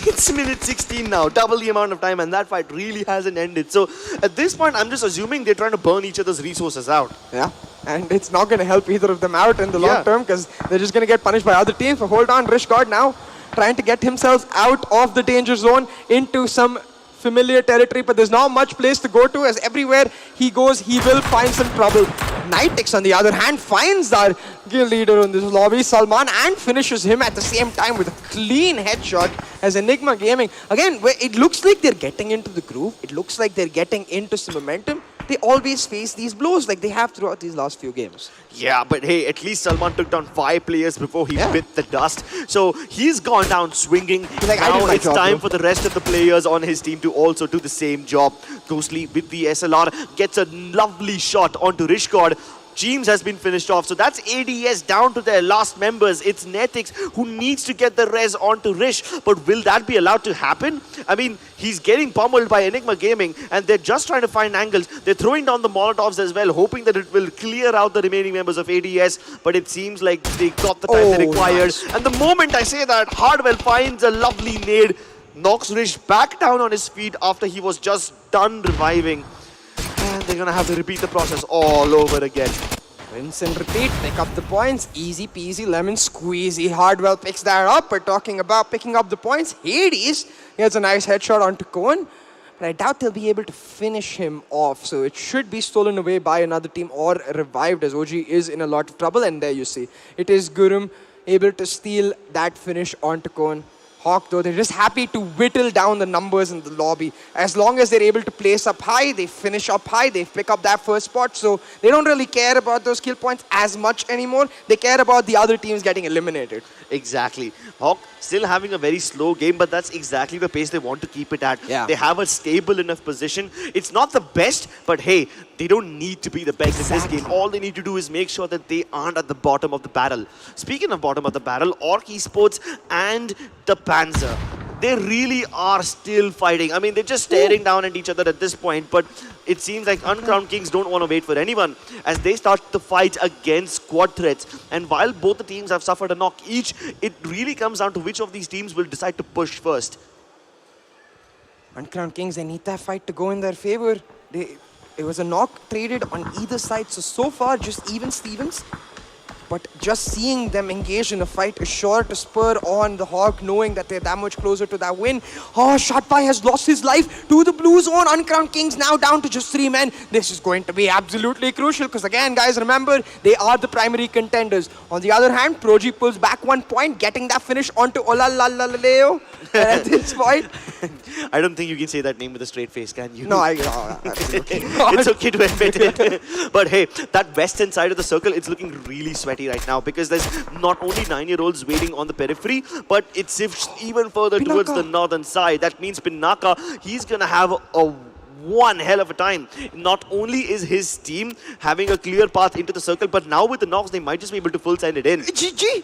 It's minute 16 now, double the amount of time, and that fight really hasn't ended. So at this point, I'm just assuming they're trying to burn each other's resources out. Yeah, and it's not going to help either of them out in the long term because they're just going to get punished by other teams. But hold on, Rishgard now trying to get himself out of the danger zone into some familiar territory, but there's not much place to go to, as everywhere he goes, he will find some trouble. Nitix, on the other hand, finds our guild leader in this lobby, Salman, and finishes him at the same time with a clean headshot as Enigma Gaming. Again, it looks like they're getting into the groove. It looks like they're getting into some momentum. They always face these blows like they have throughout these last few games. Yeah, but hey, at least Salman took down 5 players before he bit the dust. So he's gone down swinging. Like, now it's time bro. for the rest of the players on his team to also do the same job. Ghostly with the SLR gets a lovely shot onto Rishgard. James has been finished off. So that's ADS down to their last members. It's Netix who needs to get the res onto Rish. But will that be allowed to happen? I mean, he's getting pummeled by Enigma Gaming and they're just trying to find angles. They're throwing down the Molotovs as well, hoping that it will clear out the remaining members of ADS. But it seems like they got the time they required. Nice. And the moment I say that, Hardwell finds a lovely nade, knocks Rish back down on his feet after he was just done reviving. And they're going to have to repeat the process all over again. Rinse and repeat, pick up the points, easy peasy, lemon squeezy. Hardwell picks that up. We're talking about picking up the points. Hades, he has a nice headshot onto Cohen, but I doubt they'll be able to finish him off. So it should be stolen away by another team or revived, as OG is in a lot of trouble. And there you see, it is Gurum able to steal that finish onto Cohen. Hawk, though, they're just happy to whittle down the numbers in the lobby. As long as they're able to place up high, they finish up high, they pick up that first spot. So they don't really care about those kill points as much anymore. They care about the other teams getting eliminated. Exactly. Hawk still having a very slow game, but that's exactly the pace they want to keep it at. Yeah. They have a stable enough position. It's not the best, but hey, they don't need to be the best in this game. All they need to do is make sure that they aren't at the bottom of the barrel. Speaking of bottom of the barrel, Orc Esports and the Panzer, they really are still fighting. I mean, they're just staring down at each other at this point, but it seems like Uncrowned Kings don't want to wait for anyone as they start the fight against squad threats. And while both the teams have suffered a knock each, it really comes down to which of these teams will decide to push first. Uncrowned Kings, they need that fight to go in their favor. It was a knock traded on either side, so far just even Stevens. But just seeing them engage in a fight is sure to spur on the Hawk, knowing that they're that much closer to that win. Oh, Shotpai has lost his life to the blue zone. Uncrowned Kings now down to just 3 men. This is going to be absolutely crucial because, again, guys, remember, they are the primary contenders. On the other hand, Proji pulls back 1 point, getting that finish onto Olalaleo at this point. I don't think you can say that name with a straight face, can you? No, absolutely. It's okay to admit it. But hey, that western side of the circle, it's looking really sweaty right now because there's not only 9-year-olds waiting on the periphery, but it shifts even further towards the northern side. That means Pinaka, he's going to have one hell of a time. Not only is his team having a clear path into the circle, but now with the knocks, they might just be able to full send it in. GG!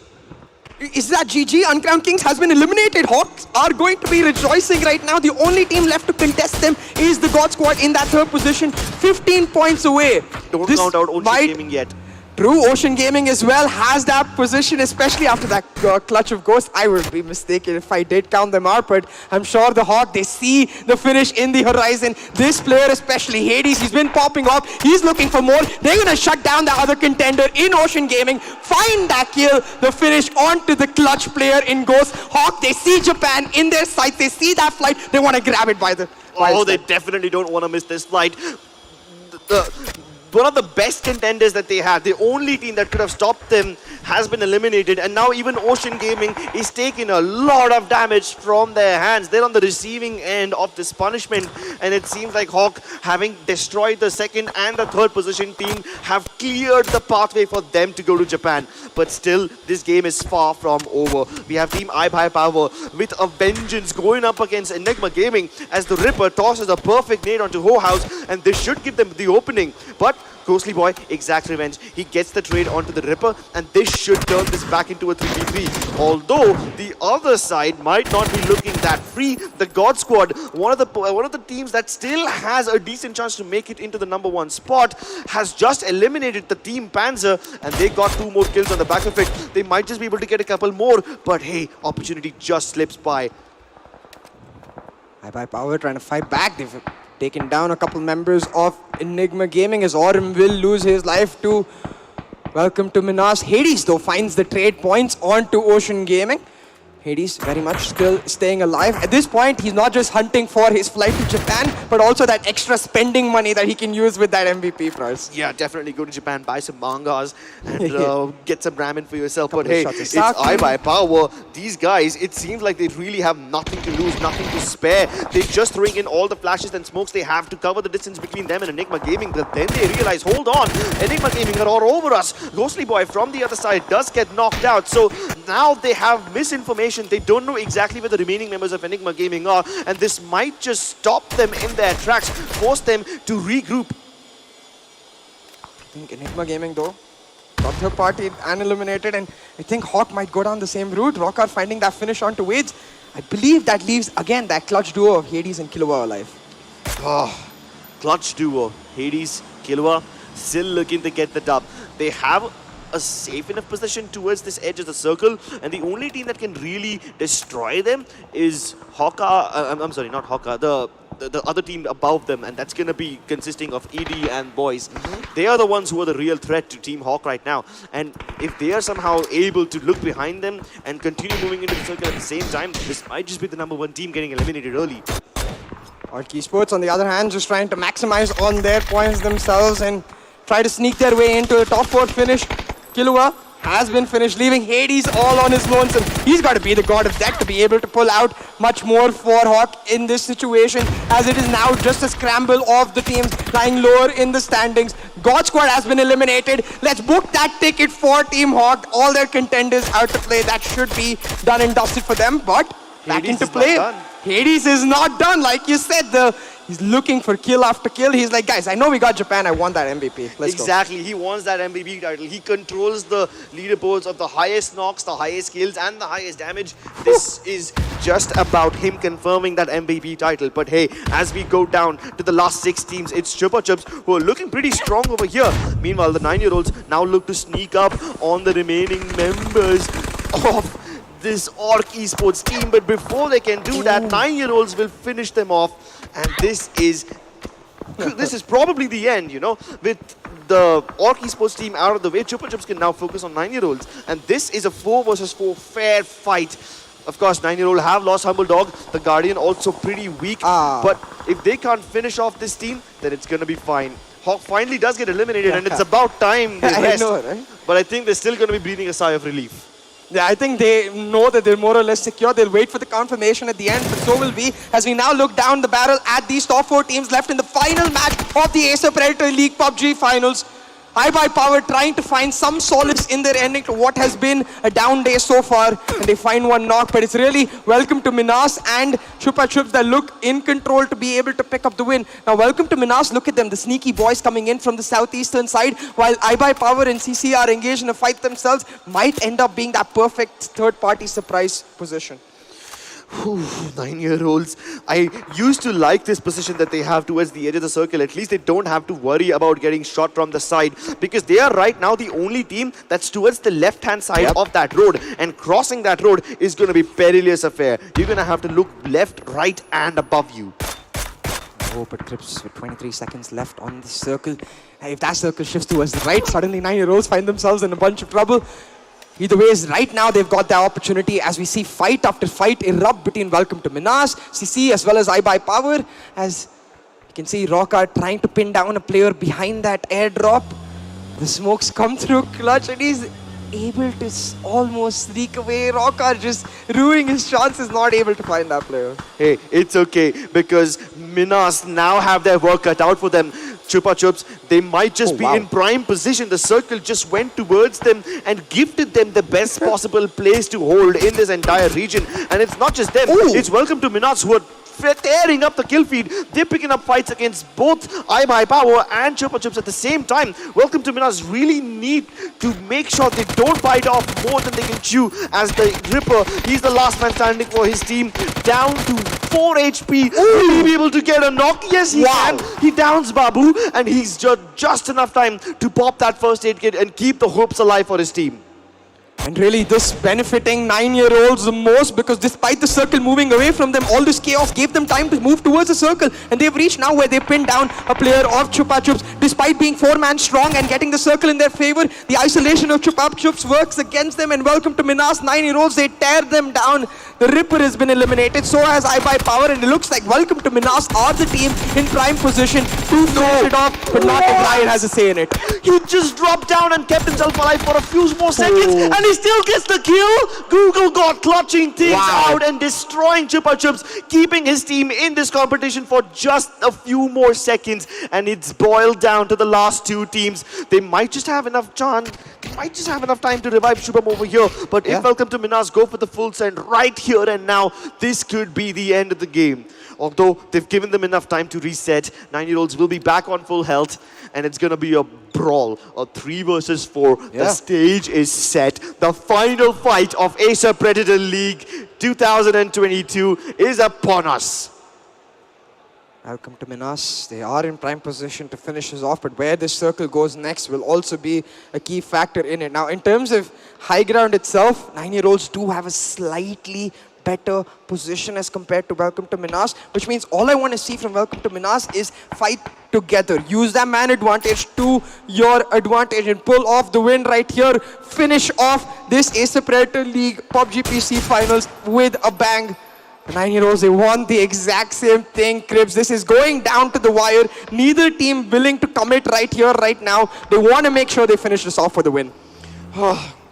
Is that GG? Uncrowned Kings has been eliminated. Hawks are going to be rejoicing right now. The only team left to contest them is the God Squad in that 3rd position, 15 points away. Don't count out Ocean Gaming yet. True, Ocean Gaming as well has that position, especially after that clutch of Ghost. I would be mistaken if I did count them out, but I'm sure the Hawk, they see the finish in the horizon. This player especially, Hades, he's been popping up. He's looking for more. They're going to shut down the other contender in Ocean Gaming, find that kill, the finish onto the clutch player in Ghost. Hawk, they see Japan in their sights. They see that flight. They want to grab it by the... Oh, they definitely don't want to miss this flight. One of the best contenders that they had, the only team that could have stopped them, has been eliminated, and now even Ocean Gaming is taking a lot of damage from their hands. They're on the receiving end of this punishment, and it seems like Hawk, having destroyed the 2nd and the 3rd position team, have cleared the pathway for them to go to Japan. But still, this game is far from over. We have Team iBuy Power with a vengeance going up against Enigma Gaming as the Ripper tosses a perfect nade onto Ho House, and this should give them the opening. But Ghostly Boy exacts revenge. He gets the trade onto the Ripper, and this should turn this back into a 3v3. Although the other side might not be looking that free. The God Squad, one of the teams that still has a decent chance to make it into the #1 spot, has just eliminated the Team Panzer, and they got 2 more kills on the back of it. They might just be able to get a couple more, but hey, opportunity just slips by. iBuy Power trying to fight back. They've taken down a couple members of Enigma Gaming as Aurum will lose his life to welcome to Minas. Hades though finds the trade points onto Ocean Gaming. Hades very much still staying alive. At this point, he's not just hunting for his flight to Japan, but also that extra spending money that he can use with that MVP prize. Yeah, definitely go to Japan, buy some mangas, and get some ramen for yourself. But hey, it's sake. iBuy Power. These guys, it seems like they really have nothing to lose, nothing to spare. They're just throwing in all the flashes and smokes they have to cover the distance between them and Enigma Gaming. But then they realize, hold on, Enigma Gaming are all over us. Ghostly Boy from the other side does get knocked out. So now they have misinformation. They don't know exactly where the remaining members of Enigma Gaming are, and this might just stop them in their tracks, force them to regroup. I think Enigma Gaming though got third party and eliminated, and I think Hawk might go down the same route. Rockar finding that finish onto Wades. I believe that leaves again that clutch duo of Hades and Killua alive. Clutch duo, Hades, Killua, still looking to get the dub. They have a safe enough position towards this edge of the circle, and the only team that can really destroy them is Hawka. I'm sorry, not Hawka. The other team above them, and that's going to be consisting of ED and Boys. They are the ones who are the real threat to Team Hawk right now. And if they are somehow able to look behind them and continue moving into the circle at the same time, this might just be the #1 team getting eliminated early. Arc Esports, on the other hand, just trying to maximize on their points themselves and try to sneak their way into a top 4 finish. Killua has been finished, leaving Hades all on his lonesome. He's got to be the god of death to be able to pull out much more for Hawk in this situation, as it is now just a scramble of the teams lying lower in the standings. God Squad has been eliminated. Let's book that ticket for Team Hawk. All their contenders out to play. That should be done and dusted for them, but back Hades into is play. not done. Hades is not done, like you said. He's looking for kill after kill. He's like, guys, I know we got Japan. I want that MVP. Let's go. Exactly. He wants that MVP title. He controls the leaderboards of the highest knocks, the highest kills, and the highest damage. This is just about him confirming that MVP title. But hey, as we go down to the last 6 teams, it's Chupa Chups who are looking pretty strong over here. Meanwhile, the 9-year-olds now look to sneak up on the remaining members of this Orc Esports team. But before they can do that, 9-year-olds will finish them off. And this is probably the end, you know, with the Orc Esports team out of the way. Chupa Chups can now focus on 9-year-olds, and this is a 4 versus 4 fair fight. Of course, 9-year-old have lost Humble Dog, the Guardian also pretty weak, but if they can't finish off this team, then it's gonna be fine. Hawk finally does get eliminated, and it's about time they rest. I know, right? But I think they're still gonna be breathing a sigh of relief. Yeah, I think they know that they're more or less secure. They'll wait for the confirmation at the end, but so will we, as we now look down the barrel at these top 4 teams left in the final match of the Acer Predator League PUBG finals. iBuy Power trying to find some solace in their ending to what has been a down day so far, and they find one knock, but it's really welcome to Minas and Chupa Chups that look in control to be able to pick up the win. Now, welcome to Minas. Look at them, the sneaky boys coming in from the southeastern side, while iBuy Power and CC are engaged in a fight themselves, might end up being that perfect third-party surprise position. 9-year-olds. I used to like this position that they have towards the edge of the circle. At least they don't have to worry about getting shot from the side, because they are right now the only team that's towards the left-hand side of that road, and crossing that road is going to be perilous affair. You're going to have to look left, right, and above you. Oh, but Crips with 23 seconds left on the circle. If that circle shifts towards the right, suddenly 9-year-olds find themselves in a bunch of trouble. Either way, right now they've got the opportunity, as we see fight after fight erupt between Welcome to Minas, CC, as well as iBuy Power, as you can see Rockar trying to pin down a player behind that airdrop. The smokes come through clutch, and he's able to almost sneak away. Rockar just ruining his chances, not able to find that player. Hey, it's okay, because Minas now have their work cut out for them. Chupa Chups, they might just be in prime position. The circle just went towards them and gifted them the best possible place to hold in this entire region. And it's not just them, it's Welcome to Minas who are tearing up the kill feed. They're picking up fights against both iBuyPower and Chupa Chups at the same time. Welcome to Minas really need to make sure they don't bite off more than they can chew, as the Ripper, he's the last man standing for his team, down to 4 HP. Will he be able to get a knock? Yes, he can. He downs Babu, and he's just enough time to pop that first aid kit and keep the hopes alive for his team. And really this benefiting 9-year-olds the most, because despite the circle moving away from them, all this chaos gave them time to move towards the circle. And they've reached now where they pinned down a player of Chupa Chups. Despite being 4-man strong and getting the circle in their favor, the isolation of Chupa Chups works against them. And welcome to Minas, 9-year-olds, they tear them down. The Ripper has been eliminated, so has iBuyPower, and it looks like welcome to Minas are the team in prime position to finish it off, but not if Ryan has a say in it. He just dropped down and kept himself alive for a few more seconds, and he still gets the kill. Google got clutching things out and destroying Chupa Chups, keeping his team in this competition for just a few more seconds, and it's boiled down to the last two teams. They might just have enough time to revive Shubham over here, but if Welcome to Minas go for the full send right here and now, this could be the end of the game. Although they've given them enough time to reset, 9-year-olds will be back on full health, and it's going to be a brawl, a 3 versus 4. The stage is set. The final fight of Acer Predator League 2022 is upon us. Welcome to Minas. They are in prime position to finish this off, but where this circle goes next will also be a key factor in it. Now, in terms of high ground itself, 9-year-olds do have a slightly better position as compared to Welcome to Minas, which means all I want to see from Welcome to Minas is fight together. Use that man advantage to your advantage and pull off the win right here. Finish off this Acer Predator League PUBG PC finals with a bang. The 9-year-olds, they want the exact same thing, Cribs. This is going down to the wire. Neither team willing to commit right here, right now. They want to make sure they finish this off for the win.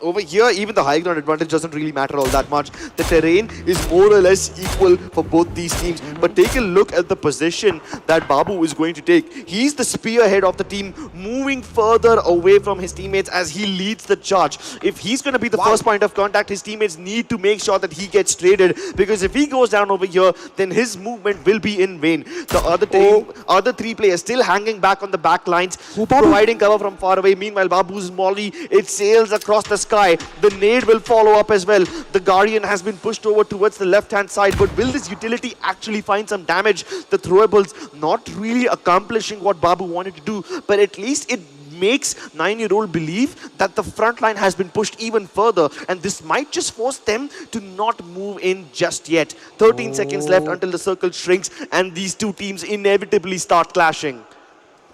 Over here, even the high ground advantage doesn't really matter all that much. The terrain is more or less equal for both these teams. But take a look at the position that Babu is going to take. He's the spearhead of the team, moving further away from his teammates as he leads the charge. If he's going to be the first point of contact, his teammates need to make sure that he gets traded, because if he goes down over here, then his movement will be in vain. The other team, other 3 players still hanging back on the back lines, providing cover from far away. Meanwhile, Babu's molly, it sails across the sky. The nade will follow up as well. The Guardian has been pushed over towards the left-hand side, but will this utility actually find some damage? The throwables not really accomplishing what Babu wanted to do, but at least it makes 9-year-old believe that the front line has been pushed even further, and this might just force them to not move in just yet. 13 seconds left until the circle shrinks, and these two teams inevitably start clashing.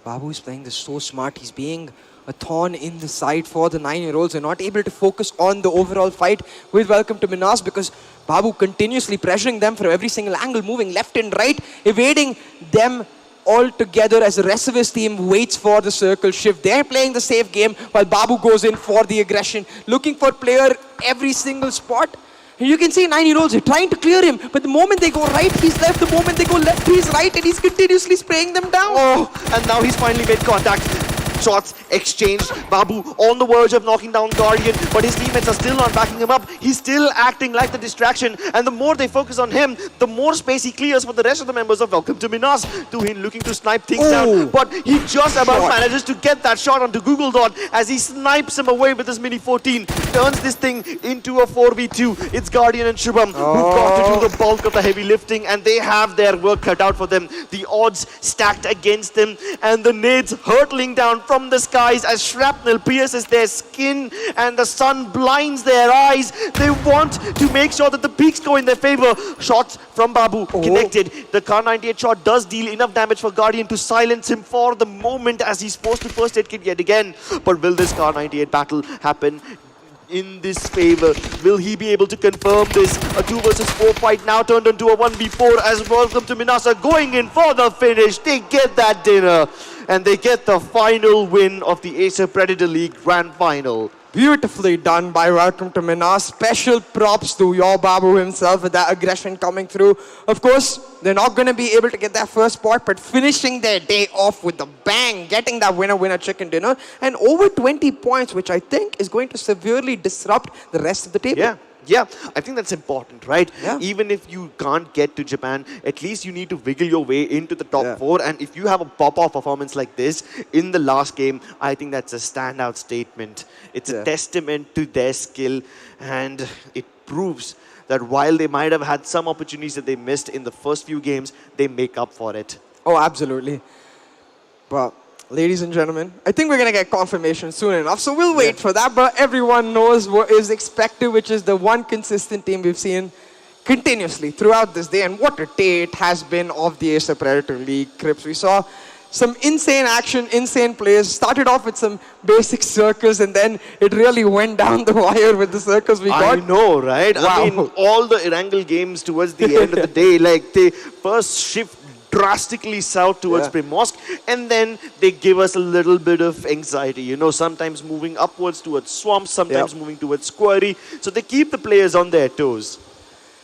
Babu is playing this so smart. He's being a thorn in the side for the 9-year-olds. They're not able to focus on the overall fight with Welcome to Minas, because Babu continuously pressuring them from every single angle, moving left and right, evading them all together as the rest of his team waits for the circle shift. They're playing the safe game while Babu goes in for the aggression, looking for player every single spot. And you can see 9-year-olds are trying to clear him, but the moment they go right, he's left. The moment they go left, he's right, and he's continuously spraying them down. And now he's finally made contact. Shots exchanged. Babu on the verge of knocking down Guardian, but his teammates are still not backing him up. He's still acting like the distraction, and the more they focus on him, the more space he clears for the rest of the members of Welcome to Minas. Tuhin looking to snipe things down, but he just about manages to get that shot onto Google Dot as he snipes him away with his Mini 14. Turns this thing into a 4v2. It's Guardian and Shubham who got to do the bulk of the heavy lifting, and they have their work cut out for them. The odds stacked against them, and the nades hurtling down from the skies as shrapnel pierces their skin and the sun blinds their eyes. They want to make sure that the peaks go in their favor. Shots from Babu connected. The Kar 98 shot does deal enough damage for Guardian to silence him for the moment as he's forced to first aid kit yet again. But will this Kar 98 battle happen in this favor? Will he be able to confirm this? A 2 versus 4 fight now turned into a 1v4 as Welcome to Minas are going in for the finish. They get that dinner, and they get the final win of the Acer Predator League Grand Final. Beautifully done by Welcome to Minas. Special props to your Babu himself with that aggression coming through. Of course, they're not going to be able to get that first spot, but finishing their day off with a bang, getting that winner chicken dinner, and over 20 points, which I think is going to severely disrupt the rest of the table. Yeah. Yeah, I think that's important, right? Yeah. Even if you can't get to Japan, at least you need to wiggle your way into the top Yeah. 4. And if you have a pop-off performance like this in the last game, I think that's a standout statement. It's Yeah. a testament to their skill, and it proves that while they might have had some opportunities that they missed in the first few games, they make up for it. Oh, absolutely. But, ladies and gentlemen, I think we're going to get confirmation soon enough, so we'll wait for that. But everyone knows what is expected, which is the one consistent team we've seen continuously throughout this day. And what a day it has been of the Acer Predator League, Crips. We saw some insane action, insane plays. Started off with some basic circus, and then it really went down the wire with the circus we got. I know, right? Wow. I mean, all the Erangel games towards the end of the day, like they first shift drastically south towards Yeah. Primorsk, and then they give us a little bit of anxiety, you know, sometimes moving upwards towards swamps, sometimes moving towards quarry. So they keep the players on their toes.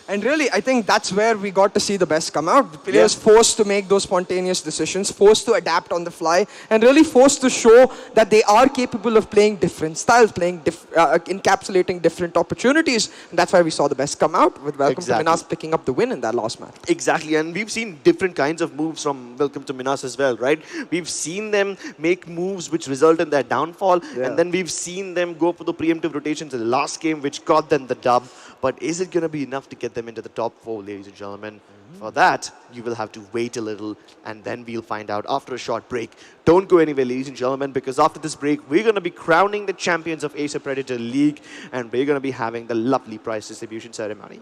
And really, I think that's where we got to see the best come out. The players forced to make those spontaneous decisions, forced to adapt on the fly, and really forced to show that they are capable of playing different styles, encapsulating different opportunities. And that's why we saw the best come out, with Welcome to Minas picking up the win in that last match. Exactly, and we've seen different kinds of moves from Welcome to Minas as well, right? We've seen them make moves which result in their downfall, and then we've seen them go for the preemptive rotations in the last game, which got them the dub. But is it going to be enough to get them into the top 4, ladies and gentlemen? For that, you will have to wait a little, and then we'll find out after a short break. Don't go anywhere, ladies and gentlemen, because after this break, we're going to be crowning the champions of Acer Predator League, and we're going to be having the lovely prize distribution ceremony.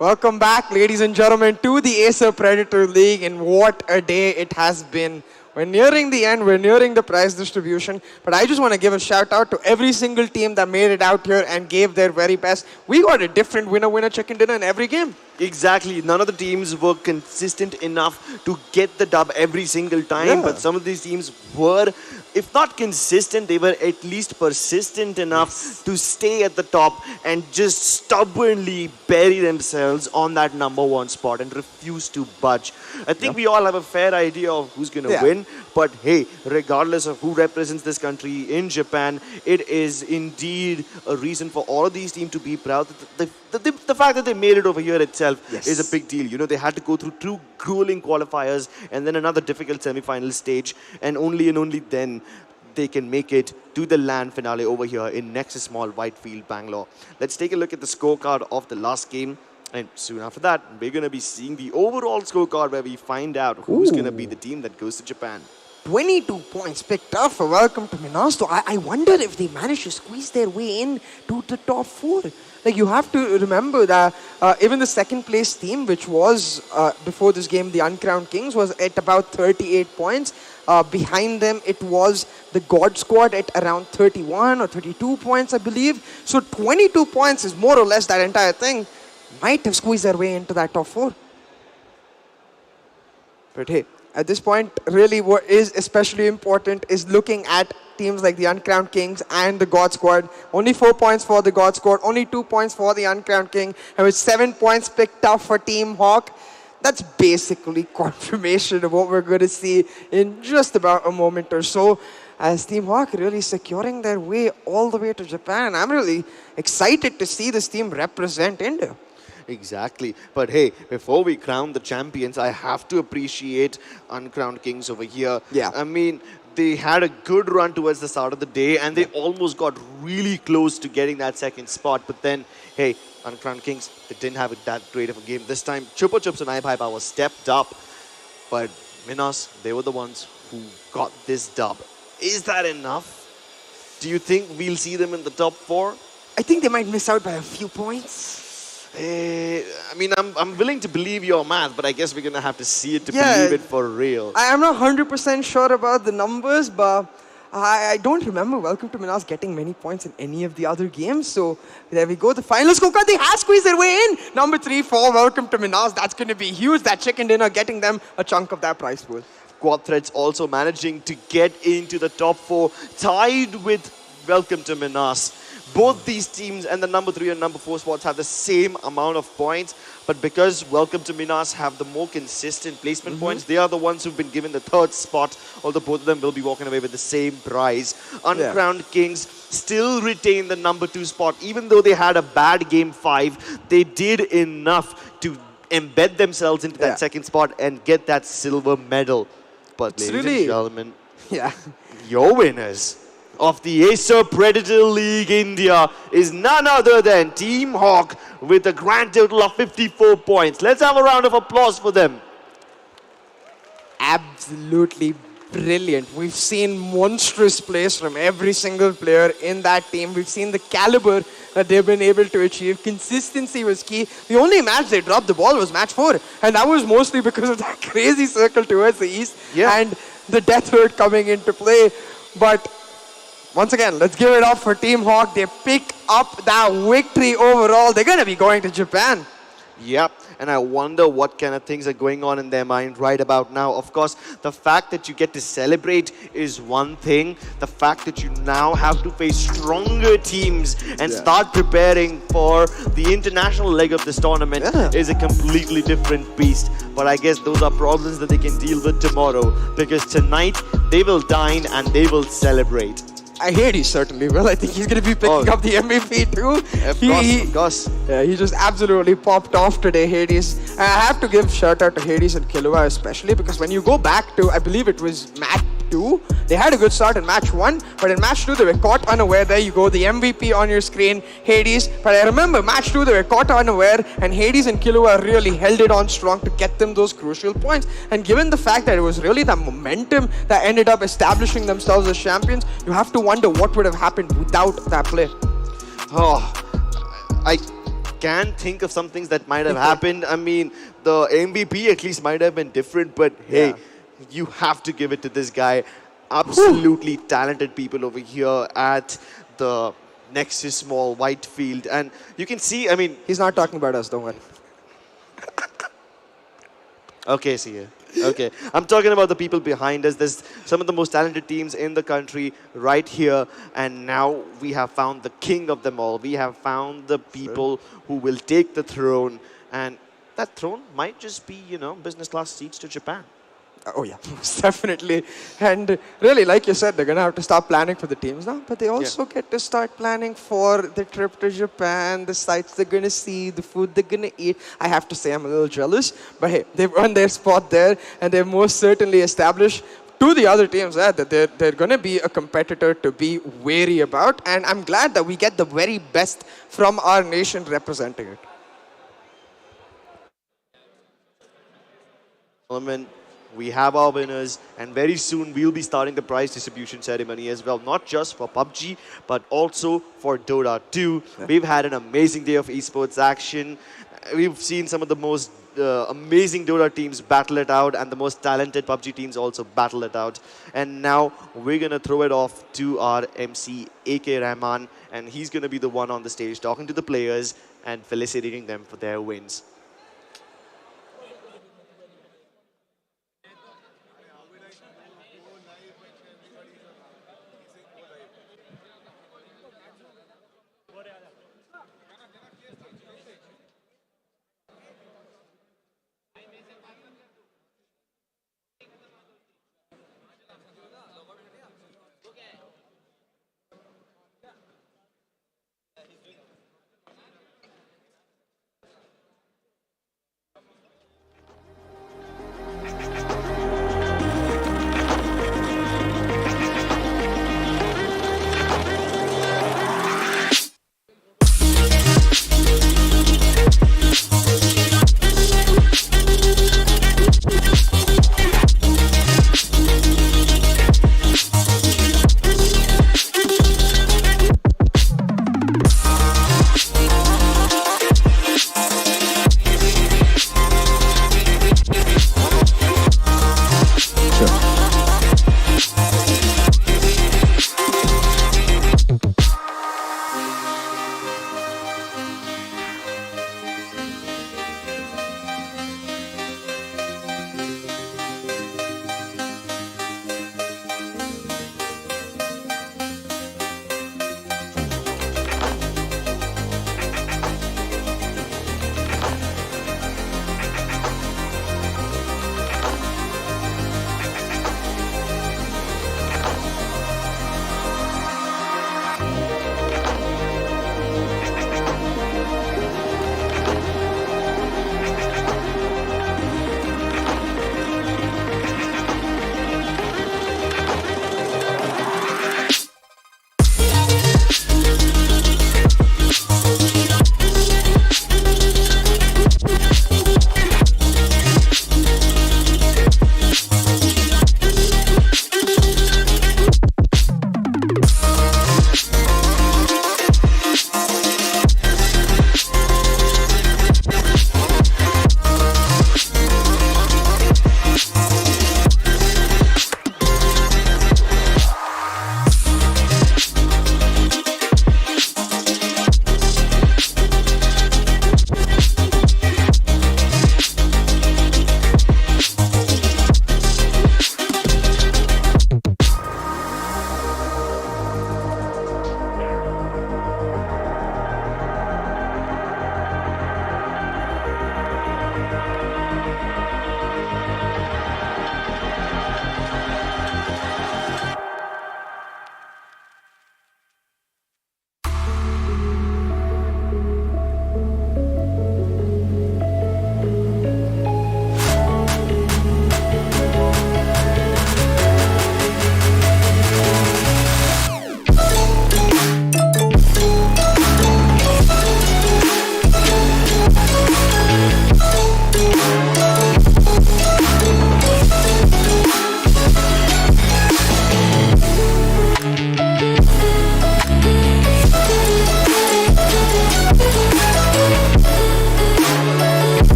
Welcome back, ladies and gentlemen, to the Acer Predator League, and what a day it has been. We're nearing the end, we're nearing the prize distribution, but I just want to give a shout out to every single team that made it out here and gave their very best. We got a different winner chicken dinner in every game. Exactly. None of the teams were consistent enough to get the dub every single time, but some of these teams were, if not consistent, they were at least persistent enough to stay at the top and just stubbornly bury themselves on that #1 spot and refuse to budge. I think we all have a fair idea of who's going to win, but hey, regardless of who represents this country in Japan, it is indeed a reason for all of these teams to be proud. The fact that they made it over here itself is a big deal. You know, they had to go through 2 grueling qualifiers and then another difficult semi-final stage, and only then they can make it to the LAN finale over here in Nexus Mall, Whitefield, Bangalore. Let's take a look at the scorecard of the last game. And soon after that, we're going to be seeing the overall scorecard where we find out who's going to be the team that goes to Japan. 22 points picked up for Welcome to Minas. So I wonder if they managed to squeeze their way in to the top 4. Like, you have to remember that even the second place team, which was before this game, the Uncrowned Kings, was at about 38 points. Behind them, it was the God Squad at around 31 or 32 points, I believe. So 22 points is more or less that entire thing. Might have squeezed their way into that top 4. But hey, at this point, really what is especially important is looking at teams like the Uncrowned Kings and the God Squad. Only 4 points for the God Squad, only 2 points for the Uncrowned King, and with 7 points picked up for Team Hawk. That's basically confirmation of what we're going to see in just about a moment or so, as Team Hawk really securing their way all the way to Japan. I'm really excited to see this team represent India. Exactly. But hey, before we crown the champions, I have to appreciate Uncrowned Kings over here. Yeah. I mean, they had a good run towards the start of the day, and they almost got really close to getting that second spot. But then, hey, Uncrowned Kings, they didn't have that great of a game. This time, Chupa Chups and iPipe Power stepped up. But Minas, they were the ones who got this dub. Is that enough? Do you think we'll see them in the top 4? I think they might miss out by a few points. I mean, I'm willing to believe your math, but I guess we're going to have to see it to believe it for real. I'm not 100% sure about the numbers, but I don't remember Welcome to Minas getting many points in any of the other games. So there we go. The final scorecard, they have squeezed their way in. Number 3 for Welcome to Minas. That's going to be huge. That chicken dinner getting them a chunk of that prize pool. Quad Threads also managing to get into the top 4, tied with Welcome to Minas. Both these teams and the number 3 and number 4 spots have the same amount of points, but because Welcome to Minas have the more consistent placement points, they are the ones who've been given the 3rd spot, although both of them will be walking away with the same prize. Uncrowned Kings still retain the number 2 spot. Even though they had a bad game 5, they did enough to embed themselves into that second spot and get that silver medal. But ladies and gentlemen, your winners of the Acer Predator League India is none other than Team Hawk with a grand total of 54 points. Let's have a round of applause for them. Absolutely brilliant. We've seen monstrous plays from every single player in that team. We've seen the caliber that they've been able to achieve. Consistency was key. The only match they dropped the ball was match 4, and that was mostly because of that crazy circle towards the east and the death herd coming into play. But once again, let's give it up for Team Hawk. They pick up that victory overall. They're going to be going to Japan. Yep, and I wonder what kind of things are going on in their mind right about now. Of course, the fact that you get to celebrate is one thing. The fact that you now have to face stronger teams and start preparing for the international leg of this tournament is a completely different beast. But I guess those are problems that they can deal with tomorrow, because tonight they will dine and they will celebrate. I hate he certainly will. I think he's going to be picking up the MVP too. Of course. Yeah, he just absolutely popped off today, Hades. And I have to give shout out to Hades and Killua especially, because when you go back to, I believe it was match 2, they had a good start in match 1, but in match 2 they were caught unaware. There you go, the MVP on your screen, Hades. But I remember match 2 they were caught unaware, and Hades and Killua really held it on strong to get them those crucial points. And given the fact that it was really the momentum that ended up establishing themselves as champions, you have to wonder what would have happened without that play. Oh, I can think of some things that might have happened. I mean, the MVP at least might have been different, but hey, Yeah. you have to give it to this guy. Absolutely talented people over here at the Nexus Mall, Whitefield. And you can see, I mean, He's not talking about us, don't worry. okay, see ya. Okay, I'm talking about the people behind us. There's some of the most talented teams in the country right here, and now we have found the king of them all. We have found the people who will take the throne, and that throne might just be, you know, business class seats to Japan. Oh yeah, most definitely. And really, like you said, they're gonna have to start planning for the teams now, but they also get to start planning for the trip to Japan, the sights they're gonna see, the food they're gonna eat. I have to say I'm a little jealous, but hey, they've earned their spot there, and they've most certainly established to the other teams that they're gonna be a competitor to be wary about, and I'm glad that we get the very best from our nation representing it. Gentlemen, we have our winners, and very soon we'll be starting the prize distribution ceremony as well, not just for PUBG, but also for Dota 2. We've had an amazing day of esports action. We've seen some of the most amazing Dota teams battle it out, and the most talented PUBG teams also battle it out. And now we're going to throw it off to our MC, AK Rahman, and he's going to be the one on the stage talking to the players and felicitating them for their wins.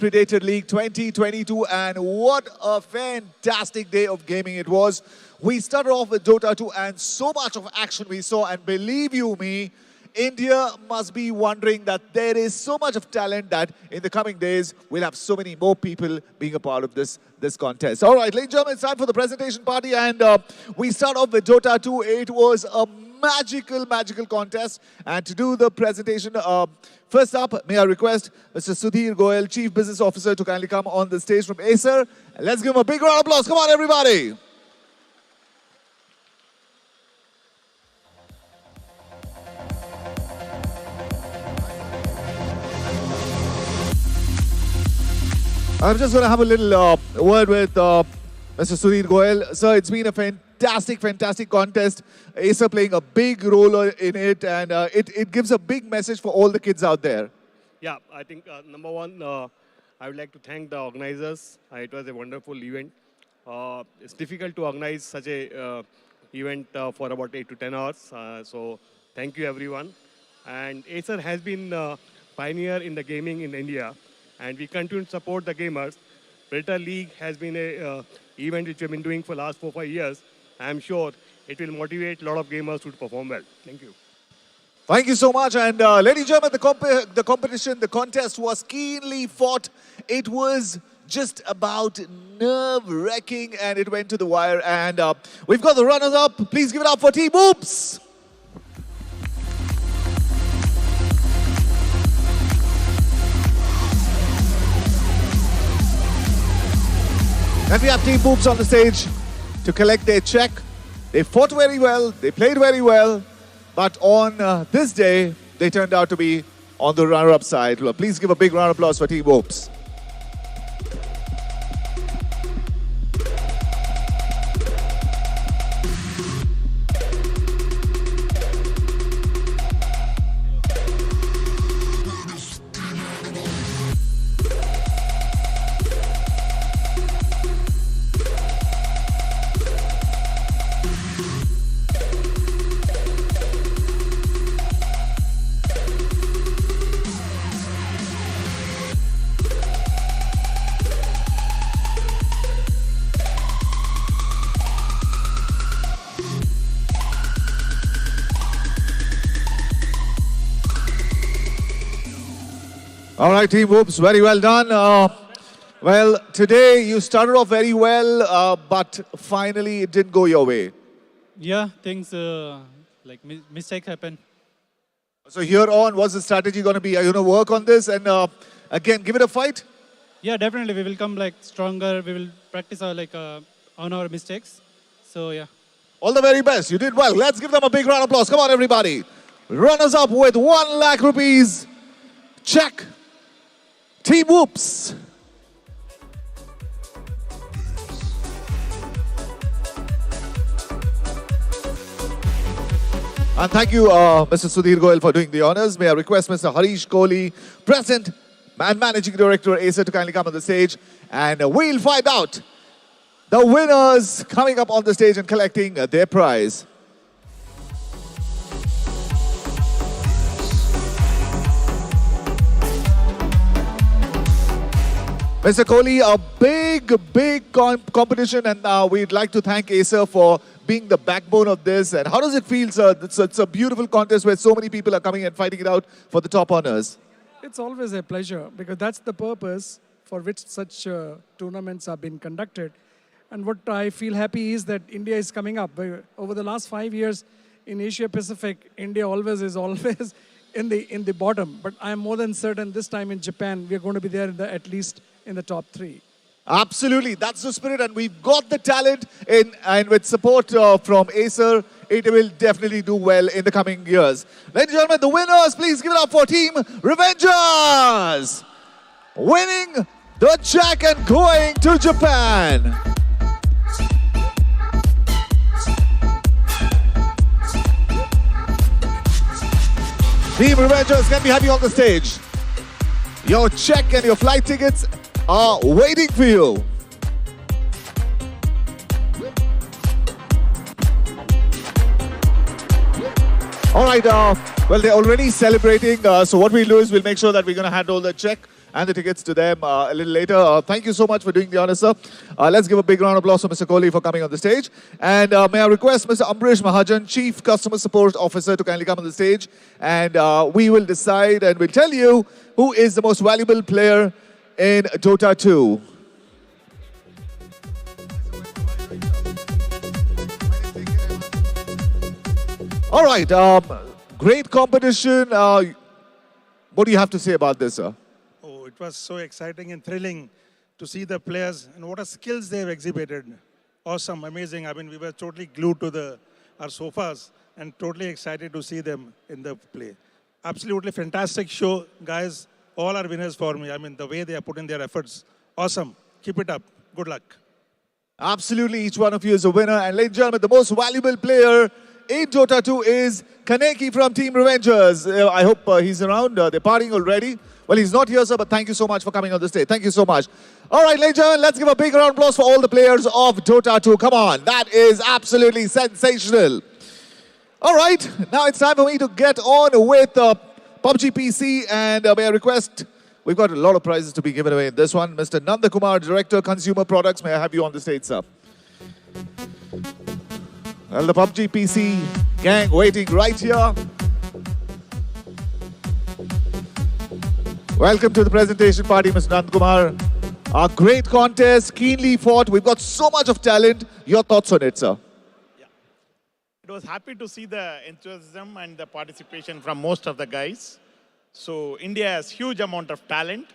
Predator League 2022, and what a fantastic day of gaming it was. We started off with Dota 2 and so much of action we saw, and believe you me, India must be wondering that there is so much of talent that in the coming days we'll have so many more people being a part of this contest. All right, ladies and gentlemen, it's time for the presentation party, and we start off with Dota 2. It was a magical contest, and to do the presentation, first up, may I request Mr. Sudhir Goyal, Chief Business Officer, to kindly come on the stage from Acer. And let's give him a big round of applause. Come on, everybody. I'm just going to have a little word with Mr. Sudhir Goyal. Sir, it's been a fantastic contest. Acer playing a big role in it, and it gives a big message for all the kids out there. Yeah, I think number one, I would like to thank the organizers. It was a wonderful event. It's difficult to organize such a event for about 8 to 10 hours. So thank you, everyone. And Acer has been pioneer in the gaming in India, and we continue to support the gamers. Predator League has been a event which we've been doing for the last 4 or 5 years. I'm sure it will motivate a lot of gamers to perform well. Thank you. Thank you so much. And ladies and gentlemen, the competition, the contest was keenly fought. It was just about nerve-wracking, and it went to the wire. And we've got the runners-up. Please give it up for Team Oops. And we have Team Oops on the stage to collect their check. They fought very well, they played very well, but on this day, they turned out to be on the runner-up side. Please give a big round of applause for Team Oops. All right, Team Oops, very well done. Well, today you started off very well, but finally it didn't go your way. Yeah, things like mistakes happen. So here on, what's the strategy going to be? Are you going to work on this and again give it a fight? Yeah, definitely. We will come like stronger. We will practice on our mistakes. So yeah. All the very best. You did well. Let's give them a big round of applause. Come on, everybody. Runners up with 1 lakh rupees. Check. Team Oops. And thank you, Mr. Sudhir Goyal, for doing the honors. May I request Mr. Harish Kohli, President and Managing Director Acer, to kindly come on the stage. And we'll find out the winners coming up on the stage and collecting their prize. Mr. Kohli, a big competition, and we'd like to thank Acer for being the backbone of this. And how does it feel, sir? It's a beautiful contest where so many people are coming and fighting it out for the top honors. It's always a pleasure, because that's the purpose for which such tournaments have been conducted. And what I feel happy is that India is coming up. Over the last 5 years in Asia Pacific, India is always in the bottom. But I'm more than certain this time in Japan, we're going to be there at least in the top 3. Absolutely, that's the spirit, and we've got the talent and with support from Acer, it will definitely do well in the coming years. Ladies and gentlemen, the winners, please give it up for Team Revengers, winning the check and going to Japan. Team Revengers, can we have you on the stage? Your check and your flight tickets are waiting for you. All right, well, they're already celebrating, so what we'll do is we'll make sure that we're going to hand over the check and the tickets to them a little later. Thank you so much for doing the honor, sir. Let's give a big round of applause for Mr. Kohli for coming on the stage. And may I request Mr. Ambrish Mahajan, Chief Customer Support Officer, to kindly come on the stage. And we will decide and we'll tell you who is the most valuable player in Dota 2. All right, great competition. What do you have to say about this, sir? Oh, it was so exciting and thrilling to see the players and what a skills they've exhibited. Awesome, amazing. I mean, we were totally glued to our sofas and totally excited to see them in the play. Absolutely fantastic show, guys. All are winners for me. I mean, the way they are putting their efforts. Awesome. Keep it up. Good luck. Absolutely, each one of you is a winner. And ladies and gentlemen, the most valuable player in Dota 2 is Kaneki from Team Revengers. I hope he's around. They're partying already. Well, he's not here, sir, but thank you so much for coming on the stage. Thank you so much. All right, ladies and gentlemen, let's give a big round of applause for all the players of Dota 2. Come on, that is absolutely sensational. All right, now it's time for me to get on with PUBG PC, and may I request, we've got a lot of prizes to be given away in this one. Mr. Nandakumar, Director, Consumer Products, may I have you on the stage, sir? Well, the PUBG PC gang waiting right here. Welcome to the presentation party, Mr. Nandakumar. A great contest, keenly fought. We've got so much of talent. Your thoughts on it, sir? It was happy to see the enthusiasm and the participation from most of the guys. So India has huge amount of talent.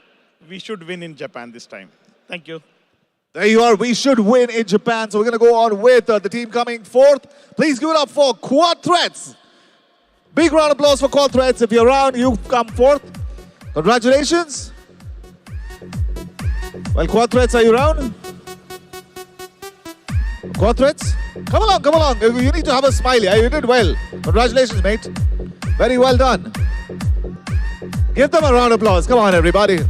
We should win in Japan this time. Thank you. There you are. We should win in Japan. So we're going to go on with the team coming fourth. Please give it up for Quad Threats. Big round of applause for Quad Threats. If you're around, you come fourth. Congratulations. Well, Quad Threats, are you around? Quad Threats? Come along, come along. You need to have a smile. Yeah, you did well. Congratulations, mate. Very well done. Give them a round of applause. Come on, everybody.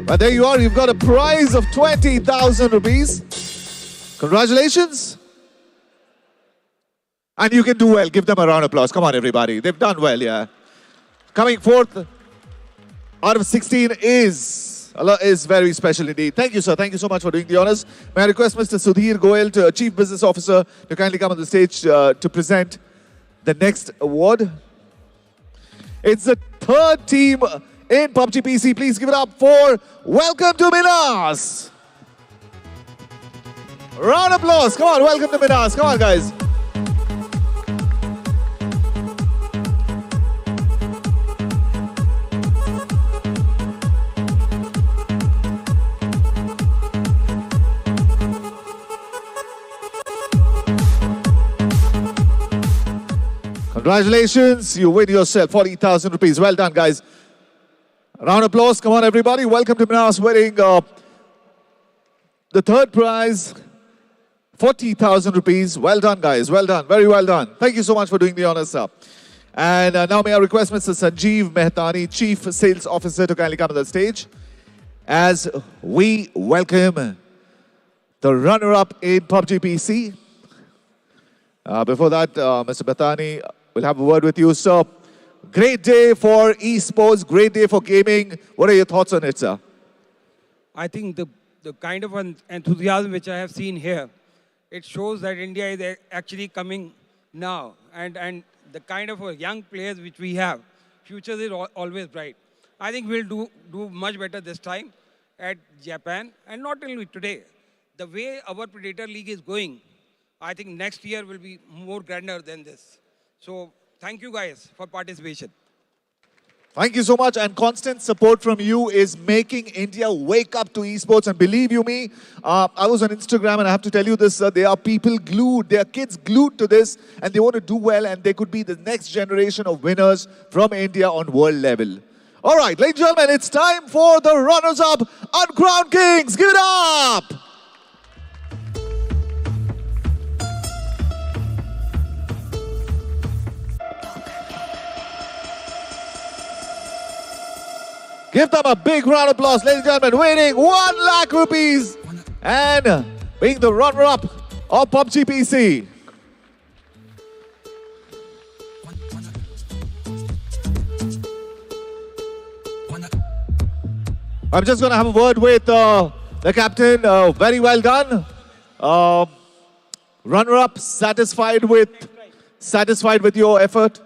But there you are. You've got a prize of 20,000 rupees. Congratulations. And you can do well. Give them a round of applause. Come on, everybody. They've done well, yeah. Coming fourth out of 16 is very special indeed. Thank you, sir. Thank you so much for doing the honors. May I request Mr. Sudhir Goyal, Chief Business Officer, to kindly come on the stage to present the next award. It's the third team in PUBG PC. Please give it up for Welcome to Minas. Round of applause. Come on, welcome to Minas. Come on, guys. Congratulations, you win yourself 40,000 rupees. Well done, guys. Round of applause. Come on, everybody. Welcome to Minas, winning the third prize, 40,000 rupees. Well done, guys. Well done. Very well done. Thank you so much for doing the honors, sir. And now may I request Mr. Sanjeev Mehtani, Chief Sales Officer, to kindly come to the stage as we welcome the runner-up in PUBG PC. Before that, Mr. Mehtani, we'll have a word with you, sir. Great day for esports, great day for gaming. What are your thoughts on it, sir? I think the kind of enthusiasm which I have seen here, it shows that India is actually coming now. And the kind of young players which we have, future is always bright. I think we'll do much better this time at Japan. And not only today, the way our Predator League is going, I think next year will be more grander than this. So thank you guys for participation. Thank you so much, and constant support from you is making India wake up to esports. And believe you me, I was on Instagram and I have to tell you this, there are people glued, there are kids glued to this, and they want to do well, and they could be the next generation of winners from India on world level. All right, ladies and gentlemen, it's time for the runners-up, Uncrowned Kings. Give it up! Give them a big round of applause, ladies and gentlemen, winning 1 lakh rupees and being the runner-up of PUBG PC. I'm just going to have a word with the captain. Very well done. Runner-up, satisfied with your effort?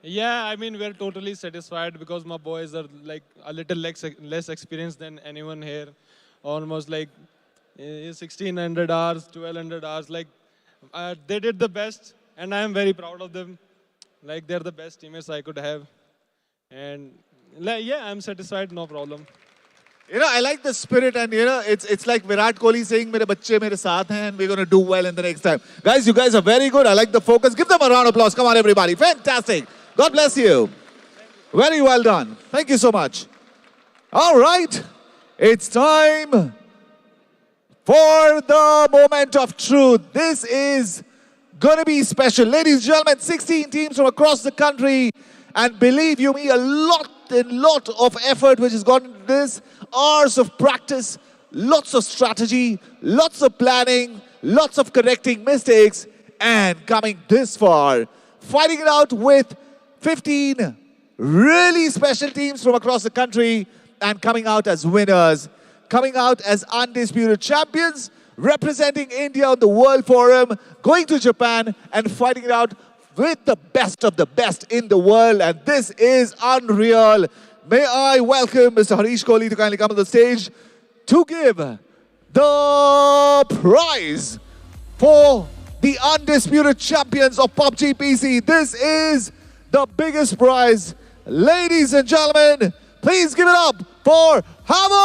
Yeah, I mean, we're totally satisfied because my boys are like a little less experienced than anyone here. Almost like 1600 hours, 1200 hours. Like, they did the best, and I am very proud of them. Like, they're the best teammates I could have. And like, yeah, I'm satisfied, no problem. You know, I like the spirit, and you know, it's like Virat Kohli saying, "Mere bacche mere saath hain, and we're going to do well in the next time." Guys, you guys are very good. I like the focus. Give them a round of applause. Come on, everybody. Fantastic. God bless you. Very well done. Thank you so much. All right. It's time for the moment of truth. This is going to be special. Ladies and gentlemen, 16 teams from across the country. And believe you me, a lot of effort which has gone into this. Hours of practice, lots of strategy, lots of planning, lots of correcting mistakes, and coming this far. Fighting it out with 15 really special teams from across the country and coming out as winners. Coming out as undisputed champions, representing India on the World Forum, going to Japan and fighting it out with the best of the best in the world. And this is unreal. May I welcome Mr. Harish Kohli to kindly come on the stage to give the prize for the undisputed champions of PUBG PC. This is the biggest prize. Ladies and gentlemen, please give it up for Havoc!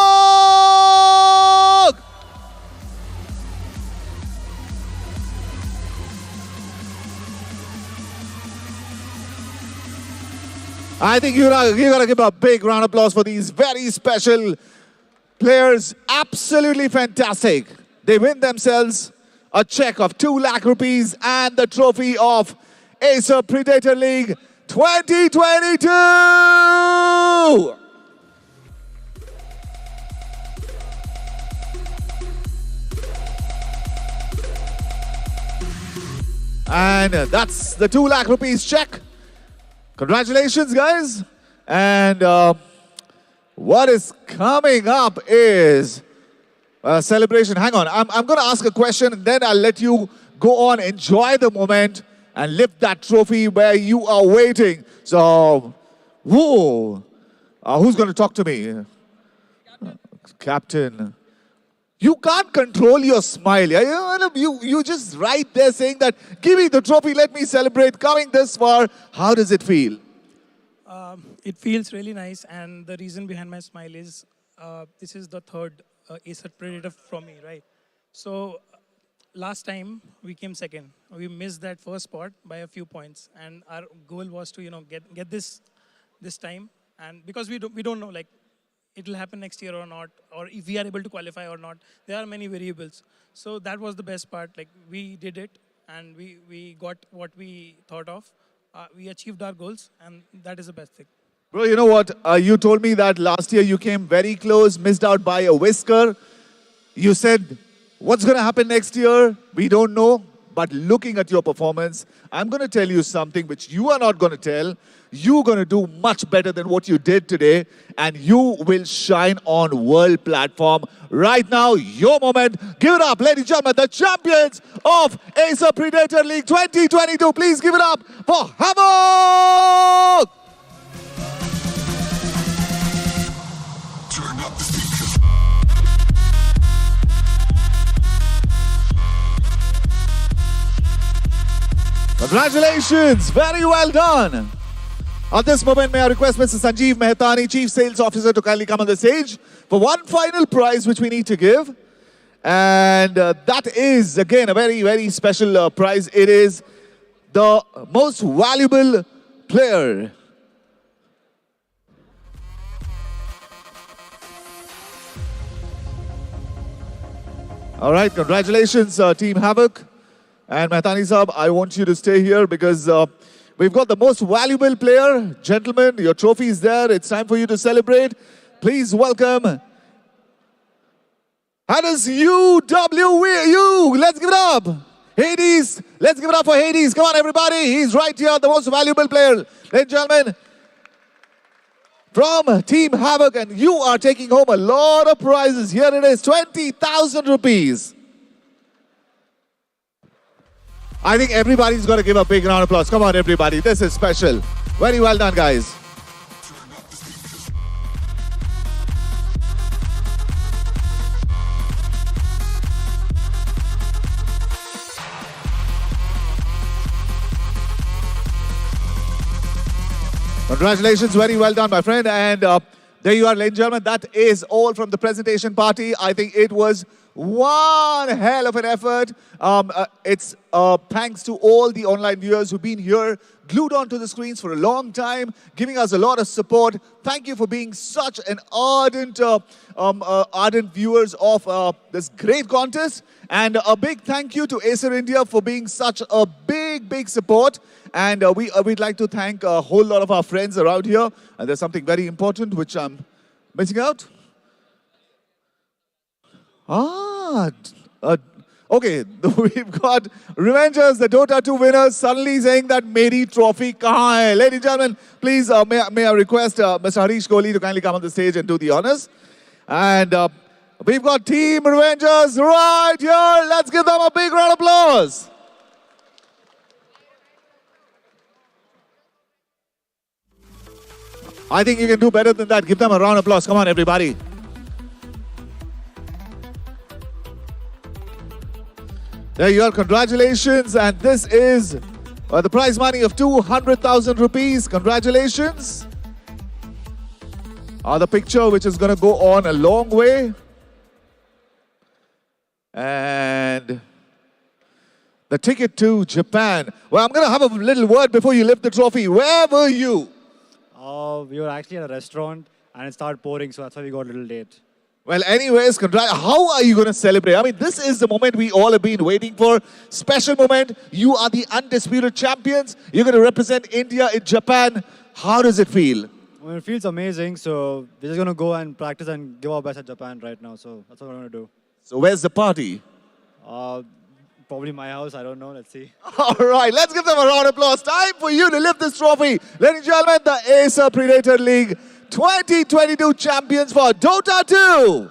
I think you gotta give a big round of applause for these very special players. Absolutely fantastic. They win themselves a check of 2 lakh rupees and the trophy of Acer Predator League 2022. And that's the 2 lakh rupees check. Congratulations, guys. And what is coming up is a celebration. Hang on, I'm going to ask a question and then I'll let you go on, enjoy the moment and lift that trophy where you are waiting. So, whoa, who's going to talk to me? Captain. You can't control your smile. Yeah? You just right there saying that, give me the trophy, let me celebrate. Coming this far, how does it feel? It feels really nice, and the reason behind my smile is this is the third Acer Predator from me, right? So last time we came second. We missed that first spot by a few points, and our goal was to get this time. And because we don't know like it will happen next year or not, or if we are able to qualify or not. There are many variables. So that was the best part. Like we did it, and we got what we thought of. We achieved our goals, and that is the best thing. Bro, you know what? You told me that last year you came very close, missed out by a whisker. You said, what's going to happen next year? We don't know. But looking at your performance, I'm going to tell you something which you are not going to tell. You're going to do much better than what you did today, and you will shine on world platform. Right now, your moment. Give it up, ladies and gentlemen, the champions of Acer Predator League 2022. Please give it up for Havoc! Turn up the speakers. Congratulations, very well done. At this moment, may I request Mr. Sanjeev Mehtani, Chief Sales Officer, to kindly come on the stage for one final prize which we need to give. And that is, again, a very, very special prize. It is the most valuable player. All right, congratulations, Team Havoc. And Mehtani Saab, I want you to stay here because we've got the most valuable player. Gentlemen, your trophy is there. It's time for you to celebrate. Please welcome Hades UWU. Let's give it up. Hades, let's give it up for Hades. Come on, everybody. He's right here, the most valuable player. Ladies and gentlemen, from Team Havoc, and you are taking home a lot of prizes. Here it is, 20,000 rupees. I think everybody's got to give a big round of applause. Come on, everybody. This is special. Very well done, guys. Congratulations, very well done, my friend. And there you are, ladies and gentlemen. That is all from the presentation party. I think it was one hell of an effort. It's thanks to all the online viewers who've been here, glued onto the screens for a long time, giving us a lot of support. Thank you for being such an ardent viewers of this great contest. And a big thank you to Acer India for being such a big support. And we'd like to thank a whole lot of our friends around here. And there's something very important which I'm missing out. Okay, we've got Revengers, the Dota 2 winners, suddenly saying that Meri trophy kahan hai? Ladies and gentlemen, please may I request Mr. Harish Kohli to kindly come on the stage and do the honors. And we've got Team Revengers right here. Let's give them a big round of applause. I think you can do better than that. Give them a round of applause. Come on, everybody. There you are. Congratulations. And this is the prize money of 200,000 rupees. Congratulations. The picture which is going to go on a long way. And the ticket to Japan. Well, I'm going to have a little word before you lift the trophy. Where were you? We were actually at a restaurant and it started pouring, so that's why we got a little late. Well, anyways, how are you going to celebrate? I mean, this is the moment we all have been waiting for. Special moment. You are the undisputed champions. You're going to represent India in Japan. How does it feel? Well, it feels amazing, so we're just going to go and practice and give our best at Japan right now, so that's what we're going to do. So where's the party? Probably my house, I don't know, let's see. All right, let's give them a round of applause. Time for you to lift this trophy. Ladies and gentlemen, the Acer Predator League 2022 champions for Dota 2.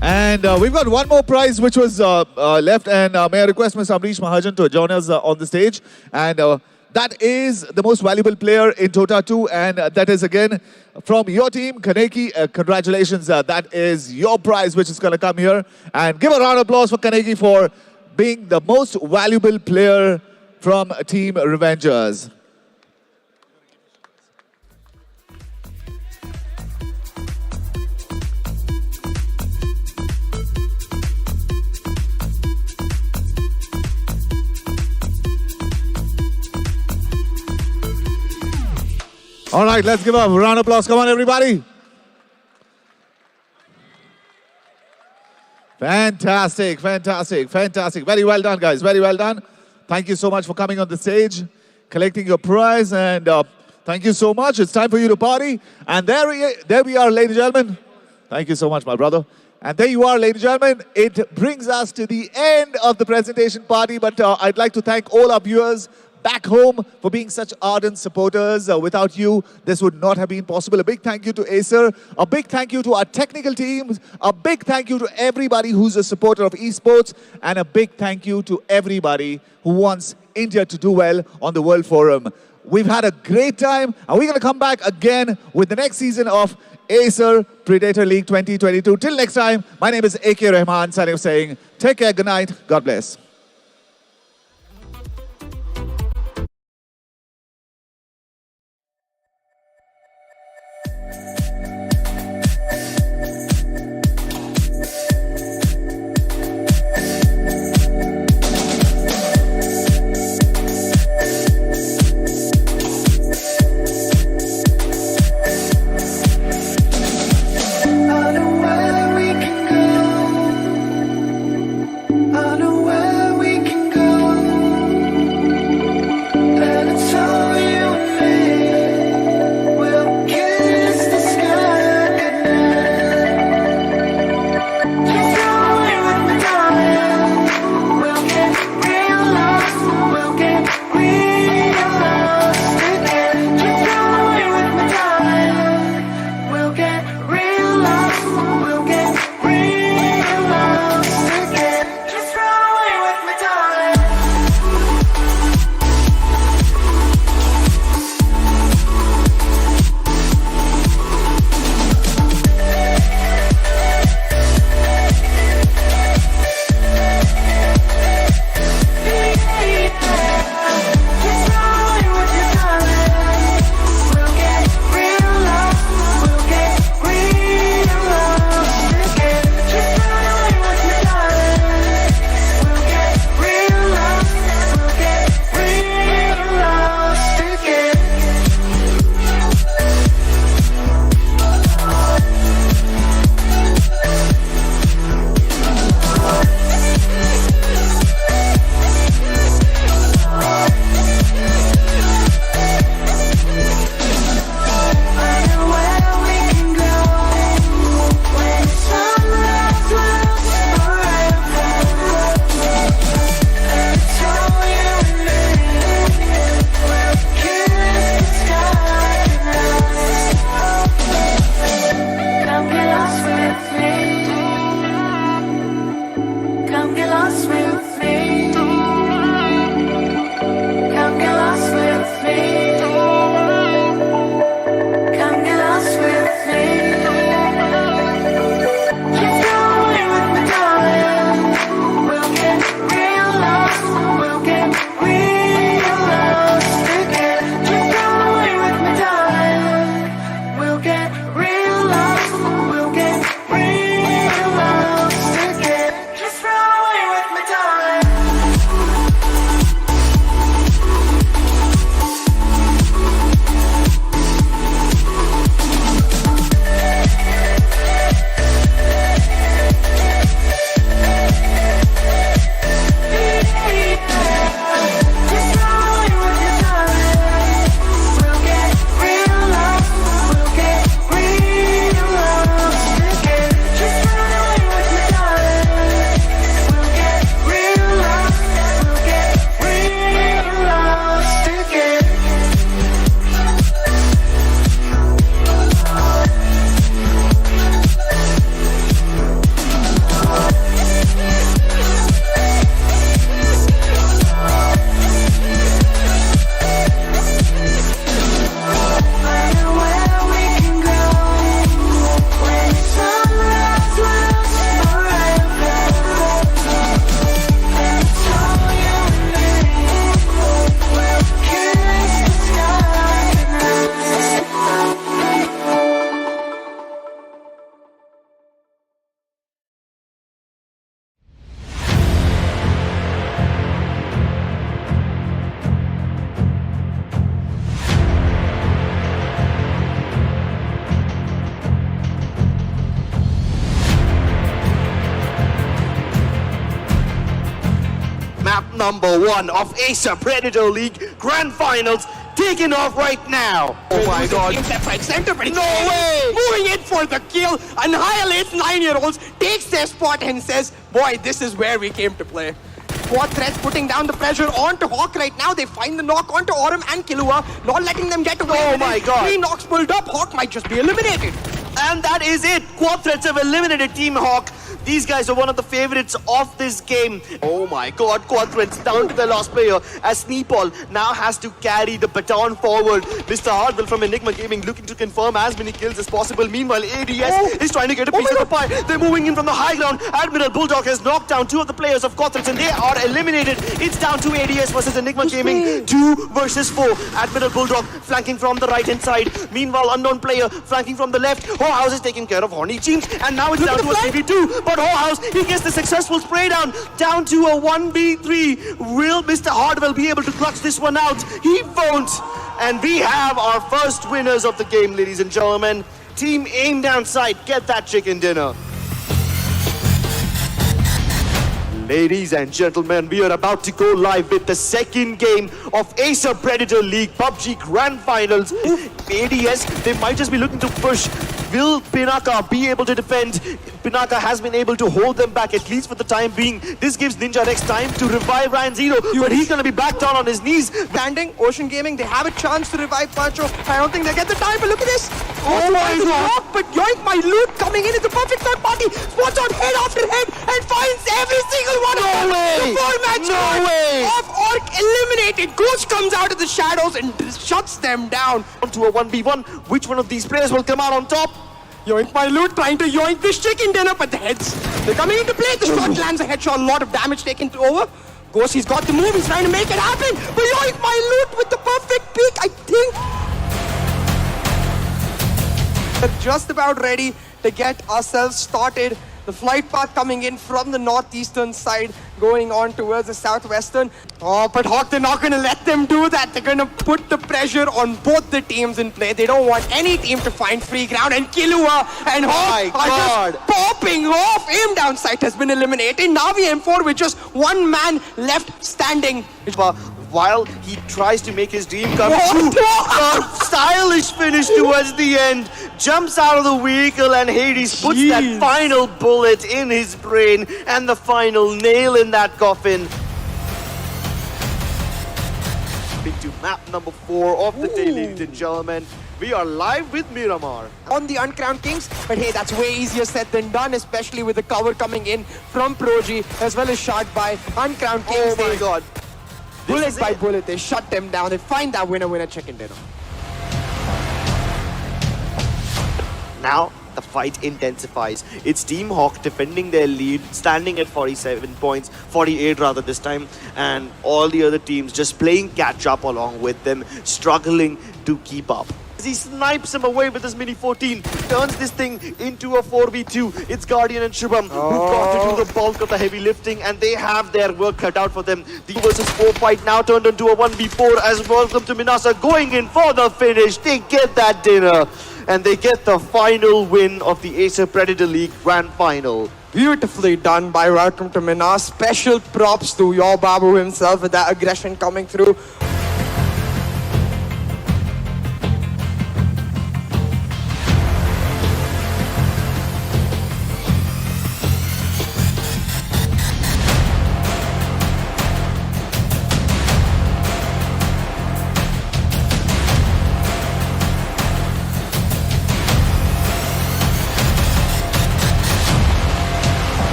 And we've got one more prize which was left. And may I request Mr. Amrish Mahajan to join us on the stage. And that is the most valuable player in Dota 2. And that is again from your team, Kaneki. Congratulations. That is your prize which is going to come here. And give a round of applause for Kaneki for being the most valuable player from Team Revengers. All right, let's give a round of applause. Come on, everybody. Fantastic, fantastic, fantastic. Very well done, guys. Very well done. Thank you so much for coming on the stage, collecting your prize, and thank you so much. It's time for you to party. And there we are, ladies and gentlemen. Thank you so much, my brother. And there you are, ladies and gentlemen. It brings us to the end of the presentation party, but I'd like to thank all our viewers back home for being such ardent supporters. Without you, this would not have been possible. A big thank you to Acer. A big thank you to our technical teams. A big thank you to everybody who's a supporter of esports. And a big thank you to everybody who wants India to do well on the World Forum. We've had a great time, and we're going to come back again with the next season of Acer Predator League 2022. Till next time, my name is Acer Rahman, saying take care, good night, God bless. I know where we can go. I know where lost with me. Come get lost with me. Come get lost with me. Just go away with me, darling. We'll get real lost. We'll get real lost again. Just go away with me, darling. We'll get real lost. We'll get real lost again. Just run away with me, darling. Map number 1 of Acer Predator League Grand Finals taking off right now. Oh my god. Left, right, center, but No way! Moving in for the kill. Annihilates 9-year-olds, takes their spot and says, boy, this is where we came to play. Quad threats putting down the pressure onto Hawk right now. They find the knock onto Aurum and Killua, not letting them get away. Oh with my it. god. 3 knocks pulled up. Hawk might just be eliminated. And that is it. Quad threats have eliminated Team Hawk. These guys are one of the favorites of this game. Oh my god, quad threats down to the last player as Sneepal now has to carry the baton forward. Mr. Hardwell from Enigma Gaming looking to confirm as many kills as possible. Meanwhile, ADS is trying to get a piece of the pie. They're moving in from the high ground. Admiral Bulldog has knocked down 2 of the players of quad threats and they are eliminated. It's down to ADS versus Enigma Gaming. 2 versus 4. Admiral Bulldog flanking from the right hand side. Meanwhile, unknown player flanking from the left. House is taking care of Horny Teams and now it's down to a 3v2. But House, he gets the successful spray down to a 1v3. Will Mr. Hardwell be able to clutch this one out? He won't. And we have our first winners of the game, ladies and gentlemen. Team Aim Down Sight, get that chicken dinner. Ladies and gentlemen, we are about to go live with the second game of Acer Predator League PUBG Grand Finals. ADS, they might just be looking to push. Will Pinaka be able to defend? Pinaka has been able to hold them back, at least for the time being. This gives Ninja Rex time to revive Ryan Zero, but he's going to be back down on his knees. Standing, Ocean Gaming, they have a chance to revive Pancho. I don't think they get the time, but look at this. Oh my god. But Yoink, my loot coming in. It's a perfect third party. Spots on head after head and finds every single one of them. way. The 4-match No way. of Orc eliminated. Ghost comes out of the shadows and shuts them down. Onto a 1v1. Which one of these players will come out on top? Yoink my loot, trying to yoink this chicken dinner, but the heads, they're coming into play. The shot lands a headshot, a lot of damage taken over. Ghost, he's got the move, he's trying to make it happen. But yoink my loot with the perfect peek, I think. We're just about ready to get ourselves started. The flight path coming in from the northeastern side, going on towards the southwestern. Oh, but Hawk, they're not going to let them do that. They're going to put the pressure on both the teams in play. They don't want any team to find free ground. And Killua and Hawk are just popping off. Aim Down Sight has been eliminated. Navi M4 with just one man left standing. While he tries to make his dream come true. A stylish finish towards the end. Jumps out of the vehicle and Hades puts that final bullet in his brain and the final nail in that coffin. Into map number 4 of the day, ladies and gentlemen. We are live with Miramar. On the Uncrowned Kings, but hey, that's way easier said than done, especially with the cover coming in from Proji, as well as shot by Uncrowned Kings. Oh my God. Bullet by bullet, they shut them down. They find that winner chicken dinner. Now, the fight intensifies. It's Team Hawk defending their lead, standing at 47 points, 48 rather this time, and all the other teams just playing catch up along with them, struggling to keep up. He snipes him away with his Mini 14, turns this thing into a 4v2. It's Guardian and Shubham who got to do the bulk of the heavy lifting, and they have their work cut out for them. The versus 4 fight now turned into a 1v4 as Welcome to Minasa going in for the finish. They get that dinner, and they get the final win of the Acer Predator League Grand Final. Beautifully done by Welcome to Minas. Special props to your Babu himself with that aggression coming through.